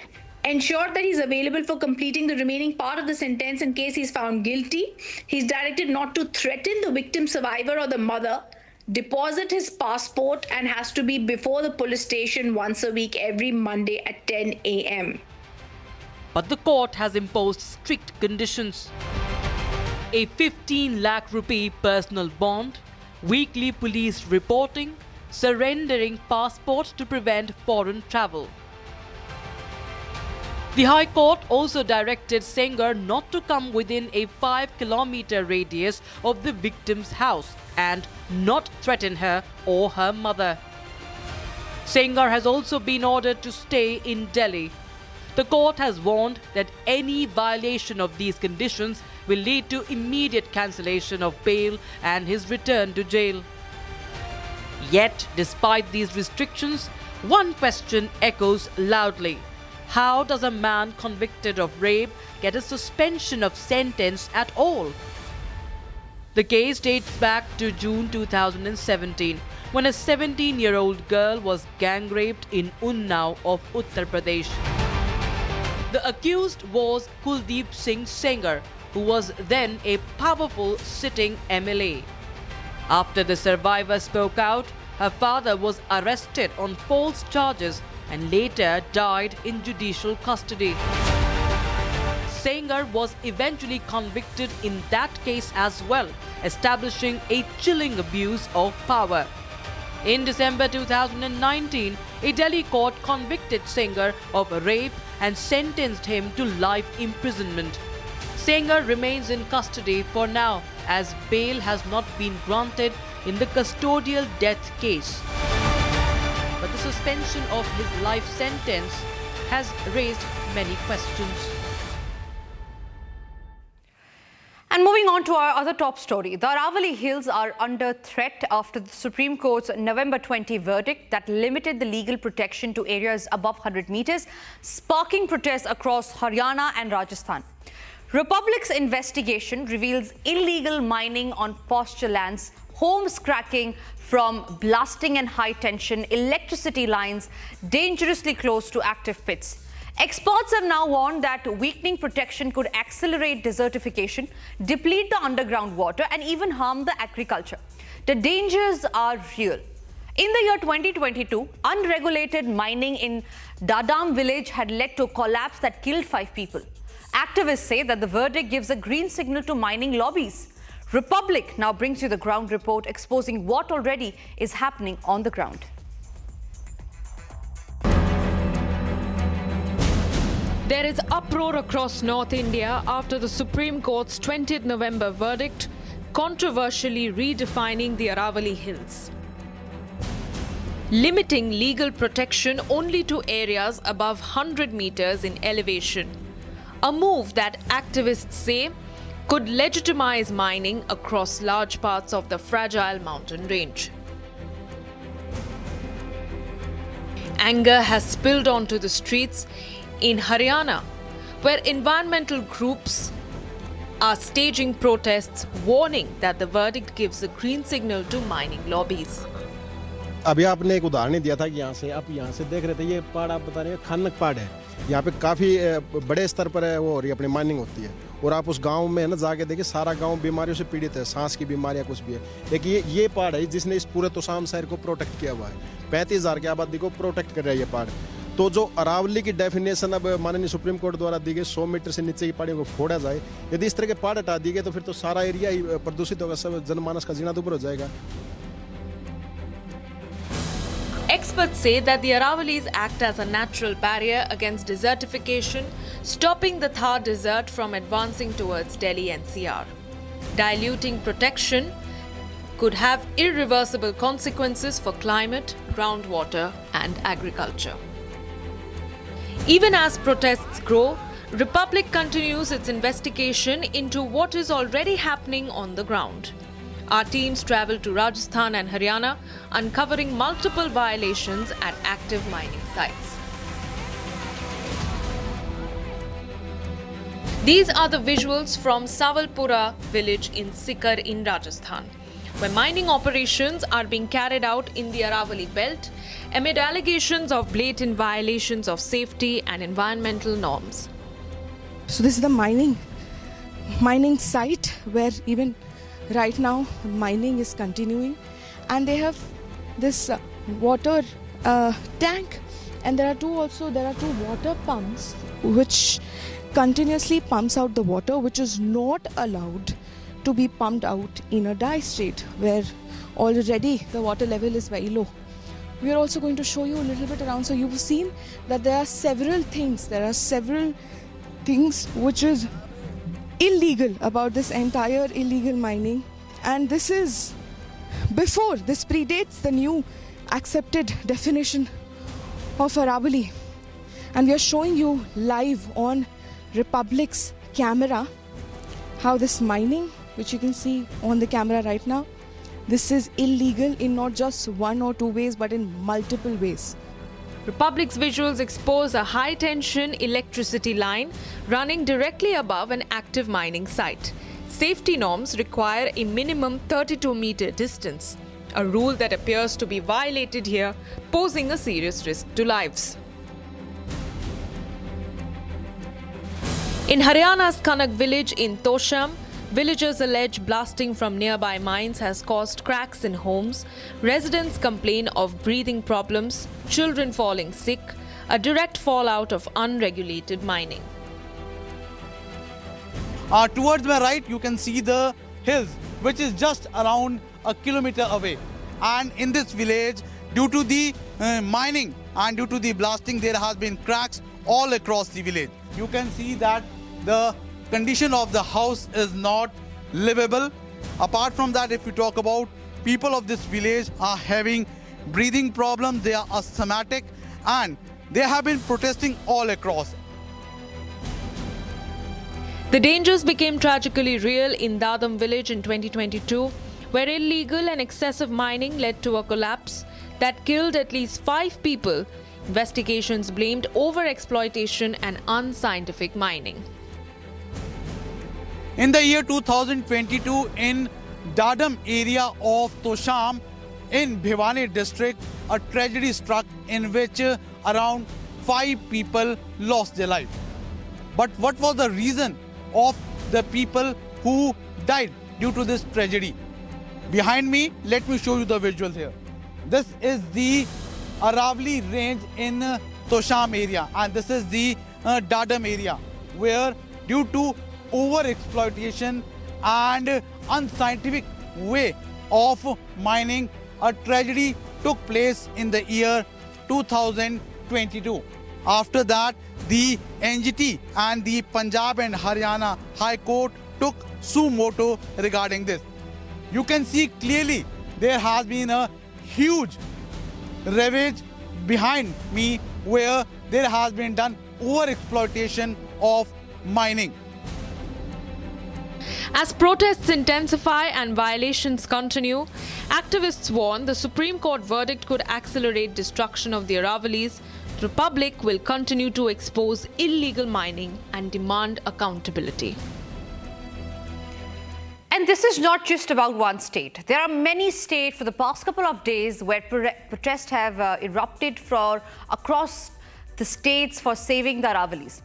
Ensure that he is available for completing the remaining part of the sentence in case he is found guilty. He is directed not to threaten the victim survivor or the mother. Deposit his passport and has to be before the police station once a week every Monday at 10 a.m. But the court has imposed strict conditions. A 15 lakh rupee personal bond, weekly police reporting, surrendering passport to prevent foreign travel. The High Court also directed Sengar not to come within a 5-kilometer radius of the victim's house and not threaten her or her mother. Sengar has also been ordered to stay in Delhi. The court has warned that any violation of these conditions will lead to immediate cancellation of bail and his return to jail. Yet, despite these restrictions, one question echoes loudly. How does a man convicted of rape get a suspension of sentence at all? The case dates back to June 2017, when a 17-year-old girl was gang raped in Unnao of Uttar Pradesh. The accused was Kuldeep Singh Sengar, who was then a powerful sitting MLA. After the survivor spoke out, her father was arrested on false charges and later died in judicial custody. Sengar was eventually convicted in that case as well, establishing a chilling abuse of power. In December 2019, a Delhi court convicted Sengar of rape and sentenced him to life imprisonment. Sengar remains in custody for now, as bail has not been granted in the custodial death case. But the suspension of his life sentence has raised many questions. And moving on to our other top story, the Aravalli Hills are under threat after the Supreme Court's November 20 verdict that limited the legal protection to areas above 100 meters, sparking protests across Haryana and Rajasthan. Republic's investigation reveals illegal mining on pasture lands, homes cracking from blasting and high-tension electricity lines dangerously close to active pits. Experts have now warned that weakening protection could accelerate desertification, deplete the underground water, and even harm the agriculture. The dangers are real. In the year 2022, unregulated mining in Dadam village had led to a collapse that killed 5 people. Activists say that the verdict gives a green signal to mining lobbies. Republic now brings you the ground report exposing what already is happening on the ground. There is uproar across North India after the Supreme Court's 20th November verdict, controversially redefining the Aravalli Hills, limiting legal protection only to areas above 100 meters in elevation, a move that activists say could legitimize mining across large parts of the fragile mountain range. Anger has spilled onto the streets in Haryana, where environmental groups are staging protests, warning that the verdict gives a green signal to mining lobbies. अभी आपने एक उदाहरण दिया था कि यहाँ से आप यहाँ से देख रहे थे, ये पहाड़ आप बता रहे हैं खनक पहाड़ है, यहाँ पे काफ़ी बड़े स्तर पर है वो हो रही है अपनी माइनिंग होती है, और आप उस गांव में है ना जाके देखिए सारा गांव बीमारियों से पीड़ित है, सांस की बीमारियाँ कुछ भी है, लेकिन ये पहाड़ है जिसने इस पूरे तोशाम शहर को प्रोटेक्ट किया हुआ है, 35,000 की आबादी को प्रोटेक्ट कर रहा है ये पहाड़। तो जो अरावली की डेफिनेशन अब माननीय सुप्रीम कोर्ट द्वारा दी गई 100 मीटर से नीचे की पहाड़ियों को फोड़ा जाए, यदि इस तरह के पहाड़ हटा दिए गए तो फिर तो सारा एरिया ही प्रदूषित होगा, सब जनमानस का जीना दुभर हो जाएगा। Experts say that the Aravallis act as a natural barrier against desertification, stopping the Thar Desert from advancing towards Delhi NCR. Diluting protection could have irreversible consequences for climate, groundwater, and agriculture. Even as protests grow, Republic continues its investigation into what is already happening on the ground. Our teams travel to Rajasthan and Haryana, uncovering multiple violations at active mining sites. These are the visuals from Sawalpura village in Sikar in Rajasthan, where mining operations are being carried out in the Aravalli belt amid allegations of blatant violations of safety and environmental norms. So this is the mining site where even right now mining is continuing, and they have this water tank, and there are two water pumps which continuously pumps out the water, which is not allowed to be pumped out in a dry state where already the water level is very low. We are also going to show you a little bit around. So you've seen that there are several things which is illegal about this entire illegal mining, and this predates the new accepted definition of Aravalli, and we are showing you live on Republic's camera how this mining, which you can see on the camera right now, this is illegal in not just one or two ways but in multiple ways. Republic's visuals expose a high-tension electricity line running directly above an active mining site. Safety norms require a minimum 32-meter distance, a rule that appears to be violated here, posing a serious risk to lives. In Haryana's Kanak village in Tosham, villagers allege blasting from nearby mines has caused cracks in homes. Residents complain of breathing problems, children falling sick, a direct fallout of unregulated mining. Towards my right, you can see the hills, which is just around a kilometer away. And in this village, due to the mining and due to the blasting, there has been cracks all across the village. You can see that the condition of the house is not livable. Apart from that, if you talk about people of this village are having breathing problems, they are asthmatic, and they have been protesting all across. The dangers became tragically real in Dadam village in 2022, where illegal and excessive mining led to a collapse that killed at least 5 people. Investigations blamed overexploitation and unscientific mining. In the year 2022, in Dadam area of Tosham in Bhiwani district, a tragedy struck in which around 5 people lost their life. But what was the reason of the people who died due to this tragedy? Behind me, let me show you the visuals here. This is the Aravalli range in Tosham area, and this is the Dadam area, where due to over-exploitation and unscientific way of mining, a tragedy took place in the year 2022. After that, the NGT and the Punjab and Haryana High Court took suo motu regarding this. You can see clearly there has been a huge ravage behind me where there has been done over-exploitation of mining. As protests intensify and violations continue, activists warn the Supreme Court verdict could accelerate destruction of the Aravallis. The Republic will continue to expose illegal mining and demand accountability. And this is not just about one state. There are many states for the past couple of days where protests have erupted across the states for saving the Aravallis.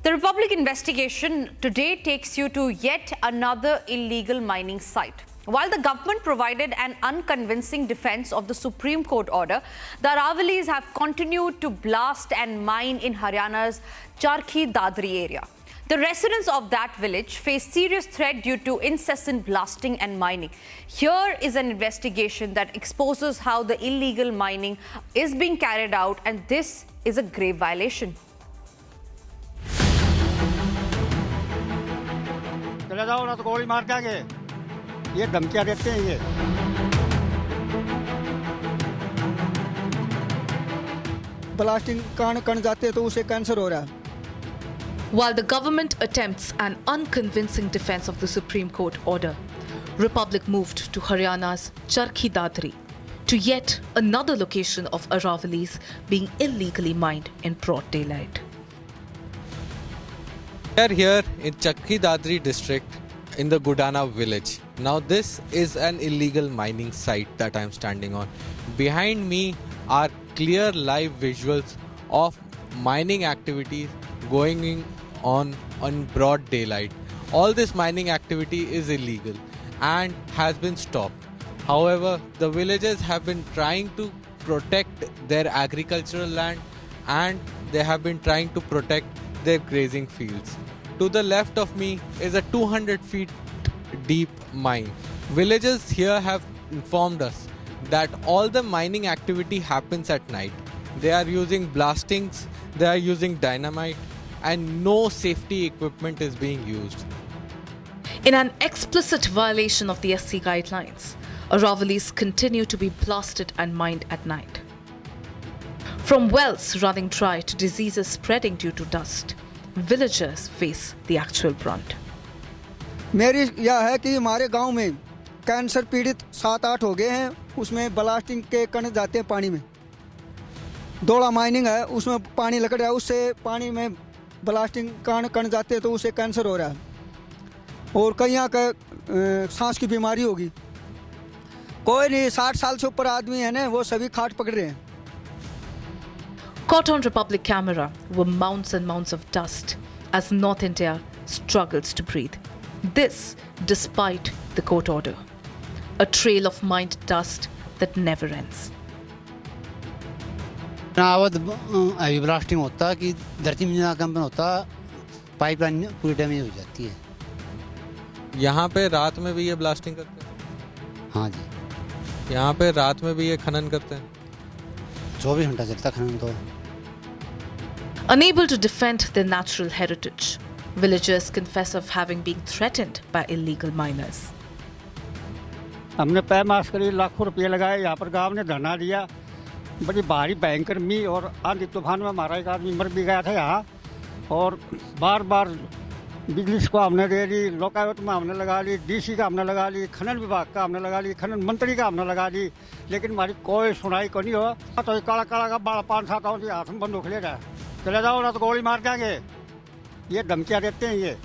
The Republic investigation today takes you to yet another illegal mining site. While the government provided an unconvincing defense of the Supreme Court order, the Aravallis have continued to blast and mine in Haryana's Charkhi Dadri area. The residents of that village face serious threat due to incessant blasting and mining. Here is an investigation that exposes how the illegal mining is being carried out, and this is a grave violation. चले जाओ ना तो गोली मार के आगे ये धमकियां देते हैं ये ब्लास्टिंग कण जाते तो उसे कैंसर हो रहा है. While the government attempts an unconvincing defense of the Supreme Court order, Republic moved to Haryana's Charkhi Dadri, to yet another location of Aravallis being illegally mined in broad daylight. We are here in Charkhi Dadri district in the Gudana village. Now this is an illegal mining site that I am standing on. Behind me are clear live visuals of mining activities going on broad daylight. All this mining activity is illegal and has been stopped. However, the villagers have been trying to protect their agricultural land and they have been trying to protect their grazing fields. To the left of me is a 200 feet deep mine. Villagers here have informed us that all the mining activity happens at night. They are using blastings, they are using dynamite, and no safety equipment is being used. In an explicit violation of the SC guidelines, Aravallis continue to be blasted and mined at night. From wells running dry to diseases spreading due to dust, villagers face the actual brunt. मेरी यह है कि हमारे गांव में cancer पीड़ित 7-8 हो गए हैं. उसमें ब्लास्टिंग के कण जाते हैं पानी में. दोड़ा माइनिंग है, उसमें पानी लग रहा है, उससे पानी में ब्लास्टिंग कण जाते हैं तो उसे कैंसर हो रहा है और कईयों का सांस की बीमारी होगी. कोई नहीं, 60 साल से ऊपर आदमी है ना, वो सभी खाट पकड़ रहे हैं. Caught on Republic camera were mounds and mounds of dust as North India struggles to breathe. This despite the court order. A trail of mined dust that never ends. अभी ब्लास्टिंग होता कि धरती में कंपन होता पाइपलाइन पूरी damage हो जाती है. यहाँ पे रात में भी ये ब्लास्टिंग करते हैं? हाँ जी. यहाँ पे रात में भी ये खनन करते हैं? 24 घंटा चलता खनन तो. Unable to defend their natural heritage, villagers confess of having been threatened by illegal miners. हमने पैर मास करी, लाखों रुपये लगाए, यहाँ पर गांव ने धरना दिया. बड़ी भारी भयंकर मी और आंधी तूफान में हमारा एक आदमी मर भी गया था यहाँ. और बार बार बिजली को हमने दे दी, लोकायुक्त में हमने लगा ली, डीसी का हमने लगा ली, खनन विभाग का हमने लगा ली, खनन मंत्री का हमने लगा ली, लेकिन हमारी कोई सुनाई को नहीं हो। तो ये काला काला का बड़ा 5-7 हाथ में बंदूक ले जाए, चले जाओ ना तो गोली मार देंगे, ये धमकियाँ देते हैं ये।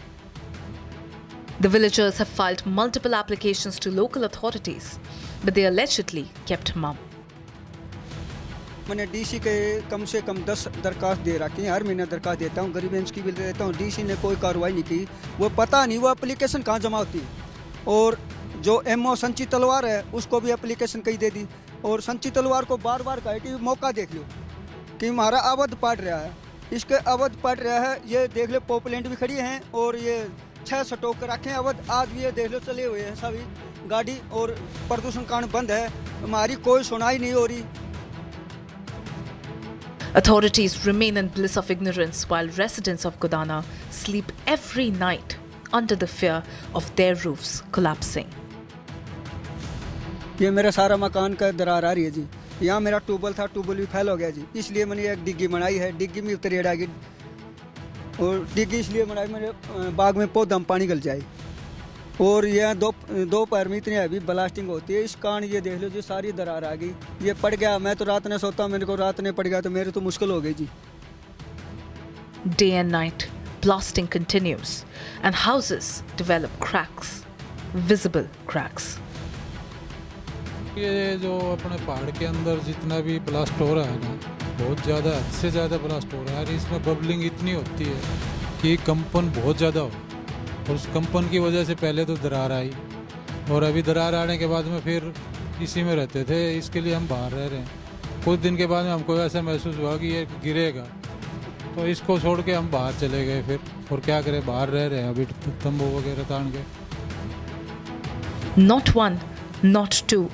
The villagers have filed multiple applications to local authorities, but they allegedly kept mum. मैंने डीसी के कम से कम 10 दरखास्त दे रखी हैं, हर महीने दरखास्त देता हूँ, ग्रीवेंस की भी देता हूँ, डीसी ने कोई कार्रवाई नहीं की। वो पता नहीं वो एप्लीकेशन कहाँ जमा होती है। और जो एमओ संचित तलवार है उसको भी एप्लीकेशन कहीं दे दी, और संचित तलवार को बार बार कहे कि मौका देख लो कि हमारा अवध पड़ रहा है, इसके अवध पड़ रहा है, ये देख लो पॉपुलेंट भी खड़ी हैं और ये 6 स्टॉक रखे हैं अवध, आज भी ये देख लो चले हुए हैं सभी गाड़ी, और प्रदूषण कांड बंद है, हमारी कोई सुनाई नहीं हो रही। Authorities remain in bliss of ignorance while residents of Godana sleep every night under the fear of their roofs collapsing. ये मेरा सारा मकान का दरार आ रही है जी, यहाँ मेरा ट्यूबवेल था, ट्यूबवेल भी फेल हो गया जी, इसलिए मैंने एक डिग्गी बनाई है, डिग्गी में उतरेड़ आ गई, और डिग्गी इसलिए बनाई मेरे बाग में पौधा में पानी गल जाए, और यह दोपहर में इतनी हैवी ब्लास्टिंग होती है, इस कारण ये देख लो जी सारी दरार आ गई, ये पड़ गया, मैं तो रात में सोता, मेरे को रात में पड़ गया तो मेरे तो मुश्किल हो गई जी। Day and night, blasting continues and houses develop cracks, visible cracks. ये जो अपने पहाड़ के अंदर जितना भी ब्लास्ट हो रहा है ना, बहुत ज़्यादा, हद से ज़्यादा ब्लास्ट हो रहा है, इसमें बबलिंग इतनी होती है कि कंपन बहुत ज़्यादा हो, और उस कंपन की वजह से पहले तो दरार आई, और अभी दरार आने के बाद में फिर इसी में रहते थे, इसके लिए हम बाहर रह रहे हैं। कुछ दिन के बाद में हमको ऐसा महसूस हुआ कि ये गिरेगा, तो इसको छोड़ के हम बाहर चले गए फिर, और क्या करें, बाहर रह रहे हैं अभी तंबू वगैरह तान के। Not one, not two,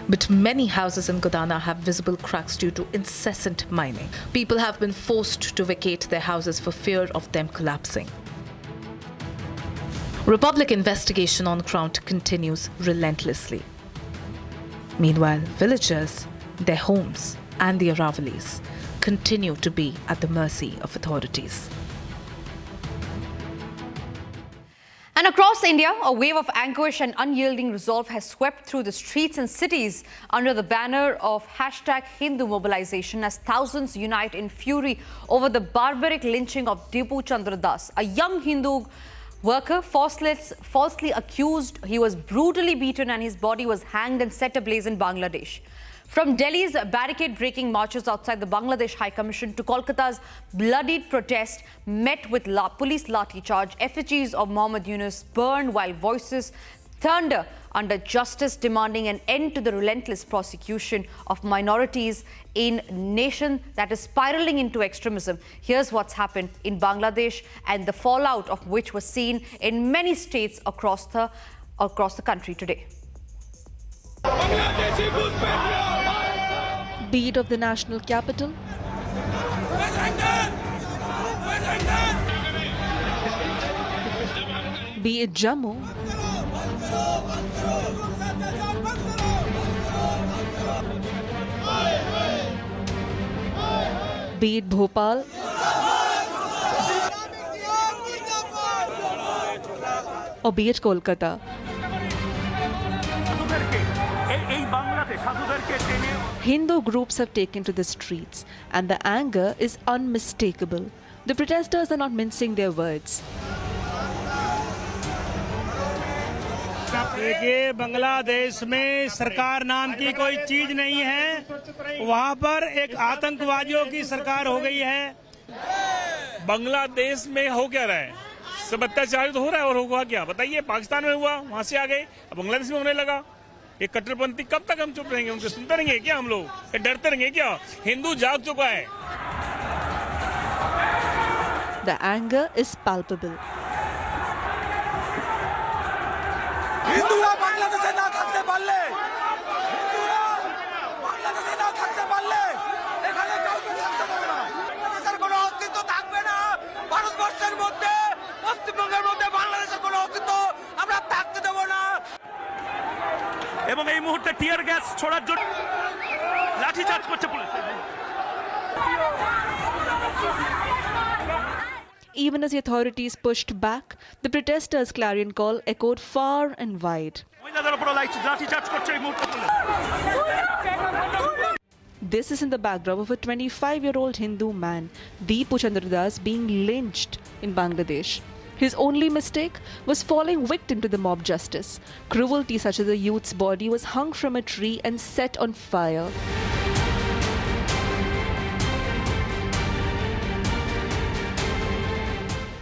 but many houses in Godana have visible cracks due to incessant mining. People have been forced to vacate their houses for fear of them collapsing. Republic investigation on ground continues relentlessly. Meanwhile, villagers, their homes and the Aravallis continue to be at the mercy of authorities. And across India, a wave of anguish and unyielding resolve has swept through the streets and cities under the banner of #Hindu mobilization as thousands unite in fury over the barbaric lynching of Dipu Chandra, a young Hindu worker falsely accused. He was brutally beaten and his body was hanged and set ablaze in Bangladesh. From Delhi's barricade-breaking marches outside the Bangladesh High Commission to Kolkata's bloodied protest met with police lathicharge, effigies of Muhammad Yunus burned while voices thunder under justice demanding an end to the relentless prosecution of minorities in a nation that is spiraling into extremism. Here's what's happened in Bangladesh and the fallout of which was seen in many states across the country today. Be it of the national capital, be it Jammu, be it Bhopal, or be it Kolkata. Hindu groups have taken to the streets and the anger is unmistakable. The protesters are not mincing their words. देखिए, बांग्लादेश में सरकार नाम की कोई चीज नहीं है, वहाँ पर एक आतंकवादियों की सरकार हो गई है। बांग्लादेश में हो क्या रहा है? सब अत्याचार तो हो रहा है, और हुआ क्या बताइए? पाकिस्तान में हुआ, वहाँ से आ गए, अब बांग्लादेश में होने लगा। ये कट्टरपंथी कब तक हम चुप रहेंगे? उनके सुनते रहेंगे क्या हम लोग? डरते रहेंगे क्या? हिंदू जाग चुका है। The anger is palpable. এবং এই মুহূর্তে টিয়ার গ্যাস ছোড়ার জন্য লাঠিচার্জ করছে police. Even as the authorities pushed back, the protesters' clarion call echoed far and wide. This is in the backdrop of a 25-year-old Hindu man, Dipu Chandra, being lynched in Bangladesh. His only mistake was falling victim to the mob justice. Cruelty such as the youth's body was hung from a tree and set on fire.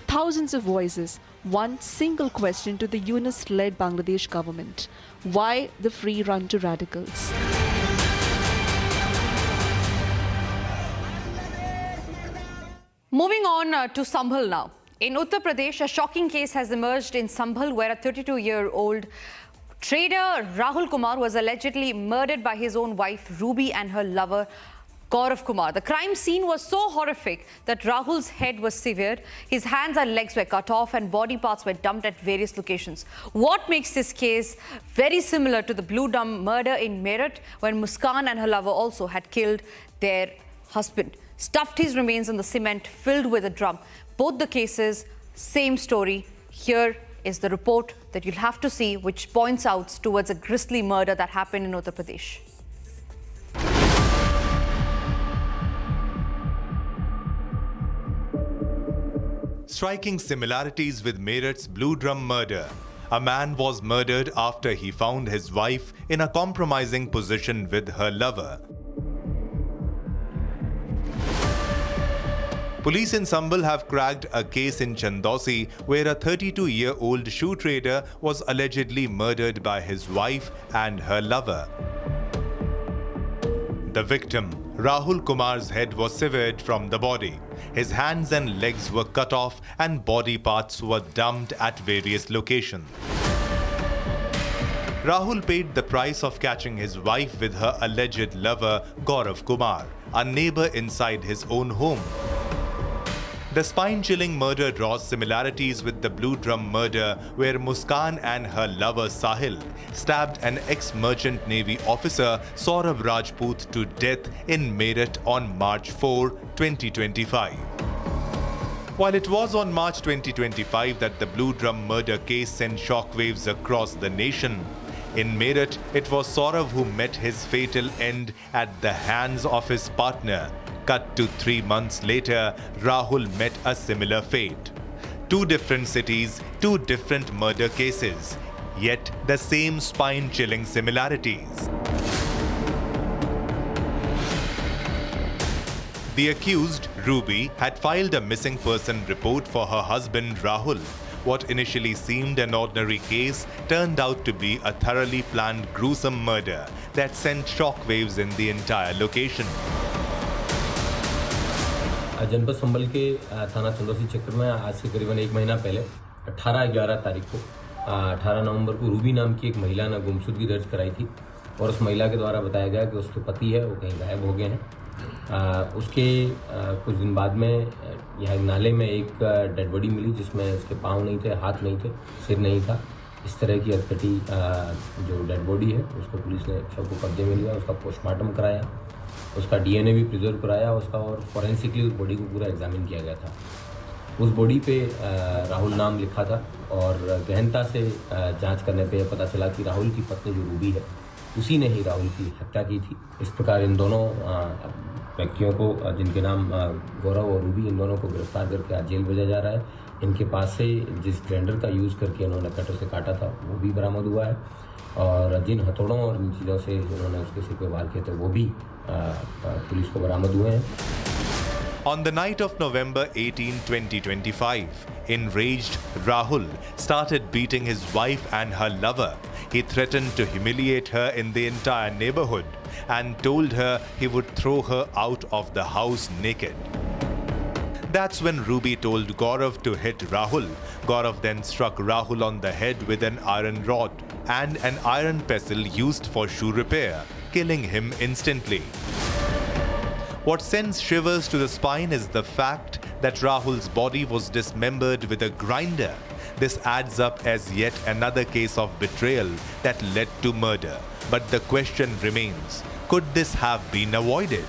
Thousands of voices, one single question to the Yunus-led Bangladesh government. Why the free run to radicals? Moving on to Sambhal now. In Uttar Pradesh, a shocking case has emerged in Sambhal where a 32-year-old trader Rahul Kumar was allegedly murdered by his own wife Ruby and her lover Gaurav Kumar. The crime scene was so horrific that Rahul's head was severed, his hands and legs were cut off and body parts were dumped at various locations. What makes this case very similar to the Blue Drum murder in Meerut when Muskan and her lover also had killed their husband, stuffed his remains in the cement filled with a drum. Both the cases, same story. Here is the report that you'll have to see, which points out towards a grisly murder that happened in Uttar Pradesh. Striking similarities with Meerut's Blue Drum murder. A man was murdered after he found his wife in a compromising position with her lover. Police in Sambhal have cracked a case in Chandosi where a 32-year-old shoe trader was allegedly murdered by his wife and her lover. The victim, Rahul Kumar's head was severed from the body. His hands and legs were cut off and body parts were dumped at various locations. Rahul paid the price of catching his wife with her alleged lover Gaurav Kumar, a neighbor inside his own home. The spine-chilling murder draws similarities with the Blue Drum murder where Muskan and her lover Sahil stabbed an ex-merchant navy officer Saurabh Rajput to death in Meerut on March 4, 2025. While it was on March 2025 that the Blue Drum murder case sent shockwaves across the nation, in Meerut it was Saurabh who met his fatal end at the hands of his partner. Cut to 3 months later, Rahul met a similar fate. 2 different cities, 2 different murder cases, yet the same spine-chilling similarities. The accused, Ruby, had filed a missing person report for her husband Rahul. What initially seemed an ordinary case turned out to be a thoroughly planned gruesome murder that sent shockwaves in the entire location. जनपद संभल के थाना चंदौसी क्षेत्र में आज से करीबन 1 महीना पहले 18-11 तारीख को 18 नवंबर को रूबी नाम की एक महिला ने गुमशुदगी दर्ज कराई थी और उस महिला के द्वारा बताया गया कि उसके पति है वो कहीं गायब हो गए हैं। उसके कुछ दिन बाद में यहाँ नाले में एक डेड बॉडी मिली जिसमें उसके पाँव नहीं थे, हाथ नहीं थे, सिर नहीं था। इस तरह की अटकटी जो डेड बॉडी है उसको पुलिस ने शव को कब्जे में लिया, उसका पोस्टमार्टम कराया, उसका डीएनए भी प्रिजर्व कराया उसका और फॉरेंसिकली उस बॉडी को पूरा एग्जामिन किया गया था। उस बॉडी पे राहुल नाम लिखा था और गहनता से जांच करने पे पता चला कि राहुल की पत्नी जो रूबी है उसी ने ही राहुल की हत्या की थी। इस प्रकार इन दोनों व्यक्तियों को जिनके नाम गौरव और रूबी, इन दोनों को गिरफ्तार करके आज जेल भेजा जा रहा है। इनके पास से जिस ग्राइंडर का यूज़ करके इन्होंने कटर से काटा था वो भी बरामद हुआ है और जिन हथौड़ों और इन चीज़ों से उन्होंने उसके सिर पे वार किए थे वो भी पुलिस को बरामद हुए हैं। On the night of November 18, 2025, enraged Rahul started beating his wife and her lover. He threatened to humiliate her in the entire neighborhood and told her he would throw her out of the house naked. That's when Ruby told Gaurav to hit Rahul. Gaurav then struck Rahul on the head with an iron rod and an iron pestle used for shoe repair, killing him instantly. What sends shivers to the spine is the fact that Rahul's body was dismembered with a grinder. This adds up as yet another case of betrayal that led to murder. But the question remains, could this have been avoided?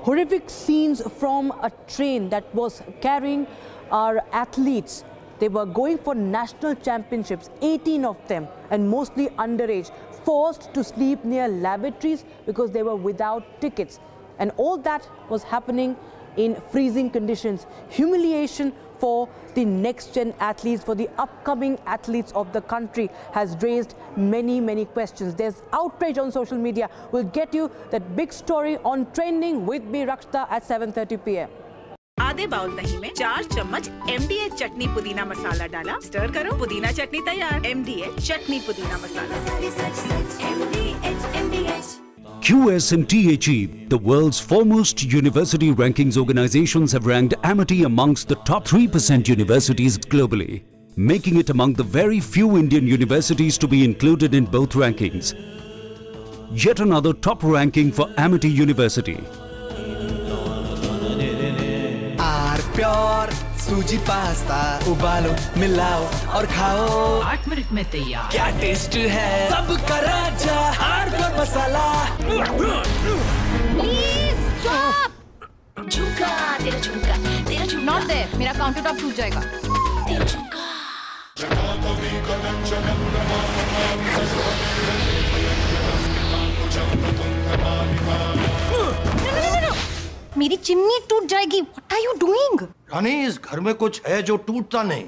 horrific scenes from a train that was carrying our athletes. They were going for national championships, 18 of them, and mostly underage, forced to sleep near lavatories because they were without tickets. And all that was happening in freezing conditions. Humiliation for the next-gen athletes, for the upcoming athletes of the country, has raised many, many questions. There's outrage on social media. We'll get you that big story on Trending with me, Rakshita, at 7:30 p.m. आधे bowl दही में 4 चम्मच MDH चटनी पुदीना मसाला डाला, stir करो, पुदीना चटनी तैयार। MDH चटनी पुदीना मसाला। QSMTHE, the world's foremost university rankings organizations, have ranked Amity amongst the top 3% universities globally, making it among the very few Indian universities to be included in both rankings. Yet another top ranking for Amity University. Pure सूजी pasta उबालो मिलाओ और खाओ 8 minute में तैयार। क्या taste है सबका राजा आर्नब मसाला। Please stop! झुमका तेरा झुमका तेरा झुमका। Not there. मेरा काउंटर टॉप टूट जाएगा। तेरा झुमका। मेरी चिमनी टूट जाएगी। What are you doing? रानी, इस घर में कुछ है जो टूटता नहीं।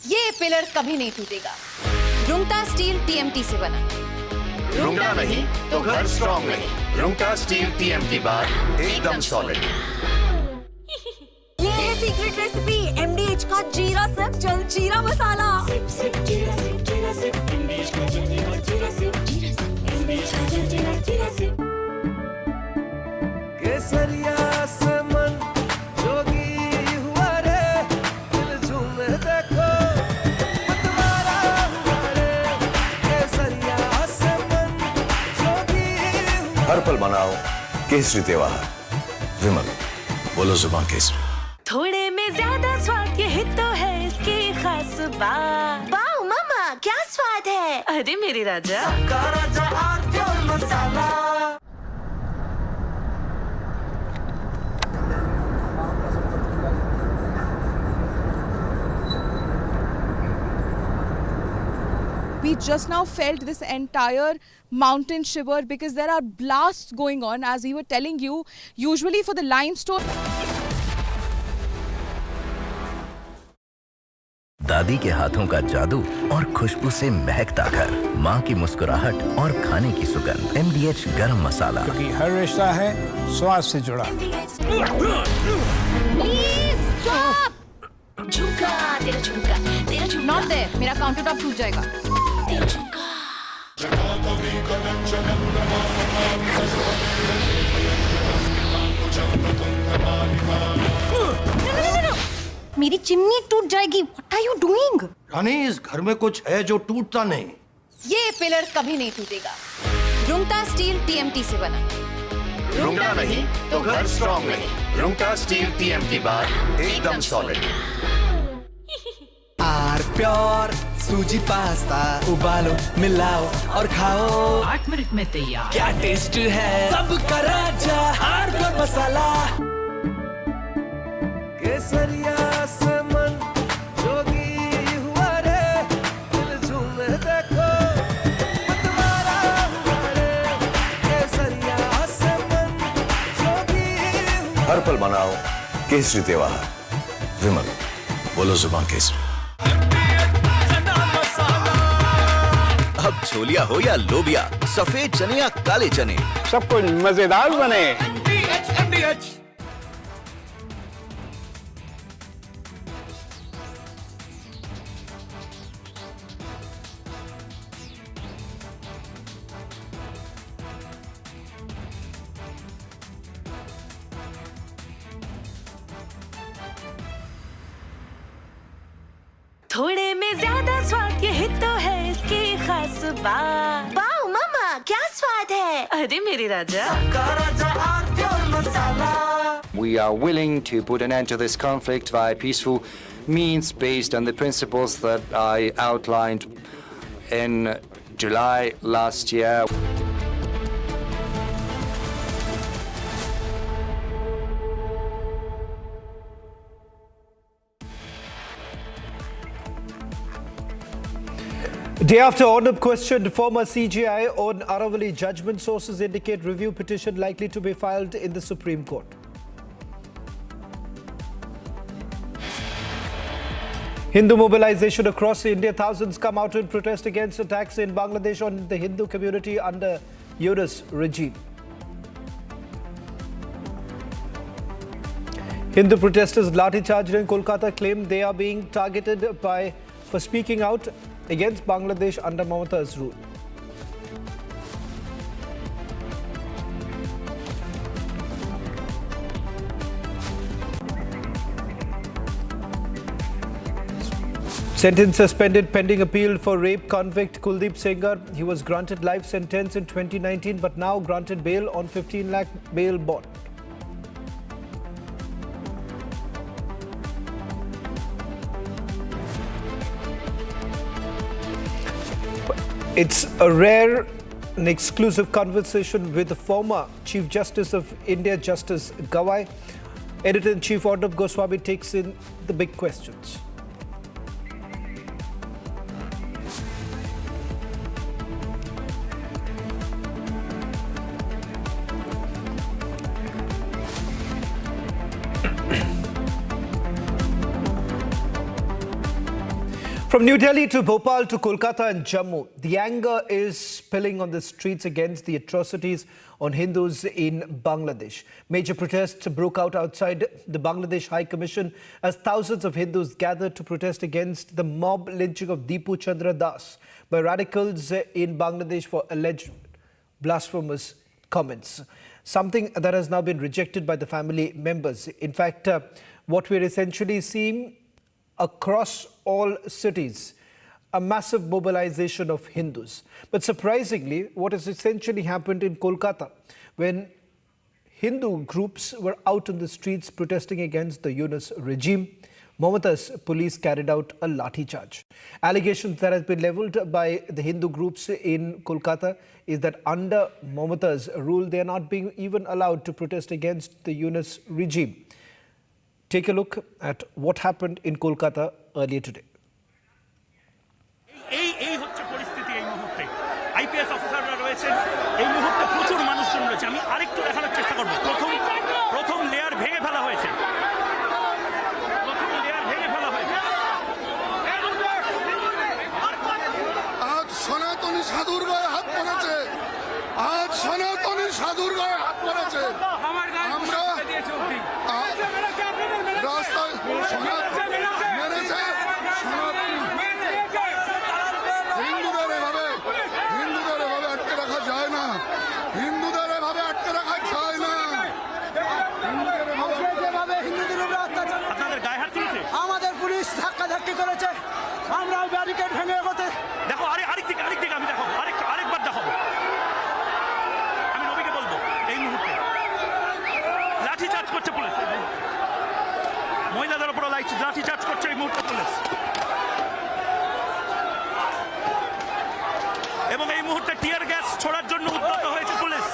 ये पिलर कभी नहीं टूटेगा। रुंगटा स्टील TMT से बना। रुंगटा नहीं तो घर स्ट्रॉन्ग नहीं। रुंगटा स्टील TMT बार एकदम सॉलिड। ये है सीक्रेट रेसिपी MDH का जीरा सिप जलजीरा मसाला। सिप सिप जीरा सिप जीरा सिप MDH का जलजीरा जीरा सिप जीरा सिप MDH का जलजीरा जीरा सिप। केसरिया से मन जोगी हुआ रे, दिल झूमे देखो मतवारा हुआ रे। केसरिया से मन जोगी हुआ। हर पल मनाओ केसरी त्योहार। विमल, बोलो जुबान केसरी। थोड़े में ज्यादा स्वाद, यही तो है इसकी खास बात। वाओ मामा, क्या स्वाद है? अरे मेरे राजा सबका राजा आर्नब मसाला। We just now felt this entire mountain shiver because there are blasts going on, as we were telling you. Usually for the limestone. दादी के हाथों का जादू और खुशबू से महकता घर, माँ की मुस्कुराहट और खाने की सुगंध। MDH गरम मसाला, क्योंकि हर रिश्ता है स्वाद से जुड़ा। Please stop! झुमका तेरा झुमका तेरा झुमका। Not there. मेरा काउंटर टॉप टूट जाएगा। तेरा झुमका। मेरी चिमनी टूट जाएगी। What are you doing? रानी, इस घर में कुछ है जो टूटता नहीं। ये पिलर कभी नहीं टूटेगा। रुंगटा स्टील TMT से बना। रुंगटा नहीं तो घर स्ट्रॉन्ग नहीं। रुंगटा स्टील TMT बार एकदम सॉलिड। आर प्योर सूजी पास्ता उबालो मिलाओ और खाओ 8 मिनट में तैयार। क्या टेस्ट है सबका राजा आर्नब मसाला। केसरिया से मन जोगी हुआ रे, दिल झूमे देखो मतवारा हुआ रे। केसरिया से मन जोगी हुआ। हर पल मनाओ केसरी त्योहार। विमल, बोलो जुबान केसरी। अब छोलिया हो या लोबिया, सफेद चने या काले चने, सब कुछ मजेदार बने। थोड़े में ज्यादा स्वाद, यही तो है इसकी खास बात। वाओ मामा, क्या स्वाद है? अरे मेरे राजा सबका राजा आर्नब मसाला। We are willing to put an end to this conflict via peaceful means based on the principles that I outlined in July last year. Day after Arnab questioned former CJI on Aravalli judgment, sources indicate review petition likely to be filed in the Supreme Court. Hindu mobilization across India. Thousands come out in protest against attacks in Bangladesh on the Hindu community under Yunus regime. Hindu protesters Lathicharged in Kolkata claim they are being targeted for speaking out against Bangladesh under Mamata's rule. Sentence suspended pending appeal for rape convict Kuldeep Sengar. He was granted life sentence in 2019 but now granted bail on 15 lakh bail bond. It's a rare and exclusive conversation with the former Chief Justice of India, Justice Gawai. Editor-in-Chief Arnab Goswami takes in the big questions. From New Delhi to Bhopal to Kolkata and Jammu, the anger is spilling on the streets against the atrocities on Hindus in Bangladesh. Major protests broke out outside the Bangladesh High Commission as thousands of Hindus gathered to protest against the mob lynching of Dipu Chandra by radicals in Bangladesh for alleged blasphemous comments. Something that has now been rejected by the family members. In fact, what we're essentially seeing across all cities, a massive mobilization of Hindus. But surprisingly, what has essentially happened in Kolkata, when Hindu groups were out in the streets protesting against the Yunus regime, Mamata's police carried out a Lathicharge. Allegations that have been leveled by the Hindu groups in Kolkata is that under Mamata's rule, they are not being even allowed to protest against the Yunus regime. Take a look at what happened in Kolkata earlier today. এই হচ্ছে পরিস্থিতি এই মুহূর্তে IPS অফিসাররা রয়েছেন এই মুহূর্তে প্রচুর মানুষজন রয়েছে আমি আরেকটু দেখানোর চেষ্টা করব প্রথম লেয়ার ভেঙে ফেলা হয়েছে আজ সনাতনী সাধুর গায়ে হাত পড়েছে আমরা রাস্তায় মেরেছে হিন্দুদের এভাবে আটকে রাখা যায় না হিন্দুদের এভাবে আটকে রাখা যায় না হিন্দুদের উপরে অত্যাচার আমাদের পুলিশ ধাক্কাধাক্কি করেছে আমরা ব্যারিকেড ভেঙে এগোতে দেখো আরেকদিকে আমি দেখো আরেকবার দেখাবো আমি নবীকে বলবো এই মুহূর্তে লাঠিচার্জ করছে পুলিশ মহিলাদের উপর লাঠিচার্জ করছে এই মুহূর্তে পুলিশ এবং এই মুহূর্তে টিয়ার গ্যাস ছোড়ার জন্য উদ্যত হয়েছে পুলিশ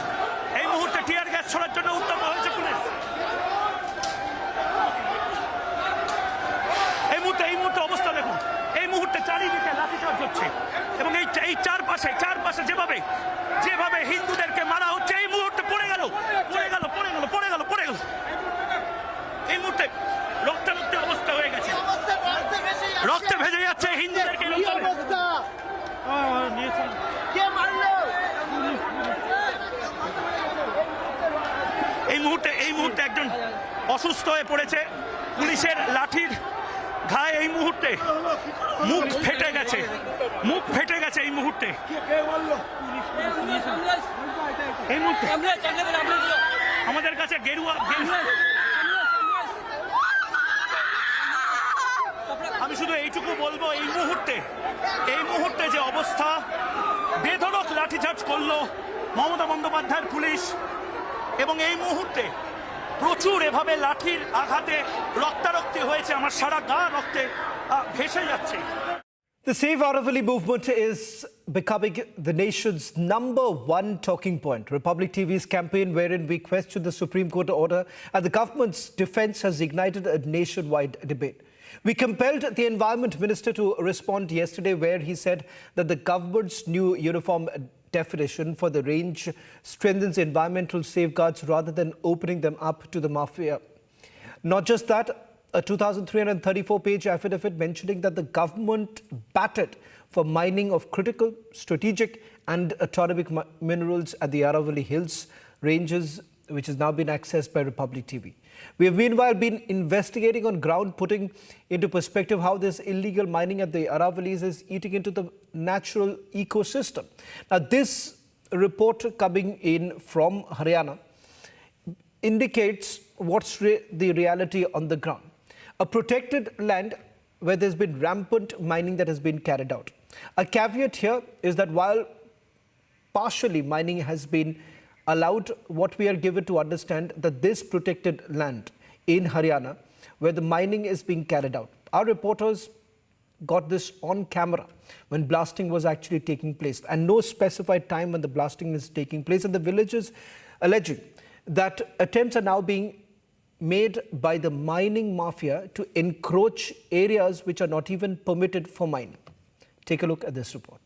এই মুহূর্তে টিয়ার গ্যাস ছোড়ার জন্য উদ্যত হয়েছে পুলিশ এই মুহূর্তে অবস্থা দেখুন এই মুহূর্তে চারিদিকে লাঠিচার্জ হচ্ছে এবং এই চারপাশে যেভাবে হিন্দুদেরকে মারা হচ্ছে এই মুহূর্তে পড়ে গেল এই মুহূর্তে রক্তারক্তি অবস্থা হয়ে গেছে রক্তে ভেজে যাচ্ছে হিন্দুদেরকে এই মুহূর্তে একজন অসুস্থ হয়ে পড়েছে পুলিশের লাঠির ঘায়ে এই মুহূর্তে মুখ ফেটে গেছে এই মুহূর্তে আমাদের কাছে গেরুয়া আমি শুধু এইটুকু বলবো এই মুহূর্তে যে অবস্থা বেধড়ক লাঠিচার্জ করলো মমতা বন্দ্যোপাধ্যায়ের পুলিশ এবং এই মুহূর্তে প্রচুর এভাবে লাঠির আঘাতে রক্তারক্তি হয়েছে আমার সারা গা রক্তে ভেসে যাচ্ছে The Save Aravalli movement is becoming the nation's #1 talking point. Republic TV's campaign wherein we question the Supreme Court order and the government's defense has ignited a nationwide debate. We compelled the Environment Minister to respond yesterday, where he said that the government's new uniform definition for the range strengthens environmental safeguards rather than opening them up to the mafia. Not just that, a 2,334-page affidavit mentioning that the government batted for mining of critical, strategic and atomic minerals at the Aravalli Hills ranges, which has now been accessed by Republic TV. We have meanwhile been investigating on ground, putting into perspective how this illegal mining at the Aravallis is eating into the natural ecosystem. Now, this report coming in from Haryana indicates what's the reality on the ground. A protected land where there's been rampant mining that has been carried out. A caveat here is that while partially mining has been allowed, what we are given to understand that this protected land in Haryana, where the mining is being carried out, our reporters got this on camera when blasting was actually taking place, and no specified time when the blasting is taking place, and the villagers alleging that attempts are now being made by the mining mafia to encroach areas which are not even permitted for mining. Take a look at this report.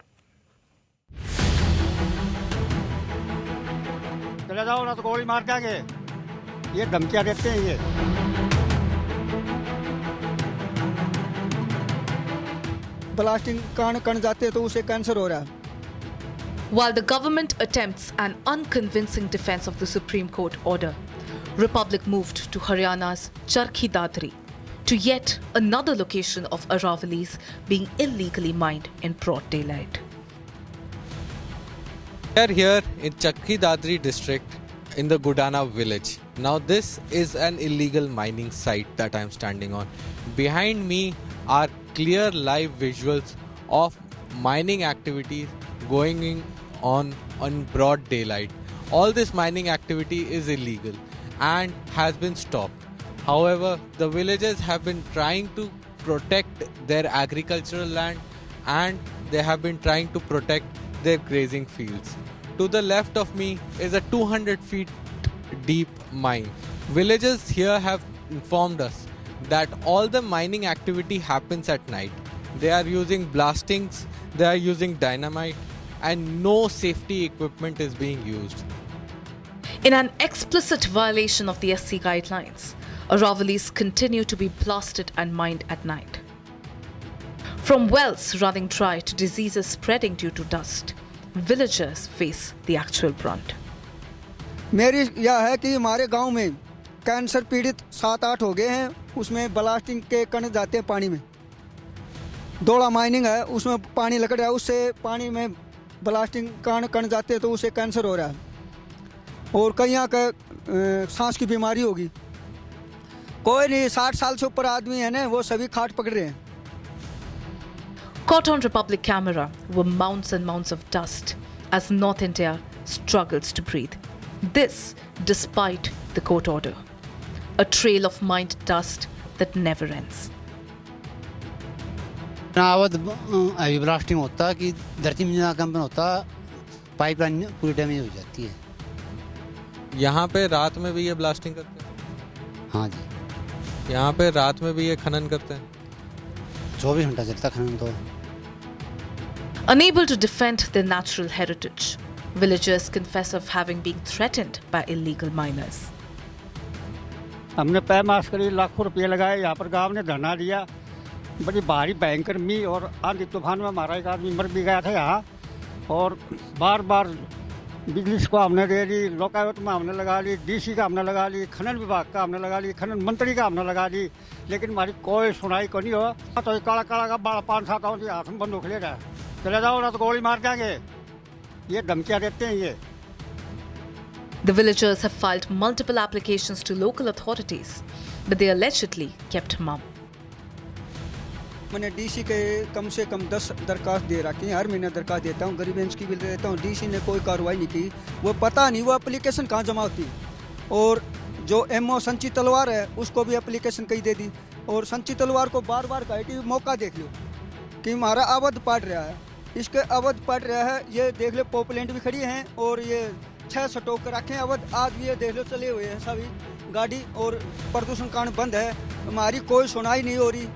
चले जाओ ना तो गोली मार देंगे, ये धमकियां देते हैं ये। ब्लास्टिंग कण जाते हैं तो उसे कैंसर हो रहा है। While the government attempts an unconvincing defense of the Supreme Court order, Republic moved to Haryana's Charkhi Dadri, to yet another location of Aravallis being illegally mined in broad daylight. We are here in Charkhi Dadri district in the Gudana village. Now this is an illegal mining site that I am standing on. Behind me are clear live visuals of mining activities going on broad daylight. All this mining activity is illegal and has been stopped. However, the villagers have been trying to protect their agricultural land and they have been trying to protect their grazing fields. To the left of me is a 200 feet deep mine. Villagers here have informed us that all the mining activity happens at night. They are using blastings, they are using dynamite, and no safety equipment is being used. In an explicit violation of the SC guidelines, Aravallis continue to be blasted and mined at night. From wells running dry to diseases spreading due to dust, villagers face the actual brunt. मेरी यह है कि हमारे गांव में cancer पीड़ित 7-8 हो गए हैं, उसमें ब्लास्टिंग के कण जाते हैं पानी में। दोड़ा माइनिंग है, उसमें पानी लग रहा है, उससे पानी में ब्लास्टिंग कण जाते हैं तो उसे कैंसर हो रहा है और कई यहाँ का सांस की बीमारी होगी। कोई नहीं, 60 साल से ऊपर आदमी है ना, वो सभी खाट पकड़ रहे हैं। Caught on Republic camera were mounds and mounds of dust as North India struggles to breathe. This despite the court order. A trail of mined dust that never ends. अभी ब्लास्टिंग होता है कि धरती में कंपन होता, पाइपलाइन पूरी damage हो जाती है। यहाँ पे रात में भी ये ब्लास्टिंग करते हैं? हाँ जी। यहाँ पे रात में भी ये खनन करते हैं? 24 घंटा चलता खनन तो। Unable to defend their natural heritage, villagers confess of having been threatened by illegal miners. हमने पैर मास करी, लाखों रुपये लगाए, यहाँ पर गांव ने धरना दिया। बड़ी भारी भयंकर मी और आंधी तूफान में हमारा एक आदमी मर भी गया था यहाँ, और बार-बार बिजली को हमने दे दी, लोकायुक्त में हमने लगा ली, डीसी का हमने लगा ली, खनन विभाग का हमने लगा ली, खनन मंत्री का हमने लगा ली, लेकिन हमारी कोई सुनाई को नहीं हो। तो ये काला काला का बड़ा 5-7 आउंस हाथ में बंदूक ले रहा है, चले जाओ ना तो गोली मार देंगे, ये धमकियां देते हैं ये। The villagers have filed multiple applications to local authorities, but they allegedly kept mum. मैंने डीसी के कम से कम 10 दरखास्त दे रखी हैं, हर महीने दरखास्त देता हूँ, ग्रीवेंस की भी देता हूँ। डीसी ने कोई कार्रवाई नहीं की, वो पता नहीं वो एप्लीकेशन कहाँ जमा होती है। और जो एमओ संचित तलवार है उसको भी एप्लीकेशन कहीं दे दी, और संचित तलवार को बार-बार कहे कि मौका देख लो कि हमारा अवध पड़ रहा है, इसके अवध पड़ रहा है, ये देख लो पॉपुलेंट भी खड़ी हैं और ये 6 स्टॉक रखे हैं अवध, आज भी ये देख लो चले हुए हैं सभी गाड़ी, और प्रदूषण कारण बंद है, हमारी कोई सुनाई नहीं हो रही।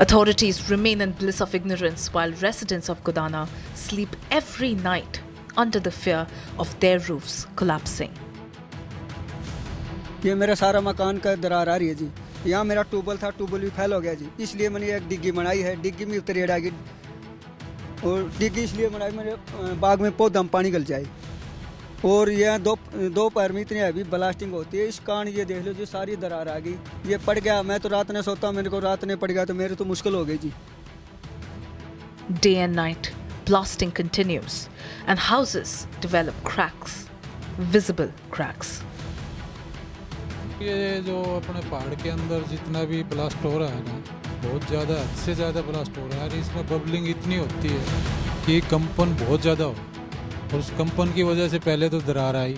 Authorities remain in bliss of ignorance while residents of Godana sleep every night under the fear of their roofs collapsing. ये मेरा सारा मकान का दरार आ रही है जी। यहाँ मेरा ट्यूबवेल था, ट्यूबवेल भी फेल हो गया जी, इसलिए मैंने एक डिग्गी बनाई है, डिग्गी में उतरी अड़ागी और डिग्गी इसलिए बनाई मेरे बाग में पौधा में पानी गल जाए। और यह दोपहर में इतनी अभी ब्लास्टिंग होती है, इस कारण ये देख लो जी सारी दरार आ गई, ये पड़ गया। मैं तो रात में सोता, मेरे को रात में पड़ गया तो मेरे तो मुश्किल हो गई जी। Day and night, blasting continues and houses develop cracks, visible cracks. ये जो अपने पहाड़ के अंदर जितना भी ब्लास्ट हो रहा है ना, बहुत ज़्यादा, हद से ज़्यादा ब्लास्ट हो रहा है। इसमें बबलिंग इतनी होती है कि कंपन बहुत ज़्यादा हो, और उस कंपन की वजह से पहले तो दरार आई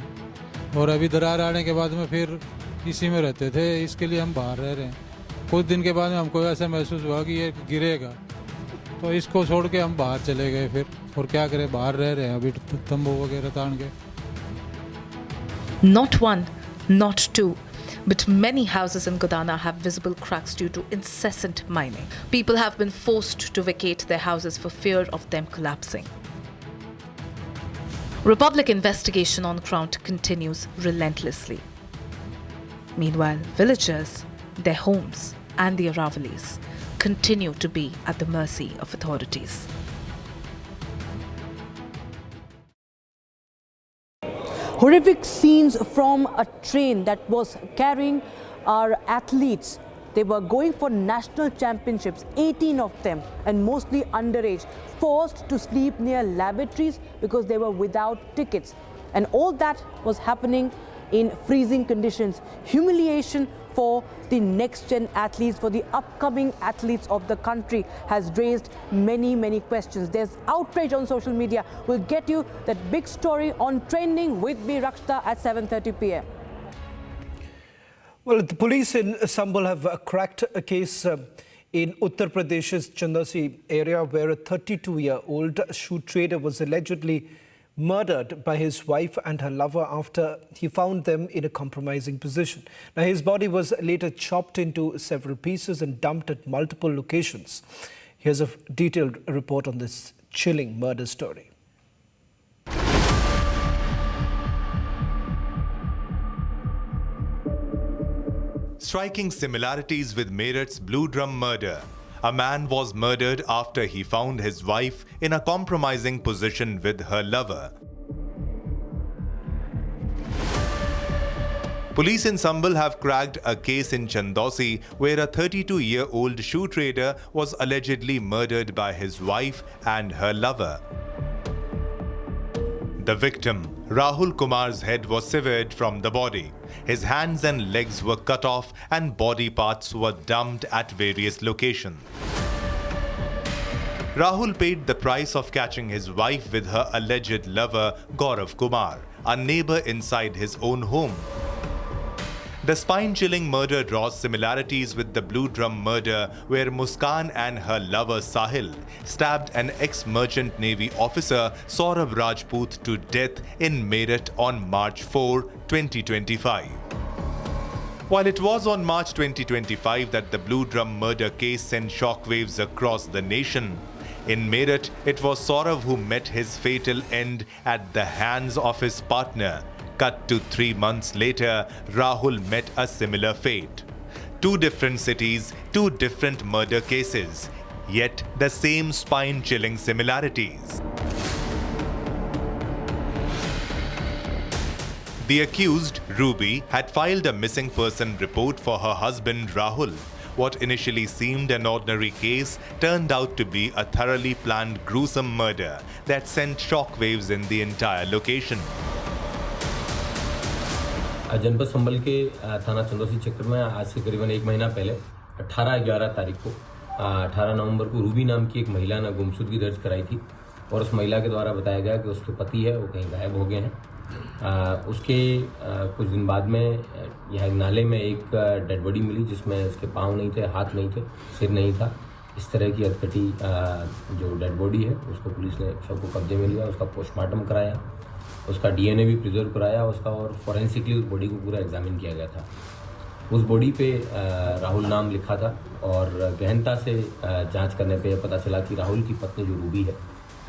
और अभी दरार आने के बाद में फिर इसी में रहते थे, इसके लिए हम बाहर रह रहे हैं। कुछ दिन के बाद में हमको ऐसा महसूस हुआ कि ये गिरेगा, तो इसको छोड़ के हम बाहर चले गए फिर, और क्या करें, बाहर रह रहे हैं अभी तंबू वगैरह तान के। Not one, not two, but many houses in Godana have visible cracks due to incessant mining. People have been forced to vacate their houses for fear of them collapsing. Republic investigation on ground continues relentlessly. Meanwhile, villagers, their homes and the Aravallis continue to be at the mercy of authorities. Horrific scenes from a train that was carrying our athletes. They were going for national championships, 18 of them, and mostly underage, forced to sleep near lavatories because they were without tickets. And all that was happening in freezing conditions. Humiliation for the next-gen athletes, for the upcoming athletes of the country, has raised many, many questions. There's outrage on social media. We'll get you that big story on Trending with me, Rakshita, at 7:30 p.m. Well, the police in Sambal have cracked a case in Uttar Pradesh's Chandasi area where a 32-year-old shoe trader was allegedly murdered by his wife and her lover after he found them in a compromising position. Now, his body was later chopped into several pieces and dumped at multiple locations. Here's a detailed report on this chilling murder story. Striking similarities with Meerut's Blue Drum murder. A man was murdered after he found his wife in a compromising position with her lover. Police in Sambal have cracked a case in Chandausi where a 32-year-old shoe trader was allegedly murdered by his wife and her lover. The victim, Rahul Kumar's head was severed from the body. His hands and legs were cut off and body parts were dumped at various locations. Rahul paid the price of catching his wife with her alleged lover Gaurav Kumar, a neighbor inside his own home. The spine-chilling murder draws similarities with the Blue Drum murder where Muskan and her lover Sahil stabbed an ex-merchant navy officer Saurabh Rajput to death in Meerut on March 4, 2025. While it was on March 2025 that the Blue Drum murder case sent shockwaves across the nation, in Meerut it was Saurabh who met his fatal end at the hands of his partner. Cut to 3 months later, Rahul met a similar fate. 2 different cities, 2 different murder cases, yet the same spine-chilling similarities. The accused, Ruby, had filed a missing person report for her husband Rahul. What initially seemed an ordinary case turned out to be a thoroughly planned gruesome murder that sent shockwaves in the entire location. जनपद संबल के थाना चंदौसी क्षेत्र में आज से करीबन 1 महीना पहले 18-11 तारीख को 18 नवंबर को रूबी नाम की एक महिला ने गुमशुदगी दर्ज कराई थी और उस महिला के द्वारा बताया गया कि उसके पति है वो कहीं गायब हो गए हैं। उसके कुछ दिन बाद में यहाँ नाले में एक डेड बॉडी मिली जिसमें उसके पाँव नहीं थे, हाथ नहीं थे, सिर नहीं था। इस तरह की अधकटी जो डेड बॉडी है उसको पुलिस ने सबको कब्जे में लिया, उसका पोस्टमार्टम कराया, उसका डीएनए भी प्रिजर्व कराया उसका, और फॉरेंसिकली उस बॉडी को पूरा एग्जामिन किया गया था। उस बॉडी पे राहुल नाम लिखा था और गहनता से जांच करने पे पता चला कि राहुल की पत्नी जो रूबी है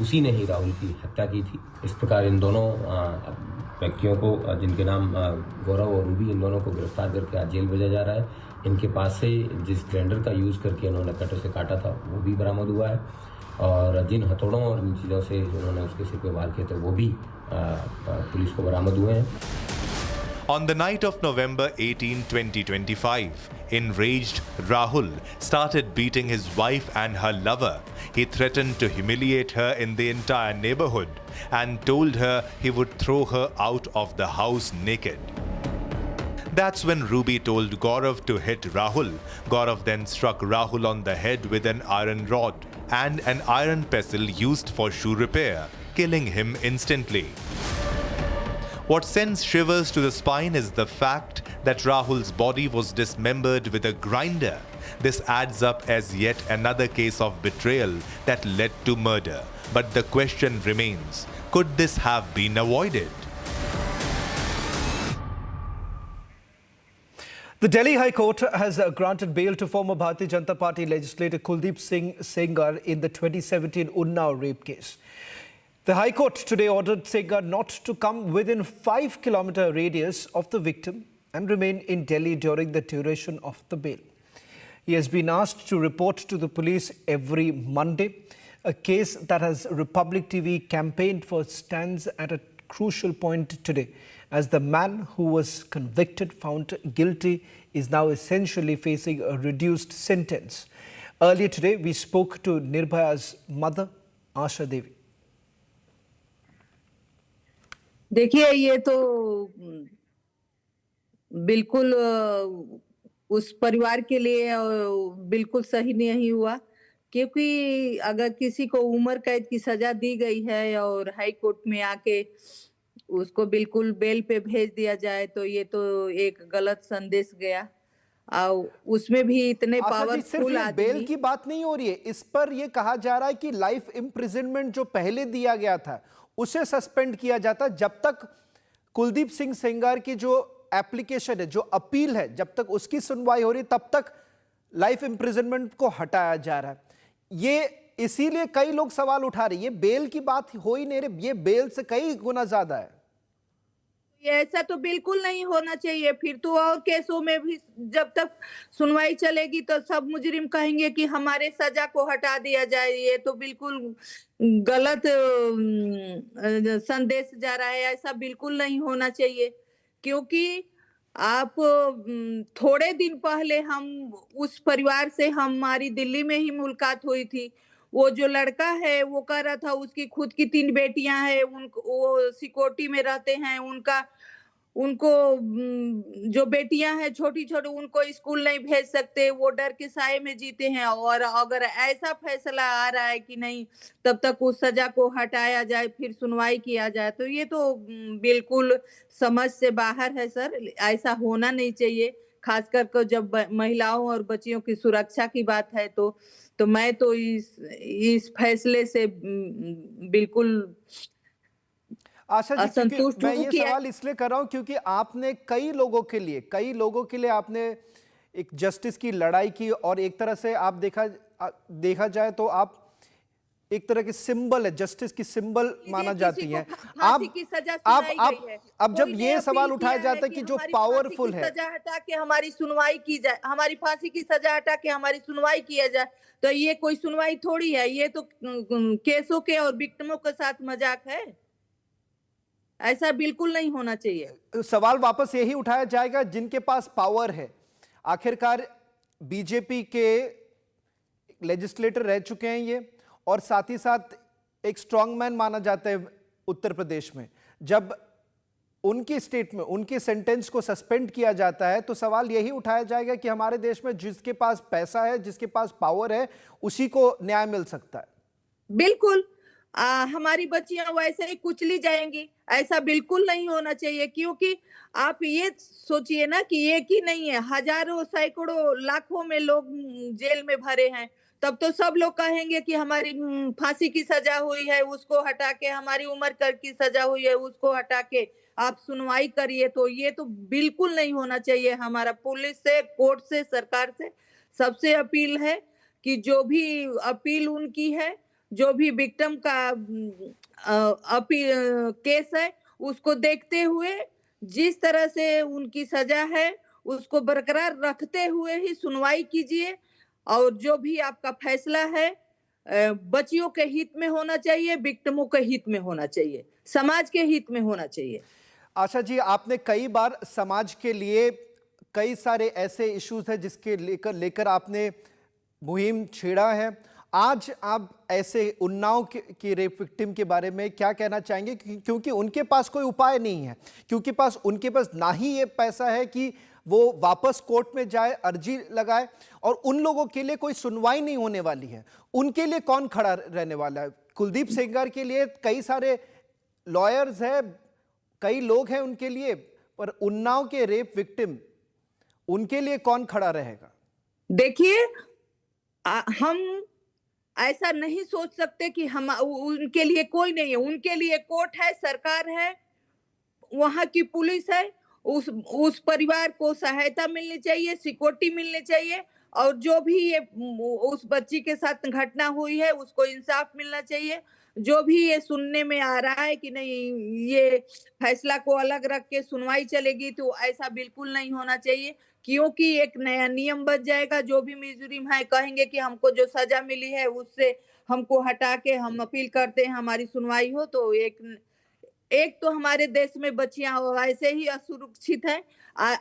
उसी ने ही राहुल की हत्या की थी। इस प्रकार इन दोनों व्यक्तियों को, जिनके नाम गौरव और रूबी, इन दोनों को गिरफ्तार करके आज जेल भेजा जा रहा है। इनके पास से जिस ग्राइंडर का यूज़ करके इन्होंने कटर से काटा था वो भी बरामद हुआ है और जिन हथौड़ों और इन चीज़ों से उन्होंने उसके सिर पे वार किए थे वो भी पुलिस को बरामद हुए हैं। On the night of November 18, 2025, enraged Rahul started beating his wife and her lover. He threatened to humiliate her in the entire neighborhood and told her he would throw her out of the house naked. That's when Ruby told Gaurav to hit Rahul. Gaurav then struck Rahul on the head with an iron rod and an iron pestle used for shoe repair, killing him instantly. What sends shivers to the spine is the fact that Rahul's body was dismembered with a grinder. This adds up as yet another case of betrayal that led to murder. But the question remains, could this have been avoided? The Delhi High Court has granted bail to former Bharatiya Janata Party legislator Kuldeep Singh Sengar in the 2017 Unnao rape case. The High Court today ordered Sengar not to come within 5-kilometer radius of the victim and remain in Delhi during the duration of the bail. He has been asked to report to the police every Monday. A case that has Republic TV campaigned for stands at a crucial point today, as the man who was convicted, found guilty, is now essentially facing a reduced sentence. Earlier today, we spoke to Nirbhaya's mother, Asha Devi. देखिए, ये तो बिल्कुल उस परिवार के लिए बिल्कुल सही नहीं हुआ, क्योंकि अगर किसी को उम्र कैद की सजा दी गई है और हाई कोर्ट में आके उसको बिल्कुल बेल पे भेज दिया जाए तो ये तो एक गलत संदेश गया। उसमें भी इतने पावरफुल आदमी। बेल की बात नहीं हो रही है, इस पर यह कहा जा रहा है कि लाइफ इम्प्रिजनमेंट जो पहले दिया गया था उसे सस्पेंड किया जाता, जब तक कुलदीप सिंह सेंगार की जो एप्लीकेशन है, जो अपील है, जब तक उसकी सुनवाई हो रही तब तक लाइफ इम्प्रिजनमेंट को हटाया जा रहा है। ये इसीलिए कई लोग सवाल उठा रहे हैं, ये बेल की बात हो ही नहीं रही, ये बेल से कई गुना ज्यादा है। ऐसा तो बिल्कुल नहीं होना चाहिए। फिर तो और केसों में भी जब तक सुनवाई चलेगी तो सब मुजरिम कहेंगे कि हमारे सजा को हटा दिया जाए। ये तो बिल्कुल गलत संदेश जा रहा है, ऐसा बिल्कुल नहीं होना चाहिए। क्योंकि आप थोड़े दिन पहले हम उस परिवार से हमारी दिल्ली में ही मुलाकात हुई थी। वो जो लड़का है वो कह रहा था उसकी खुद की 3 बेटियां हैं, वो सिक्योरिटी में रहते हैं, उनको जो बेटियां हैं छोटी छोटी उनको स्कूल नहीं भेज सकते, वो डर के साए में जीते हैं। और अगर ऐसा फैसला आ रहा है कि नहीं तब तक उस सजा को हटाया जाए, फिर सुनवाई किया जाए, तो ये तो बिल्कुल समझ से बाहर है सर। ऐसा होना नहीं चाहिए, खासकर को जब महिलाओं और बच्चियों की सुरक्षा की बात है तो मैं तो इस फैसले से बिल्कुल आशा जी, क्योंकि मैं ये सवाल इसलिए कर रहा हूं क्योंकि आपने कई लोगों के लिए आपने एक जस्टिस की लड़ाई की और एक तरह से आप देखा जाए तो आप एक तरह के सिंबल है, जस्टिस की सिंबल माना जाती है। अब जब ये सवाल उठाया जाता है कि जो पावरफुल है, सजा हटा के हमारी सुनवाई की जाए, हमारी फांसी की सजा हटा के हमारी सुनवाई किया जाए, तो ये कोई सुनवाई थोड़ी है, ये तो केसों के और विक्टिमों के साथ मजाक है। ऐसा बिल्कुल नहीं होना चाहिए। सवाल वापस यही उठाया जाएगा जिनके पास पावर है। आखिरकार बीजेपी के लेजिस्लेटर रह चुके हैं ये, और साथ ही साथ एक स्ट्रॉन्ग मैन माना जाता है उत्तर प्रदेश में। जब उनकी स्टेट में उनके सेंटेंस को सस्पेंड किया जाता है तो सवाल यही उठाया जाएगा कि हमारे देश में जिसके पास पैसा है, जिसके पास पावर है, उसी को न्याय मिल सकता है। बिल्कुल हमारी बच्चियां वैसे ही कुचली जाएंगी, ऐसा बिल्कुल नहीं होना चाहिए। क्योंकि आप ये सोचिए ना कि एक ही नहीं है, हजारों सैकड़ों लाखों में लोग जेल में भरे हैं, तब तो सब लोग कहेंगे कि हमारी फांसी की सजा हुई है उसको हटा के, हमारी उम्र कैद की सजा हुई है उसको हटा के, आप सुनवाई करिए, तो ये तो बिल्कुल नहीं होना चाहिए। हमारा पुलिस से, कोर्ट से, सरकार से सबसे अपील है कि जो भी अपील उनकी है, जो भी विक्टिम का केस है, उसको देखते हुए जिस तरह से उनकी सजा है उसको बरकरार रखते हुए ही सुनवाई कीजिए, और जो भी आपका फैसला है बच्चियों के हित में होना चाहिए, विक्टिमों के हित में होना चाहिए, समाज के हित में होना चाहिए। आशा जी, आपने कई बार समाज के लिए कई सारे ऐसे इश्यूज हैं जिसके लेकर आपने मुहिम छेड़ा है। आज आप ऐसे उन्नाव की रेप विक्टिम के बारे में क्या कहना चाहेंगे? क्योंकि उनके पास कोई उपाय नहीं है, क्योंकि उनके पास ना ही ये पैसा है कि वो वापस कोर्ट में जाए, अर्जी लगाए, और उन लोगों के लिए कोई सुनवाई नहीं होने वाली है। उनके लिए कौन खड़ा रहने वाला है? कुलदीप सेंगर के लिए कई सारे लॉयर्स हैं, कई लोग हैं उनके लिए, पर उन्नाव के रेप विक्टिम, उनके लिए कौन खड़ा रहेगा? देखिए, हम ऐसा नहीं सोच सकते कि हम उनके लिए कोई नहीं है। उनके लिए कोर्ट है, सरकार है, वहां की पुलिस है। उस परिवार को सहायता मिलनी चाहिए, सिक्योरिटी मिलनी चाहिए, और जो भी ये उस बच्ची के साथ घटना हुई है उसको इंसाफ मिलना चाहिए। जो भी ये सुनने में आ रहा है कि नहीं, ये फैसला को अलग रख के सुनवाई चलेगी, तो ऐसा बिल्कुल नहीं होना चाहिए, क्योंकि एक नया नियम बच जाएगा। जो भी मुजरिम है कहेंगे कि हमको जो सजा मिली है उससे हमको हटा के हम अपील करते हैं, हमारी सुनवाई हो। तो एक तो हमारे देश में बच्चियां वैसे ही असुरक्षित हैं।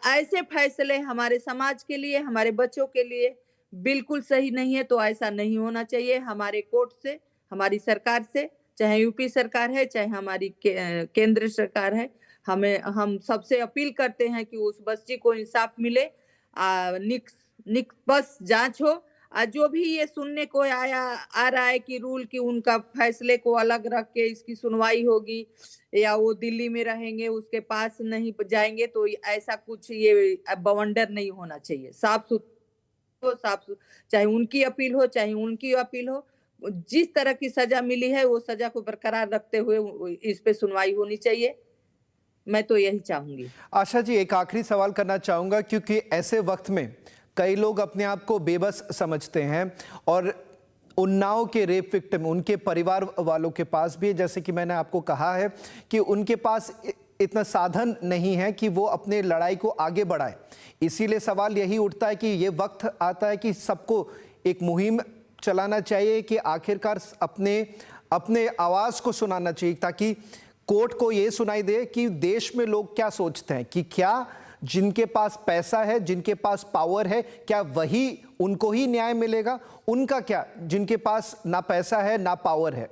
ऐसे फैसले हमारे समाज के लिए, हमारे बच्चों के लिए बिल्कुल सही नहीं है। तो ऐसा नहीं होना चाहिए। हमारे कोर्ट से, हमारी सरकार से, चाहे यूपी सरकार है, चाहे हमारी केंद्र सरकार है, हम सबसे अपील करते हैं कि उस बच्ची को इंसाफ मिले, निष्पक्ष जांच हो। जो भी ये सुनने को आ रहा है कि रूल की उनका फैसले को अलग रख के इसकी सुनवाई होगी, या वो दिल्ली में रहेंगे, उसके पास नहीं जाएंगे, तो ऐसा कुछ ये बवंडर नहीं होना चाहिए। साफ सुथरा, चाहे उनकी अपील हो, चाहे उनकी अपील हो, जिस तरह की सजा मिली है वो सजा को बरकरार रखते हुए इस पे सुनवाई होनी चाहिए। मैं तो यही चाहूंगी। आशा जी, एक आखिरी सवाल करना चाहूंगा, क्योंकि ऐसे वक्त में कई लोग अपने आप को बेबस समझते हैं, और उन्नाव के रेप विक्टिम, उनके परिवार वालों के पास भी, जैसे कि मैंने आपको कहा है कि उनके पास इतना साधन नहीं है कि वो अपने लड़ाई को आगे बढ़ाए। इसीलिए सवाल यही उठता है कि ये वक्त आता है कि सबको एक मुहिम चलाना चाहिए कि आखिरकार अपने आवाज़ को सुनाना चाहिए, ताकि कोर्ट को ये सुनाई दे कि देश में लोग क्या सोचते हैं, कि क्या जिनके पास पैसा है, जिनके पास पावर है, क्या वही उनको ही न्याय मिलेगा? उनका क्या, जिनके पास ना पैसा है ना पावर है?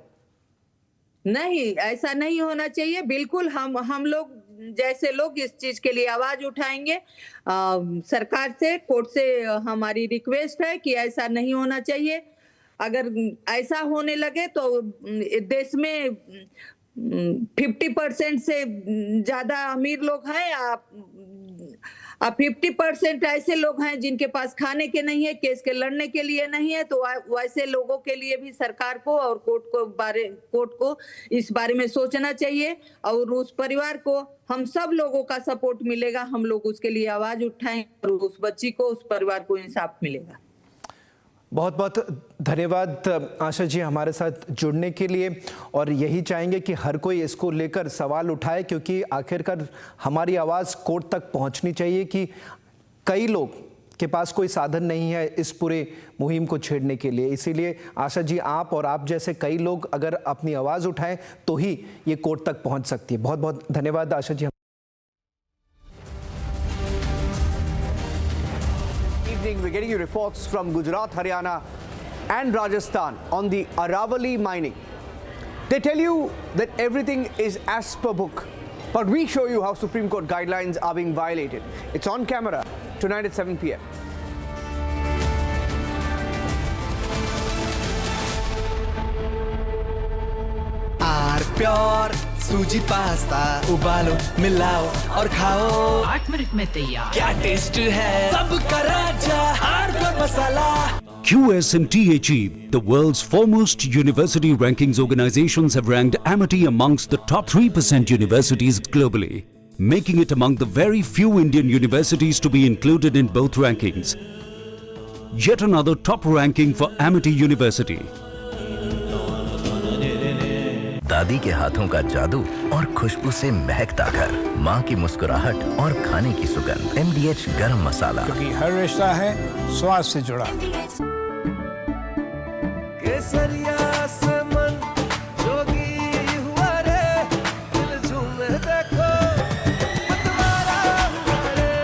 नहीं, ऐसा नहीं होना चाहिए। बिल्कुल हम लोग जैसे लोग इस चीज के लिए आवाज उठाएंगे। सरकार से, कोर्ट से हमारी रिक्वेस्ट है कि ऐसा नहीं होना चाहिए। अगर ऐसा होने लगे तो देश में 50% से ज्यादा अमीर लोग हैं, आप 50% ऐसे लोग हैं जिनके पास खाने के नहीं है, केस के लड़ने के लिए नहीं है। तो वैसे लोगों के लिए भी सरकार को और कोर्ट को इस बारे में सोचना चाहिए, और उस परिवार को हम सब लोगों का सपोर्ट मिलेगा। हम लोग उसके लिए आवाज उठाएं और उस बच्ची को, उस परिवार को इंसाफ मिलेगा। बहुत बहुत धन्यवाद आशा जी हमारे साथ जुड़ने के लिए, और यही चाहेंगे कि हर कोई इसको लेकर सवाल उठाए, क्योंकि आखिरकार हमारी आवाज़ कोर्ट तक पहुंचनी चाहिए कि कई लोग के पास कोई साधन नहीं है इस पूरे मुहिम को छेड़ने के लिए। इसीलिए आशा जी, आप और आप जैसे कई लोग अगर अपनी आवाज़ उठाएं तो ही ये कोर्ट तक पहुँच सकती है। बहुत बहुत धन्यवाद Asha ji. We're getting you reports from Gujarat, Haryana and Rajasthan on the Aravalli mining. They tell you that everything is as per book, but we show you how Supreme Court guidelines are being violated. It's on camera tonight at 7 p.m. Pure सूजी pasta उबालो, मिलाओ और खाओ, 8 minute में तैयार। क्या taste है, सबका राजा आर masala. QSMTHE, the world's foremost university rankings organizations, have ranked Amity amongst the top 3% universities globally. making it among the very few Indian universities to be included in both rankings. Yet another top ranking for Amity University. दादी के हाथों का जादू और खुशबू से महकता घर, माँ की मुस्कुराहट और खाने की सुगंध। MDH गरम मसाला, क्योंकि हर रिश्ता है स्वाद से जुड़ा। केसरिया से मन जोगी हुआ रे, दिल झूमे देखो मतवारा हुआ रे।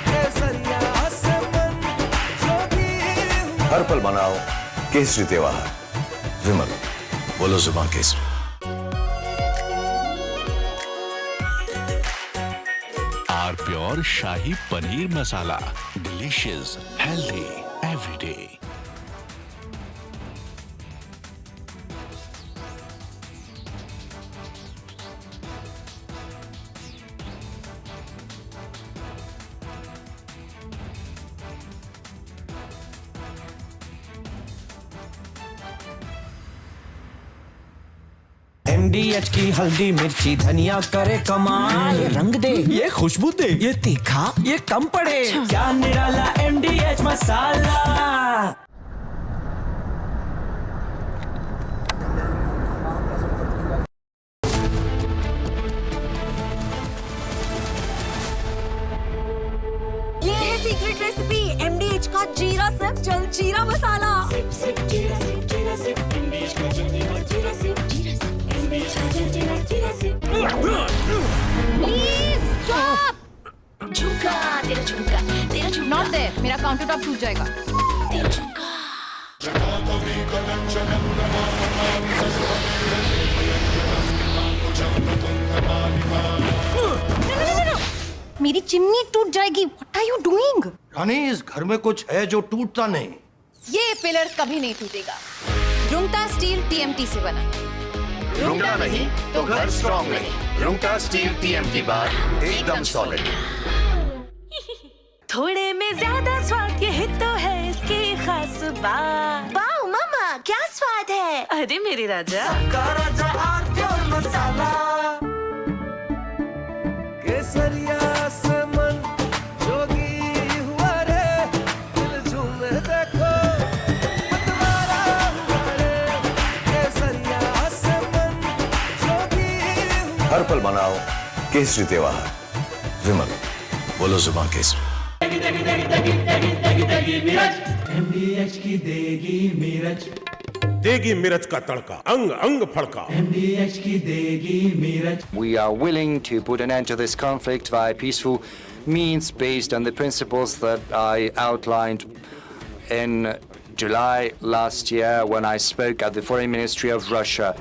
केसरिया से मन जोगी हुआ। हर पल मनाओ केसरी त्योहार। विमल, बोलो जुबान केसरी। Pure shahi paneer masala, delicious, healthy every day. MDH की हल्दी मिर्ची धनिया करे कमाल, ये रंग दे, ये खुशबू दे, ये तीखा, ये कम पड़े, क्या निराला MDH मसाला। ये है सीक्रेट रेसिपी MDH का जीरा sip jaljeera masala. Sip sip जीरा सिप जीरा सिप MDH का जल्दी और जीरा सिप जीरा सिप MDH का जल जीरा जीरा सिप। Please stop. झुमका तेरा झुमका तेरा झुमका। नॉट देयर, मेरा काउंटर टॉप टूट जाएगा। तेरा झुमका। मेरी चिमनी टूट जाएगी। What are you doing? रानी, इस घर में कुछ है जो टूटता नहीं। ये पिलर कभी नहीं टूटेगा। रुंगटा स्टील TMT से बना। रुंगटा नहीं तो घर स्ट्रॉन्ग नहीं। रुंगटा स्टील TMT बार एकदम सॉलिड। थोड़े में ज्यादा स्वाद, ये तो है इसकी खास बात। वाओ मामा, क्या स्वाद है। अरे मेरे राजा, राजा और प्योर मसाला। केसरिया से मन जोगी हुआ रे, दिल झूमे देखो मतवारा हुआ रे। केसरिया से मन जोगी हुआ। हर पल मनाओ केसरी त्योहार। विमल, बोलो जुबान केसरी। MDH की देगी मिर्च, देगी मिर्च का तड़का, अंग अंग फड़का। MDH की देगी मिर्च। We are willing to put an end to this conflict via peaceful means based on the principles that I outlined in July last year when I spoke at the Foreign Ministry of Russia.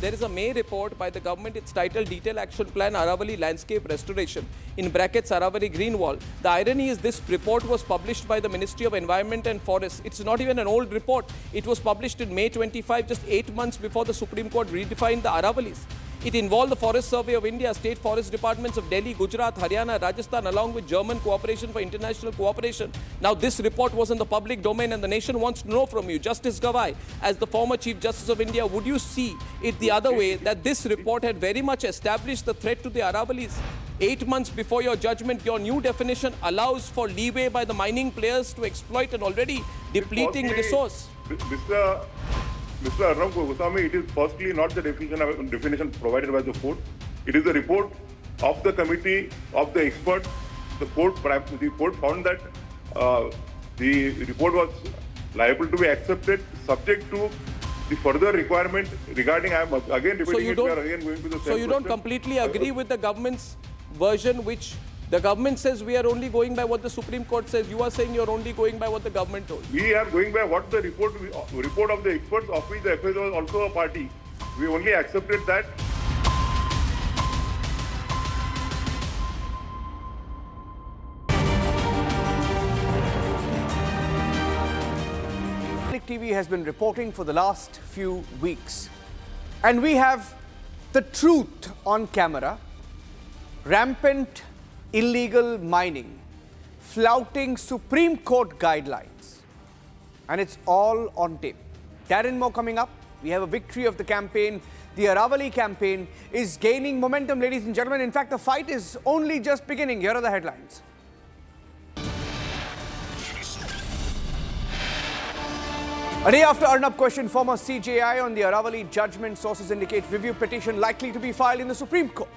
There is a May report by the government. It's titled Detailed Action Plan Aravalli Landscape Restoration, in brackets Aravalli Green Wall. The irony is this report was published by the Ministry of Environment and Forests. It's not even an old report. It was published in May 25, just 8 months before the Supreme Court redefined the Aravallis. It involved the Forest Survey of India, state forest departments of Delhi, Gujarat, Haryana, Rajasthan, along with German Cooperation for International Cooperation. Now, this report was in the public domain and the nation wants to know from you, Justice Gawai, as the former Chief Justice of India, would you see it the other way, that this report had very much established the threat to the Aravallis? 8 months before your judgment, your new definition allows for leeway by the mining players to exploit an already depleting resource. Mr. Arnab Goswami, it is firstly not the definition provided by the court. It is a report of the committee of the experts. The court found that the report was liable to be accepted subject to the further requirement regarding, I am again repeating it, we are again going to the same So you don't completely agree with the government's version, which the government says we are only going by what the Supreme Court says. You are saying you are only going by what the government told. We are going by what the report of the experts, of which the FSO was also a party. We only accepted that. Public TV has been reporting for the last few weeks, and we have the truth on camera. Rampant illegal mining, flouting Supreme Court guidelines, and it's all on tape. That and more coming up. We have a victory of the campaign. The Aravalli campaign is gaining momentum, ladies and gentlemen. In fact, the fight is only just beginning. Here are the headlines. A day after Arnab questioned former CJI on the Aravalli judgment, sources indicate review petition likely to be filed in the Supreme Court.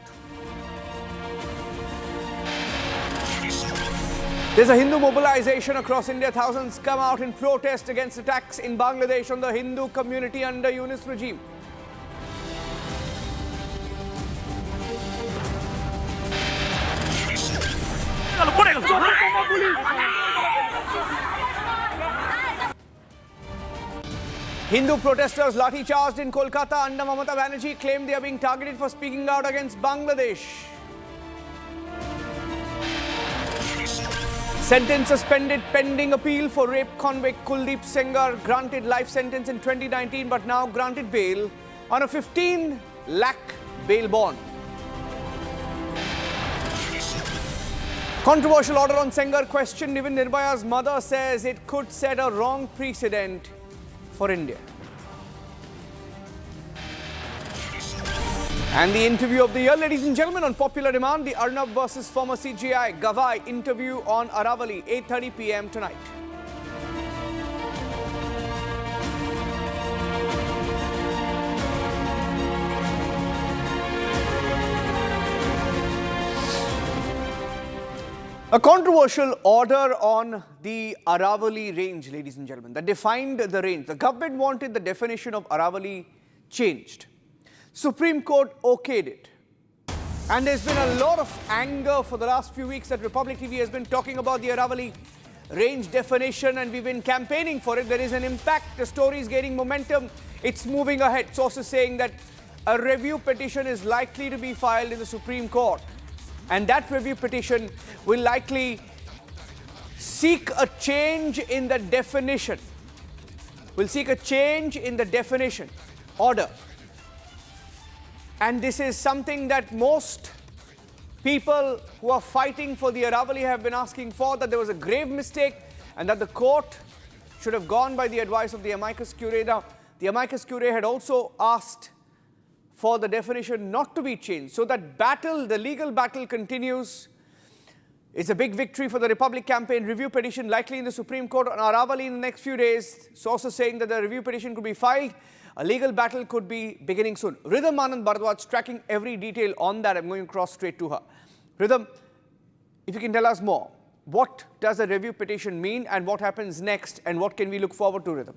There's a Hindu mobilization across India. Thousands come out in protest against attacks in Bangladesh on the Hindu community under Yunus regime. Hindu protesters Lathicharged in Kolkata under Mamata Banerjee claim they are being targeted for speaking out against Bangladesh. Sentence suspended pending appeal for rape convict Kuldeep Sengar, granted life sentence in 2019 but now granted bail on a 15 lakh bail bond. Controversial order on Sengar questioned. Even Nirbhaya's mother says it could set a wrong precedent for India. And the interview of the year, ladies and gentlemen, on popular demand, the Arnab versus former CJI Gavai interview on Aravalli, 8:30 p.m. tonight. A controversial order on the Aravalli range, ladies and gentlemen, that defined the range. The government wanted the definition of Aravalli changed. Supreme Court okayed it. And there's been a lot of anger for the last few weeks that Republic TV has been talking about the Aravalli range definition, and we've been campaigning for it. There is an impact. The story is gaining momentum. It's moving ahead. Sources saying that a review petition is likely to be filed in the Supreme Court. And that review petition will likely seek a change in the definition. Will seek a change in the definition order. And this is something that most people who are fighting for the Aravalli have been asking for, that there was a grave mistake and that the court should have gone by the advice of the amicus curiae. Now, the amicus curiae had also asked for the definition not to be changed. So that battle, the legal battle continues. It's a big victory for the Republic campaign. Review petition likely in the Supreme Court on Aravalli in the next few days. Sources saying that the review petition could be filed. A legal battle could be beginning soon. Rhythm Anand Bharadwaj tracking every detail on that. I'm going across straight to her. Rhythm, if you can tell us more. What does a review petition mean and what happens next and what can we look forward to, Rhythm?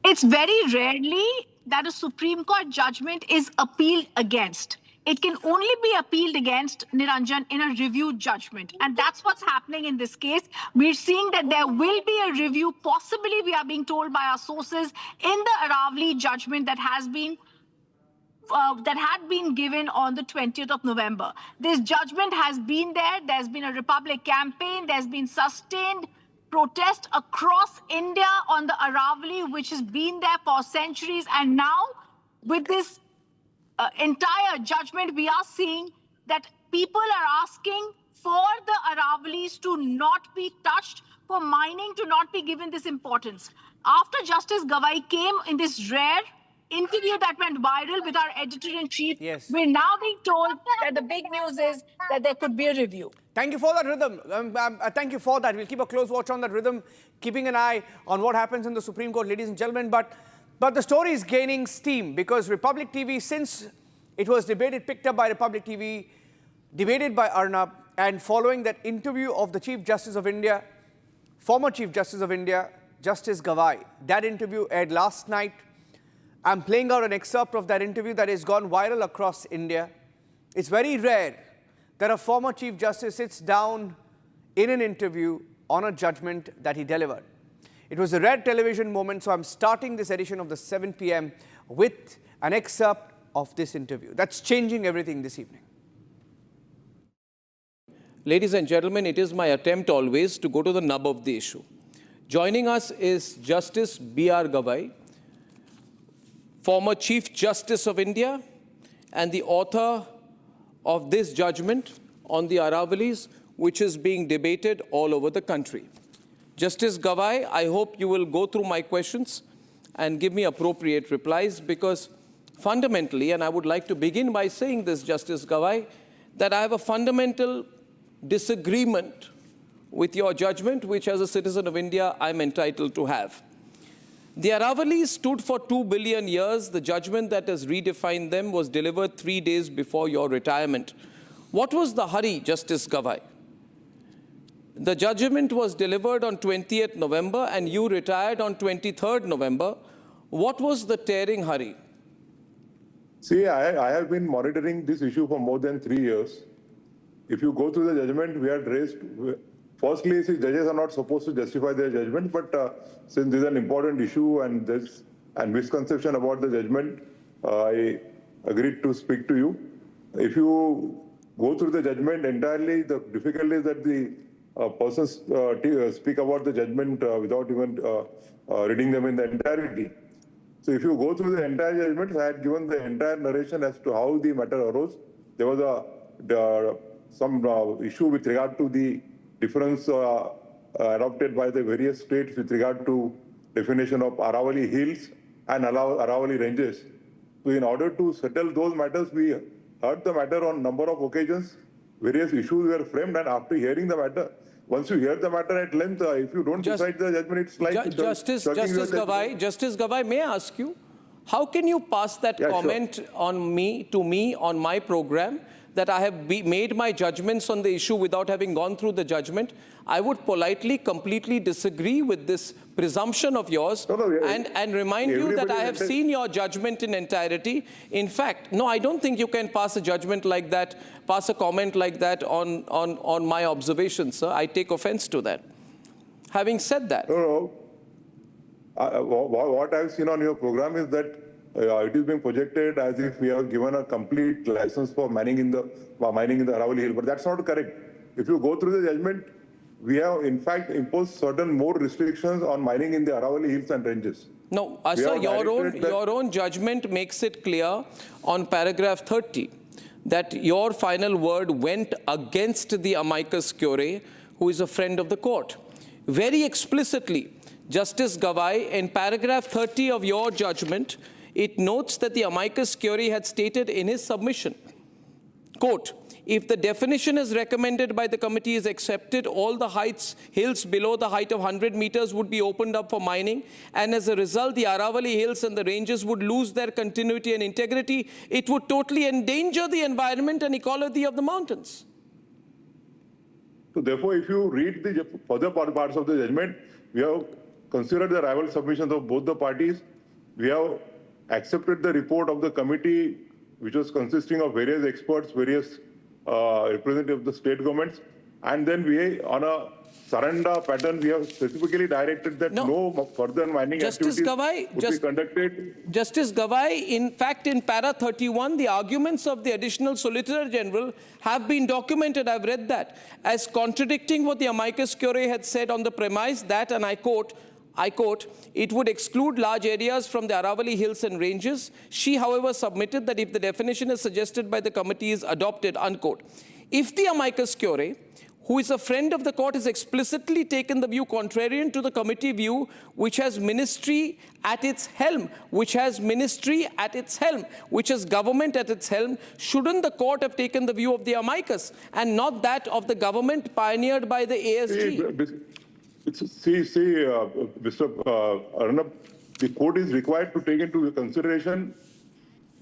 It's very rarely that a Supreme Court judgment is appealed against. It can only be appealed against, Niranjan, in a review judgment. And that's what's happening in this case. We're seeing that there will be a review, possibly we are being told by our sources, in the Aravalli judgment that had been given on the 20th of November. This judgment has been there. There's been a Republic campaign. There's been sustained protest across India on the Aravalli, which has been there for centuries. And now, with this entire judgment, we are seeing that people are asking for the Aravallis to not be touched, for mining to not be given this importance. After Justice Gavai came in this rare interview that went viral with our editor-in-chief, we're now being told that the big news is that there could be a review. Thank you for that, Rhythm. Thank you for that. We'll keep a close watch on that, Rhythm, keeping an eye on what happens in the Supreme Court, ladies and gentlemen. But the story is gaining steam because Republic TV, since it was debated, picked up by Republic TV, debated by Arnab, and following that interview of the Chief Justice of India, former Chief Justice of India, Justice Gavai, that interview aired last night. I'm playing out an excerpt of that interview that has gone viral across India. It's very rare that a former Chief Justice sits down in an interview on a judgment that he delivered. It was a rare television moment, so I'm starting this edition of the 7 p.m. with an excerpt of this interview. That's changing everything this evening. Ladies and gentlemen, it is my attempt always to go to the nub of the issue. Joining us is Justice B.R. Gavai, former Chief Justice of India and the author of this judgment on the Aravallis, which is being debated all over the country. Justice Gavai, I hope you will go through my questions and give me appropriate replies, because fundamentally, and I would like to begin by saying this, Justice Gawai, that I have a fundamental disagreement with your judgment, which as a citizen of India, I'm entitled to have. The Aravallis stood for 2 billion years. The judgment that has redefined them was delivered 3 days before your retirement. What was the hurry, Justice Gawai? The judgment was delivered on 20th November and you retired on 23rd November. What was the tearing hurry? See, I have been monitoring this issue for more than 3 years. If you go through the judgment, we had raised, firstly, judges are not supposed to justify their judgment, but since this is an important issue and there's a misconception about the judgment, I agreed to speak to you. If you go through the judgment entirely, the difficulty is that the persons speak about the judgment without even reading them in the entirety. So if you go through the entire judgment, I had given the entire narration as to how the matter arose. There was some issue with regard to the difference adopted by the various states with regard to definition of Aravalli hills and Aravalli ranges. So in order to settle those matters, we heard the matter on number of occasions. Various issues were framed, and after hearing the matter, once you hear the matter at length, if you don't decide the judgment, it's like Justice Gawai, may I ask you, how can you pass that comment on me on my program that I have made my judgments on the issue without having gone through the judgment? I would politely, completely disagree with this presumption of yours and remind you that I have seen your judgment in entirety. In fact, no, I don't think you can pass a judgment like that, pass a comment like that on my observations, sir. I take offense to that. Having said that. What I've seen on your program is that it is being projected as if we have given a complete license for mining in the Aravalli Hill, but that's not correct. If you go through the judgment, we have in fact imposed certain more restrictions on mining in the Aravalli Hills and ranges. No, sir, your own judgment makes it clear on paragraph 30 that your final word went against the amicus curiae, who is a friend of the court. Very explicitly, Justice Gawai, in paragraph 30 of your judgment, it notes that the amicus curiae had stated in his submission, quote, if the definition as recommended by the committee is accepted, all the hills below the height of 100 meters would be opened up for mining, and as a result, the Aravalli hills and the ranges would lose their continuity and integrity. It would totally endanger the environment and ecology of the mountains. So therefore, if you read the further parts of the judgment, we have considered the rival submissions of both the parties. We have accepted the report of the committee, which was consisting of various experts, various representatives of the state governments, and then we, on a surrender pattern, we have specifically directed that no further mining activities would be conducted. Justice Gawai, in fact, in para 31, the arguments of the Additional Solicitor General have been documented. I've read that as contradicting what the amicus curiae had said on the premise that, and I quote, it would exclude large areas from the Aravalli hills and ranges. She, however, submitted that if the definition as suggested by the committee is adopted, unquote. If the amicus curiae, who is a friend of the court, has explicitly taken the view contrarian to the committee view, which has ministry at its helm, which has government at its helm, shouldn't the court have taken the view of the amicus and not that of the government pioneered by the ASG? Mr. Arnab, the court is required to take into consideration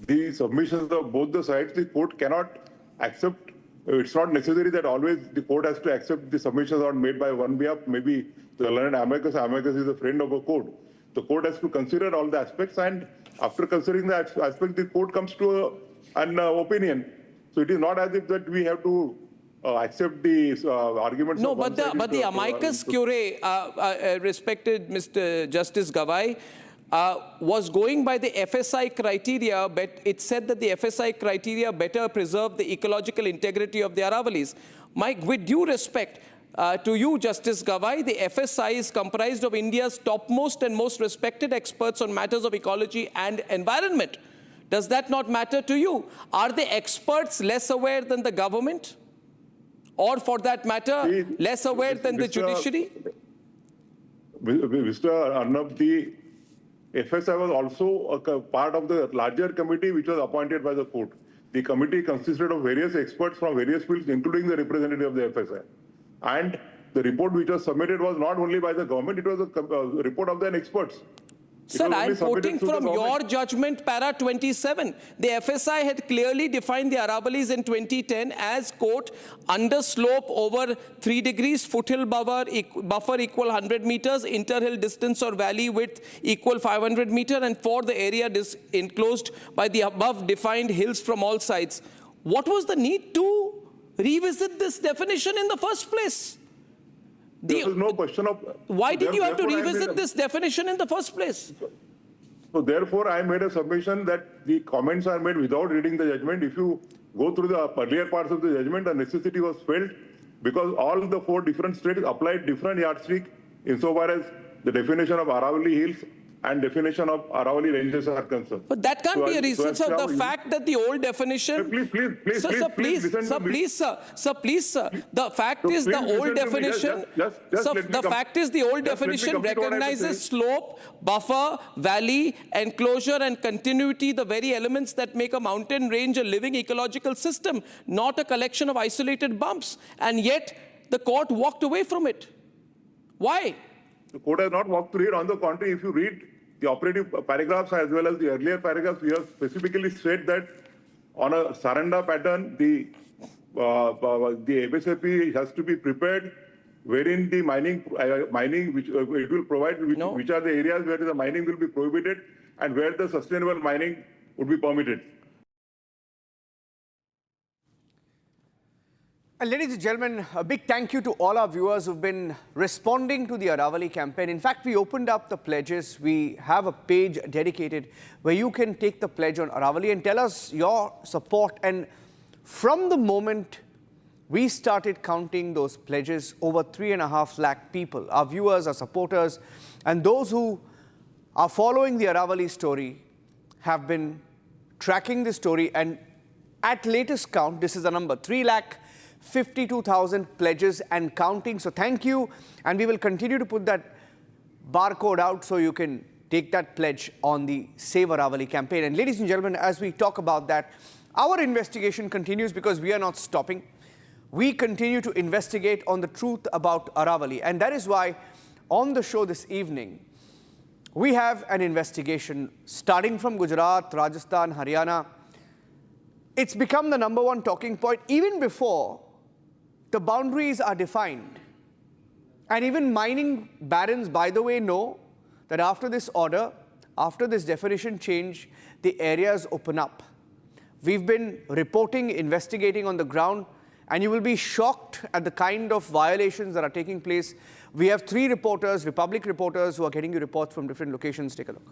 the submissions of both the sides. The court cannot accept. It's not necessary that always the court has to accept the submissions are made by one behalf. Maybe the learned amicus is a friend of a court. The court has to consider all the aspects, and after considering the aspect, the court comes to an opinion. So it is not as if that we have to accept the arguments. No, but the amicus curiae, respected Mr. Justice Gawai, was going by the FSI criteria, but it said that the FSI criteria better preserve the ecological integrity of the Aravallis. Mike, with due respect to you, Justice Gawai, the FSI is comprised of India's topmost and most respected experts on matters of ecology and environment. Does that not matter to you? Are the experts less aware than the government? Or for that matter, less aware than the judiciary? Mr. Arnab, FSI was also a part of the larger committee which was appointed by the court. The committee consisted of various experts from various fields, including the representative of the FSI. And the report which was submitted was not only by the government, it was a report of the experts. Sir, I'm quoting from your judgment, para 27. The FSI had clearly defined the Aravallis in 2010 as, quote, underslope over 3 degrees, foothill buffer equal 100 meters, interhill distance or valley width equal 500 meter, and for the area enclosed by the above defined hills from all sides. What was the need to revisit this definition in the first place? There was no question of... Why did you have to revisit this definition in the first place? So therefore, I made a submission that the comments are made without reading the judgment. If you go through the earlier parts of the judgment, the necessity was felt because all the 4 different states applied different yardstick insofar as the definition of Aravalli hills and definition of Aravalli ranges are concerned. But that can't be a reason, sir. The fact that the old definition... Please, sir. The fact is the old definition... The fact is the old definition recognizes slope, buffer, valley, enclosure and continuity, the very elements that make a mountain range a living ecological system, not a collection of isolated bumps. And yet, the court walked away from it. Why? The court has not walked through it. On the contrary, if you read the operative paragraphs as well as the earlier paragraphs, we have specifically said that on a Saranda pattern, the FSAP has to be prepared wherein the mining which it will provide, which are the areas where the mining will be prohibited and where the sustainable mining would be permitted. And ladies and gentlemen, a big thank you to all our viewers who've been responding to the Aravalli campaign. In fact, we opened up the pledges. We have a page dedicated where you can take the pledge on Aravalli and tell us your support. And from the moment we started counting those pledges, over 3.5 lakh people, our viewers, our supporters, and those who are following the Aravalli story have been tracking the story. And at latest count, this is the number, 3,52,000 pledges and counting. So thank you, and we will continue to put that barcode out so you can take that pledge on the Save Aravalli campaign. And ladies and gentlemen, as we talk about that, our investigation continues because we are not stopping. We continue to investigate on the truth about Aravalli, and that is why on the show this evening we have an investigation starting from Gujarat, Rajasthan, Haryana. It's become the #1 talking point even before the boundaries are defined. And even mining barons, by the way, know that after this order, after this definition change, the areas open up. We've been reporting, investigating on the ground, and you will be shocked at the kind of violations that are taking place. We have 3 reporters, Republic reporters, who are getting you reports from different locations. Take a look.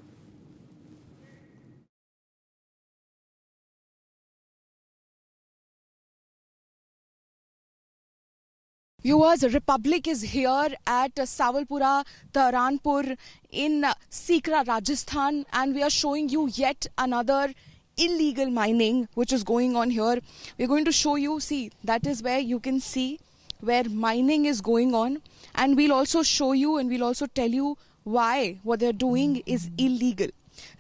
Viewers, Republic is here at Sawalpura, Taranpur in Sikra, Rajasthan, and we are showing you yet another illegal mining which is going on here. We're going to show you, see, that is where you can see where mining is going on, and we'll also show you and we'll also tell you why what they're doing is illegal.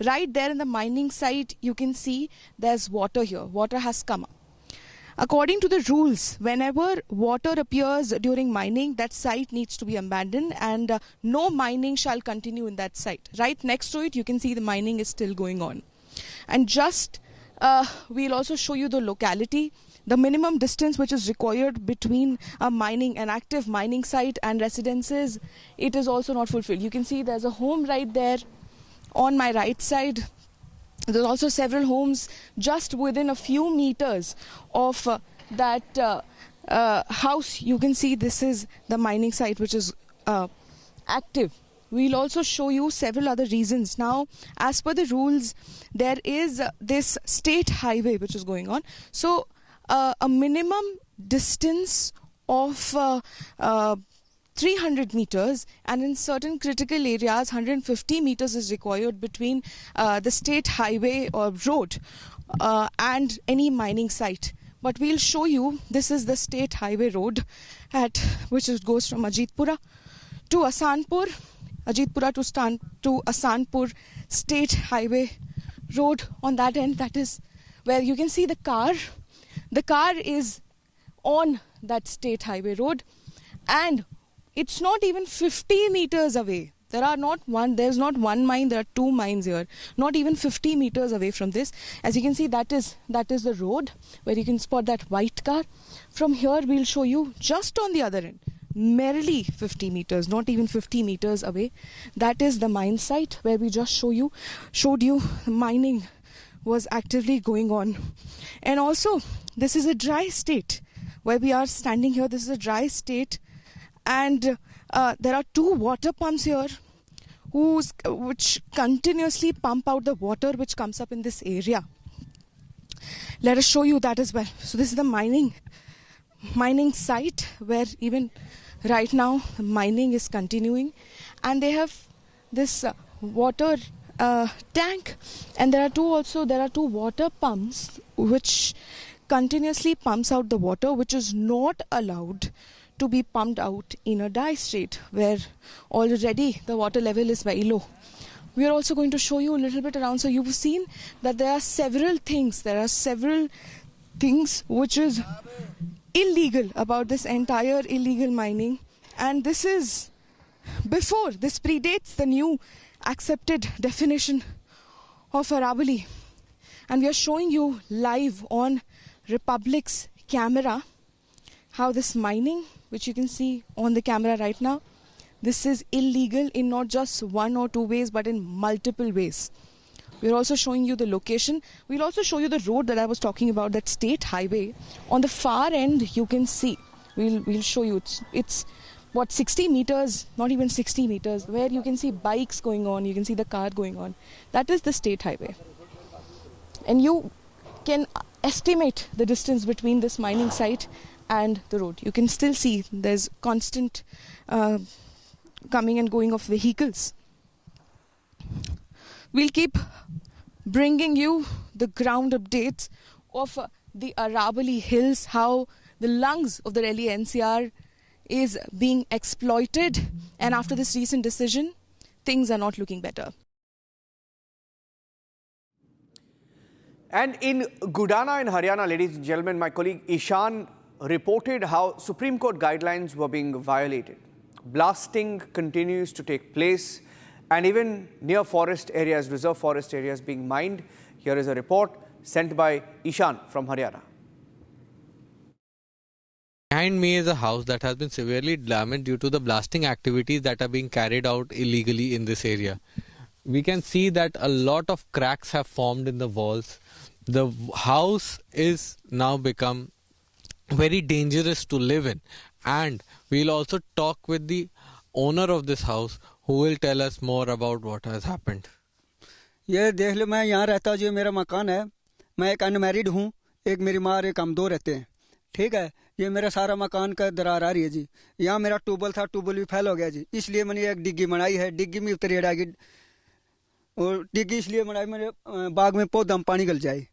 Right there in the mining site, you can see there's water here. Water has come up. According to the rules, whenever water appears during mining, that site needs to be abandoned and no mining shall continue in that site. Right next to it, you can see the mining is still going on. And just, we'll also show you the locality. The minimum distance which is required between an active mining site and residences, it is also not fulfilled. You can see there's a home right there on my right side. There's also several homes just within a few meters of that house. You can see this is the mining site which is active. We'll also show you several other reasons. Now, as per the rules, there is this state highway which is going on. So, a minimum distance of 300 meters, and in certain critical areas 150 meters is required between the state highway or road and any mining site. But we'll show you, this is the state highway road which goes from Ajitpura to Asanpur. Ajitpura to Asanpur State Highway Road on that end. That is where you can see the car. The car is on that State Highway Road, and it's not even 50 meters away. There's not one mine, there are two mines here. Not even 50 meters away from this. As you can see, that is the road where you can spot that white car. From here, we'll show you just on the other end, merely 50 meters, not even 50 meters away. That is the mine site where we just showed you mining was actively going on. And also, this is a dry state where we are standing here. This is a dry state, and there are two water pumps here which continuously pump out the water which comes up in this area. Let us show you that as well. So this is the mining site where even right now mining is continuing, and they have this water tank, and there are two water pumps which continuously pumps out the water, which is not allowed to be pumped out in a dry state where already the water level is very low. We are also going to show you a little bit around. So you've seen that there are several things which is illegal about this entire illegal mining, and this predates the new accepted definition of Aravalli, and we are showing you live on Republic's camera how this mining, which you can see on the camera right now, this is illegal in not just one or two ways but in multiple ways. We're also showing you the location. We'll also show you the road that I was talking about, that state highway. On the far end, you can see, we'll show you, it's what, 60 meters, not even 60 meters, where you can see bikes going on, you can see the car going on. That is the state highway. And you can estimate the distance between this mining site and the road. You can still see there's constant coming and going of vehicles. We'll keep bringing you the ground updates of the Aravalli Hills, how the lungs of the Delhi NCR is being exploited, and after this recent decision, things are not looking better. And in Gudana in Haryana, ladies and gentlemen, my colleague Ishan reported how Supreme Court guidelines were being violated. Blasting continues to take place, and even near forest areas, reserve forest areas being mined. Here is a report sent by Ishan from Haryana. Behind me is a house that has been severely damaged due to the blasting activities that are being carried out illegally in this area. We can see that a lot of cracks have formed in the walls. The house is now become very dangerous to live in, and we'll also talk with the owner of this house who will tell us more about what has happened. ये देख लो, मैं यहाँ रहता हूँ, जो मेरा मकान है, मैं एक अनमैरिड हूँ, एक मेरी माँ और एक हम दो रहते हैं, ठीक है। ये मेरा सारा मकान का दरार आ रही है जी। यहाँ मेरा ट्यूबवेल था, ट्यूबवेल भी फेल हो गया जी, इसलिए मैंने एक डिग्गी बनाई है, डिग्गी में उतरी रहेगी, और डिग्गी इसलिए बनाई मेरे बाग में पौधा में पानी गल जाए।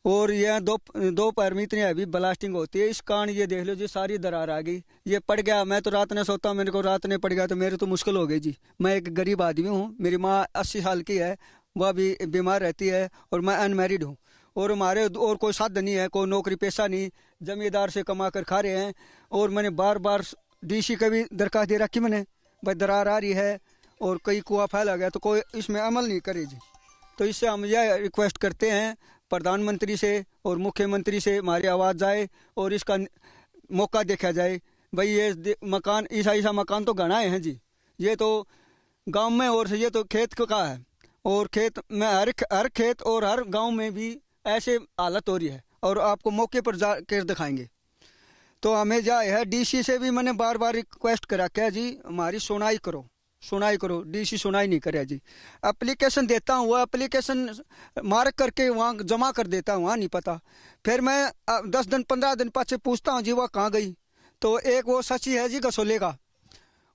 और ये दोपहर में इतनी हैवी ब्लास्टिंग होती है, इस कारण ये देख लो जी सारी दरार आ गई। ये पड़ गया, मैं तो रात ने सोता, मेरे को रात ने पड़ गया तो मेरे तो मुश्किल हो गई जी। मैं एक गरीब आदमी हूँ, मेरी माँ 80 साल की है, वह भी बीमार रहती है, और मैं अनमैरिड हूँ, और हमारे और कोई साधन नहीं है, कोई नौकरी पेशा नहीं, जमींदार से कमा कर खा रहे हैं। और मैंने बार बार डीसी का भी दरखास्त दे रखी मैंने, भाई दरार आ रही है और कई कुआं फैला गया, तो कोई इसमें अमल नहीं करे जी। तो इससे हम यह रिक्वेस्ट करते हैं प्रधानमंत्री से और मुख्यमंत्री से, हमारी आवाज़ जाए और इसका मौका देखा जाए। भाई ये मकान ऐसा मकान तो गणाए हैं जी, ये तो गांव में, और ये तो खेत का है, और खेत में हर खेत और हर गांव में भी ऐसे हालत हो रही है, और आपको मौके पर जा कर दिखाएंगे। तो हमें जाए है, डीसी से भी मैंने बार बार रिक्वेस्ट करा क्या जी, हमारी सुनाई करो, डीसी सुनाई नहीं करे जी। एप्लीकेशन देता हूँ, वो एप्लीकेशन मार्क करके वहाँ जमा कर देता हूँ, वहाँ नहीं पता। फिर मैं 10 दिन 15 दिन पाछे पूछता हूँ जी वह कहाँ गई, तो एक वो सची है जी गसोले का,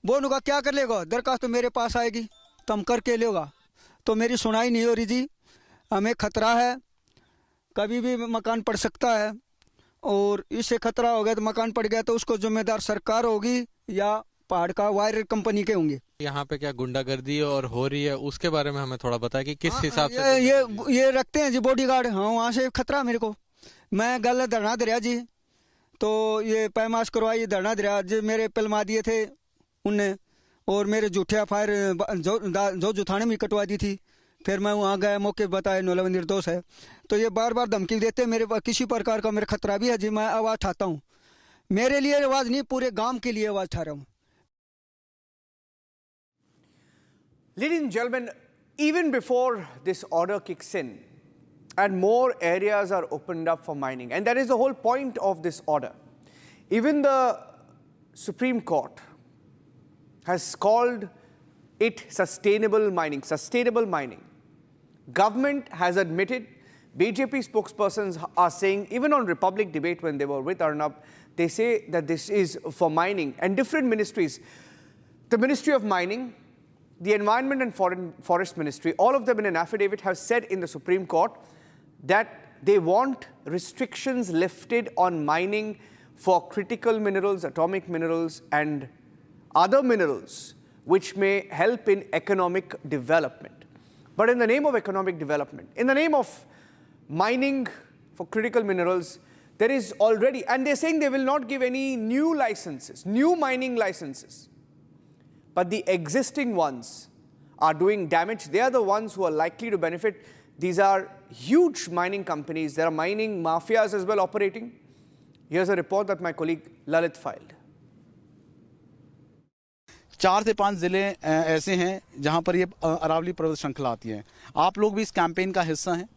वो उनका क्या कर लेगा, दरखास्त तो मेरे पास आएगी तो हम करके लेगा। तो मेरी सुनाई नहीं हो रही जी, हमें खतरा है, कभी भी मकान पड़ सकता है, और इससे खतरा हो गया तो मकान पड़ गया तो उसको जिम्मेदार सरकार होगी या पहाड़ का वायर कंपनी के होंगे। यहाँ पे क्या गुंडागर्दी और हो रही है उसके बारे में हमें थोड़ा बताया कि किस हिसाब से ये रखते हैं जी बॉडीगार्ड। हाँ, वहाँ से खतरा मेरे को। मैं गल धरना दरिया जी, तो ये पैमाश करवाई धरना दरिया जी, मेरे पिलमा दिए थे उनने, और मेरे जूठे फायर जो जुथाने में कटवा दी थी। फिर मैं वहाँ गया, मौके बताया नौलवा निर्दोष है। तो ये बार बार धमकी देते, मेरे पास किसी प्रकार का मेरा खतरा भी है जी। मैं आवाज़ उठाता हूँ, मेरे लिए आवाज़ नहीं, पूरे गांव के लिए आवाज़ उठा रहा हूँ। Ladies and gentlemen, even before this order kicks in and more areas are opened up for mining, and that is the whole point of this order, even the Supreme Court has called it sustainable mining. Sustainable mining. Government has admitted, BJP spokespersons are saying, even on Republic debate when they were with Arnab, they say that this is for mining, and different ministries, the Ministry of Mining, the Environment and Forest Ministry, all of them in an affidavit have said in the Supreme Court that they want restrictions lifted on mining for critical minerals, atomic minerals and other minerals which may help in economic development. But in the name of economic development, in the name of mining for critical minerals, there is already, and they're saying they will not give any new licenses, new mining licenses. But the existing ones are doing damage. They are the ones who are likely to benefit. These are huge mining companies. There are mining mafias as well operating. Here's a report that my colleague Lalit filed. 4 से 5 जिले ऐसे हैं जहां पर ये अरावली पर्वत श्रृंखला आती है। आप लोग भी इस कैंपेन का हिस्सा हैं।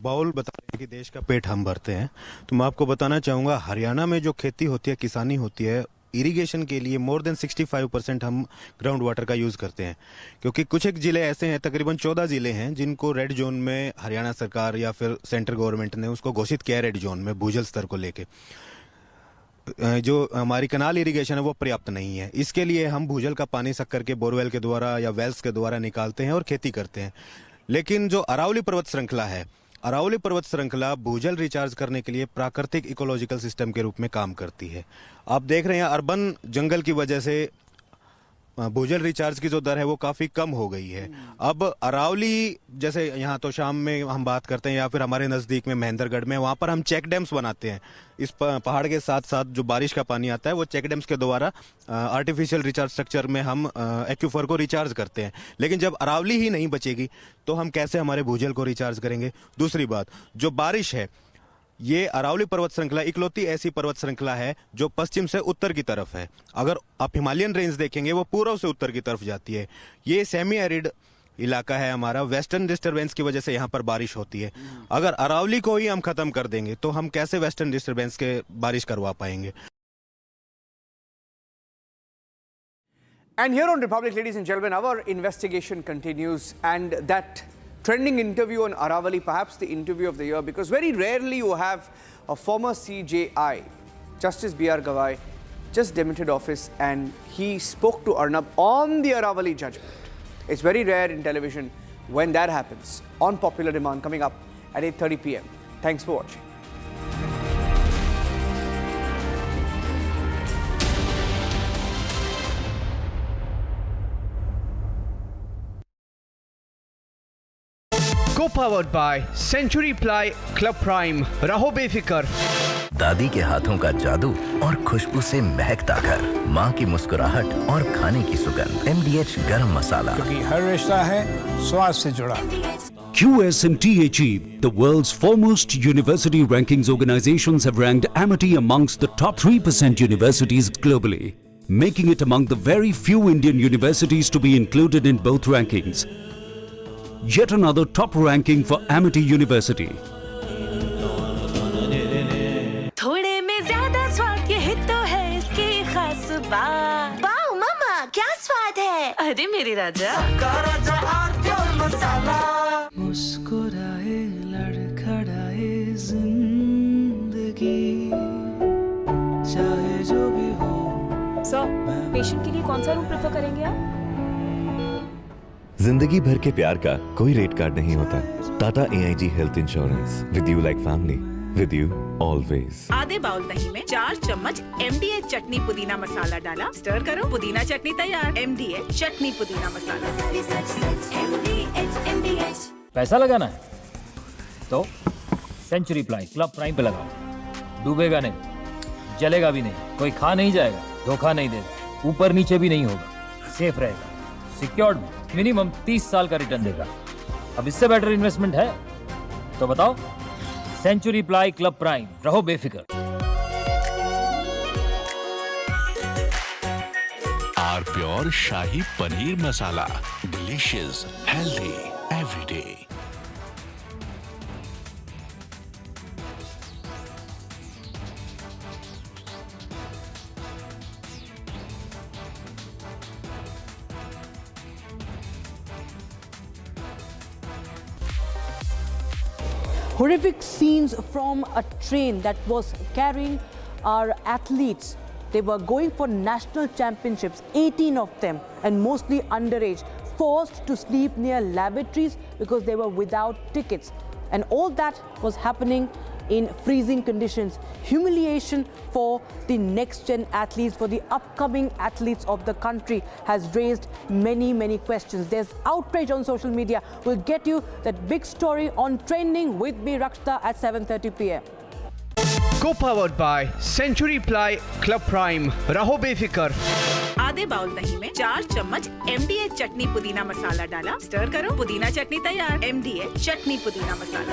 बाउल बता रहे हैं कि देश का पेट हम भरते हैं, तो मैं आपको बताना चाहूँगा हरियाणा में जो खेती होती है, किसानी होती है, इरिगेशन के लिए मोर देन 65% हम ग्राउंड वाटर का यूज़ करते हैं, क्योंकि कुछ एक ज़िले ऐसे हैं, तकरीबन 14 ज़िले हैं जिनको रेड जोन में हरियाणा सरकार या फिर सेंट्रल गवर्नमेंट ने उसको घोषित किया है रेड जोन में भूजल स्तर को लेके। जो हमारी कनाल इरिगेशन है वो पर्याप्त नहीं है, इसके लिए हम भूजल का पानी शक्कर के बोरवेल के द्वारा या वेल्स के द्वारा निकालते हैं और खेती करते हैं। लेकिन जो अरावली पर्वत श्रृंखला है, अरावली पर्वत श्रृंखला भूजल रिचार्ज करने के लिए प्राकृतिक इकोलॉजिकल सिस्टम के रूप में काम करती है। आप देख रहे हैं अर्बन जंगल की वजह से भूजल रिचार्ज की जो दर है वो काफ़ी कम हो गई है। अब अरावली जैसे यहाँ तो शाम में हम बात करते हैं या फिर हमारे नज़दीक में महेंद्रगढ़ में, वहाँ पर हम चेक डैम्स बनाते हैं। इस पहाड़ के साथ साथ जो बारिश का पानी आता है वो चेक डैम्स के द्वारा आर्टिफिशियल रिचार्ज स्ट्रक्चर में हम एक्यूफर को रिचार्ज करते हैं। लेकिन जब अरावली ही नहीं बचेगी तो हम कैसे हमारे भूजल को रिचार्ज करेंगे। दूसरी बात, जो बारिश है, ये अरावली पर्वत श्रृंखला इकलौती ऐसी पर्वत श्रृंखला है जो पश्चिम से उत्तर की तरफ है। अगर आप हिमालयन रेंज देखेंगे वो पूर्व से उत्तर की तरफ जाती है। ये सेमी एरिड इलाका है हमारा, वेस्टर्न डिस्टर्बेंस की वजह से यहाँ पर बारिश होती है। अगर अरावली को ही हम खत्म कर देंगे तो हम कैसे वेस्टर्न डिस्टर्बेंस के बारिश करवा पाएंगे। And here on Republic, ladies and gentlemen, our investigation continues, and that trending interview on Aravalli, perhaps the interview of the year, because very rarely you have a former CJI, Justice B.R. Gawai, just demitted office, and he spoke to Arnab on the Aravalli judgment. It's very rare in television when that happens, on popular demand, coming up at 8:30 p.m. Thanks for watching. Co-powered by Century Ply Club Prime. रहो बेफिक्र। दादी के हाथों का जादू और खुशबू से महकता घर, माँ की मुस्कुराहट और खाने की सुगंध, MDH गरम मसाला, क्योंकि हर रिश्ता है स्वाद से जुड़ा। QS and THE, the world's foremost university rankings organizations, have ranked Amity amongst the top 3% universities globally, making it among the very few Indian universities to be included in both rankings. Yet another top ranking for Amity University. थोड़े में ज्यादा स्वाद, यही तो है इसकी खास बात। वाओ मामा, क्या स्वाद है। अरे मेरे राजा, मसाला। मुस्कुराए लड़खड़ाए जिंदगी, चाहे जो भी हो। सर, पेशेंट के लिए कौन सा रूम प्रेफर करेंगे आप? जिंदगी भर के प्यार का कोई रेट कार्ड नहीं होता। Tata AIG health insurance, with you like family. with you always. आधे बाउल दही में 4 चम्मच MDH चटनी पुदीना मसाला डाला, स्टर करो, पुदीना चटनी तैयार। MDH चटनी पुदीना मसाला। पैसा लगाना है तो सेंचुरी प्लाई क्लब प्राइम पे लगाओ। डूबेगा नहीं, जलेगा भी नहीं, कोई खा नहीं जाएगा, धोखा नहीं देगा, ऊपर नीचे भी नहीं होगा, सेफ रहेगा, सिक्योर्ड में मिनिमम 30 साल का रिटर्न देगा। अब इससे बेटर इन्वेस्टमेंट है तो बताओ। सेंचुरी प्लाई क्लब प्राइम, रहो बेफिक्र। R pure shahi paneer masala, delicious, healthy everyday. Horrific scenes from a train that was carrying our athletes. They were going for national championships, 18 of them, and mostly underage, forced to sleep near lavatories because they were without tickets. And all that was happening in freezing conditions. Humiliation for the next-gen athletes, for the upcoming athletes of the country has raised many, many questions. There's outrage on social media. We'll get you that big story on Trending with me, Rakshita, at 7:30 p.m. Co-powered by Century Ply Club Prime. Raho befikar. आधे bowl दही में 4 चम्मच MDH चटनी पुदीना मसाला डाला, stir करो, पुदीना चटनी तैयार। MDH चटनी पुदीना मसाला।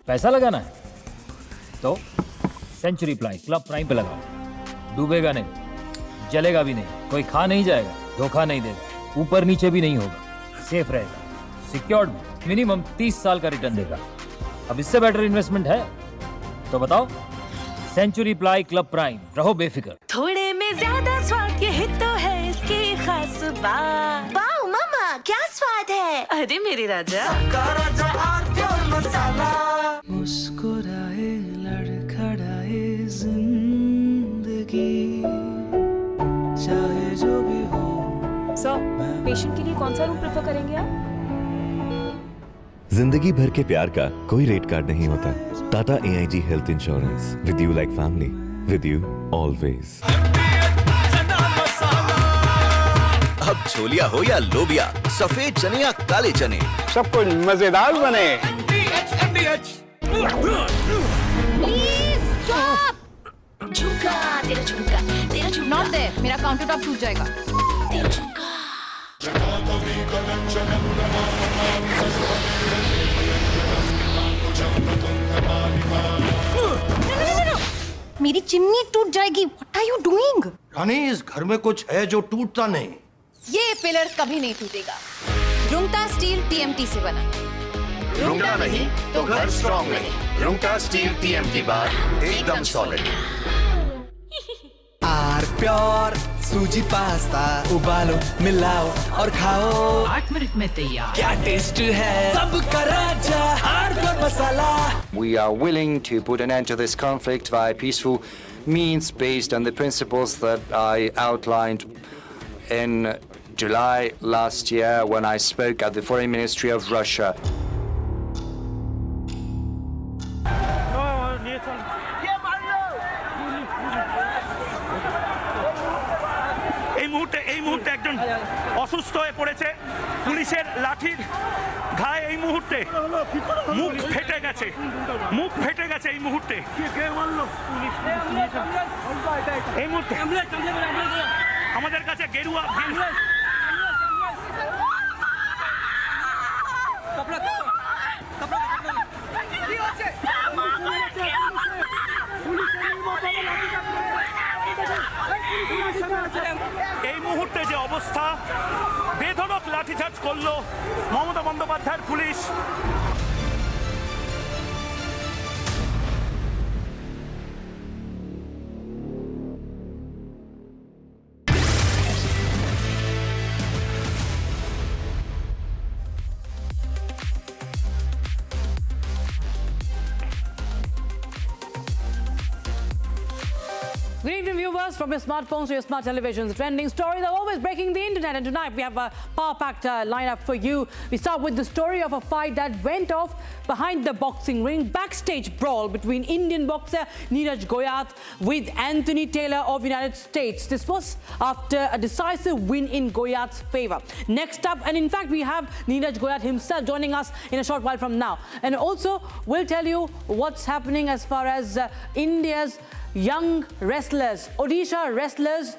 पैसा लगाना है तो सेंचुरी प्लाई क्लब प्राइम पे लगाओ। डूबेगा नहीं, जलेगा भी नहीं, कोई खा नहीं जाएगा, धोखा नहीं देगा, ऊपर नीचे भी नहीं होगा, सेफ रहेगा, सिक्योर्ड में मिनिमम 30 साल का रिटर्न देगा। अब इससे बेटर इन्वेस्टमेंट है तो बताओ। सेंचुरी प्लाई क्लब प्राइम, रहो बेफिक्र। थोड़े में ज्यादा स्वाद, यही तो है इसकी खास बात। वाओ मामा, क्या स्वाद है। अरे मेरे राजा, मुस्कुराए लड़खड़ाए जिंदगी, चाहे जो भी हो। सर, पेशेंट के लिए कौन सा रूम प्रेफर करेंगे आप? जिंदगी भर के प्यार का कोई रेट कार्ड नहीं होता। Tata AIG health insurance, with you like family, with you always. अब छोलिया हो या लोबिया, सफेद चने या काले चने, सब कुछ मजेदार बने। झुमका, तेरा झुमका, तेरा झुमका। नॉट देयर, मेरा काउंटर टॉप टूट जाएगा। तेरा झुमका। मेरी चिमनी टूट जाएगी। What are you doing? रानी, इस घर में कुछ है जो टूटता नहीं। ये पिलर कभी नहीं टूटेगा। रुंगटा स्टील TMT से बना। रुंगटा नहीं तो घर स्ट्रॉन्ग नहीं। रुंगटा स्टील TMT बार एकदम सॉलिड। आर प्योर सूजी पास्ता, उबालो मिलाओ और खाओ, 8 मिनट में तैयार। क्या टेस्ट है, सबका राजा आर pure masala. We are willing to put an end to this conflict via peaceful means based on the principles that I outlined in July last year when I spoke at the Foreign Ministry of Russia. এই মুহূর্তে একজন অসুস্থ হয়ে পড়েছে। পুলিশের লাঠির ঘায়ে এই মুহূর্তে মুখ ফেটে গেছে, মুখ ফেটে গেছে এই মুহূর্তে। এই মুহূর্তে আমাদের কাছে গেরুয়া এই মুহূর্তে যে অবস্থা, বেধড়ক লাঠিচার্জ করলো মমতা বন্দ্যোপাধ্যায়ের police. Good evening, viewers. From your smartphones to your smart televisions, the trending stories are always breaking the internet. And tonight we have a power-packed lineup for you. We start with the story of a fight that went off behind the boxing ring. Backstage brawl between Indian boxer Neeraj Goyat with Anthony Taylor of United States. This was after a decisive win in Goyat's favor. Next up, and in fact, we have Neeraj Goyat himself joining us in a short while from now. And also, we'll tell you what's happening as far as India's young wrestlers, Odisha wrestlers.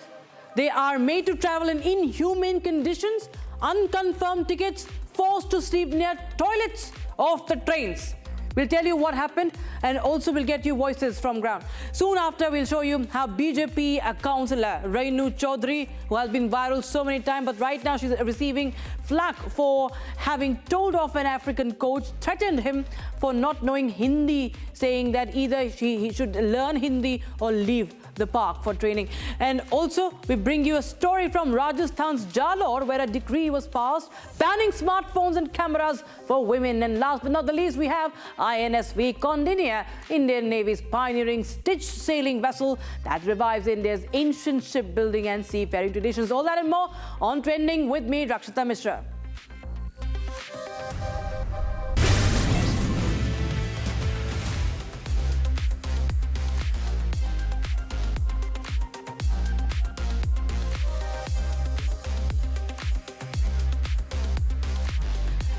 They are made to travel in inhumane conditions, unconfirmed tickets, forced to sleep near toilets of the trains. We'll tell you what happened, and also we'll get you voices from ground. Soon after, we'll show you how BJP councillor Reenu Chaudhary, who has been viral so many times, but right now she's receiving flack for having told off an African coach, threatened him for not knowing Hindi, saying that either he should learn Hindi or leave the park for training. And also, we bring you a story from Rajasthan's Jalore, where a decree was passed banning smartphones and cameras for women. And last but not the least, we have INSV Kondinia, Indian Navy's pioneering stitch sailing vessel that revives India's ancient shipbuilding and seafaring traditions. All that and more on Trending with me, Rakshita Mishra.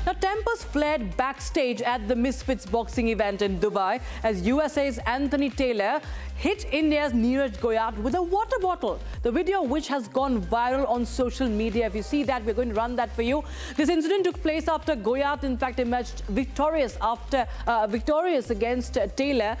Now, tempers flared backstage at the Misfits boxing event in Dubai as USA's Anthony Taylor hit India's Neeraj Goyat with a water bottle. The video, which has gone viral on social media. If you see that, we're going to run that for you. This incident took place after Goyat, in fact, emerged victorious against Taylor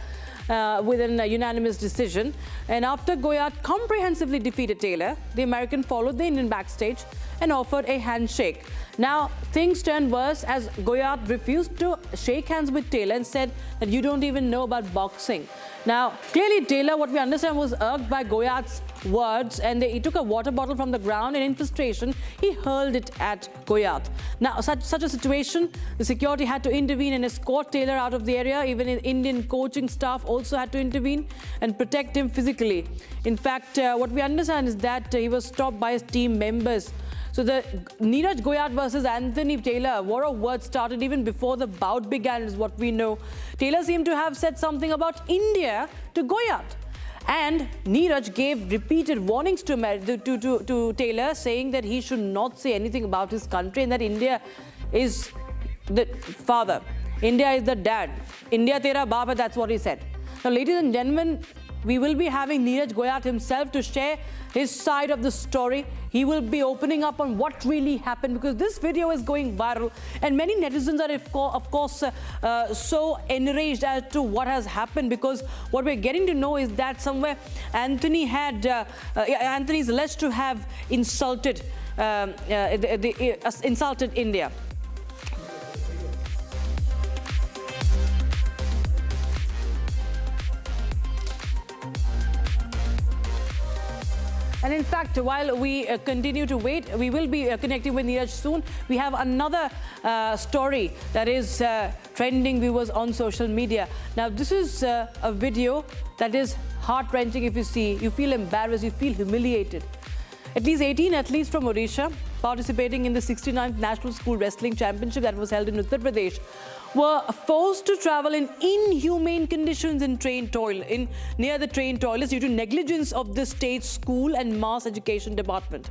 with an unanimous decision. And after Goyat comprehensively defeated Taylor, the American followed the Indian backstage and offered a handshake. Now, things turned worse as Goyat refused to shake hands with Taylor and said that you don't even know about boxing. Now, clearly Taylor, what we understand, was irked by Goyat's words, and he took a water bottle from the ground and in frustration, he hurled it at Goyat. Now, such a situation, the security had to intervene and escort Taylor out of the area. Even Indian coaching staff also had to intervene and protect him physically. In fact, what we understand is that he was stopped by his team members. So the Neeraj Goyat versus Anthony Taylor, war of words started even before the bout began, is what we know. Taylor seemed to have said something about India to Goyat. And Neeraj gave repeated warnings to Taylor, saying that he should not say anything about his country and that India is the father. India is the dad. India tera baap hai, that's what he said. Now, ladies and gentlemen, we will be having Neeraj Goyat himself to share his side of the story. He will be opening up on what really happened, because this video is going viral and many netizens are of course so enraged as to what has happened, because what we're getting to know is that somewhere Anthony's alleged to have insulted India. And in fact, while we continue to wait, we will be connecting with Neeraj soon. We have another story that is trending, viewers, on social media. Now, this is a video that is heart-wrenching. If you see, you feel embarrassed, you feel humiliated. At least 18 athletes from Odisha participating in the 69th National School Wrestling Championship that was held in Uttar Pradesh were forced to travel in inhumane conditions in near the train toilets due to negligence of the state school and mass education department.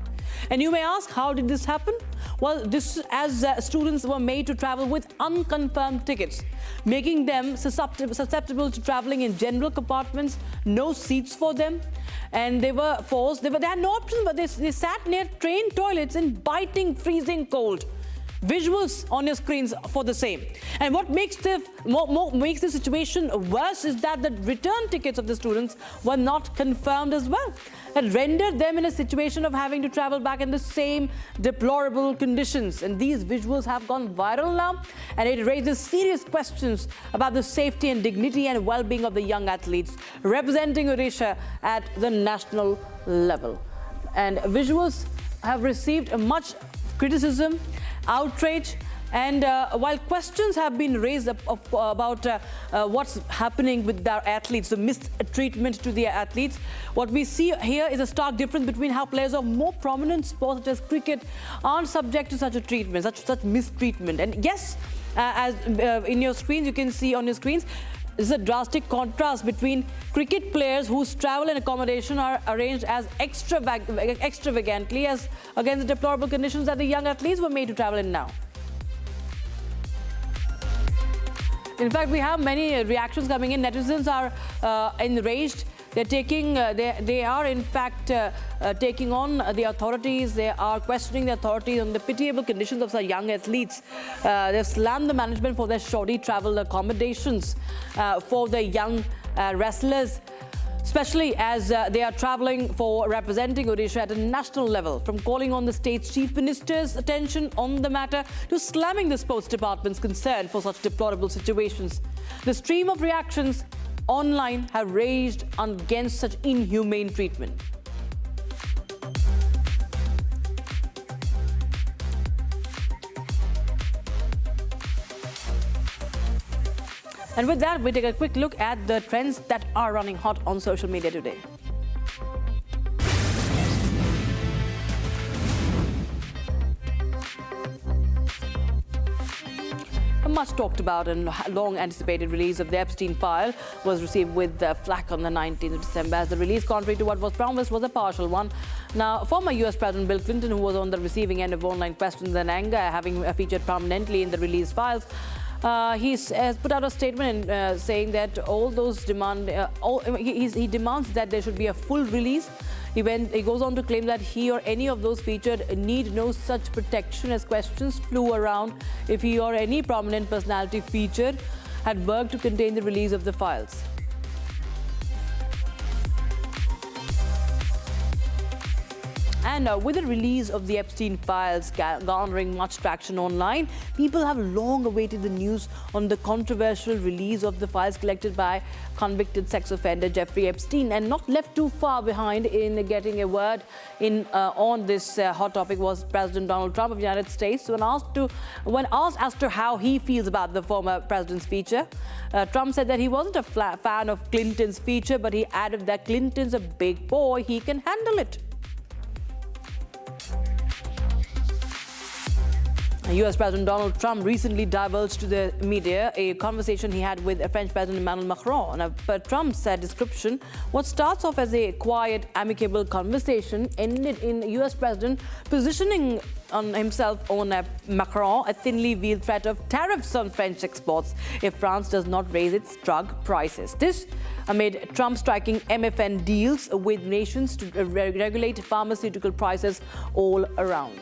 And you may ask, how did this happen? Well, this as students were made to travel with unconfirmed tickets, making them susceptible to traveling in general compartments, no seats for them. And they were forced, they had no option, but they sat near train toilets in biting, freezing cold. Visuals on your screens for the same. And what makes the situation worse is that the return tickets of the students were not confirmed as well. That rendered them in a situation of having to travel back in the same deplorable conditions. And these visuals have gone viral now, and it raises serious questions about the safety and dignity and well-being of the young athletes representing Odisha at the national level. And visuals have received much criticism, outrage, And while questions have been raised about what's happening with our athletes, the mistreatment to the athletes, what we see here is a stark difference between how players of more prominent sports such as cricket aren't subject to such a treatment, such mistreatment. And yes, as in your screens, you can see on your screens, this is a drastic contrast between cricket players whose travel and accommodation are arranged as extravagantly as against the deplorable conditions that the young athletes were made to travel in now. In fact, we have many reactions coming in. Netizens are enraged. They are in fact taking on the authorities. They are questioning the authorities on the pitiable conditions of such young athletes. They've slammed the management for their shoddy travel accommodations for the young wrestlers, especially as they are traveling for representing Odisha at a national level, from calling on the state's chief minister's attention on the matter to slamming the sports department's concern for such deplorable situations. The stream of reactions online have raged against such inhumane treatment. And with that, we take a quick look at the trends that are running hot on social media today. A much talked about and long anticipated release of the Epstein file was received with flack on the 19th of December, as the release, contrary to what was promised, was a partial one. Now, former US President Bill Clinton, who was on the receiving end of online questions and anger, having featured prominently in the released files, he has put out a statement saying that all those he demands that there should be a full release. He goes on to claim that he or any of those featured need no such protection, as questions flew around if he or any prominent personality featured had worked to contain the release of the files. And with the release of the Epstein files garnering much traction online, people have long awaited the news on the controversial release of the files collected by convicted sex offender Jeffrey Epstein. And not left too far behind in getting a word in on this hot topic was President Donald Trump of the United States. When asked as to how he feels about the former president's feature, Trump said that he wasn't a fan of Clinton's feature, but he added that Clinton's a big boy, he can handle it. US President Donald Trump recently divulged to the media a conversation he had with French President Emmanuel Macron. Now, per Trump's description, what starts off as a quiet, amicable conversation ended in US President positioning on himself on Macron a thinly veiled threat of tariffs on French exports if France does not raise its drug prices. This amid Trump striking MFN deals with nations to regulate pharmaceutical prices all around.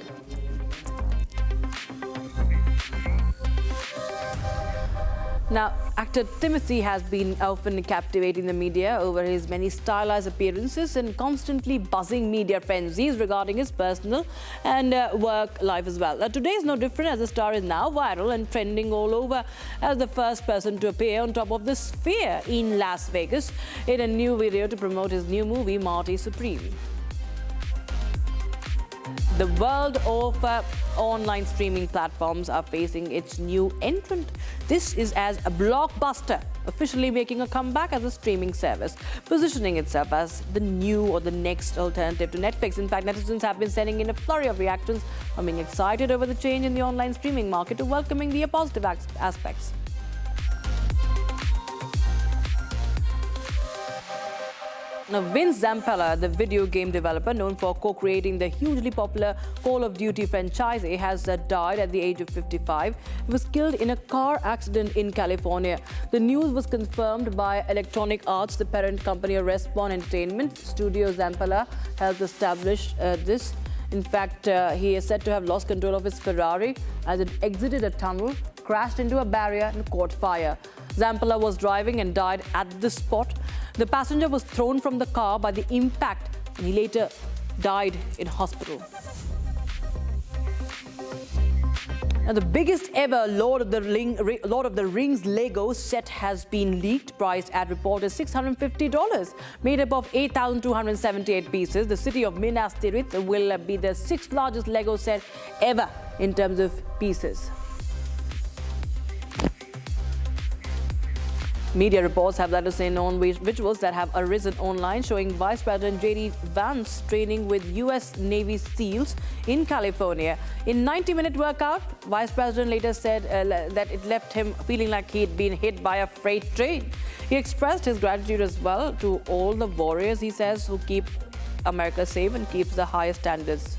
Now, actor Timothy has been often captivating the media over his many stylized appearances and constantly buzzing media frenzies regarding his personal and work life as well. Today is no different, as the star is now viral and trending all over as the first person to appear on top of the Sphere in Las Vegas in a new video to promote his new movie, Marty Supreme. The world of online streaming platforms are facing its new entrant. This is as a blockbuster officially making a comeback as a streaming service, positioning itself as the new or the next alternative to Netflix. In fact, netizens have been sending in a flurry of reactions, from being excited over the change in the online streaming market to welcoming the positive aspects. Now, Vince Zampella, the video game developer known for co-creating the hugely popular Call of Duty franchise, has died at the age of 55. He was killed in a car accident in California. The news was confirmed by Electronic Arts, the parent company of Respawn Entertainment. Studio Zampella helped establish this. In fact, he is said to have lost control of his Ferrari as it exited a tunnel, crashed into a barrier and caught fire. Zampella was driving and died at the spot. The passenger was thrown from the car by the impact and he later died in hospital. Now, the biggest ever Lord of the Rings Lego set has been leaked, priced at reported $650. Made up of 8,278 pieces, the city of Minas Tirith will be the 6th largest Lego set ever in terms of pieces. Media reports have let us in on visuals that have arisen online showing Vice President J.D. Vance training with U.S. Navy SEALs in California. In 90-minute workout, Vice President later said that it left him feeling like he'd been hit by a freight train. He expressed his gratitude as well to all the warriors, he says, who keep America safe and keeps the highest standards.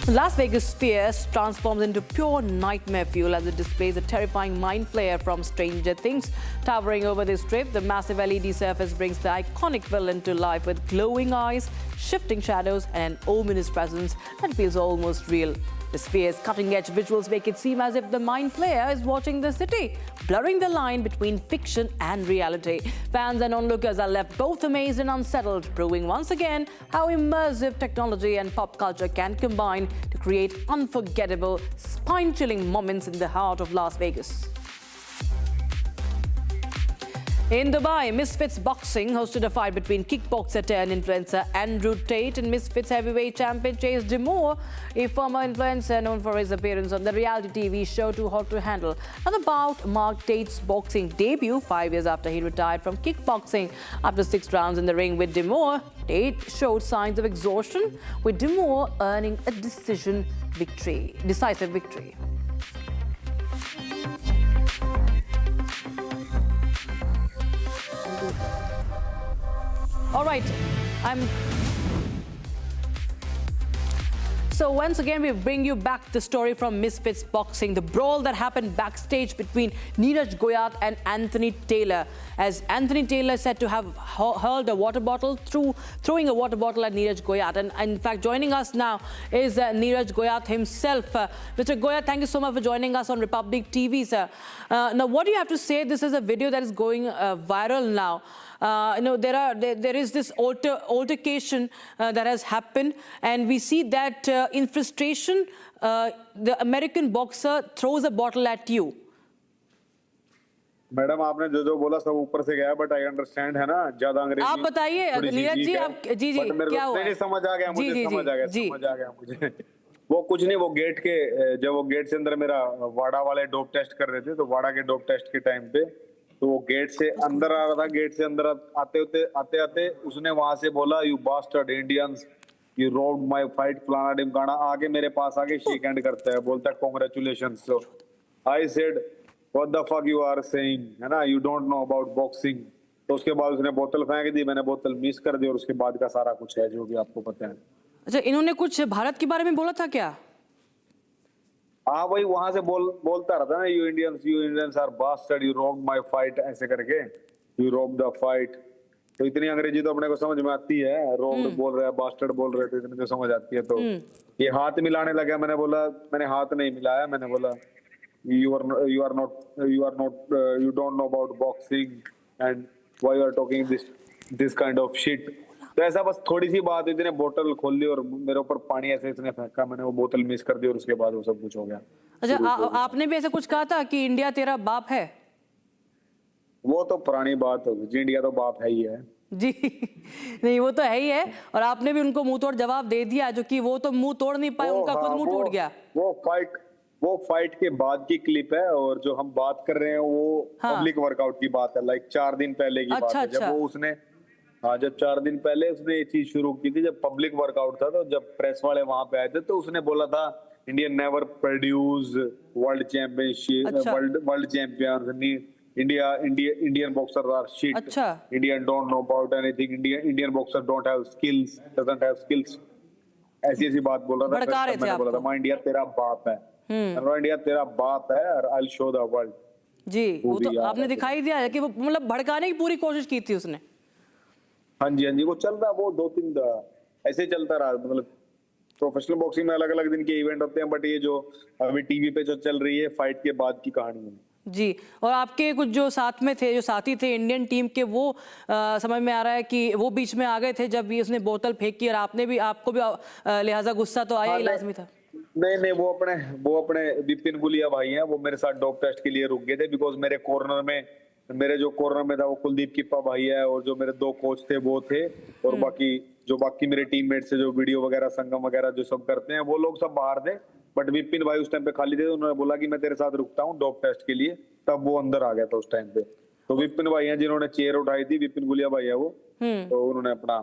Las Vegas fears transforms into pure nightmare fuel as it displays a terrifying mind flare from Stranger Things. Towering over the strip, the massive LED surface brings the iconic villain to life with glowing eyes, shifting shadows, and an ominous presence that feels almost real. The Sphere's cutting-edge visuals make it seem as if the Mind Flayer is watching the city, blurring the line between fiction and reality. Fans and onlookers are left both amazed and unsettled, proving once again how immersive technology and pop culture can combine to create unforgettable, spine-chilling moments in the heart of Las Vegas. In Dubai, Misfits Boxing hosted a fight between kickboxer turned influencer Andrew Tate and Misfits heavyweight champion Chase Demore, a former influencer known for his appearance on the reality TV show Too Hot to Handle. Now, the bout marked Tate's boxing debut 5 years after he retired from kickboxing. After 6 rounds in the ring with Demore, Tate showed signs of exhaustion, with Demore earning a decisive victory. All right, So once again, we bring you back the story from Misfits Boxing, the brawl that happened backstage between Neeraj Goyat and Anthony Taylor, as Anthony Taylor said to have hurled a water bottle, throwing a water bottle at Neeraj Goyat. And in fact, joining us now is Neeraj Goyat himself. Mr. Goyat, thank you so much for joining us on Republic TV, sir. Now, what do you have to say? This is a video that is going viral now. There is this altercation that has happened, and we see that in frustration, the American boxer throws a bottle at you. Madam आपने जो बोला सब ऊपर से गया, but I understand है ना, ज्यादा अंग्रेजी आप बताइए नीरज जी, आप जी क्या हुआ? नहीं समझ आ गया मुझे, समझ आ गया मुझे। वो कुछ नहीं, वो गेट के जब वो गेट से अंदर मेरा वाड़ा वाले डोप टेस्ट कर रहे थे, तो वाड़ा के डोप टेस्ट के टाइम पे तो वो गेट से अंदर आ रहा था, गेट से अंदर आते आते उसने वहां से बोला, you bastard Indians, you robbed my fight, फलाना ढिमकाना, आगे मेरे पास आके शेक हैंड करता है, बोलता है congratulations. So I said what the fuck you are saying, है ना, you don't know about boxing. तो उसके बाद उसने बोतल फेंक दी, मैंने बोतल मिस कर दी, और उसके बाद का सारा कुछ है जो भी आपको पता है। अच्छा, इन्होंने कुछ भारत के बारे में बोला था क्या? हाँ, वही वहां से बोलता रहता ना, you Indians are bastard, you robbed my fight, ऐसे करके, यू रोब्ड द फाइट। तो इतनी अंग्रेजी तो अपने को समझ में आती है, रोब्ड बोल रहा है, बास्टर्ड बोल रहे थे, इतनी तो समझ आती है। तो ये हाथ मिलाने लगा, मैंने बोला, मैंने हाथ नहीं मिलाया, मैंने बोला you don't know about boxing and why you are talking this kind of shit। तो ऐसा बस थोड़ी सी बात, इतने बोतल खोल ली और मेरे ऊपर पानी ऐसे इसने फेंका, मैंने वो बोतल मिस कर दी, और उसके बाद वो सब कुछ हो गया। अच्छा, आपने भी ऐसा कुछ कहा था कि इंडिया तेरा बाप है? वो तो पुरानी बात होगी जी, इंडिया तो बाप है ही है जी। नहीं, वो तो है ही है, और आपने भी उनको मुंह तोड़ जवाब दे दिया, जो कि वो तो मुंह तोड़ नहीं पाए, उनका खुद मुंह टूट गया। वो फाइट के बाद की क्लिप है, और जो हम बात कर रहे हैं वो पब्लिक वर्कआउट की बात है, लाइक 4 दिन पहले की बात है। जब वो उसने जब 4 दिन पहले उसने ये चीज शुरू की थी, जब पब्लिक वर्कआउट था, तो जब प्रेस वाले वहां पे आए थे, तो उसने बोला था, Indian never produce world championship, world champions, Indian boxer are shit, Indian don't know about anything, Indian boxer don't have skills, doesn't have skills, ऐसी बात बोल रहा था। मैंने बोला था, मां इंडिया तेरा बाप है, इंडिया तेरा बाप है, और I will show the world. जी, वो तो आपने दिखाई दिया है कि वो मतलब भड़काने की पूरी कोशिश की थी उसने। हाँ जी, वो चल रहा, वो 2-3 ऐसे चलता रहा। मतलब प्रोफेशनल बॉक्सिंग में अलग अलग दिन के इवेंट होते हैं, बट ये जो अभी टीवी पे जो चल रही है, फाइट के बाद की कहानी है जी। और आपके कुछ जो साथ में थे, जो साथी थे इंडियन टीम के, वो समझ में आ रहा है कि वो बीच में आ गए थे जब ये उसने बोतल फेंकी, और आपको भी लिहाजा गुस्सा तो आया ही लाजमी था। नहीं, वो अपने विपिन गुलिया भाई हैं, वो मेरे साथ डोप टेस्ट के लिए रुक गए थे, बिकॉज मेरे जो कॉर्नर में था वो कुलदीप किप्पा भाई है, और जो मेरे 2 कोच थे वो थे, और बाकी मेरे टीममेट से जो वीडियो वगैरह, संगम वगैरह जो सब करते हैं, वो लोग सब बाहर थे। बट विपिन भाई उस टाइम पे खाली थे, तो उन्होंने बोला कि मैं तेरे साथ रुकता हूँ डॉप टेस्ट के लिए, तब वो अंदर आ गया था उस टाइम पे। तो विपिन भाई हैं जिन्होंने चेयर उठाई थी, विपिन गुलिया भाई है वो, तो उन्होंने अपना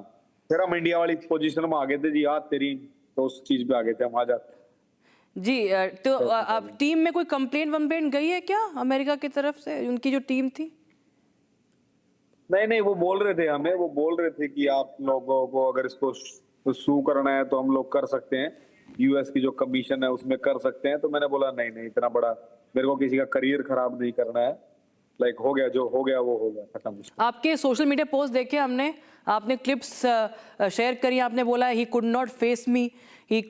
फिर हम इंडिया वाली पोजीशन में आ गए थे जी, याद तेरी, तो उस चीज पे आ गए थे हम, आ जाते जी। तो अब टीम में कोई कंप्लेंट गई है क्या अमेरिका की तरफ से, उनकी जो टीम थी? नहीं, वो बोल रहे थे हमें, वो बोल रहे थे कि आप लोगों को अगर इसको सू करना है तो हम लोग कर सकते हैं, यूएस की जो कमीशन है उसमें कर सकते हैं। तो मैंने बोला नहीं, इतना बड़ा मेरे को किसी का करियर खराब नहीं करना है, लाइक हो गया जो हो गया वो हो गया, खत्म। आपके सोशल मीडिया पोस्ट देखे हमने, आपने क्लिप्स शेयर करी, आपने बोला ही कुड नॉट फेस मी,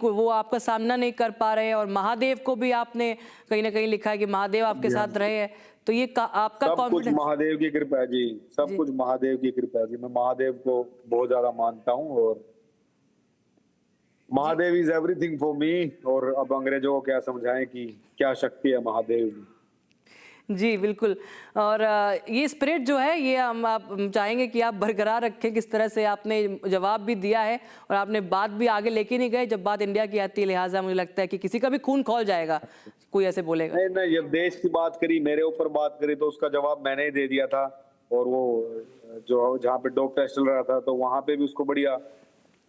वो आपका सामना नहीं कर पा रहे हैं, और महादेव को भी आपने कहीं ना कहीं लिखा है कि महादेव आपके साथ रहे हैं। तो ये आपका सब कुछ कॉन्फिडेंस? महादेव की कृपा है जी, सब कुछ महादेव की कृपा है जी। मैं महादेव को बहुत ज्यादा मानता हूँ, और Mahadev is everything for me. और अब अंग्रेजों को क्या समझाएं कि क्या शक्ति है महादेव की। जी बिल्कुल। और ये स्पिरिट जो है ये हम आप चाहेंगे कि आप बरकरार रखें। किस तरह से आपने जवाब भी दिया है और आपने बात भी आगे लेके नहीं गए, जब बात इंडिया की आती है, लिहाजा मुझे लगता है कि किसी का भी खून खौल जाएगा कोई ऐसे बोलेगा। नहीं, जब देश की बात करी, मेरे ऊपर बात करी, तो उसका जवाब मैंने ही दे दिया था। और वो जो जहाँ पे डोप टेस्ट चल रहा था, तो वहां पे भी उसको बढ़िया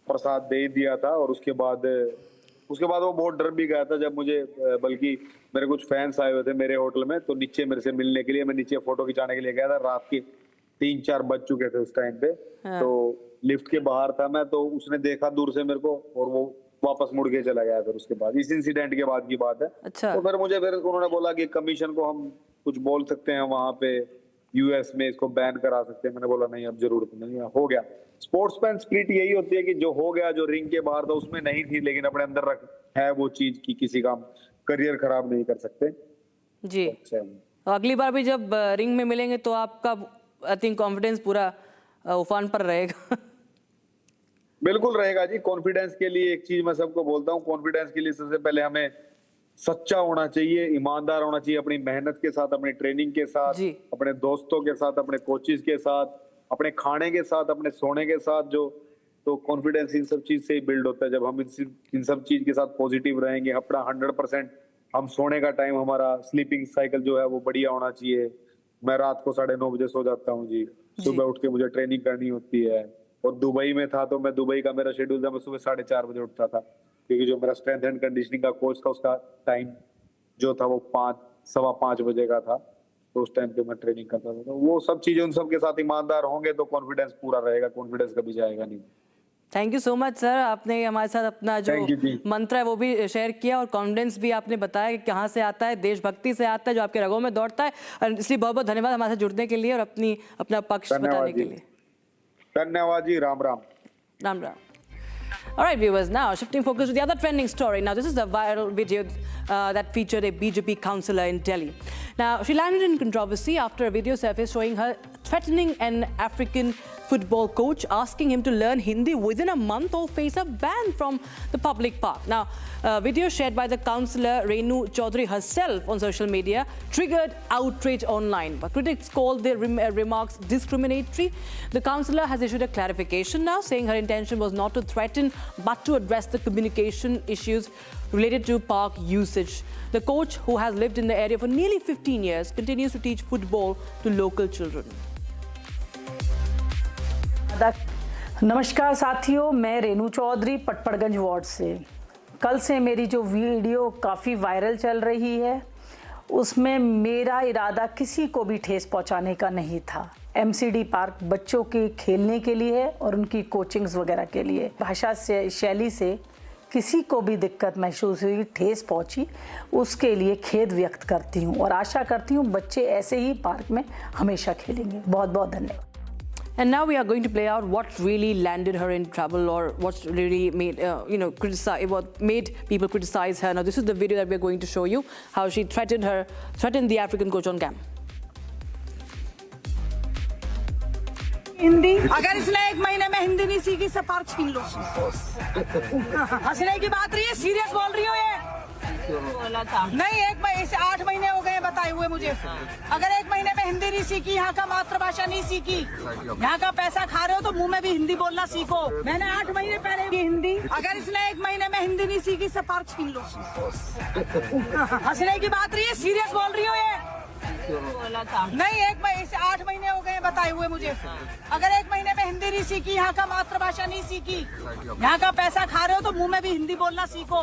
प्रसाद दे दिया था। और उसके बाद वो बहुत डर भी गया था जब मुझे, बल्कि मेरे कुछ फैंस आए हुए थे मेरे होटल में, तो नीचे मेरे से मिलने के लिए, मैं नीचे फोटो खिंचाने के लिए गया था। रात के 3-4 बज चुके थे उस टाइम पे। तो लिफ्ट के बाहर था मैं, तो उसने देखा दूर से मेरे को, और वो वापस मुड़ के चला गया। फिर उसके बाद, इस इंसिडेंट के बाद की बात है। अच्छा। तो फिर उन्होंने बोला कि कमीशन को हम कुछ बोल सकते हैं वहां पे, यूएस में इसको बैन करा सकते हैं। मैंने बोला नहीं, अब जरूरत नहीं है, हो गया। स्पोर्ट्समैन स्पिरिट यही होती है कि जो हो गया, जो रिंग के बाहर था उसमें नहीं थी, लेकिन अपने अंदर है वो चीज की किसी का करियर खराब नहीं कर सकते जी। अगली बार भी जब रिंग में मिलेंगे तो आपका आई थिंक कॉन्फिडेंस पूरा उफान पर रहेगा। बिल्कुल रहेगा जी। कॉन्फिडेंस के लिए एक चीज मैं सबको बोलता हूँ, कॉन्फिडेंस के लिए सबसे पहले हमें सच्चा होना चाहिए, ईमानदार होना चाहिए, अपनी मेहनत के साथ, अपनी ट्रेनिंग के साथ, अपने दोस्तों के साथ, अपने कोचेस के साथ, अपने खाने के साथ, अपने सोने के साथ। तो कॉन्फिडेंस इन सब चीज से ही बिल्ड होता है। जब हम इन सब चीज के साथ पॉजिटिव रहेंगे, अपना 100%, हम सोने का टाइम, हमारा स्लीपिंग साइकिल जो है वो बढ़िया होना चाहिए। मैं रात को 9:30 बजे सो जाता हूँ जी, सुबह उठ के मुझे ट्रेनिंग करनी होती है। और दुबई में था तो मैं, दुबई का मेरा शेड्यूल था, मैं सुबह 4:30 बजे उठता था, क्योंकि जो मेरा स्ट्रेंथ एंड कंडीशनिंग का कोच था उसका टाइम जो था वो 5-5:15 बजे का था। तो उस टाइम पे मैं ट्रेनिंग करता था। तो वो सब चीजें, उन सब के साथ ईमानदार होंगे तो कॉन्फिडेंस पूरा रहेगा, कॉन्फिडेंस कभी जाएगा नहीं। Thank you so much sir, आपने हमारे साथ अपना जो मंत्र है वो भी शेयर किया, और कॉन्फिडेंस भी आपने बताया कि कहाँ से आता है, देशभक्ति से आता है, जो आपके रगों में दौड़ता है। और इसलिए बहुत बहुत धन्यवाद हमारे साथ जुड़ने के लिए और अपना पक्ष बताने के लिए। धन्यवाद जी। Ram Ram. Ram Ram. All right, viewers, now shifting focus to the other trending story. Now, this is a viral video that featured a BJP councillor in Delhi. Now, she landed in controversy after a video surfaced showing her threatening an African football coach, asking him to learn Hindi within a month or face a ban from the public park. Now, a video shared by the councillor Renu Chaudhary herself on social media triggered outrage online. But critics called the remarks discriminatory. The councillor has issued a clarification now, saying her intention was not to threaten but to address the communication issues related to park usage. The coach, who has lived in the area for nearly 15 years, continues to teach football to local children. नमस्कार साथियों, मैं Renu Chaudhary Patparganj ward से। कल से मेरी जो video काफ़ी viral चल रही है, उसमें मेरा इरादा किसी को भी ठेस पहुंचाने का नहीं था। एमसीडी पार्क बच्चों के खेलने के लिए है और उनकी कोचिंग्स वगैरह के लिए। भाषा से, शैली से किसी को भी दिक्कत महसूस हुई, ठेस पहुंची, उसके लिए खेद व्यक्त करती हूं और आशा करती हूं बच्चे ऐसे ही पार्क में हमेशा खेलेंगे। बहुत बहुत धन्यवाद। And now we are going to play out what really landed her in trouble, or what really made what made people criticize her. Now this is the video that we are going to show you, how she threatened the African coach on cam. Hindi, अगर इसने 1 महीने में हिंदी नहीं सीखी, सब park छीन लो। हंसने की बात रही है, सीरियस बोल रही हो ये? नहीं, 8 महीने हो गए, बता बताए हुए मुझे। अगर 1 महीने में हिंदी नहीं सीखी, यहाँ का मातृभाषा नहीं सीखी, यहाँ का पैसा खा रहे हो तो मुंह में भी हिंदी बोलना सीखो। मैंने 8 महीने पहले की हिंदी, अगर इसने 1 महीने में हिंदी नहीं सीखी, इससे पार्क छीन लो। हंसने की बात रही है, सीरियस बोल रही हो ये? नहीं, 8 महीने हो गए बताए हुए मुझे। अगर 1 महीने में हिंदी नहीं सीखी, यहाँ का मातृभाषा नहीं सीखी, यहाँ का पैसा खा रहे हो तो मुंह में भी हिंदी बोलना सीखो।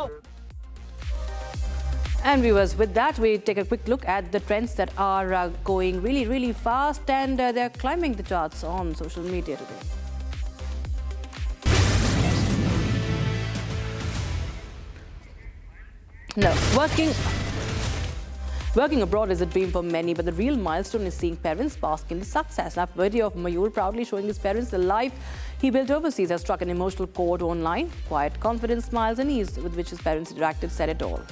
And viewers, with that, we take a quick look at the trends that are going really, really fast, and they're climbing the charts on social media today. Now, working abroad is a dream for many, but the real milestone is seeing parents bask in the success. Now, a video of Mayur proudly showing his parents the life he built overseas has struck an emotional chord online. Quiet, confident smiles and ease with which his parents interacted said it all.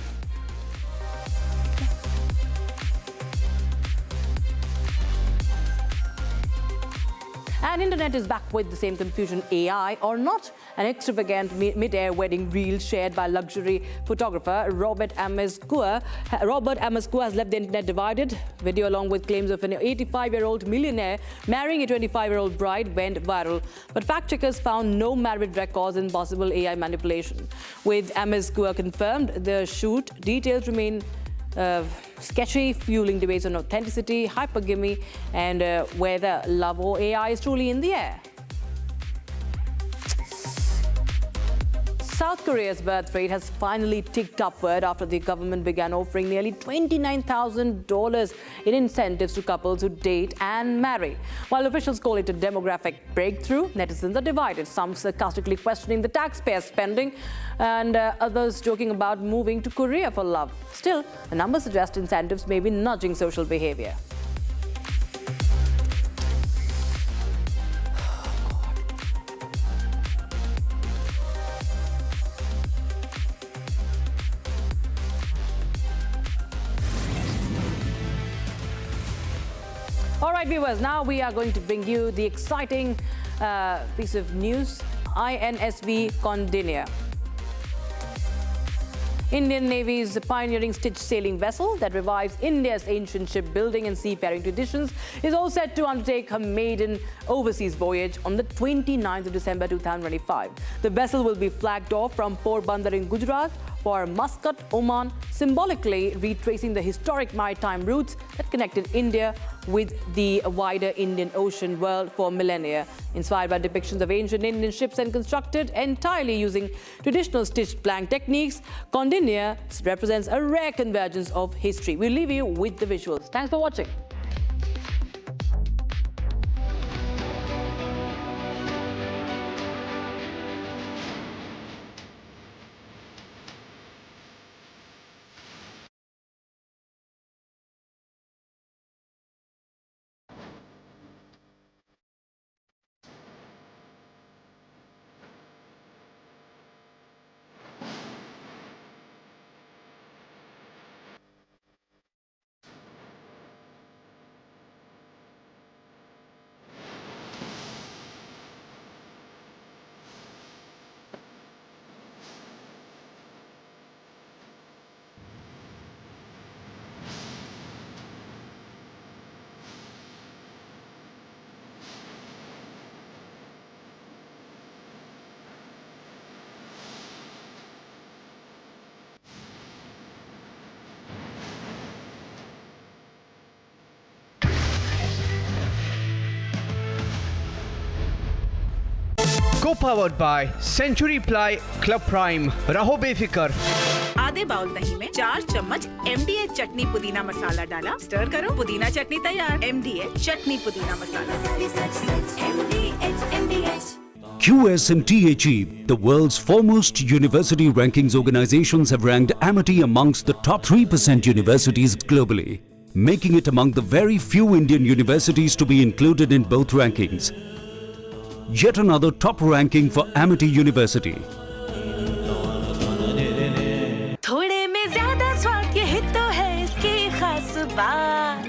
And internet is back with the same confusion, AI or not. An extravagant mid-air wedding reel shared by luxury photographer Robert Amescua has left the internet divided. Video along with claims of an 85-year-old millionaire marrying a 25-year-old bride went viral. But fact-checkers found no marriage records and possible AI manipulation. With Amescua confirmed, the shoot details remain sketchy, fueling debates on authenticity, hypergamy, and whether love or AI is truly in the air. South Korea's birth rate has finally ticked upward after the government began offering nearly $29,000 in incentives to couples who date and marry. While officials call it a demographic breakthrough, netizens are divided, some sarcastically questioning the taxpayer spending and others joking about moving to Korea for love. Still, the numbers suggest incentives may be nudging social behavior. All right, viewers, now we are going to bring you the exciting piece of news. INSV Condinia, Indian Navy's pioneering stitch sailing vessel that revives India's ancient shipbuilding and seafaring traditions, is all set to undertake her maiden overseas voyage on the 29th of December 2025. The vessel will be flagged off from Porbandar in Gujarat for Muscat, Oman, symbolically retracing the historic maritime routes that connected India with the wider Indian Ocean world for millennia. Inspired by depictions of ancient Indian ships and constructed entirely using traditional stitched plank techniques, Condinia represents a rare convergence of history. We'll leave you with the visuals. Thanks for watching. Co-powered by Century Ply Club Prime. रहो बेफिक्र। आधे bowl दही में 4 चम्मच MDH चटनी पुदीना मसाला डाला, stir करो, पुदीना चटनी तैयार। MDH चटनी पुदीना मसाला। QS&THE, the world's foremost university rankings organizations, have ranked Amity amongst the top 3% universities globally, making it among the very few Indian universities to be included in both rankings. Yet another top ranking for Amity University. थोड़े में ज्यादा स्वाद, यही तो है इसकी खास बात।